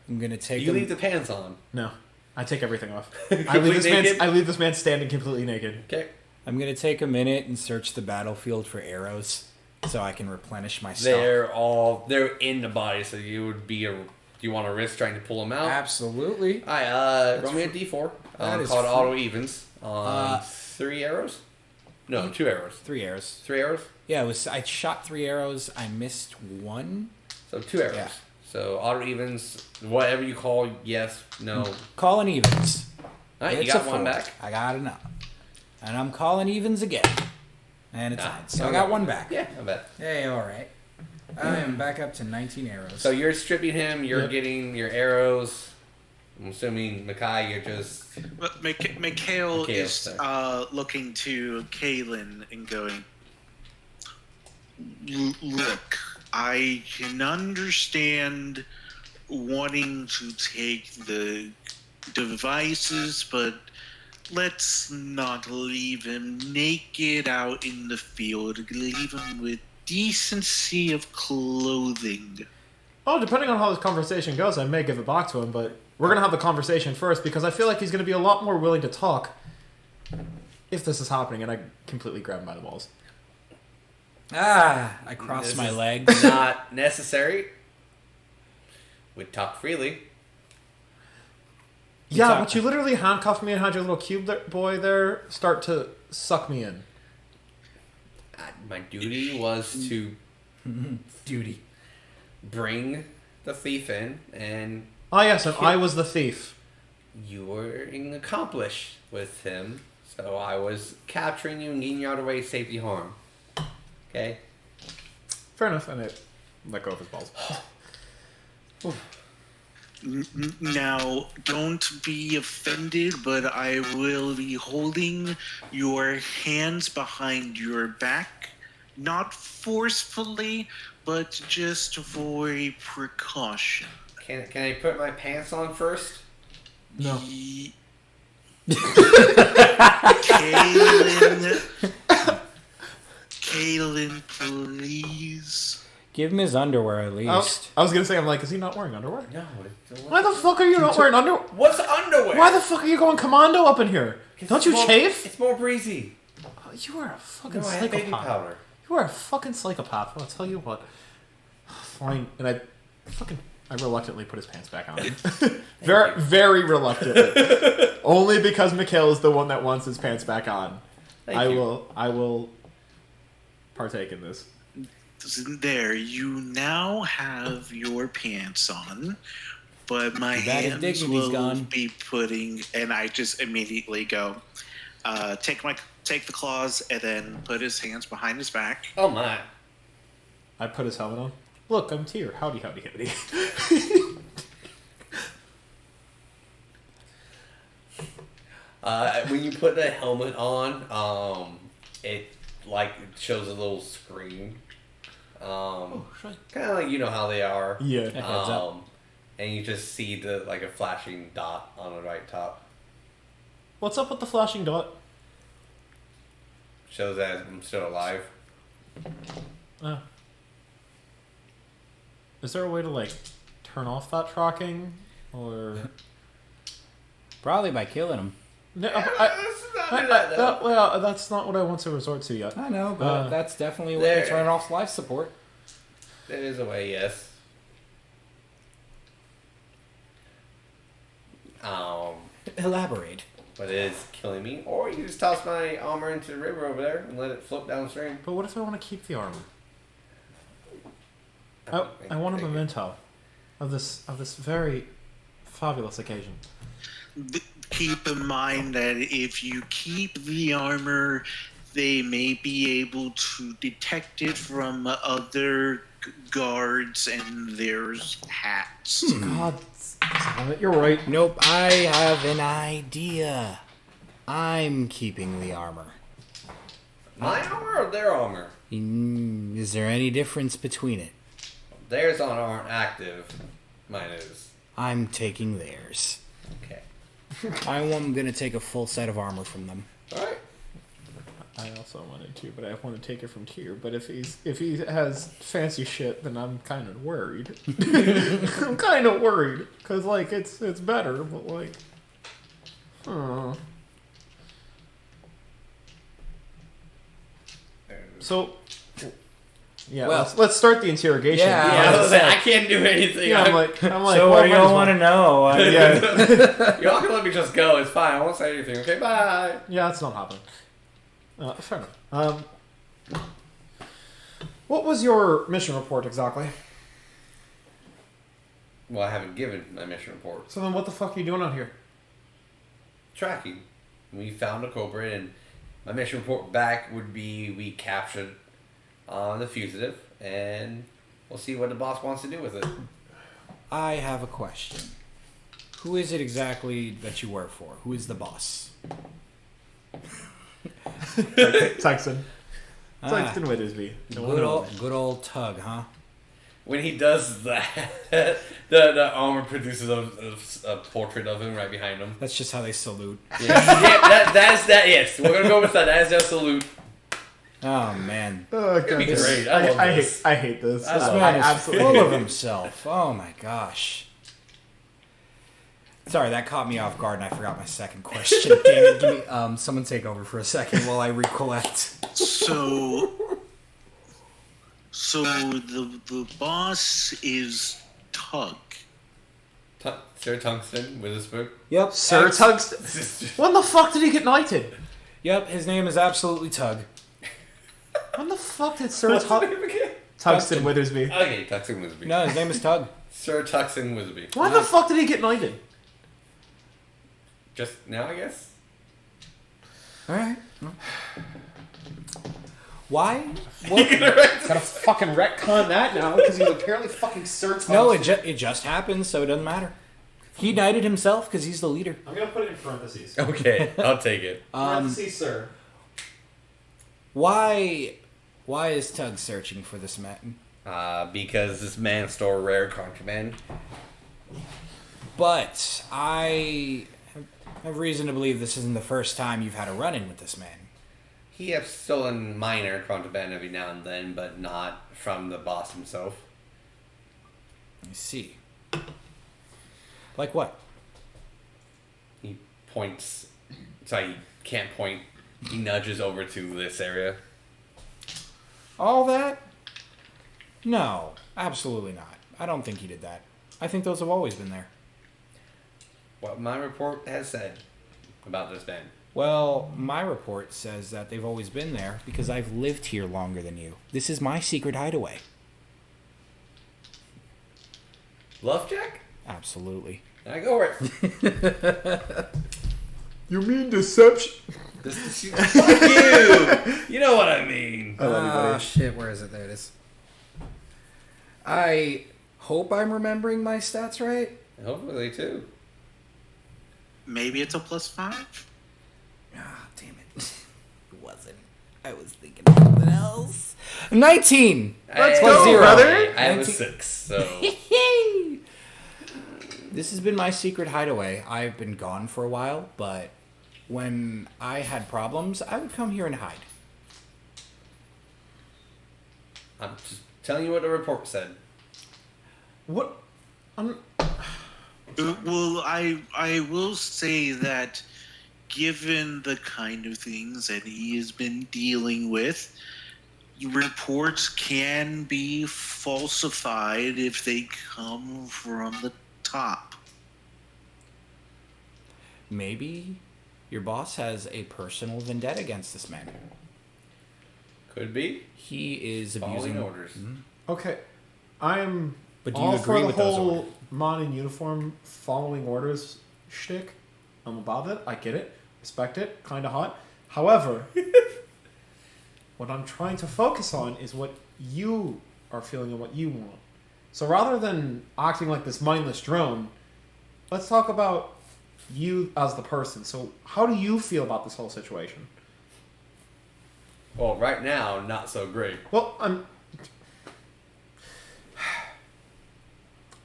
[SPEAKER 9] I'm gonna take
[SPEAKER 1] You
[SPEAKER 9] him.
[SPEAKER 1] leave the pants on.
[SPEAKER 2] No, I take everything off.
[SPEAKER 1] Completely naked?
[SPEAKER 2] I leave this man standing completely naked.
[SPEAKER 1] Okay.
[SPEAKER 9] I'm gonna take a minute and search the battlefield for arrows, so I can replenish my stock.
[SPEAKER 1] They're in the body, so you would be a. Do you want to risk trying to pull them out?
[SPEAKER 9] Absolutely.
[SPEAKER 1] Alright, roll me a d4.
[SPEAKER 9] That is
[SPEAKER 1] called
[SPEAKER 9] free.
[SPEAKER 1] auto evens on 3 arrows. No, 2 arrows.
[SPEAKER 9] 3 arrows.
[SPEAKER 1] 3 arrows.
[SPEAKER 9] Yeah, I shot 3 arrows. I missed 1.
[SPEAKER 1] So 2 arrows.
[SPEAKER 9] Yeah.
[SPEAKER 1] So auto evens, whatever you call yes, no.
[SPEAKER 9] Calling evens.
[SPEAKER 1] Alright, you
[SPEAKER 9] It's
[SPEAKER 1] got
[SPEAKER 9] a
[SPEAKER 1] 1
[SPEAKER 9] 4.
[SPEAKER 1] back.
[SPEAKER 9] I got enough. And I'm calling evens again. And it's on. So I got 1 back.
[SPEAKER 1] Yeah, I bet.
[SPEAKER 9] Hey, alright. I am back up to 19 arrows.
[SPEAKER 1] So you're stripping him, you're
[SPEAKER 2] Yep.
[SPEAKER 1] getting your arrows. I'm assuming, Mikael, you're just...
[SPEAKER 4] But Mikael is
[SPEAKER 1] sorry.
[SPEAKER 4] looking to Calean and going, look, I can understand wanting to take the devices, but let's not leave him naked out in the field. Leave him with decency of clothing.
[SPEAKER 7] Oh, depending on how this conversation goes, I may give it back to him, but we're going to have the conversation first because I feel like he's going to be a lot more willing to talk if this is happening, and I completely grab him by the balls.
[SPEAKER 9] I cross
[SPEAKER 1] This
[SPEAKER 9] my
[SPEAKER 1] is
[SPEAKER 9] legs.
[SPEAKER 1] Not necessary. We talk freely.
[SPEAKER 7] Yeah,
[SPEAKER 9] talk-
[SPEAKER 7] but you literally handcuffed me and had your little boy there start to suck me in.
[SPEAKER 1] My duty was to
[SPEAKER 9] Duty.
[SPEAKER 1] bring the thief in, and
[SPEAKER 7] Ah, yes, and I was the thief.
[SPEAKER 1] you were an accomplice with him, so I was capturing you and getting you out of the way of safety harm. Okay?
[SPEAKER 7] Fair enough, and I let go of his balls.
[SPEAKER 4] Now, don't be offended, but I will be holding your hands behind your back. Not forcefully, but just for a precaution.
[SPEAKER 1] Can I put my pants on first?
[SPEAKER 7] No.
[SPEAKER 4] Kaylin, please.
[SPEAKER 9] Give him his underwear at least.
[SPEAKER 7] I was going to say, I'm like, is he not wearing underwear?
[SPEAKER 1] No.
[SPEAKER 7] Why the fuck are you not wearing underwear?
[SPEAKER 1] What's underwear?
[SPEAKER 7] Why the fuck are you going commando up in here? Don't you chafe?
[SPEAKER 1] It's more breezy.
[SPEAKER 7] Oh, you are a fucking
[SPEAKER 1] No, I have baby
[SPEAKER 7] psychopath.
[SPEAKER 1] powder.
[SPEAKER 7] You are a fucking psychopath. I'll tell you what. Fine. And I reluctantly put his pants back on. very reluctantly. Only because Mikael is the one that wants his pants back on. I will partake in this.
[SPEAKER 4] There, you now have your pants on, but my
[SPEAKER 9] Too bad his
[SPEAKER 4] hands
[SPEAKER 9] dignity's
[SPEAKER 4] will
[SPEAKER 9] gone.
[SPEAKER 4] be putting, and I just immediately go, take the claws, and then put his hands behind his back.
[SPEAKER 1] Oh my.
[SPEAKER 7] I put his helmet on. Look, I'm Tyr. Howdy.
[SPEAKER 1] When you put the helmet on, it shows a little screen. Kind of like, you know how they are.
[SPEAKER 7] Yeah.
[SPEAKER 9] Heads up.
[SPEAKER 1] And you just see a flashing dot on the right top.
[SPEAKER 7] What's up with the flashing dot?
[SPEAKER 1] Shows that I'm still alive.
[SPEAKER 7] Oh. Is there a way to turn off that tracking, or?
[SPEAKER 9] Probably by killing him.
[SPEAKER 7] No,
[SPEAKER 1] Well,
[SPEAKER 7] that's not what I want to resort to yet.
[SPEAKER 9] I know, but that's definitely a way
[SPEAKER 1] there-
[SPEAKER 9] to turn off life support.
[SPEAKER 1] there is a way, yes.
[SPEAKER 9] Elaborate.
[SPEAKER 1] But it is killing me. Or you can just toss my armor into the river over there and let it float downstream.
[SPEAKER 7] But what if I want to keep the armor? I want a memento of this very fabulous occasion.
[SPEAKER 4] Keep in mind that if you keep the armor, they may be able to detect it from other guards and their hats.
[SPEAKER 7] God, damn it, you're right.
[SPEAKER 9] Nope, I have an idea. I'm keeping the armor.
[SPEAKER 1] My armor or their armor?
[SPEAKER 9] Is there any difference between it?
[SPEAKER 1] theirs aren't active. Mine is.
[SPEAKER 9] I'm taking theirs.
[SPEAKER 1] Okay.
[SPEAKER 9] I'm going to take a full set of armor from them.
[SPEAKER 1] All right.
[SPEAKER 7] I also wanted to, but I want to take it from Tyr. But if he has fancy shit, then I'm kind of worried. I'm kind of worried because like it's better, but like, So, yeah,
[SPEAKER 9] Well-
[SPEAKER 7] let's start the interrogation.
[SPEAKER 9] Yeah.
[SPEAKER 1] I can't do anything.
[SPEAKER 7] Yeah, I'm like,
[SPEAKER 9] So
[SPEAKER 7] well,
[SPEAKER 9] what do
[SPEAKER 7] might
[SPEAKER 9] y'all
[SPEAKER 7] as
[SPEAKER 9] want to know?
[SPEAKER 7] Yeah,
[SPEAKER 1] Y'all can let me just go. It's fine. I won't say anything. Okay, bye.
[SPEAKER 7] yeah, that's not happening. Fair enough. What was your mission report exactly?
[SPEAKER 1] Well, I haven't given my mission report.
[SPEAKER 7] So then, what the fuck are you doing out here?
[SPEAKER 1] Tracking. We found a culprit, and my mission report back would be we captured the fugitive, and we'll see what the boss wants to do with it.
[SPEAKER 9] I have a question. Who is it exactly that you work for? Who is the boss?
[SPEAKER 7] Tyson.
[SPEAKER 9] Ah.
[SPEAKER 7] Tyson Withersby.
[SPEAKER 9] Good old Tug, huh?
[SPEAKER 1] When he does that, the armor produces a portrait of him right behind him.
[SPEAKER 9] That's just how they salute.
[SPEAKER 1] Yeah, that is that. Yes, we're gonna go with that. That is their salute.
[SPEAKER 9] Oh man,
[SPEAKER 7] Oh, God.
[SPEAKER 1] be
[SPEAKER 7] This-
[SPEAKER 1] great. I love this.
[SPEAKER 7] I hate this.
[SPEAKER 1] I
[SPEAKER 9] this
[SPEAKER 1] love
[SPEAKER 9] man
[SPEAKER 1] it.
[SPEAKER 9] is
[SPEAKER 7] absolutely
[SPEAKER 9] full
[SPEAKER 7] hate
[SPEAKER 9] of
[SPEAKER 7] it.
[SPEAKER 9] himself. Oh my gosh. Sorry, that caught me off guard, and I forgot my second question. Damn it! Give me, someone take over for a second while I recollect.
[SPEAKER 4] So the boss is Tug.
[SPEAKER 1] Sir Tungsten Witherspoon.
[SPEAKER 9] Yep,
[SPEAKER 7] Sir Tungsten. When the fuck did he get knighted?
[SPEAKER 9] Yep, his name is absolutely Tug.
[SPEAKER 7] When the fuck did Sir Tungsten Withersby?
[SPEAKER 1] Okay, Tungsten Withersby.
[SPEAKER 9] No, his name is Tug.
[SPEAKER 1] Sir Tungsten Withersby.
[SPEAKER 7] Why the fuck did he get knighted?
[SPEAKER 1] Just now, I guess.
[SPEAKER 9] All right. Why? What?
[SPEAKER 2] Gotta fucking retcon that now because he's apparently fucking Sir
[SPEAKER 9] No, it just happened, so it doesn't matter. He knighted himself because he's the leader.
[SPEAKER 7] I'm gonna put it in parentheses.
[SPEAKER 1] Okay, I'll take it.
[SPEAKER 7] Parentheses, sir.
[SPEAKER 9] Why is Tug searching for this man?
[SPEAKER 1] Because this man stole rare contraband.
[SPEAKER 9] But I have reason to believe this isn't the first time you've had a run-in with this man.
[SPEAKER 1] He has stolen minor contraband every now and then, but not from the boss himself.
[SPEAKER 9] I see. Like what?
[SPEAKER 1] He points. Sorry, he can't point. He nudges over to this area.
[SPEAKER 9] All that? No, absolutely not. I don't think he did that. I think those have always been there.
[SPEAKER 1] What my report has said about this man.
[SPEAKER 9] Well, my report says that they've always been there because I've lived here longer than you. This is my secret hideaway.
[SPEAKER 1] Bluff Jack?
[SPEAKER 9] Absolutely.
[SPEAKER 1] I go for it.
[SPEAKER 7] You mean deception?
[SPEAKER 1] Fuck you! You know what I mean.
[SPEAKER 7] I love you, buddy.
[SPEAKER 9] Shit, where is it? There it is. I hope I'm remembering my stats right.
[SPEAKER 1] Hopefully, too.
[SPEAKER 4] Maybe it's a +5.
[SPEAKER 9] Ah, damn it. It wasn't. I was thinking of something else. 19!
[SPEAKER 7] Let's
[SPEAKER 9] Plus
[SPEAKER 7] go,
[SPEAKER 9] 0.
[SPEAKER 7] brother.
[SPEAKER 1] I have a
[SPEAKER 9] 19.
[SPEAKER 1] 6, so.
[SPEAKER 9] This has been my secret hideaway. I've been gone for a while, but when I had problems, I would come here and hide.
[SPEAKER 1] I'm just telling you what the report said.
[SPEAKER 7] What?
[SPEAKER 4] Well, I will say that given the kind of things that he has been dealing with, reports can be falsified if they come from the top.
[SPEAKER 9] Maybe your boss has a personal vendetta against this man.
[SPEAKER 1] Could be.
[SPEAKER 9] He is
[SPEAKER 1] Following
[SPEAKER 9] abusing
[SPEAKER 1] orders.
[SPEAKER 7] Okay, I'm
[SPEAKER 9] But do you
[SPEAKER 7] all
[SPEAKER 9] agree
[SPEAKER 7] for the
[SPEAKER 9] with those
[SPEAKER 7] whole
[SPEAKER 9] orders?
[SPEAKER 7] mon in uniform following orders shtick. I'm about it. I get it. Respect it. Kind of hot. However, what I'm trying to focus on is what you are feeling and what you want. So rather than acting like this mindless drone, let's talk about you as the person. So how do you feel about this whole situation?
[SPEAKER 1] Well, right now, not so great.
[SPEAKER 7] Well,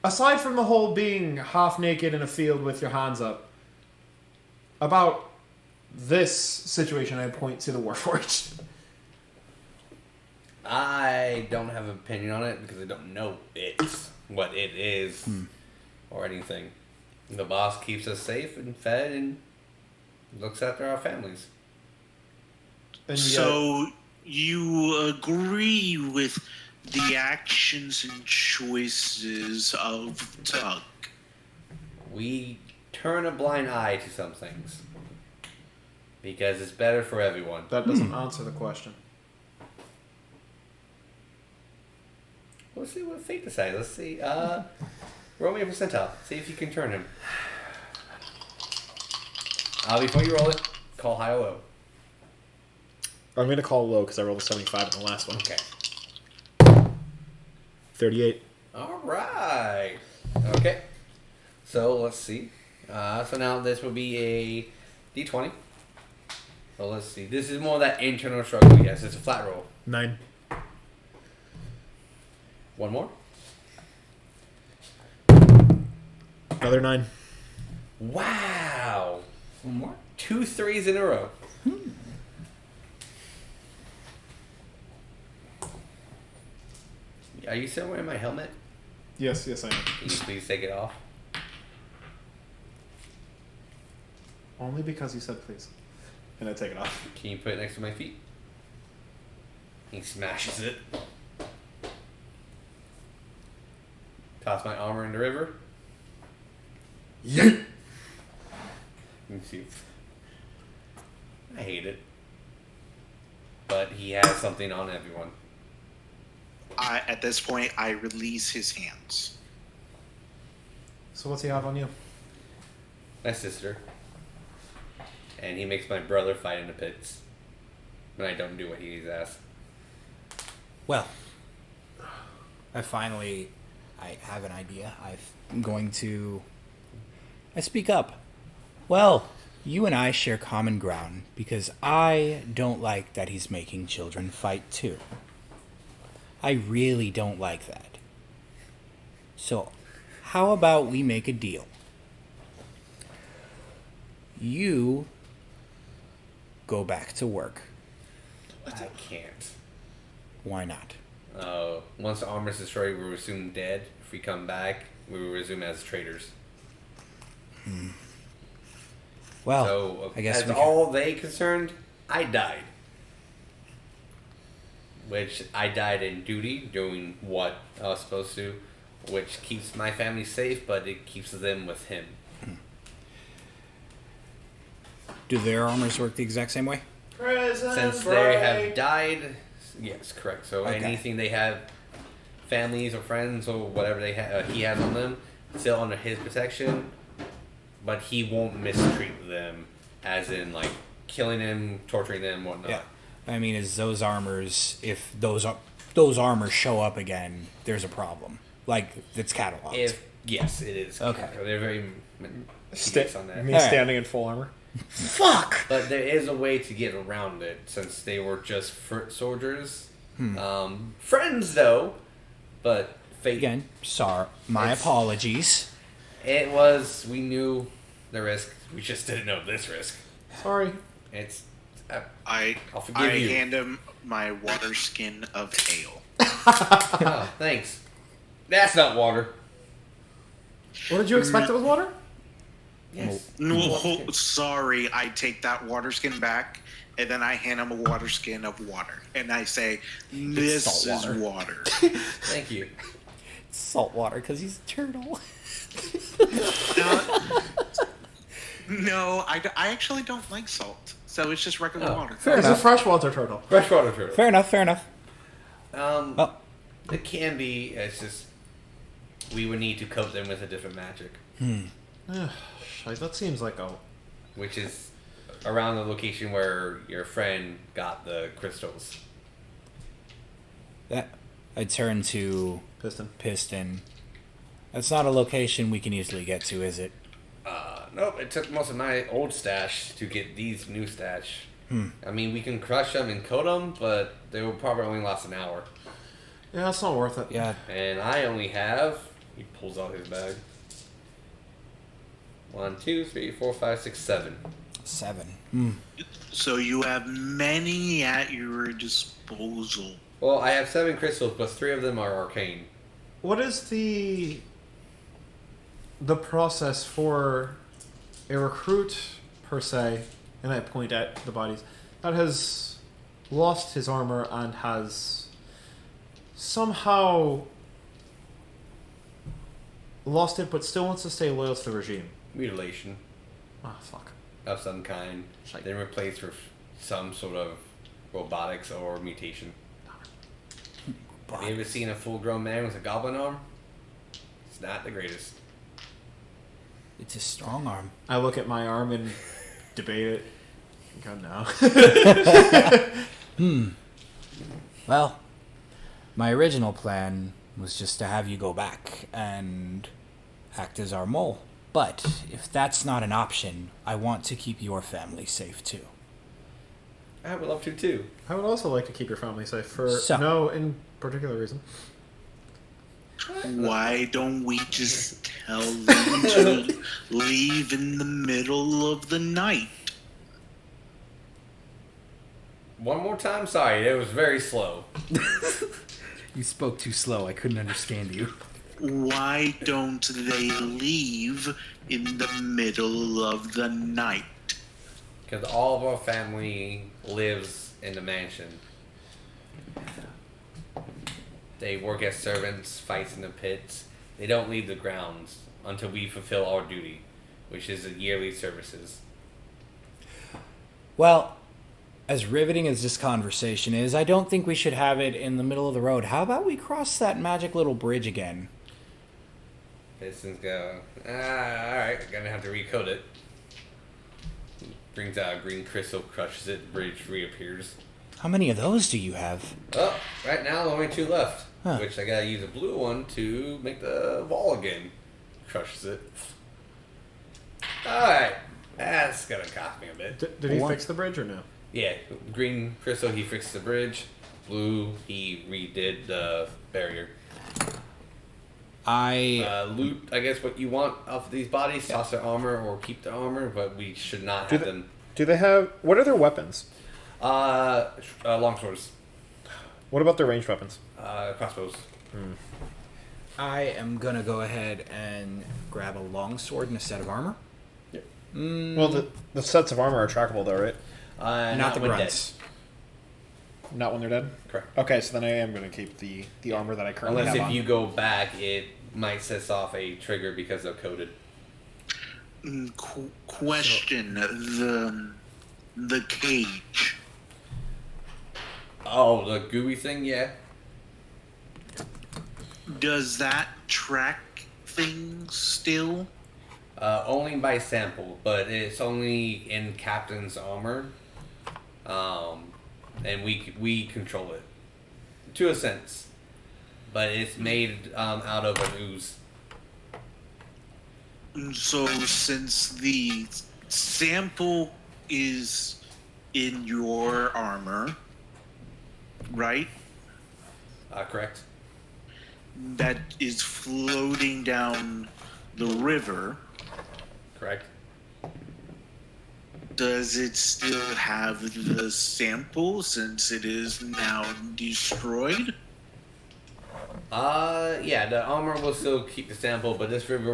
[SPEAKER 7] aside from the whole being half naked in a field with your hands up, about this situation, I point to the Warforged.
[SPEAKER 1] I don't have an opinion on it because I don't know what it is or anything. The boss keeps us safe and fed and looks after our families.
[SPEAKER 7] And
[SPEAKER 4] So you agree with the actions and choices of Tug?
[SPEAKER 1] We turn a blind eye to some things because it's better for everyone.
[SPEAKER 7] that doesn't answer the question.
[SPEAKER 1] Let's see what fate decides. Let's see. Roll me a percentile. See if you can turn him. Before you roll it, call high or low.
[SPEAKER 7] I'm going to call low because I rolled a 75 in the last one.
[SPEAKER 1] Okay.
[SPEAKER 7] 38.
[SPEAKER 1] All right. Okay. So let's see. So now this will be a D20. So let's see. This is more that internal struggle. Yes, it's a flat roll.
[SPEAKER 7] 9.
[SPEAKER 1] One more.
[SPEAKER 7] Another 9.
[SPEAKER 1] Wow.
[SPEAKER 5] One more.
[SPEAKER 1] 2 3s in a row. Are you still wearing my helmet?
[SPEAKER 7] Yes, I am.
[SPEAKER 1] Can you please take it off?
[SPEAKER 7] Only because you said please. And I take it off.
[SPEAKER 1] Can you put it next to my feet? He smashes it. Toss my armor in the river.
[SPEAKER 7] Yeah.
[SPEAKER 1] Let me see. I hate it. But he has something on everyone.
[SPEAKER 4] At this point, I release his hands.
[SPEAKER 7] So what's he have on you?
[SPEAKER 1] My sister. And he makes my brother fight in the pits. When I don't do what he's asked.
[SPEAKER 9] Well, I have an idea. I'm going to... I speak up. Well, you and I share common ground because I don't like that he's making children fight too. I really don't like that. So, how about we make a deal? You go back to work.
[SPEAKER 1] I can't.
[SPEAKER 9] Why not?
[SPEAKER 1] Once the armor is destroyed, we will resume dead. If we come back, we will resume as traitors.
[SPEAKER 9] Well,
[SPEAKER 1] So,
[SPEAKER 9] I guess
[SPEAKER 1] as
[SPEAKER 9] we can-
[SPEAKER 1] all they concerned, I died. Which I died in duty, doing what I was supposed to, which keeps my family safe, but it keeps them with him.
[SPEAKER 9] Do their armors work the exact same way?
[SPEAKER 1] Since they have died, yes, correct. So
[SPEAKER 9] Okay.
[SPEAKER 1] anything they have, families or friends or whatever they he has on them, still under his protection, but he won't mistreat them, as in like killing them, torturing them, whatnot.
[SPEAKER 9] Yeah. I mean, is those armors, if those armors show up again, there's a problem. Like, it's cataloged.
[SPEAKER 1] Yes, it is.
[SPEAKER 9] Okay.
[SPEAKER 1] They're very meticulous on that.
[SPEAKER 7] Me
[SPEAKER 9] Alright.
[SPEAKER 7] standing in full armor.
[SPEAKER 9] Fuck!
[SPEAKER 1] But there is a way to get around it, since they were just foot soldiers. Friends, though, but fate.
[SPEAKER 9] Again, sorry. My
[SPEAKER 1] It's-
[SPEAKER 9] apologies.
[SPEAKER 1] It was, we knew the risk, we just didn't know this risk.
[SPEAKER 7] Sorry.
[SPEAKER 1] It's,
[SPEAKER 4] I
[SPEAKER 1] I'll forgive you.
[SPEAKER 4] hand him my water skin of ale.
[SPEAKER 1] oh, thanks. That's not water.
[SPEAKER 7] What did you expect it was water?
[SPEAKER 1] Yes.
[SPEAKER 4] No, sorry. I take that water skin back, and then I hand him a water skin of water, and I say, "This
[SPEAKER 9] salt
[SPEAKER 4] is water."
[SPEAKER 1] Thank you.
[SPEAKER 9] Salt water, because he's a turtle.
[SPEAKER 4] No, I actually don't like salt, so it's just regular
[SPEAKER 1] Oh,
[SPEAKER 4] water.
[SPEAKER 9] Fair
[SPEAKER 7] It's a
[SPEAKER 9] enough.
[SPEAKER 7] freshwater turtle.
[SPEAKER 1] Freshwater turtle.
[SPEAKER 9] Fair enough. Oh.
[SPEAKER 1] It can be, it's just, we would need to coat them with a different magic,
[SPEAKER 7] Shite, that seems like a...
[SPEAKER 1] which is around the location where your friend got the crystals.
[SPEAKER 9] I turn to
[SPEAKER 7] Piston.
[SPEAKER 9] That's not a location we can easily get to, is it?
[SPEAKER 1] Nope, it took most of my old stash to get these new stash. I mean, we can crush them and coat them, but they will probably only last an hour.
[SPEAKER 7] Yeah, it's not worth it.
[SPEAKER 9] Yeah.
[SPEAKER 1] And I only have He pulls out his bag. 1, 2, 3, 4, 5, 6, 7.
[SPEAKER 9] 7.
[SPEAKER 4] So you have many at your disposal.
[SPEAKER 1] Well, I have 7 crystals, but 3 of them are arcane.
[SPEAKER 7] What is the process for a recruit per se, and I point at the bodies, that has lost his armor and has somehow lost it but still wants to stay loyal to the regime?
[SPEAKER 1] Mutilation
[SPEAKER 7] Ah, fuck.
[SPEAKER 1] of some kind.
[SPEAKER 7] Shite.
[SPEAKER 1] Then replaced with some sort of robotics or mutation. Have you ever seen a full-grown man with a goblin arm? It's not the greatest.
[SPEAKER 9] It's a strong arm.
[SPEAKER 7] I look at my arm and debate it. God, no.
[SPEAKER 9] Well, my original plan was just to have you go back and act as our mole. But if that's not an option, I want to keep your family safe too.
[SPEAKER 1] I would love to too.
[SPEAKER 7] I would also like to keep your family safe for
[SPEAKER 9] So-
[SPEAKER 7] no in particular reason.
[SPEAKER 4] Why don't we just tell them to leave in the middle of the night?
[SPEAKER 1] One more time, sorry, it was very slow.
[SPEAKER 6] You spoke too slow. I couldn't understand you.
[SPEAKER 4] Why don't they leave in the middle of the night?
[SPEAKER 1] Because all of our family lives in the mansion. They work as servants, fights in the pits. They don't leave the grounds until we fulfill our duty, which is the yearly services.
[SPEAKER 9] Well, as riveting as this conversation is, I don't think we should have it in the middle of the road. How about we cross that magic little bridge again?
[SPEAKER 1] Pistons go, alright, I'm gonna have to recode it. Brings out a green crystal, crushes it, the bridge reappears.
[SPEAKER 9] How many of those do you have?
[SPEAKER 1] Oh, right now only 2 left.
[SPEAKER 9] Huh.
[SPEAKER 1] Which I gotta use a blue one to make the wall again. Crushes it. Alright, that's gonna cost me a bit.
[SPEAKER 7] Did he
[SPEAKER 9] One.
[SPEAKER 7] fix the bridge or no?
[SPEAKER 1] Yeah, green crystal, he fixed the bridge. Blue, he redid the barrier. Loot, I guess, what you want off of these bodies. Toss their armor or keep their armor, but we should not have them.
[SPEAKER 2] Do they have... What are their weapons?
[SPEAKER 1] Longswords.
[SPEAKER 2] What about their ranged weapons?
[SPEAKER 1] Crossbows.
[SPEAKER 9] I am gonna go ahead and grab a longsword and a set of armor.
[SPEAKER 2] Well, the sets of armor are trackable, though, right?
[SPEAKER 9] Not the
[SPEAKER 1] when
[SPEAKER 9] grunts.
[SPEAKER 2] Not when they're dead?
[SPEAKER 1] Correct.
[SPEAKER 2] Okay, so then I am going to keep the armor that I currently
[SPEAKER 1] Unless
[SPEAKER 2] have
[SPEAKER 1] if
[SPEAKER 2] on.
[SPEAKER 1] you go back, it might set off a trigger because they're coded.
[SPEAKER 4] Question: the cage.
[SPEAKER 1] Oh, the gooey thing, yeah.
[SPEAKER 4] Does that track things still?
[SPEAKER 1] Only by sample, but it's only in Captain's armor. And we control it. To a sense. But it's made out of an ooze.
[SPEAKER 4] So since the sample is in your armor, right?
[SPEAKER 1] Correct.
[SPEAKER 4] That is floating down the river.
[SPEAKER 1] Correct.
[SPEAKER 4] Does it still have the sample since it is now destroyed?
[SPEAKER 1] Yeah, the armor will still keep the sample, but this river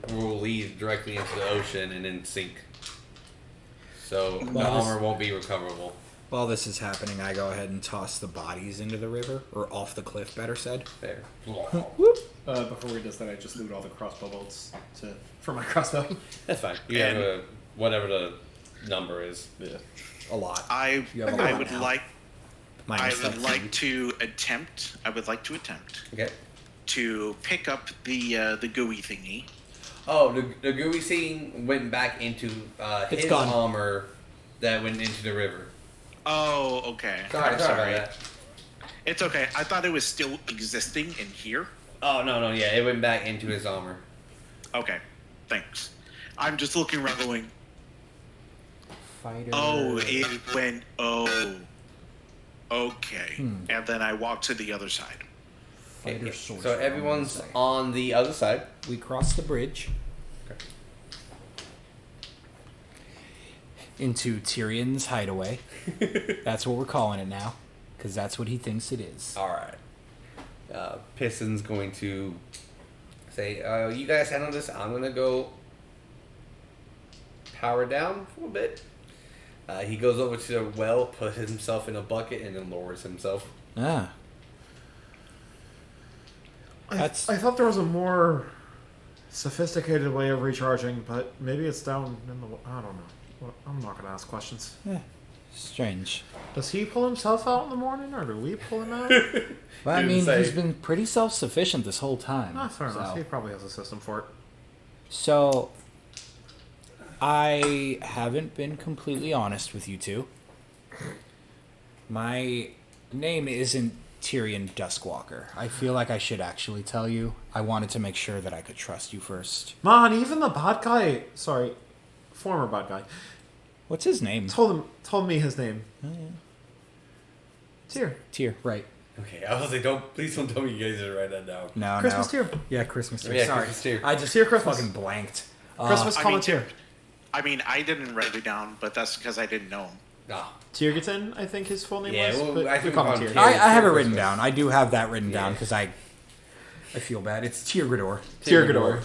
[SPEAKER 1] will lead directly into the ocean and then sink. So the armor won't be recoverable.
[SPEAKER 9] While this is happening, I go ahead and toss the bodies into the river, or off the cliff, better said.
[SPEAKER 1] There.
[SPEAKER 7] Before he does that, I just loot all the crossbow bolts for my crossbow.
[SPEAKER 1] That's fine. You have whatever the number is.
[SPEAKER 7] Yeah.
[SPEAKER 9] A lot.
[SPEAKER 4] I
[SPEAKER 9] You have a lot
[SPEAKER 4] would
[SPEAKER 9] now.
[SPEAKER 4] like
[SPEAKER 9] Minus
[SPEAKER 4] I would
[SPEAKER 9] that
[SPEAKER 4] like
[SPEAKER 9] food.
[SPEAKER 4] to attempt. I would like to attempt
[SPEAKER 1] Okay.
[SPEAKER 4] to pick up the gooey thingy.
[SPEAKER 1] Oh, the gooey scene went back into
[SPEAKER 9] It's
[SPEAKER 1] his
[SPEAKER 9] gone.
[SPEAKER 1] armor that went into the river.
[SPEAKER 4] Oh, okay.
[SPEAKER 1] Sorry
[SPEAKER 4] I'm
[SPEAKER 1] about that.
[SPEAKER 4] It's okay. I thought it was still existing in here.
[SPEAKER 1] Oh, no, yeah, it went back into his armor.
[SPEAKER 4] Okay, thanks. I'm just looking around going,
[SPEAKER 9] Fighter.
[SPEAKER 4] oh, it went, oh, okay. And then I walked to the other side.
[SPEAKER 9] fighter soldier.
[SPEAKER 1] So everyone's on the other side.
[SPEAKER 9] We cross the bridge into Tyrion's hideaway. That's what we're calling it now, because that's what he thinks it is.
[SPEAKER 1] All right. Piston's going to say, "You guys handle this. I'm gonna go power down for a bit." He goes over to the well, puts himself in a bucket, and then lowers himself.
[SPEAKER 9] Ah.
[SPEAKER 7] I thought there was a more sophisticated way of recharging, but maybe it's down in the... I don't know. I'm not going to ask questions.
[SPEAKER 9] Strange.
[SPEAKER 7] Does he pull himself out in the morning, or do we pull him out?
[SPEAKER 9] Well, I mean, he's been pretty self-sufficient this whole time.
[SPEAKER 7] Fair enough. He probably has a system for it.
[SPEAKER 9] So, I haven't been completely honest with you two. My name isn't Tyrion Duskwalker. I feel like I should actually tell you. I wanted to make sure that I could trust you first.
[SPEAKER 7] Man, even the bad guy... Sorry, former bad guy.
[SPEAKER 9] What's his name?
[SPEAKER 7] Told me his name.
[SPEAKER 9] Tyr, right.
[SPEAKER 1] Okay, I was like, please don't tell me you guys are write that down.
[SPEAKER 9] No,
[SPEAKER 7] Christmas Tyr.
[SPEAKER 9] Yeah, Christmas Tyr.
[SPEAKER 1] Yeah,
[SPEAKER 9] Sorry.
[SPEAKER 1] Christmas Tyr.
[SPEAKER 9] I just
[SPEAKER 7] Tyr Christmas.
[SPEAKER 9] fucking blanked.
[SPEAKER 7] Christmas
[SPEAKER 4] I
[SPEAKER 7] call
[SPEAKER 4] mean,
[SPEAKER 7] it Tyr.
[SPEAKER 4] I mean, I didn't write it down, but that's because I didn't know him.
[SPEAKER 1] Ah.
[SPEAKER 7] Tyrgerton, I think his full name
[SPEAKER 1] Yeah,
[SPEAKER 7] was.
[SPEAKER 1] well,
[SPEAKER 7] but
[SPEAKER 1] I think
[SPEAKER 7] we call
[SPEAKER 1] we
[SPEAKER 7] him
[SPEAKER 1] call him
[SPEAKER 7] Tyr.
[SPEAKER 1] Tyr.
[SPEAKER 9] I have it written
[SPEAKER 1] Christmas.
[SPEAKER 9] down. I do have that written down
[SPEAKER 1] Yeah.
[SPEAKER 9] because I feel bad. It's Tyrgrador.
[SPEAKER 7] Tyrgador.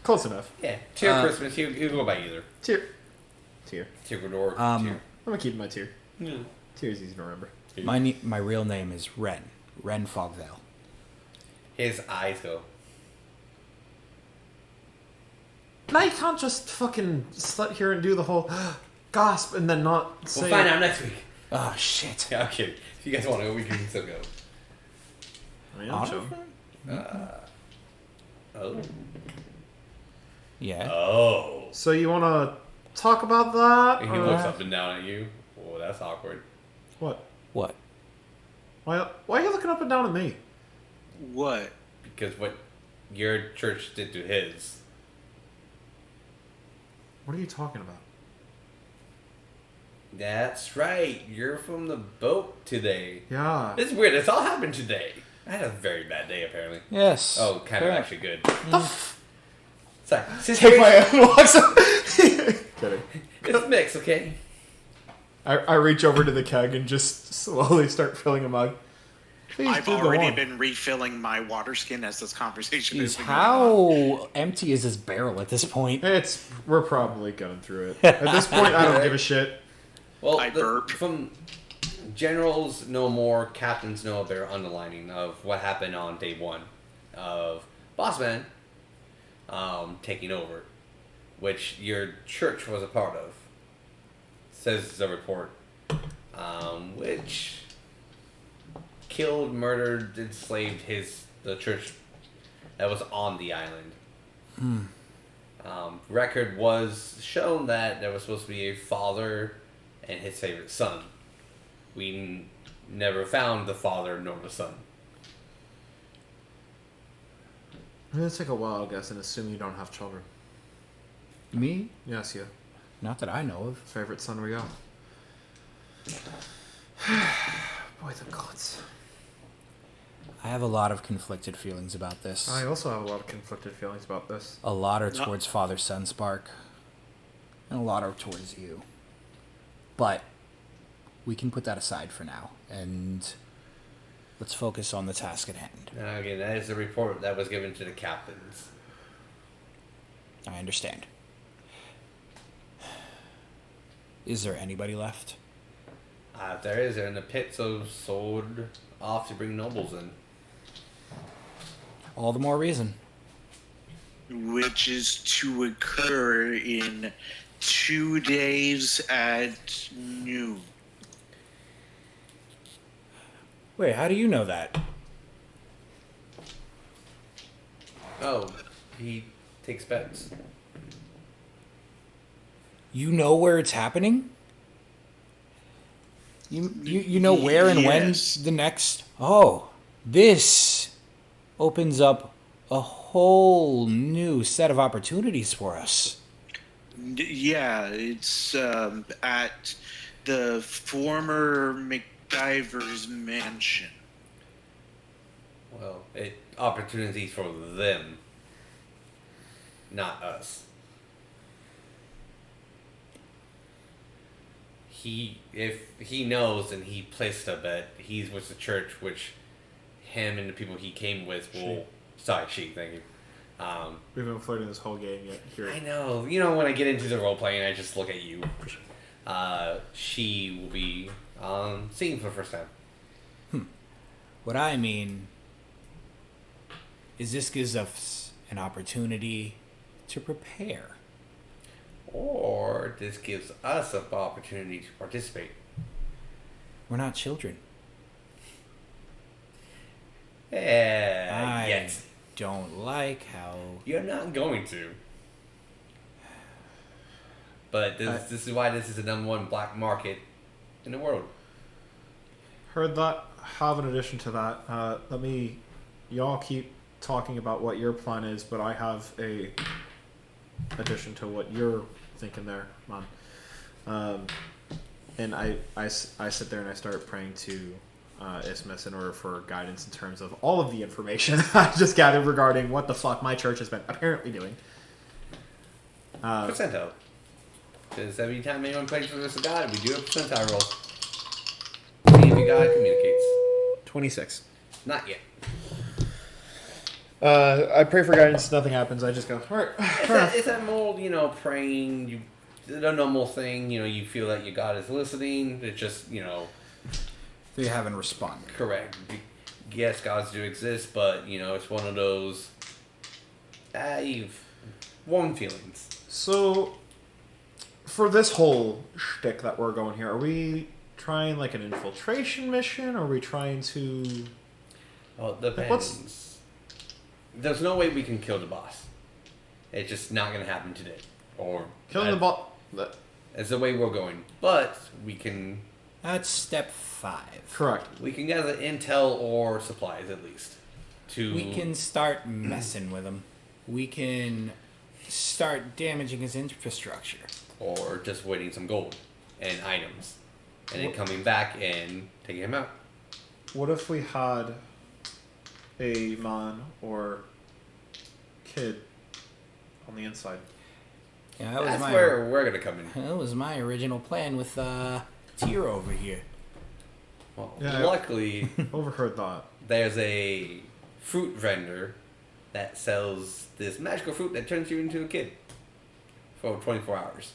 [SPEAKER 7] Close enough.
[SPEAKER 1] Yeah, Tyr Christmas. You go by either.
[SPEAKER 7] Tyr.
[SPEAKER 1] Tyrgador.
[SPEAKER 7] I'm gonna keep my Tyr.
[SPEAKER 1] Yeah.
[SPEAKER 7] Tyr's easy to remember.
[SPEAKER 9] My real name is Ren Fogvale.
[SPEAKER 1] His eyes go.
[SPEAKER 7] Now you can't just fucking sit here and do the whole gasp and then not say.
[SPEAKER 1] We'll find out next week.
[SPEAKER 9] Oh shit.
[SPEAKER 1] Yeah, I'm kidding. If you guys want to go, we can still go.
[SPEAKER 7] I mean, I'm sure.
[SPEAKER 1] Oh.
[SPEAKER 9] Yeah.
[SPEAKER 1] Oh.
[SPEAKER 7] So you want to talk about that?
[SPEAKER 1] And he looks up and down at you. Oh, that's awkward.
[SPEAKER 7] What?
[SPEAKER 9] What?
[SPEAKER 7] Why are you looking up and down at me?
[SPEAKER 4] What?
[SPEAKER 1] Because what your church did to his.
[SPEAKER 7] What are you talking about?
[SPEAKER 1] That's right. You're from the boat today.
[SPEAKER 7] Yeah.
[SPEAKER 1] This is weird. This all happened today. I had a very bad day, apparently.
[SPEAKER 9] Yes.
[SPEAKER 1] Oh, kind of
[SPEAKER 9] Correct.
[SPEAKER 1] actually good. Sorry.
[SPEAKER 7] Take my walks up. Kidding.
[SPEAKER 1] It's mixed, okay?
[SPEAKER 7] I reach over to the keg and just slowly start filling a mug. Please
[SPEAKER 4] I've
[SPEAKER 7] do go
[SPEAKER 4] already
[SPEAKER 7] on.
[SPEAKER 4] been refilling my water skin as this conversation is
[SPEAKER 9] Jeez,
[SPEAKER 4] going on.
[SPEAKER 9] how empty is this barrel at this point?
[SPEAKER 7] We're probably going through it. At this point, I don't give a shit.
[SPEAKER 1] Well,
[SPEAKER 4] I burp.
[SPEAKER 1] from generals know more, captains know their underlining of what happened on day one of Bossman taking over, which your church was a part of. Says the report, which killed, murdered, enslaved the church that was on the island. Record was shown that there was supposed to be a father and his favorite son. We never found the father nor the son.
[SPEAKER 7] I'm going to take a wild guess and assume you don't have children.
[SPEAKER 9] Me?
[SPEAKER 7] Yes, you.
[SPEAKER 9] Not that I know of.
[SPEAKER 7] Favorite son we got. Boy, the gods.
[SPEAKER 9] I have a lot of conflicted feelings about this.
[SPEAKER 7] I also have a lot of conflicted feelings about this.
[SPEAKER 9] A lot are towards Father Sunspark, and a lot are towards you. But we can put that aside for now, and let's focus on the task at hand.
[SPEAKER 1] Now, again, that is the report that was given to the captains.
[SPEAKER 9] I understand. Is there anybody left?
[SPEAKER 1] There is, they're in the pit, so sold off to bring nobles in.
[SPEAKER 9] All the more reason.
[SPEAKER 4] Which is to occur in 2 days at noon.
[SPEAKER 9] Wait, how do you know that?
[SPEAKER 1] Oh, he takes bets.
[SPEAKER 9] You know where it's happening? You know where and
[SPEAKER 4] Yes.
[SPEAKER 9] when the next... Oh, this opens up a whole new set of opportunities for us.
[SPEAKER 4] Yeah, it's at the former MacGyver's mansion.
[SPEAKER 1] Well, opportunities for them, not us. If he knows and he placed a bet, he's with the church, which him and the people he came with will. Thank you.
[SPEAKER 7] We've been flirting this whole game yet. Here.
[SPEAKER 1] I know. You know, when I get into the role playing, I just look at you. She will be seeing for the first time.
[SPEAKER 9] What I mean is this gives us an opportunity to prepare.
[SPEAKER 1] Or this gives us an opportunity to participate.
[SPEAKER 9] We're not children. I
[SPEAKER 1] Yes.
[SPEAKER 9] don't like how...
[SPEAKER 1] You're not going to. But this is why this is the #1 black market in the world.
[SPEAKER 7] Heard that. Have an addition to that. Y'all keep talking about what your plan is, but I have a addition to what you're thinking there, man. And I sit there and I start praying to Isthmus in order for guidance in terms of all of the information I just gathered regarding what the fuck my church has been apparently doing.
[SPEAKER 1] Percentile. Because every time anyone plays with us a god, we do a percentile roll. See if your god communicates.
[SPEAKER 2] 26.
[SPEAKER 1] Not yet.
[SPEAKER 2] I pray for guidance. Nothing happens. I just go, all right.
[SPEAKER 1] It's that mold, praying. The normal thing, you feel that your God is listening. It's just,
[SPEAKER 9] They haven't responded.
[SPEAKER 1] correct. Yes, gods do exist, but, it's one of those you've warm feelings.
[SPEAKER 7] So, for this whole shtick that we're going here, are we trying like an infiltration mission? Or are we trying to...
[SPEAKER 1] Well, it depends. There's no way we can kill the boss. It's just not going to happen today. Or
[SPEAKER 7] Killing the boss...
[SPEAKER 1] It's the way we're going. But we can...
[SPEAKER 9] That's step 5.
[SPEAKER 7] Correct.
[SPEAKER 1] We can gather intel or supplies at least.
[SPEAKER 9] We can start messing with him. We can start damaging his infrastructure.
[SPEAKER 1] Or just waiting some gold and items. And then coming back and taking him out.
[SPEAKER 7] What if we had a man or kid on the inside?
[SPEAKER 9] Yeah, that was
[SPEAKER 1] That's
[SPEAKER 9] my,
[SPEAKER 1] where we're going to come in.
[SPEAKER 9] That was my original plan with Tyr over here.
[SPEAKER 1] Well,
[SPEAKER 7] Yeah,
[SPEAKER 1] luckily,
[SPEAKER 7] Overheard that.
[SPEAKER 1] there's a fruit vendor that sells this magical fruit that turns you into a kid for 24 hours.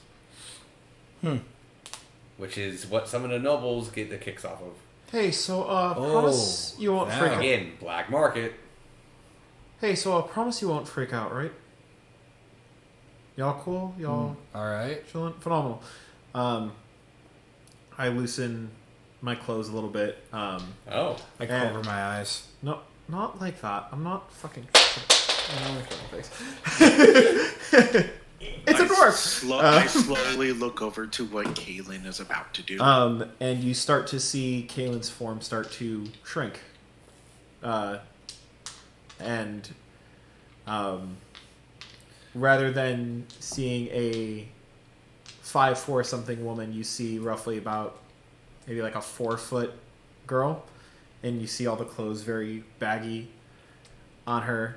[SPEAKER 1] Which is what some of the nobles get their kicks off of.
[SPEAKER 7] Hey, so promise you won't freak out.
[SPEAKER 1] Again, black market.
[SPEAKER 7] Hey, so promise you won't freak out, right? Y'all cool? Y'all
[SPEAKER 9] All right.
[SPEAKER 7] chilling? Phenomenal. I loosen my clothes a little bit.
[SPEAKER 1] Oh.
[SPEAKER 9] I cover my eyes.
[SPEAKER 7] No, not like that. I'm not fucking... It's a dwarf!
[SPEAKER 4] I slowly look over to what Calean is about to do.
[SPEAKER 7] And you start to see Kalen's form start to shrink. Rather than seeing a 5'4" something woman, you see roughly about maybe like a 4-foot girl, and you see all the clothes very baggy on her.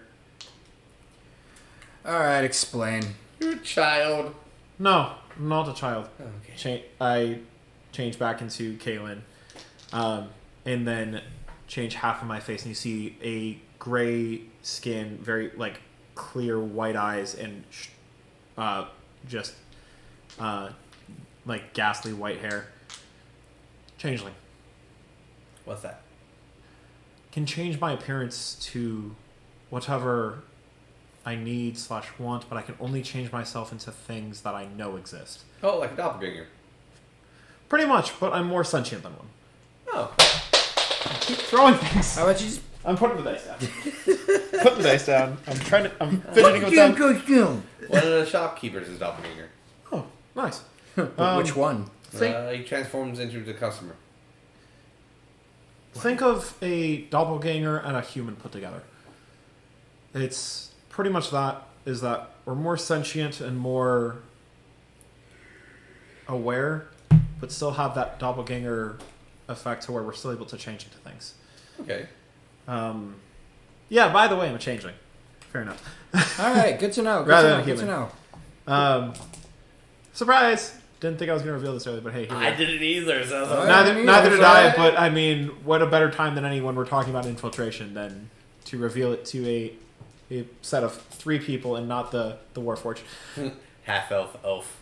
[SPEAKER 9] All right, explain.
[SPEAKER 1] You're a child.
[SPEAKER 7] No, I'm not a child.
[SPEAKER 1] Okay.
[SPEAKER 7] I change back into Kalen, and then change half of my face, and you see a gray skin, very like clear white eyes, and just like ghastly white hair. Changeling.
[SPEAKER 1] What's that?
[SPEAKER 7] Can change my appearance to whatever I need / want, but I can only change myself into things that I know exist.
[SPEAKER 1] Oh, like a doppelganger.
[SPEAKER 7] Pretty much, but I'm more sentient than one.
[SPEAKER 1] Oh.
[SPEAKER 7] Keep throwing things.
[SPEAKER 9] How about you just...
[SPEAKER 7] I'm putting the dice down. Putting the dice down. I'm fidgeting with them.
[SPEAKER 1] One of the shopkeepers is doppelganger.
[SPEAKER 7] Oh, nice.
[SPEAKER 9] Which one?
[SPEAKER 1] He transforms into the customer.
[SPEAKER 7] Think of a doppelganger and a human put together. It's pretty much that, is that we're more sentient and more aware, but still have that doppelganger effect to where we're still able to change into things.
[SPEAKER 1] Okay.
[SPEAKER 7] Yeah, by the way, I'm a changeling. Fair enough.
[SPEAKER 9] All right, good to know. Good
[SPEAKER 7] Rather
[SPEAKER 9] to know.
[SPEAKER 7] than
[SPEAKER 9] Good to
[SPEAKER 7] human.
[SPEAKER 9] know.
[SPEAKER 7] Surprise! Didn't think I was going to reveal this earlier, but hey, here we
[SPEAKER 1] I
[SPEAKER 7] go.
[SPEAKER 1] didn't either. So I was like,
[SPEAKER 7] Neither did I,
[SPEAKER 9] Alright.
[SPEAKER 7] but I mean, what a better time than any when we're talking about infiltration than to reveal it to a set of 3 people and not the Warforged.
[SPEAKER 1] half elf,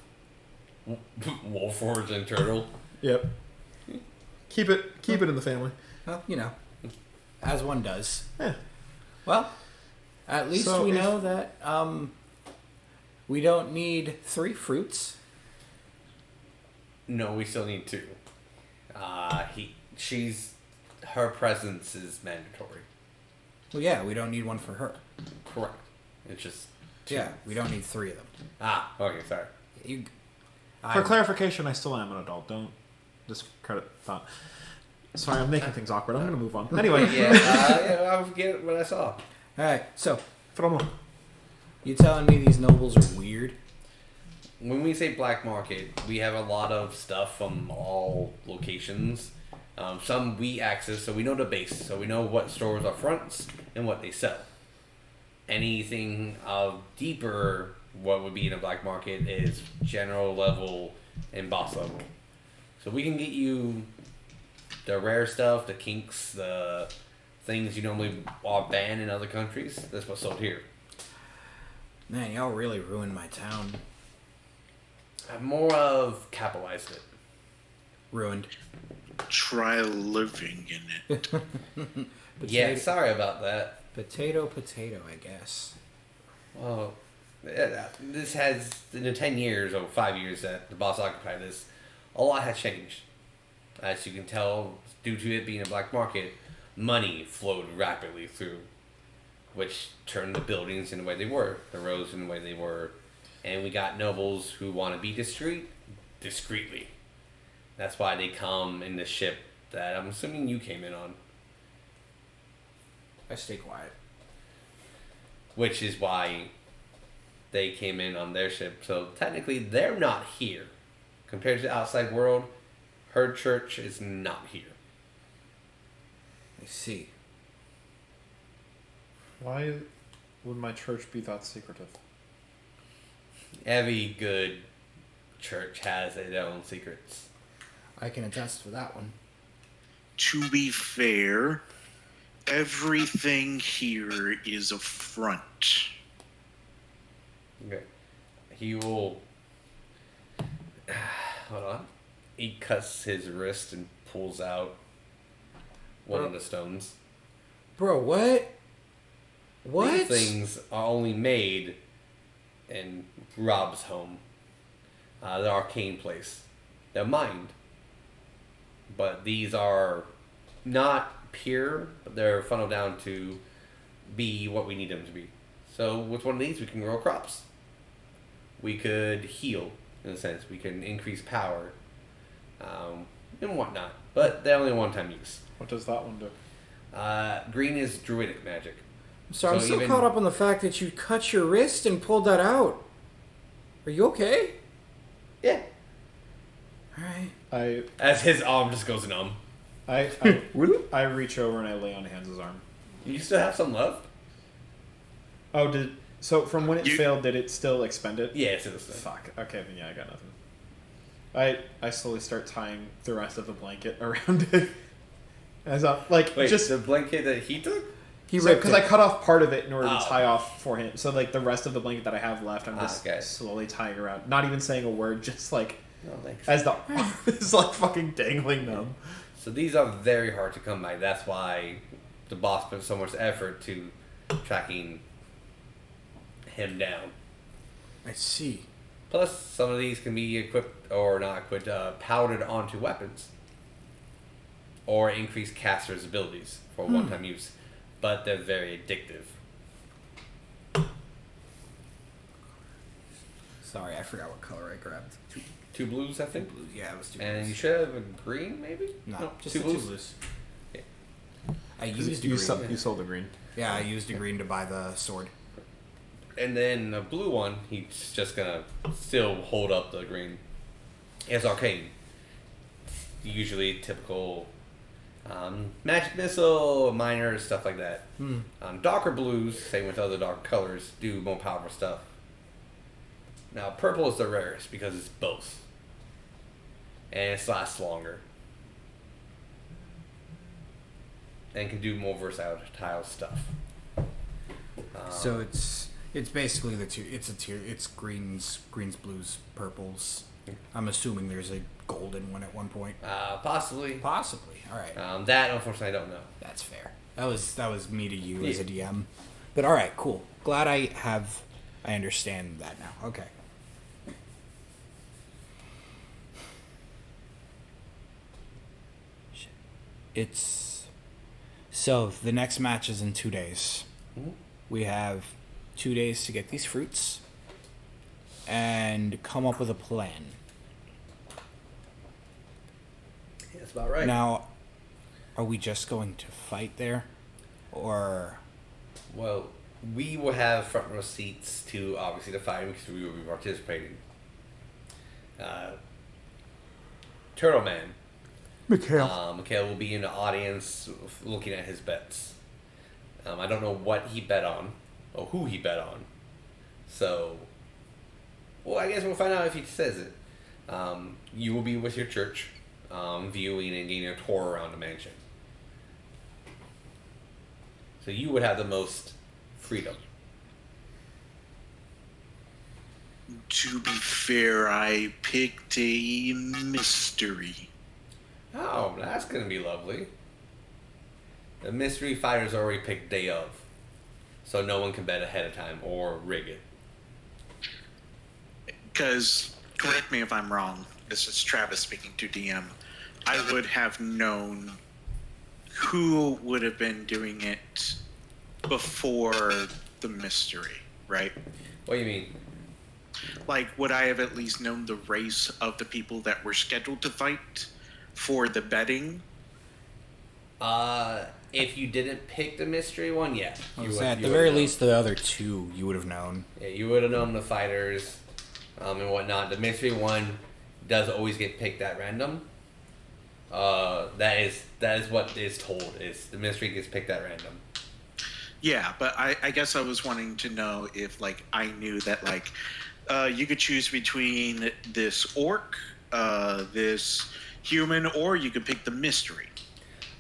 [SPEAKER 1] Warforged, and turtle.
[SPEAKER 7] Yep. Keep it in the family.
[SPEAKER 9] Well, as one does.
[SPEAKER 7] Yeah.
[SPEAKER 9] Well, at least
[SPEAKER 7] So
[SPEAKER 9] we
[SPEAKER 7] if-
[SPEAKER 9] know that we don't need 3 fruits.
[SPEAKER 1] No, we still need 2. Her presence is mandatory.
[SPEAKER 9] Well, yeah, we don't need one for her.
[SPEAKER 1] Correct. It's just 2.
[SPEAKER 9] Yeah, we don't need 3 of them.
[SPEAKER 1] Okay, sorry.
[SPEAKER 7] For clarification, I still am an adult. Don't discredit that. Sorry, I'm making things awkward. I'm going to move on. Anyway.
[SPEAKER 1] I forget what I saw.
[SPEAKER 9] All right, so
[SPEAKER 7] Phenomenal.
[SPEAKER 9] you telling me these nobles are weird?
[SPEAKER 1] When we say black market, we have a lot of stuff from all locations. Some we access, so we know the base, so we know what stores are fronts and what they sell. Anything deeper, what would be in a black market is general level and boss level. So we can get you the rare stuff, the kinks, the things you normally are banned in other countries. That's what's sold here.
[SPEAKER 9] Man, y'all really ruined my town.
[SPEAKER 1] I've more of capitalized it.
[SPEAKER 9] Ruined.
[SPEAKER 4] Try living in it.
[SPEAKER 1] Yeah, sorry about that.
[SPEAKER 9] Potato, I guess.
[SPEAKER 1] Well, this has, in the 10 years or 5 years that the boss occupied this, a lot has changed. As you can tell, due to it being a black market, money flowed rapidly through, which turned the buildings in the way they were, the roads in the way they were, and we got nobles who want to be discreetly. That's why they come in the ship that I'm assuming you came in on.
[SPEAKER 9] I stay quiet.
[SPEAKER 1] Which is why they came in on their ship. So technically, they're not here. Compared to the outside world, her church is not here.
[SPEAKER 9] I see.
[SPEAKER 7] Why would my church be that secretive?
[SPEAKER 1] Every good church has their own secrets.
[SPEAKER 9] I can attest for that one.
[SPEAKER 4] To be fair, everything here is a front.
[SPEAKER 1] Okay. He will... Hold on. He cuts his wrist and pulls out one of the stones.
[SPEAKER 9] Bro, what? What?
[SPEAKER 1] These things are only made in Rob's home. The arcane place. They're mined. But these are not pure, but they're funneled down to be what we need them to be. So with one of these, we can grow crops. We could heal, in a sense. We can increase power, and whatnot. But they're only one-time use.
[SPEAKER 7] What does that one do?
[SPEAKER 1] Green is druidic magic.
[SPEAKER 9] So I'm
[SPEAKER 1] So
[SPEAKER 9] still
[SPEAKER 1] even-
[SPEAKER 9] caught up on the fact that you cut your wrist and pulled that out. Are you okay?
[SPEAKER 1] Yeah.
[SPEAKER 9] Alright.
[SPEAKER 1] As his arm just goes numb.
[SPEAKER 7] I reach over and I lay on Hans' arm.
[SPEAKER 1] You still have some left?
[SPEAKER 7] Oh, so from when it
[SPEAKER 4] You-
[SPEAKER 7] failed, did it still expend it?
[SPEAKER 1] Yeah, it's still.
[SPEAKER 7] Fuck. Okay, then yeah, I got nothing. I slowly start tying the rest of the blanket around it. As
[SPEAKER 1] Wait,
[SPEAKER 7] just
[SPEAKER 1] the blanket that he took?
[SPEAKER 9] He ripped
[SPEAKER 7] because
[SPEAKER 9] it.
[SPEAKER 7] I cut off part of it in order to
[SPEAKER 1] Oh.
[SPEAKER 7] tie off for him. So like the rest of the blanket that I have left, I'm just
[SPEAKER 1] Okay.
[SPEAKER 7] slowly tying around. Not even saying a word, just like
[SPEAKER 1] No, thanks.
[SPEAKER 7] as the arm is like fucking dangling numb.
[SPEAKER 1] So these are very hard to come by. That's why the boss put so much effort to tracking him down.
[SPEAKER 9] I see.
[SPEAKER 1] Plus, some of these can be equipped or not equipped, powdered onto weapons, or increase casters' abilities for one-time use. But they're very addictive.
[SPEAKER 9] Sorry, I forgot what color I grabbed.
[SPEAKER 1] Two blues, I think.
[SPEAKER 9] Blues. Yeah, it was two
[SPEAKER 1] And
[SPEAKER 9] blues.
[SPEAKER 1] you should have a green, maybe?
[SPEAKER 9] No, just
[SPEAKER 1] two
[SPEAKER 9] the
[SPEAKER 1] blues.
[SPEAKER 9] two blues.
[SPEAKER 1] Yeah.
[SPEAKER 9] I used a
[SPEAKER 7] You,
[SPEAKER 9] green.
[SPEAKER 7] you sold the green.
[SPEAKER 9] Yeah, I used a green to buy the sword.
[SPEAKER 1] And then the blue one, he's just gonna still hold up the green. It's arcane. Usually typical Magic missile, minor, stuff like that. Darker blues, same with other dark colors, do more powerful stuff. Now, purple is the rarest because it's both. And it lasts longer. And can do more versatile stuff.
[SPEAKER 9] So it's basically the two. It's greens, blues, purples. I'm assuming there's a golden one at one point.
[SPEAKER 1] Possibly.
[SPEAKER 9] Possibly. All right.
[SPEAKER 1] That, unfortunately, I don't know.
[SPEAKER 9] That's fair. That was me to you as a DM. But all right, cool. Glad I understand that now. Okay. So the next match is in 2 days. We have 2 days to get these fruits and come up with a plan.
[SPEAKER 1] Yeah, that's about right.
[SPEAKER 9] Now, are we just going to fight there, or?
[SPEAKER 1] Well, we will have front row seats to obviously the fight because we will be participating. Turtle Man. Mikael will be in the audience looking at his bets. I don't know what he bet on or who he bet on. So, well, I guess we'll find out if he says it. You will be with your church, viewing and getting a tour around the mansion. So you would have the most freedom.
[SPEAKER 4] To be fair, I picked a mystery.
[SPEAKER 1] Oh, that's going to be lovely. The mystery fighter's already picked day of. So no one can bet ahead of time or rig it.
[SPEAKER 4] Because, correct me if I'm wrong, this is Travis speaking to DM. I would have known who would have been doing it before the mystery, right?
[SPEAKER 1] What do you mean?
[SPEAKER 4] Like, would I have at least known the race of the people that were scheduled to fight for the betting?
[SPEAKER 1] If you didn't pick the mystery one, yeah.
[SPEAKER 9] At the very least, the other two you would have known.
[SPEAKER 1] Yeah, you would have known the fighters and whatnot. The mystery one does always get picked at random. That is what is told. Is the mystery gets picked at random.
[SPEAKER 4] Yeah, but I guess I was wanting to know if, like, I knew that, like, you could choose between this orc, this human, or you could pick the mystery.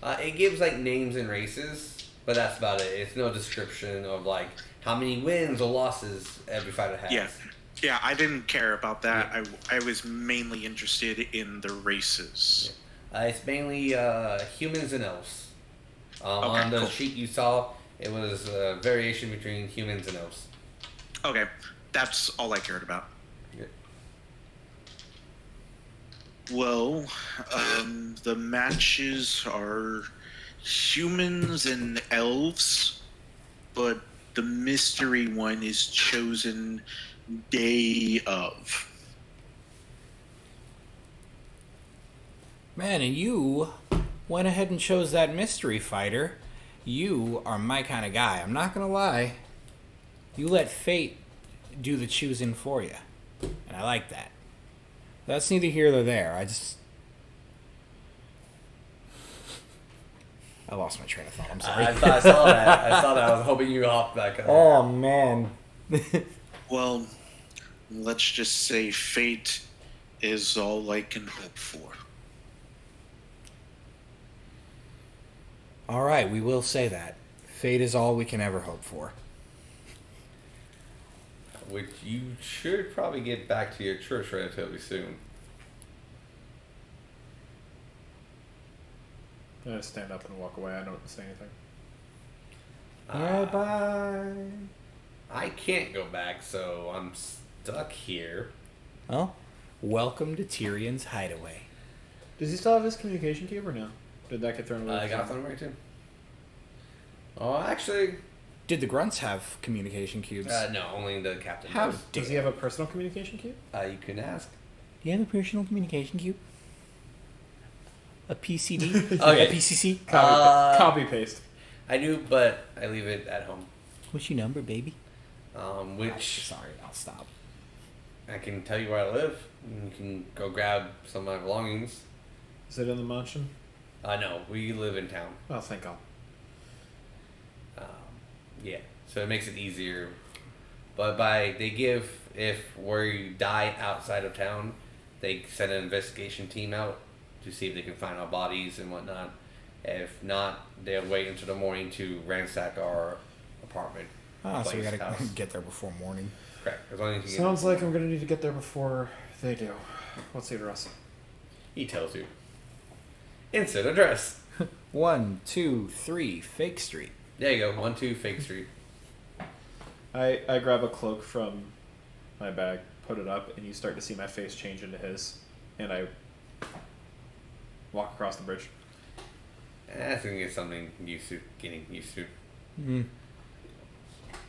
[SPEAKER 1] It gives, like, names and races, but that's about it. It's no description of, like, how many wins or losses every fighter has.
[SPEAKER 4] Yeah, I didn't care about that. Yeah. I was mainly interested in the races.
[SPEAKER 1] Yeah. It's mainly humans and elves. On the sheet you saw, it was a variation between humans and elves.
[SPEAKER 4] Okay, that's all I cared about.
[SPEAKER 1] Yeah.
[SPEAKER 4] Well, the matches are humans and elves, but the mystery one is chosen day of.
[SPEAKER 9] Man, and you went ahead and chose that mystery fighter. You are my kind of guy. I'm not gonna lie. You let fate do the choosing for you, and I like that. That's neither here nor there. I lost my train of thought. I'm sorry.
[SPEAKER 1] I saw that. I was hoping you hopped back up.
[SPEAKER 9] Oh man.
[SPEAKER 4] Well, let's just say fate is all I can hope for.
[SPEAKER 9] All right, we will say that. Fate is all we can ever hope for.
[SPEAKER 1] Which you should probably get back to your church relatively soon.
[SPEAKER 7] I'm gonna stand up and walk away. I don't say anything.
[SPEAKER 9] Bye.
[SPEAKER 1] I can't go back, so I'm stuck here.
[SPEAKER 9] Well, welcome to Tyrion's hideaway.
[SPEAKER 7] Does he still have his communication cube or no? Did that get thrown away?
[SPEAKER 1] I got thrown away too. Oh, actually...
[SPEAKER 9] Did the grunts have communication cubes?
[SPEAKER 1] No, only the captain
[SPEAKER 9] How
[SPEAKER 1] does.
[SPEAKER 7] Does he have a personal communication cube?
[SPEAKER 1] You can ask.
[SPEAKER 9] Do you have a personal communication cube? A PCD?
[SPEAKER 1] Okay.
[SPEAKER 9] A PCC?
[SPEAKER 7] Copy paste.
[SPEAKER 1] I do, but I leave it at home.
[SPEAKER 9] What's your number, baby?
[SPEAKER 1] Which...
[SPEAKER 9] Sorry, I'll stop.
[SPEAKER 1] I can tell you where I live. You can go grab some of my belongings.
[SPEAKER 7] Is it in the mansion?
[SPEAKER 1] No, we live in town.
[SPEAKER 7] Oh, thank God.
[SPEAKER 1] Yeah, so it makes it easier. But if we die outside of town, they send an investigation team out to see if they can find our bodies and whatnot. If not, they'll wait until the morning to ransack our apartment.
[SPEAKER 9] So we gotta
[SPEAKER 1] house.
[SPEAKER 9] get there before morning.
[SPEAKER 1] Correct. As long as you
[SPEAKER 7] Sounds like I'm gonna need to get there before they do. What's the address?
[SPEAKER 1] he tells you. Insert address.
[SPEAKER 9] 1, 2, 3, Fake Street.
[SPEAKER 1] There you go. 1-2 Fake Street.
[SPEAKER 7] I grab a cloak from my bag, put it up, and you start to see my face change into his, and I walk across the bridge.
[SPEAKER 1] I think it's something getting used to.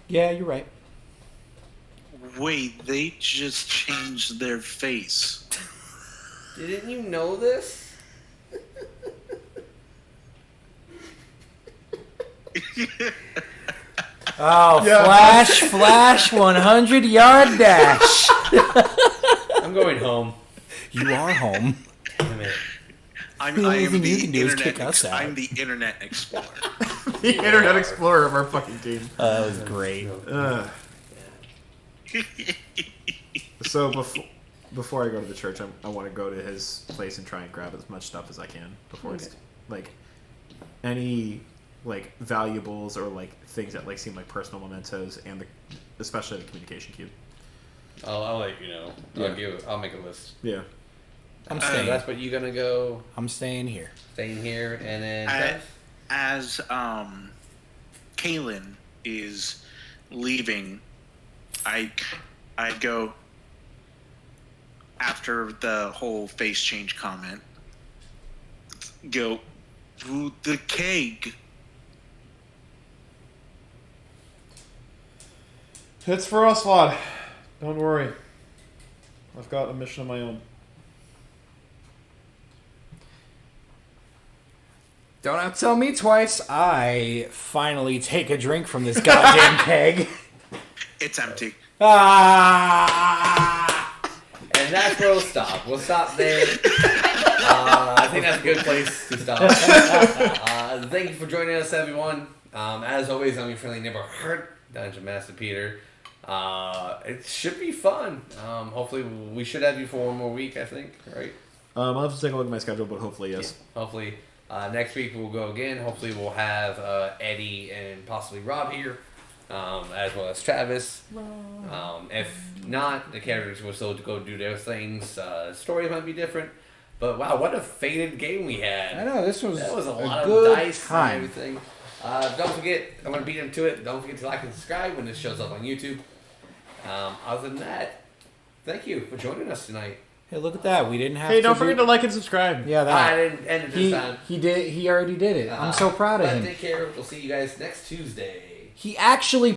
[SPEAKER 9] Yeah, you're right.
[SPEAKER 4] Wait, they just changed their face.
[SPEAKER 1] Didn't you know this?
[SPEAKER 9] Oh,
[SPEAKER 7] Yeah.
[SPEAKER 9] flash, 100-yard dash.
[SPEAKER 1] I'm going home.
[SPEAKER 9] You are home.
[SPEAKER 1] Damn it.
[SPEAKER 4] I
[SPEAKER 9] The only
[SPEAKER 4] am
[SPEAKER 9] thing
[SPEAKER 4] the
[SPEAKER 9] you can do is
[SPEAKER 4] internet
[SPEAKER 9] kick us out.
[SPEAKER 4] I'm the Internet Explorer.
[SPEAKER 7] The Internet Explorer of our fucking team.
[SPEAKER 9] That was great.
[SPEAKER 7] So before I go to the church, I want to go to his place and try and grab as much stuff as I can before it's like any like valuables or like things that like seem like personal mementos and especially the communication cube.
[SPEAKER 1] I'll let you know.
[SPEAKER 7] Yeah.
[SPEAKER 1] I'll make a list.
[SPEAKER 7] Yeah.
[SPEAKER 9] I'm
[SPEAKER 1] So
[SPEAKER 9] staying.
[SPEAKER 1] that's what you're gonna go.
[SPEAKER 9] I'm staying here.
[SPEAKER 1] Staying here, and then
[SPEAKER 4] As Calean is leaving, I go after the whole face change comment. Go through the keg.
[SPEAKER 7] It's for us, lad. Don't worry. I've got a mission of my own.
[SPEAKER 9] Don't have to tell me twice. I finally take a drink from this goddamn keg.
[SPEAKER 4] It's empty.
[SPEAKER 9] Ah!
[SPEAKER 1] and that's where we'll stop. We'll stop there. I think that's a good place to stop. Thank you for joining us, everyone. As always, I'm your friendly neighborhood Dungeon Master Peter. It should be fun. Hopefully, we should have you for one more week, I think, right?
[SPEAKER 7] I'll have to take a look at my schedule, but hopefully, yes.
[SPEAKER 1] Yeah, hopefully. Next week, we'll go again. Hopefully, we'll have Eddie and possibly Rob here, as well as Travis. If not, the characters will still go do their things. Stories might be different. But wow, what a faded game we had.
[SPEAKER 9] I know, that was
[SPEAKER 1] a lot of
[SPEAKER 9] good
[SPEAKER 1] dice
[SPEAKER 9] time.
[SPEAKER 1] and everything. Don't forget, I'm going to beat him to it. Don't forget to like and subscribe when this shows up on YouTube. Other than that, thank you for joining us tonight.
[SPEAKER 9] Hey, look at that. We didn't have
[SPEAKER 7] Hey,
[SPEAKER 9] to
[SPEAKER 7] don't forget to like and subscribe.
[SPEAKER 9] Yeah,
[SPEAKER 1] I
[SPEAKER 9] that.
[SPEAKER 1] didn't end it this time.
[SPEAKER 9] He did. He already did it. I'm so proud of
[SPEAKER 1] But
[SPEAKER 9] him.
[SPEAKER 1] take care. We'll see you guys next Tuesday.
[SPEAKER 9] He actually